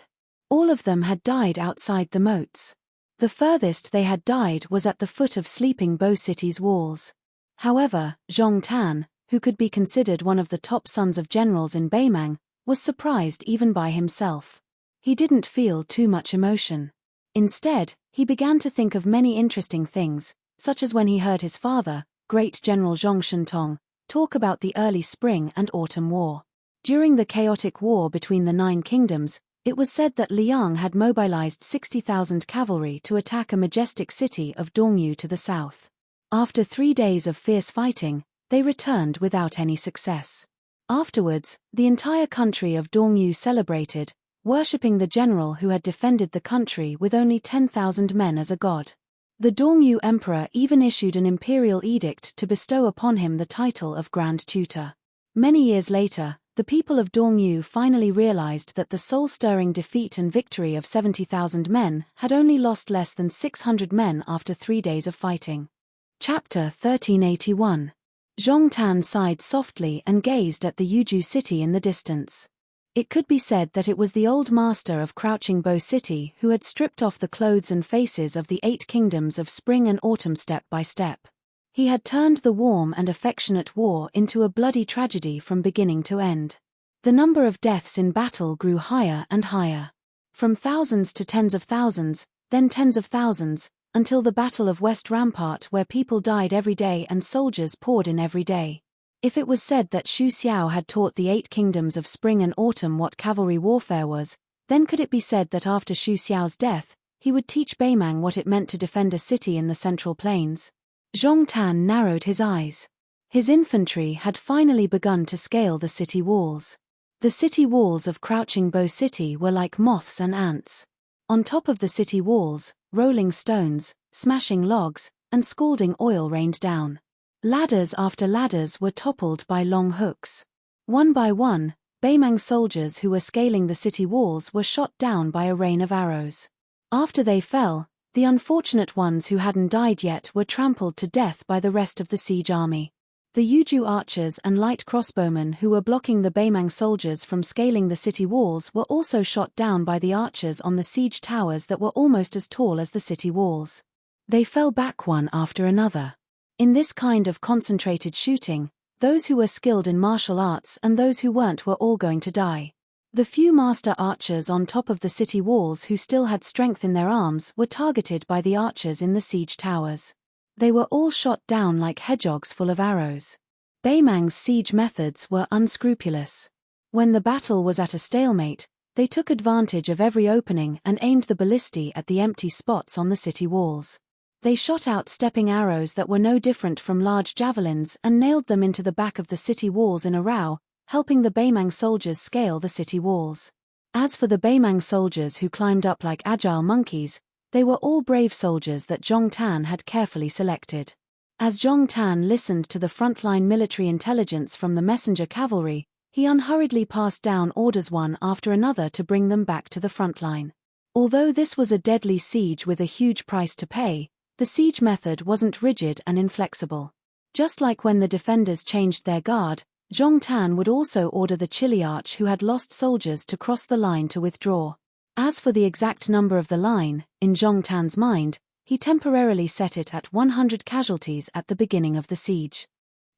All of them had died outside the moats. The furthest they had died was at the foot of sleeping Bo City's walls. However, Zhong Tan, who could be considered one of the top sons of generals in Beimang, was surprised even by himself. He didn't feel too much emotion. Instead, he began to think of many interesting things, such as when he heard his father, Great General Zhong Shentong, talk about the early spring and autumn war. During the chaotic war between the 9 kingdoms, it was said that Liang had mobilized 60,000 cavalry to attack a majestic city of Dongyu to the south. After 3 days of fierce fighting, they returned without any success. Afterwards, the entire country of Dongyu celebrated, worshipping the general who had defended the country with only 10,000 men as a god. The Dongyu emperor even issued an imperial edict to bestow upon him the title of Grand Tutor. Many years later, the people of Dongyu finally realized that the soul-stirring defeat and victory of 70,000 men had only lost less than 600 men after 3 days of fighting. Chapter 1381. Zhong Tan sighed softly and gazed at the Yuju city in the distance. It could be said that it was the old master of Crouching Bo City who had stripped off the clothes and faces of the 8 kingdoms of spring and autumn step by step. He had turned the warm and affectionate war into a bloody tragedy from beginning to end. The number of deaths in battle grew higher and higher. From thousands to tens of thousands, then tens of thousands, until the Battle of West Rampart where people died every day and soldiers poured in every day. If it was said that Xu Xiao had taught the 8 kingdoms of spring and autumn what cavalry warfare was, then could it be said that after Xu Xiao's death, he would teach Beimang what it meant to defend a city in the Central Plains? Zhong Tan narrowed his eyes. His infantry had finally begun to scale the city walls. The city walls of Crouching Bo City were like moths and ants. On top of the city walls, rolling stones, smashing logs, and scalding oil rained down. Ladders after ladders were toppled by long hooks. One by one, Beimang soldiers who were scaling the city walls were shot down by a rain of arrows. After they fell, the unfortunate ones who hadn't died yet were trampled to death by the rest of the siege army. The Yuju archers and light crossbowmen who were blocking the Beimang soldiers from scaling the city walls were also shot down by the archers on the siege towers that were almost as tall as the city walls. They fell back one after another. In this kind of concentrated shooting, those who were skilled in martial arts and those who weren't were all going to die. The few master archers on top of the city walls who still had strength in their arms were targeted by the archers in the siege towers. They were all shot down like hedgehogs full of arrows. Beimang's siege methods were unscrupulous. When the battle was at a stalemate, they took advantage of every opening and aimed the ballistae at the empty spots on the city walls. They shot out stepping arrows that were no different from large javelins and nailed them into the back of the city walls in a row, helping the Beimang soldiers scale the city walls. As for the Beimang soldiers who climbed up like agile monkeys, they were all brave soldiers that Zhong Tan had carefully selected. As Zhong Tan listened to the frontline military intelligence from the messenger cavalry, he unhurriedly passed down orders one after another to bring them back to the frontline. Although this was a deadly siege with a huge price to pay, the siege method wasn't rigid and inflexible. Just like when the defenders changed their guard, Zhong Tan would also order the Chiliarch who had lost soldiers to cross the line to withdraw. As for the exact number of the line, in Zhong Tan's mind, he temporarily set it at 100 casualties at the beginning of the siege.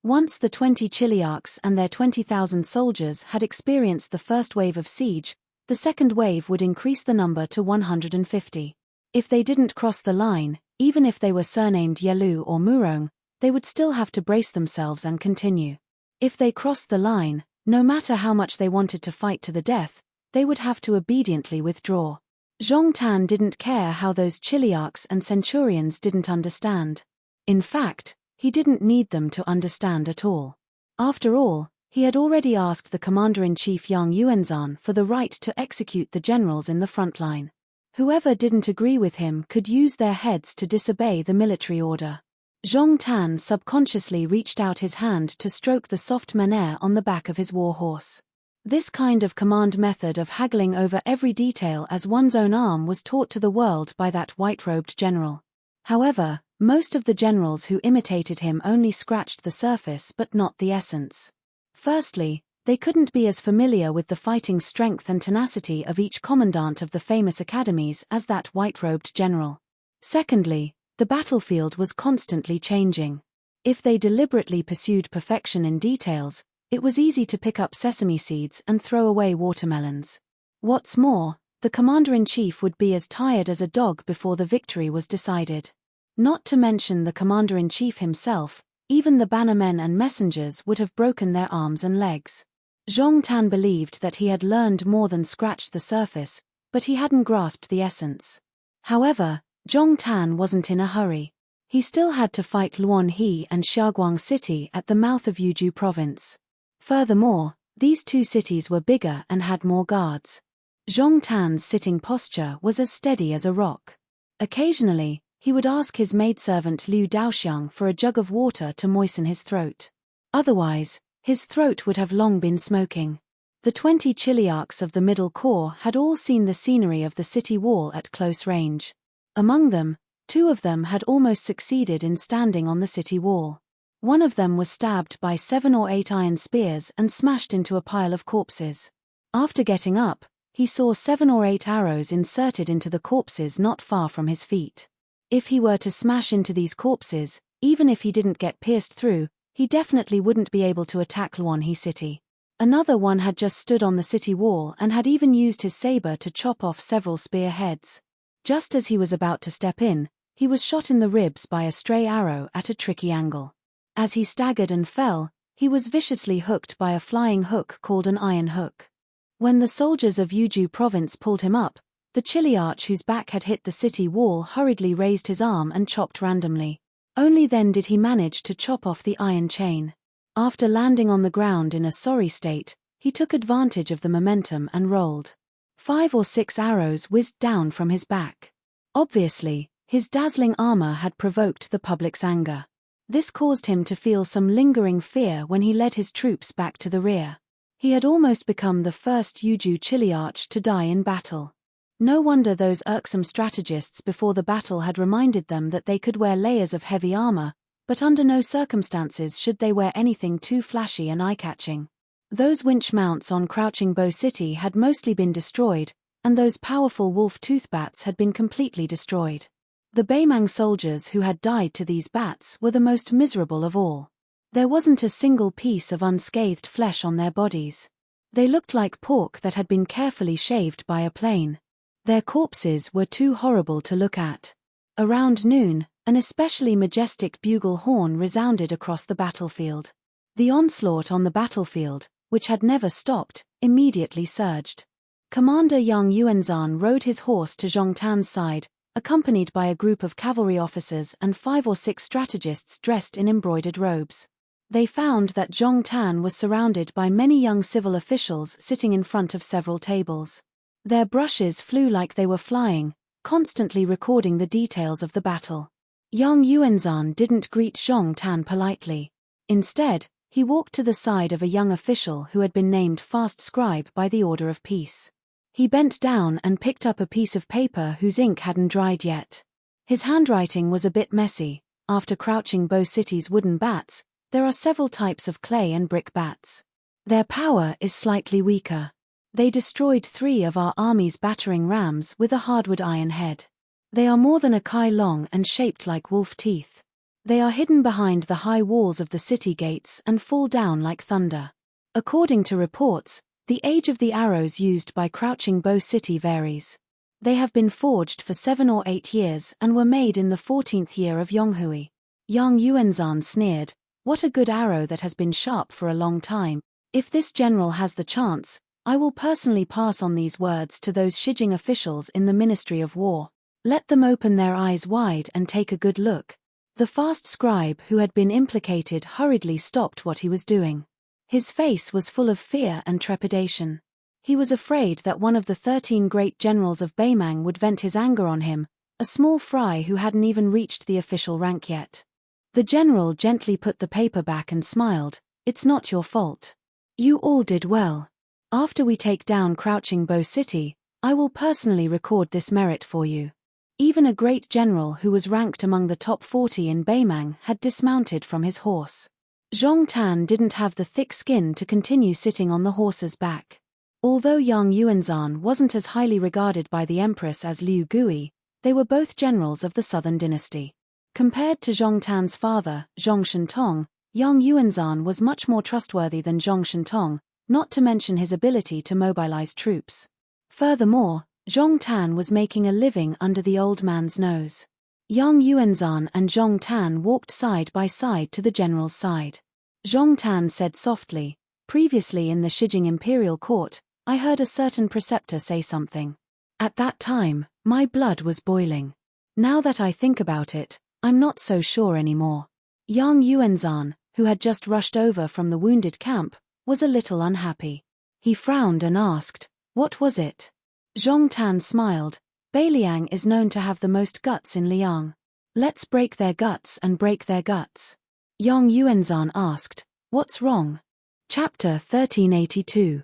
Once the 20 Chiliarchs and their 20,000 soldiers had experienced the first wave of siege, the second wave would increase the number to 150. If they didn't cross the line, even if they were surnamed Yelu or Murong, they would still have to brace themselves and continue. If they crossed the line, no matter how much they wanted to fight to the death, they would have to obediently withdraw. Zhong Tan didn't care how those Chiliarchs and Centurions didn't understand. In fact, he didn't need them to understand at all. After all, he had already asked the Commander-in-Chief Yang Yuanzhan for the right to execute the generals in the front line. Whoever didn't agree with him could use their heads to disobey the military order. Zhong Tan subconsciously reached out his hand to stroke the soft menere on the back of his war horse. This kind of command method of haggling over every detail as one's own arm was taught to the world by that white-robed general. However, most of the generals who imitated him only scratched the surface but not the essence. Firstly, they couldn't be as familiar with the fighting strength and tenacity of each commandant of the famous academies as that white-robed general. Secondly, the battlefield was constantly changing. If they deliberately pursued perfection in details, it was easy to pick up sesame seeds and throw away watermelons. What's more, the commander-in-chief would be as tired as a dog before the victory was decided. Not to mention the commander-in-chief himself, even the bannermen and messengers would have broken their arms and legs. Zhong Tan believed that he had learned more than scratched the surface, but he hadn't grasped the essence. However, Zhong Tan wasn't in a hurry. He still had to fight Luan He and Xiaoguang City at the mouth of Yuzhou Province. Furthermore, these two cities were bigger and had more guards. Zhong Tan's sitting posture was as steady as a rock. Occasionally, he would ask his maidservant Liu Daoxiang for a jug of water to moisten his throat. Otherwise, his throat would have long been smoking. The 20 chiliarchs of the Middle Corps had all seen the scenery of the city wall at close range. Among them, 2 of them had almost succeeded in standing on the city wall. One of them was stabbed by 7 or 8 iron spears and smashed into a pile of corpses. After getting up, he saw 7 or 8 arrows inserted into the corpses not far from his feet. If he were to smash into these corpses, even if he didn't get pierced through, he definitely wouldn't be able to attack Luanhe City. Another one had just stood on the city wall and had even used his saber to chop off several spear heads. Just as he was about to step in, he was shot in the ribs by a stray arrow at a tricky angle. As he staggered and fell, he was viciously hooked by a flying hook called an iron hook. When the soldiers of Yuzhou Province pulled him up, the chiliarch whose back had hit the city wall hurriedly raised his arm and chopped randomly. Only then did he manage to chop off the iron chain. After landing on the ground in a sorry state, he took advantage of the momentum and rolled. 5 or 6 arrows whizzed down from his back. Obviously, his dazzling armor had provoked the public's anger. This caused him to feel some lingering fear when he led his troops back to the rear. He had almost become the first Yuzhou chiliarch to die in battle. No wonder those irksome strategists before the battle had reminded them that they could wear layers of heavy armor, but under no circumstances should they wear anything too flashy and eye-catching. Those winch mounts on Crouching Bow City had mostly been destroyed, and those powerful wolf-tooth bats had been completely destroyed. The Beimang soldiers who had died to these bats were the most miserable of all. There wasn't a single piece of unscathed flesh on their bodies. They looked like pork that had been carefully shaved by a plane. Their corpses were too horrible to look at. Around noon, an especially majestic bugle horn resounded across the battlefield. The onslaught on the battlefield, which had never stopped, immediately surged. Commander Yang Yuanzhan rode his horse to Zhong Tan's side, accompanied by a group of cavalry officers and 5 or 6 strategists dressed in embroidered robes. They found that Zhong Tan was surrounded by many young civil officials sitting in front of several tables. Their brushes flew like they were flying, constantly recording the details of the battle. Yang Yuanzhan didn't greet Zhong Tan politely. Instead, he walked to the side of a young official who had been named Fast Scribe by the Order of Peace. He bent down and picked up a piece of paper whose ink hadn't dried yet. His handwriting was a bit messy. After Crouching Bow City's wooden bats, there are several types of clay and brick bats. Their power is slightly weaker. They destroyed 3 of our army's battering rams with a hardwood iron head. They are more than a kai long and shaped like wolf teeth. They are hidden behind the high walls of the city gates and fall down like thunder. According to reports, the age of the arrows used by Crouching Bow City varies. They have been forged for 7 or 8 years and were made in the 14th year of Yonghui. Yang Yuanzhan sneered, "What a good arrow that has been sharp for a long time. If this general has the chance, I will personally pass on these words to those Shijing officials in the Ministry of War. Let them open their eyes wide and take a good look." The fast scribe who had been implicated hurriedly stopped what he was doing. His face was full of fear and trepidation. He was afraid that one of the 13 great generals of Beimang would vent his anger on him, a small fry who hadn't even reached the official rank yet. The general gently put the paper back and smiled, "It's not your fault. You all did well. After we take down Crouching Bow City, I will personally record this merit for you." Even a great general who was ranked among the top 40 in Beimang had dismounted from his horse. Zhong Tan didn't have the thick skin to continue sitting on the horse's back. Although Yang Yuanzhan wasn't as highly regarded by the empress as Liu Gui, They were both generals of the Southern dynasty. Compared to Zhong Tan's father, Zhong Shentong, young Yuanzhan was much more trustworthy than Zhong Shentong, not to mention his ability to mobilize troops. Furthermore, Zhong Tan was making a living under the old man's nose. Young Yuanzhan and Zhong Tan walked side by side to the general's side. Zhong Tan said softly, "Previously in the Shijing imperial court, I heard a certain preceptor say something. At that time, my blood was boiling. Now that I think about it, I'm not so sure anymore." Young Yuanzhan, who had just rushed over from the wounded camp, was a little unhappy. He frowned and asked, "What was it?" Zhong Tan smiled. "Beiliang is known to have the most guts in Liang. Let's break their guts and break their guts." Young Yuanzhan asked, "What's wrong?" Chapter 1382.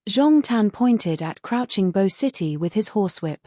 Zhong Tan pointed at Crouching Bow City with his horsewhip.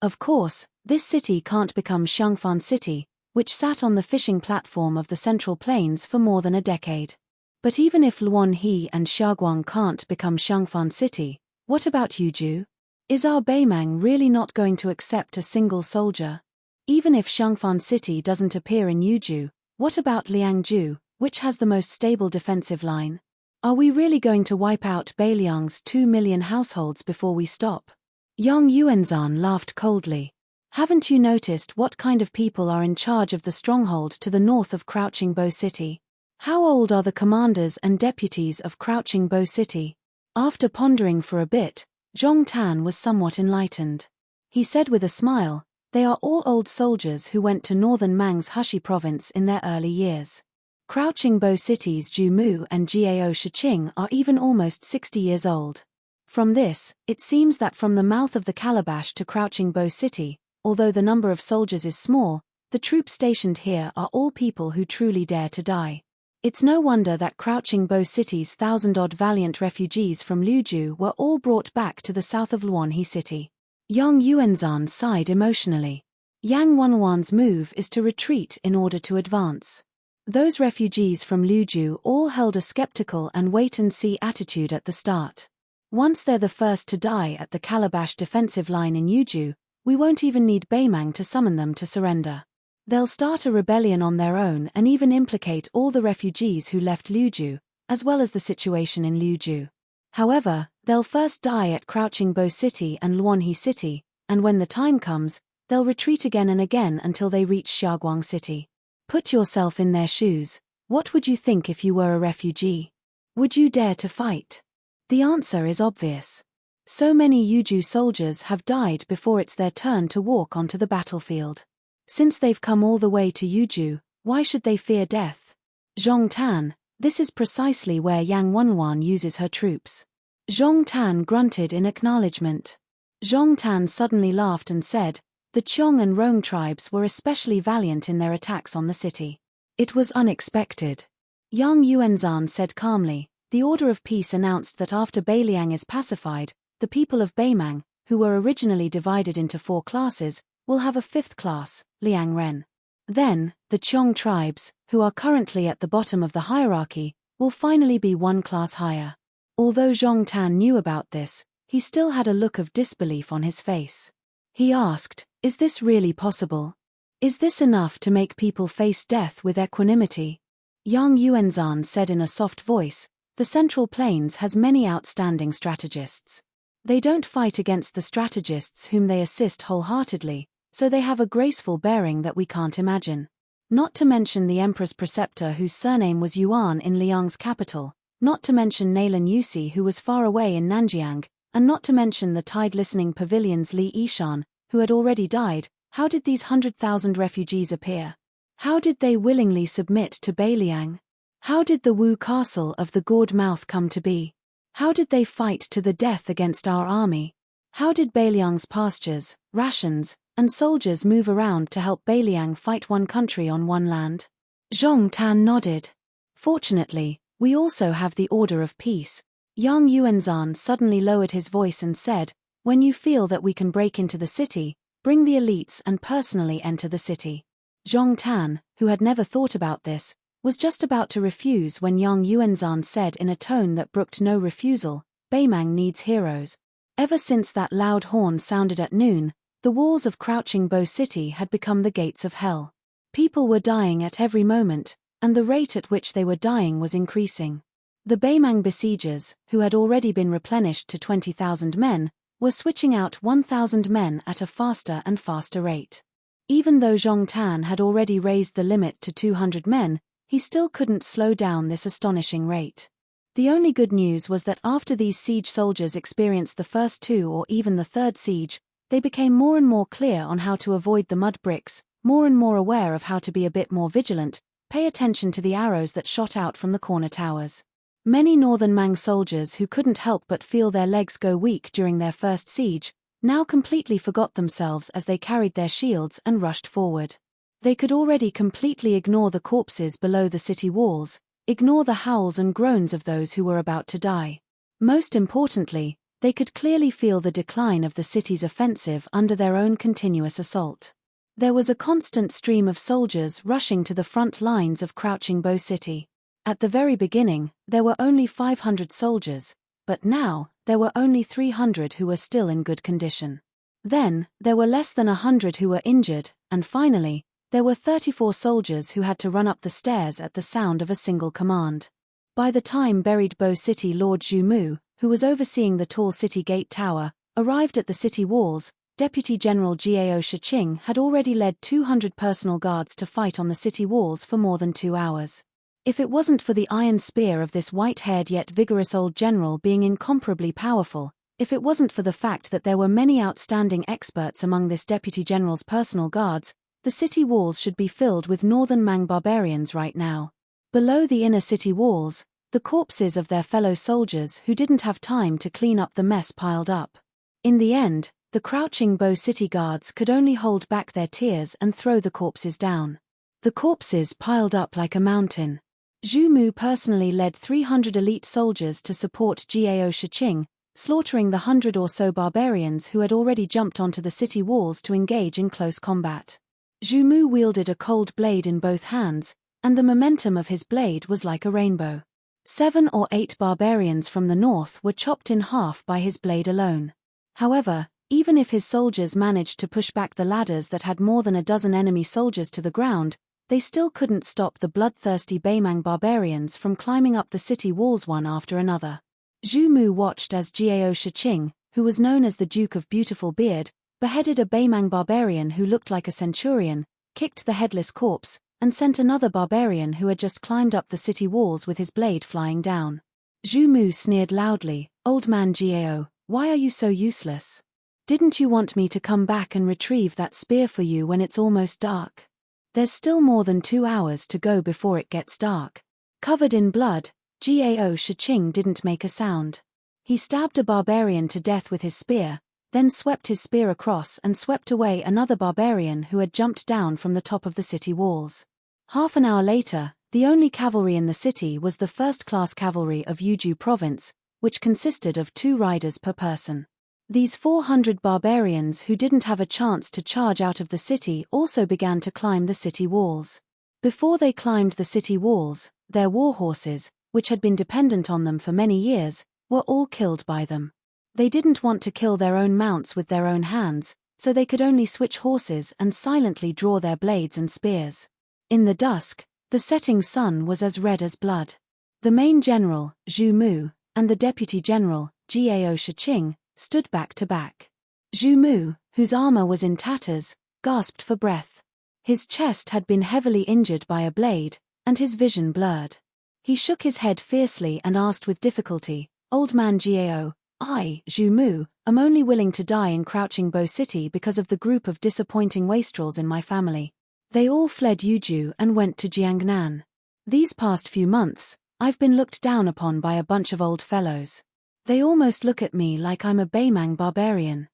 Of course, this city can't become Xiangfan City, which sat on the fishing platform of the Central Plains for more than a decade. But even if Luanhe and Xiaoguang can't become Xiangfan City, what about Yuju? Is our Beimang really not going to accept a single soldier? Even if Xiangfan City doesn't appear in Yuju, what about Liangju, which has the most stable defensive line? Are we really going to wipe out Beiliang's 2 million households before we stop? Young Yuanzhan laughed coldly. Haven't you noticed what kind of people are in charge of the stronghold to the north of Crouching Bow City? How old are the commanders and deputies of Crouching Bow City? After pondering for a bit, Zhong Tan was somewhat enlightened. He said with a smile, "They are all old soldiers who went to northern Mang's Hushi province in their early years. Crouching Bow City's Jumu and Gao Shiqing are even almost 60 years old." From this, it seems that from the mouth of the Calabash to Crouching Bow City, although the number of soldiers is small, the troops stationed here are all people who truly dare to die. It's no wonder that Crouching Bow City's 1,000-odd valiant refugees from Liuju were all brought back to the south of Luanhe City. Young Yuanzhan sighed emotionally. Yang Wanwan's move is to retreat in order to advance. Those refugees from Liuju all held a skeptical and wait-and-see attitude at the start. Once they're the first to die at the Calabash defensive line in Yuju, we won't even need Beimang to summon them to surrender. They'll start a rebellion on their own and even implicate all the refugees who left Liuju, as well as the situation in Liuju. However, they'll first die at Crouching Bow City and Luanhe City, and when the time comes, they'll retreat again and again until they reach Xiaoguang City. Put yourself in their shoes. What would you think if you were a refugee? Would you dare to fight? The answer is obvious. So many Yuju soldiers have died before it's their turn to walk onto the battlefield. Since they've come all the way to Yuju, why should they fear death? Zhong Tan, this is precisely where Yang Wanwan uses her troops. Zhong Tan grunted in acknowledgement. Zhong Tan suddenly laughed and said, "The Qiong and Rong tribes were especially valiant in their attacks on the city. It was unexpected." Young Yuanzhan said calmly, "The order of peace announced that after Beiliang is pacified, the people of Beimang, who were originally divided into 4 classes, will have a 5th class, Liang Ren. Then, the Qiong tribes, who are currently at the bottom of the hierarchy, will finally be 1 class higher." Although Zhong Tan knew about this, he still had a look of disbelief on his face. He asked, "Is this really possible? Is this enough to make people face death with equanimity?" Young Yuanzhan said in a soft voice, "The Central Plains has many outstanding strategists. They don't fight against the strategists whom they assist wholeheartedly, so they have a graceful bearing that we can't imagine. Not to mention the Empress Preceptor whose surname was Yuan in Liang's capital, not to mention Naylan Yusi who was far away in Nanjiang, and not to mention the tide-listening pavilion's Li Yishan, who had already died. How did these 100,000 refugees appear? How did they willingly submit to Beiliang? How did the Wu Castle of the Gourd Mouth come to be? How did they fight to the death against our army? How did Beiliang's pastures, rations, and soldiers move around to help Beiliang fight one country on one land?" Zhong Tan nodded. "Fortunately, we also have the Order of Peace." Young Yuanzhan suddenly lowered his voice and said, "When you feel that we can break into the city, bring the elites and personally enter the city." Zhong Tan, who had never thought about this, was just about to refuse when Young Yuanzhan said in a tone that brooked no refusal, "Beimang needs heroes. Ever since that loud horn sounded at noon, The walls of Crouching Bow City had become the gates of hell. People were dying at every moment, and the rate at which they were dying was increasing. The Baimang besiegers, who had already been replenished to 20,000 men, were switching out 1,000 men at a faster and faster rate. Even though Zhong Tan had already raised the limit to 200 men, he still couldn't slow down this astonishing rate. The only good news was that after these siege soldiers experienced the first two or even the third siege, they became more and more clear on how to avoid the mud bricks, more and more aware of how to be a bit more vigilant, pay attention to the arrows that shot out from the corner towers. Many northern Mang soldiers who couldn't help but feel their legs go weak during their first siege, now completely forgot themselves as they carried their shields and rushed forward. They could already completely ignore the corpses below the city walls, ignore the howls and groans of those who were about to die. Most importantly, they could clearly feel the decline of the city's offensive under their own continuous assault. There was a constant stream of soldiers rushing to the front lines of Crouching Bow City. At the very beginning, there were only 500 soldiers, but now, there were only 300 who were still in good condition. Then, there were less than 100 who were injured, and finally, there were 34 soldiers who had to run up the stairs at the sound of a single command. By the time buried Bow City Lord Zhu Mu, who was overseeing the tall city gate tower, arrived at the city walls, Deputy General Gao Shiqing had already led 200 personal guards to fight on the city walls for more than 2 hours. If it wasn't for the iron spear of this white-haired yet vigorous old general being incomparably powerful, if it wasn't for the fact that there were many outstanding experts among this Deputy General's personal guards, the city walls should be filled with northern Mang barbarians right now. Below the inner city walls, the corpses of their fellow soldiers who didn't have time to clean up the mess piled up. In the end, the Crouching Bow City guards could only hold back their tears and throw the corpses down. The corpses piled up like a mountain. Zhu Mu personally led 300 elite soldiers to support Gao Shiqing, slaughtering the 100 or so barbarians who had already jumped onto the city walls to engage in close combat. Zhu Mu wielded a cold blade in both hands, and the momentum of his blade was like a rainbow. 7 or 8 barbarians from the north were chopped in half by his blade alone. However, even if his soldiers managed to push back the ladders that had more than a dozen enemy soldiers to the ground, they still couldn't stop the bloodthirsty Baimang barbarians from climbing up the city walls one after another. Zhu Mu watched as Gao Shiqing, who was known as the Duke of Beautiful Beard, beheaded a Baimang barbarian who looked like a centurion, kicked the headless corpse, and sent another barbarian who had just climbed up the city walls with his blade flying down. Zhu Mu sneered loudly, "Old man Gao, why are you so useless? Didn't you want me to come back and retrieve that spear for you when it's almost dark? There's still more than 2 hours to go before it gets dark." Covered in blood, Gao Shiqing didn't make a sound. He stabbed a barbarian to death with his spear, then swept his spear across and swept away another barbarian who had jumped down from the top of the city walls. Half an hour later, the only cavalry in the city was the first-class cavalry of Yuju province, which consisted of 2 riders per person. These 400 barbarians who didn't have a chance to charge out of the city also began to climb the city walls. Before they climbed the city walls, their war horses, which had been dependent on them for many years, were all killed by them. They didn't want to kill their own mounts with their own hands, so they could only switch horses and silently draw their blades and spears. In the dusk, the setting sun was as red as blood. The main general, Zhu Mu, and the deputy general, Gao Shiqing, stood back to back. Zhu Mu, whose armor was in tatters, gasped for breath. His chest had been heavily injured by a blade, and his vision blurred. He shook his head fiercely and asked with difficulty, "Old man Gao, I, Zhu Mu, am only willing to die in Crouching Bow City because of the group of disappointing wastrels in my family. They all fled Yuju and went to Jiangnan. These past few months, I've been looked down upon by a bunch of old fellows. They almost look at me like I'm a Baimang barbarian.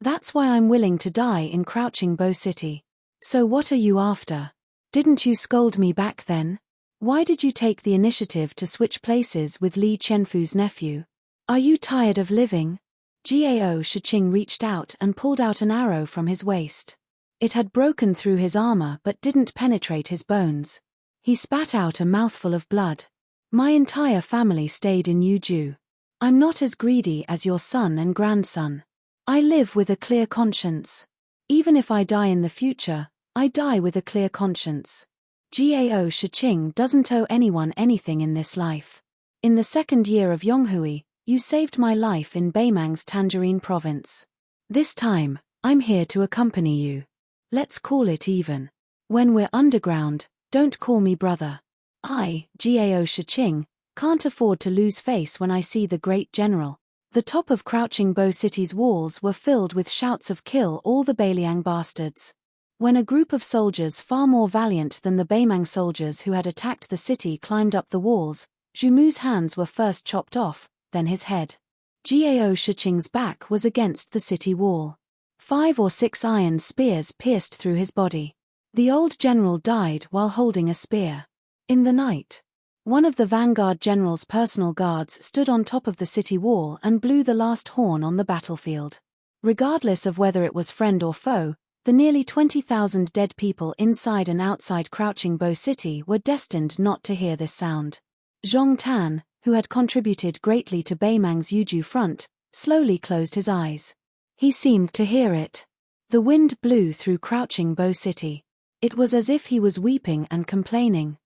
That's why I'm willing to die in Crouching Bow City. So what are you after? Didn't you scold me back then? Why did you take the initiative to switch places with Li Qianfu's nephew? Are you tired of living?" Gao Shiqing reached out and pulled out an arrow from his waist. It had broken through his armor but didn't penetrate his bones. He spat out a mouthful of blood. "My entire family stayed in Yuju. I'm not as greedy as your son and grandson. I live with a clear conscience. Even if I die in the future, I die with a clear conscience. Gao Shiqing doesn't owe anyone anything in this life. In the second year of Yonghui, you saved my life in Beimang's Tangerine province. This time, I'm here to accompany you. Let's call it even. When we're underground, don't call me brother. I, Gao Shiqing, can't afford to lose face when I see the great general. The top of Crouching Bow City's walls were filled with shouts of "Kill all the Beiliang bastards." When a group of soldiers far more valiant than the Beimang soldiers who had attacked the city climbed up the walls, Zhumu's hands were first chopped off, then his head. Gao Shiqing's back was against the city wall. 5 or 6 iron spears pierced through his body. The old general died while holding a spear. In the night, one of the vanguard general's personal guards stood on top of the city wall and blew the last horn on the battlefield. Regardless of whether it was friend or foe, the nearly 20,000 dead people inside and outside Crouching Bow City were destined not to hear this sound. Zhong Tan, who had contributed greatly to Beimang's Yuju front, slowly closed his eyes. He seemed to hear it. The wind blew through Crouching Bow City. It was as if he was weeping and complaining.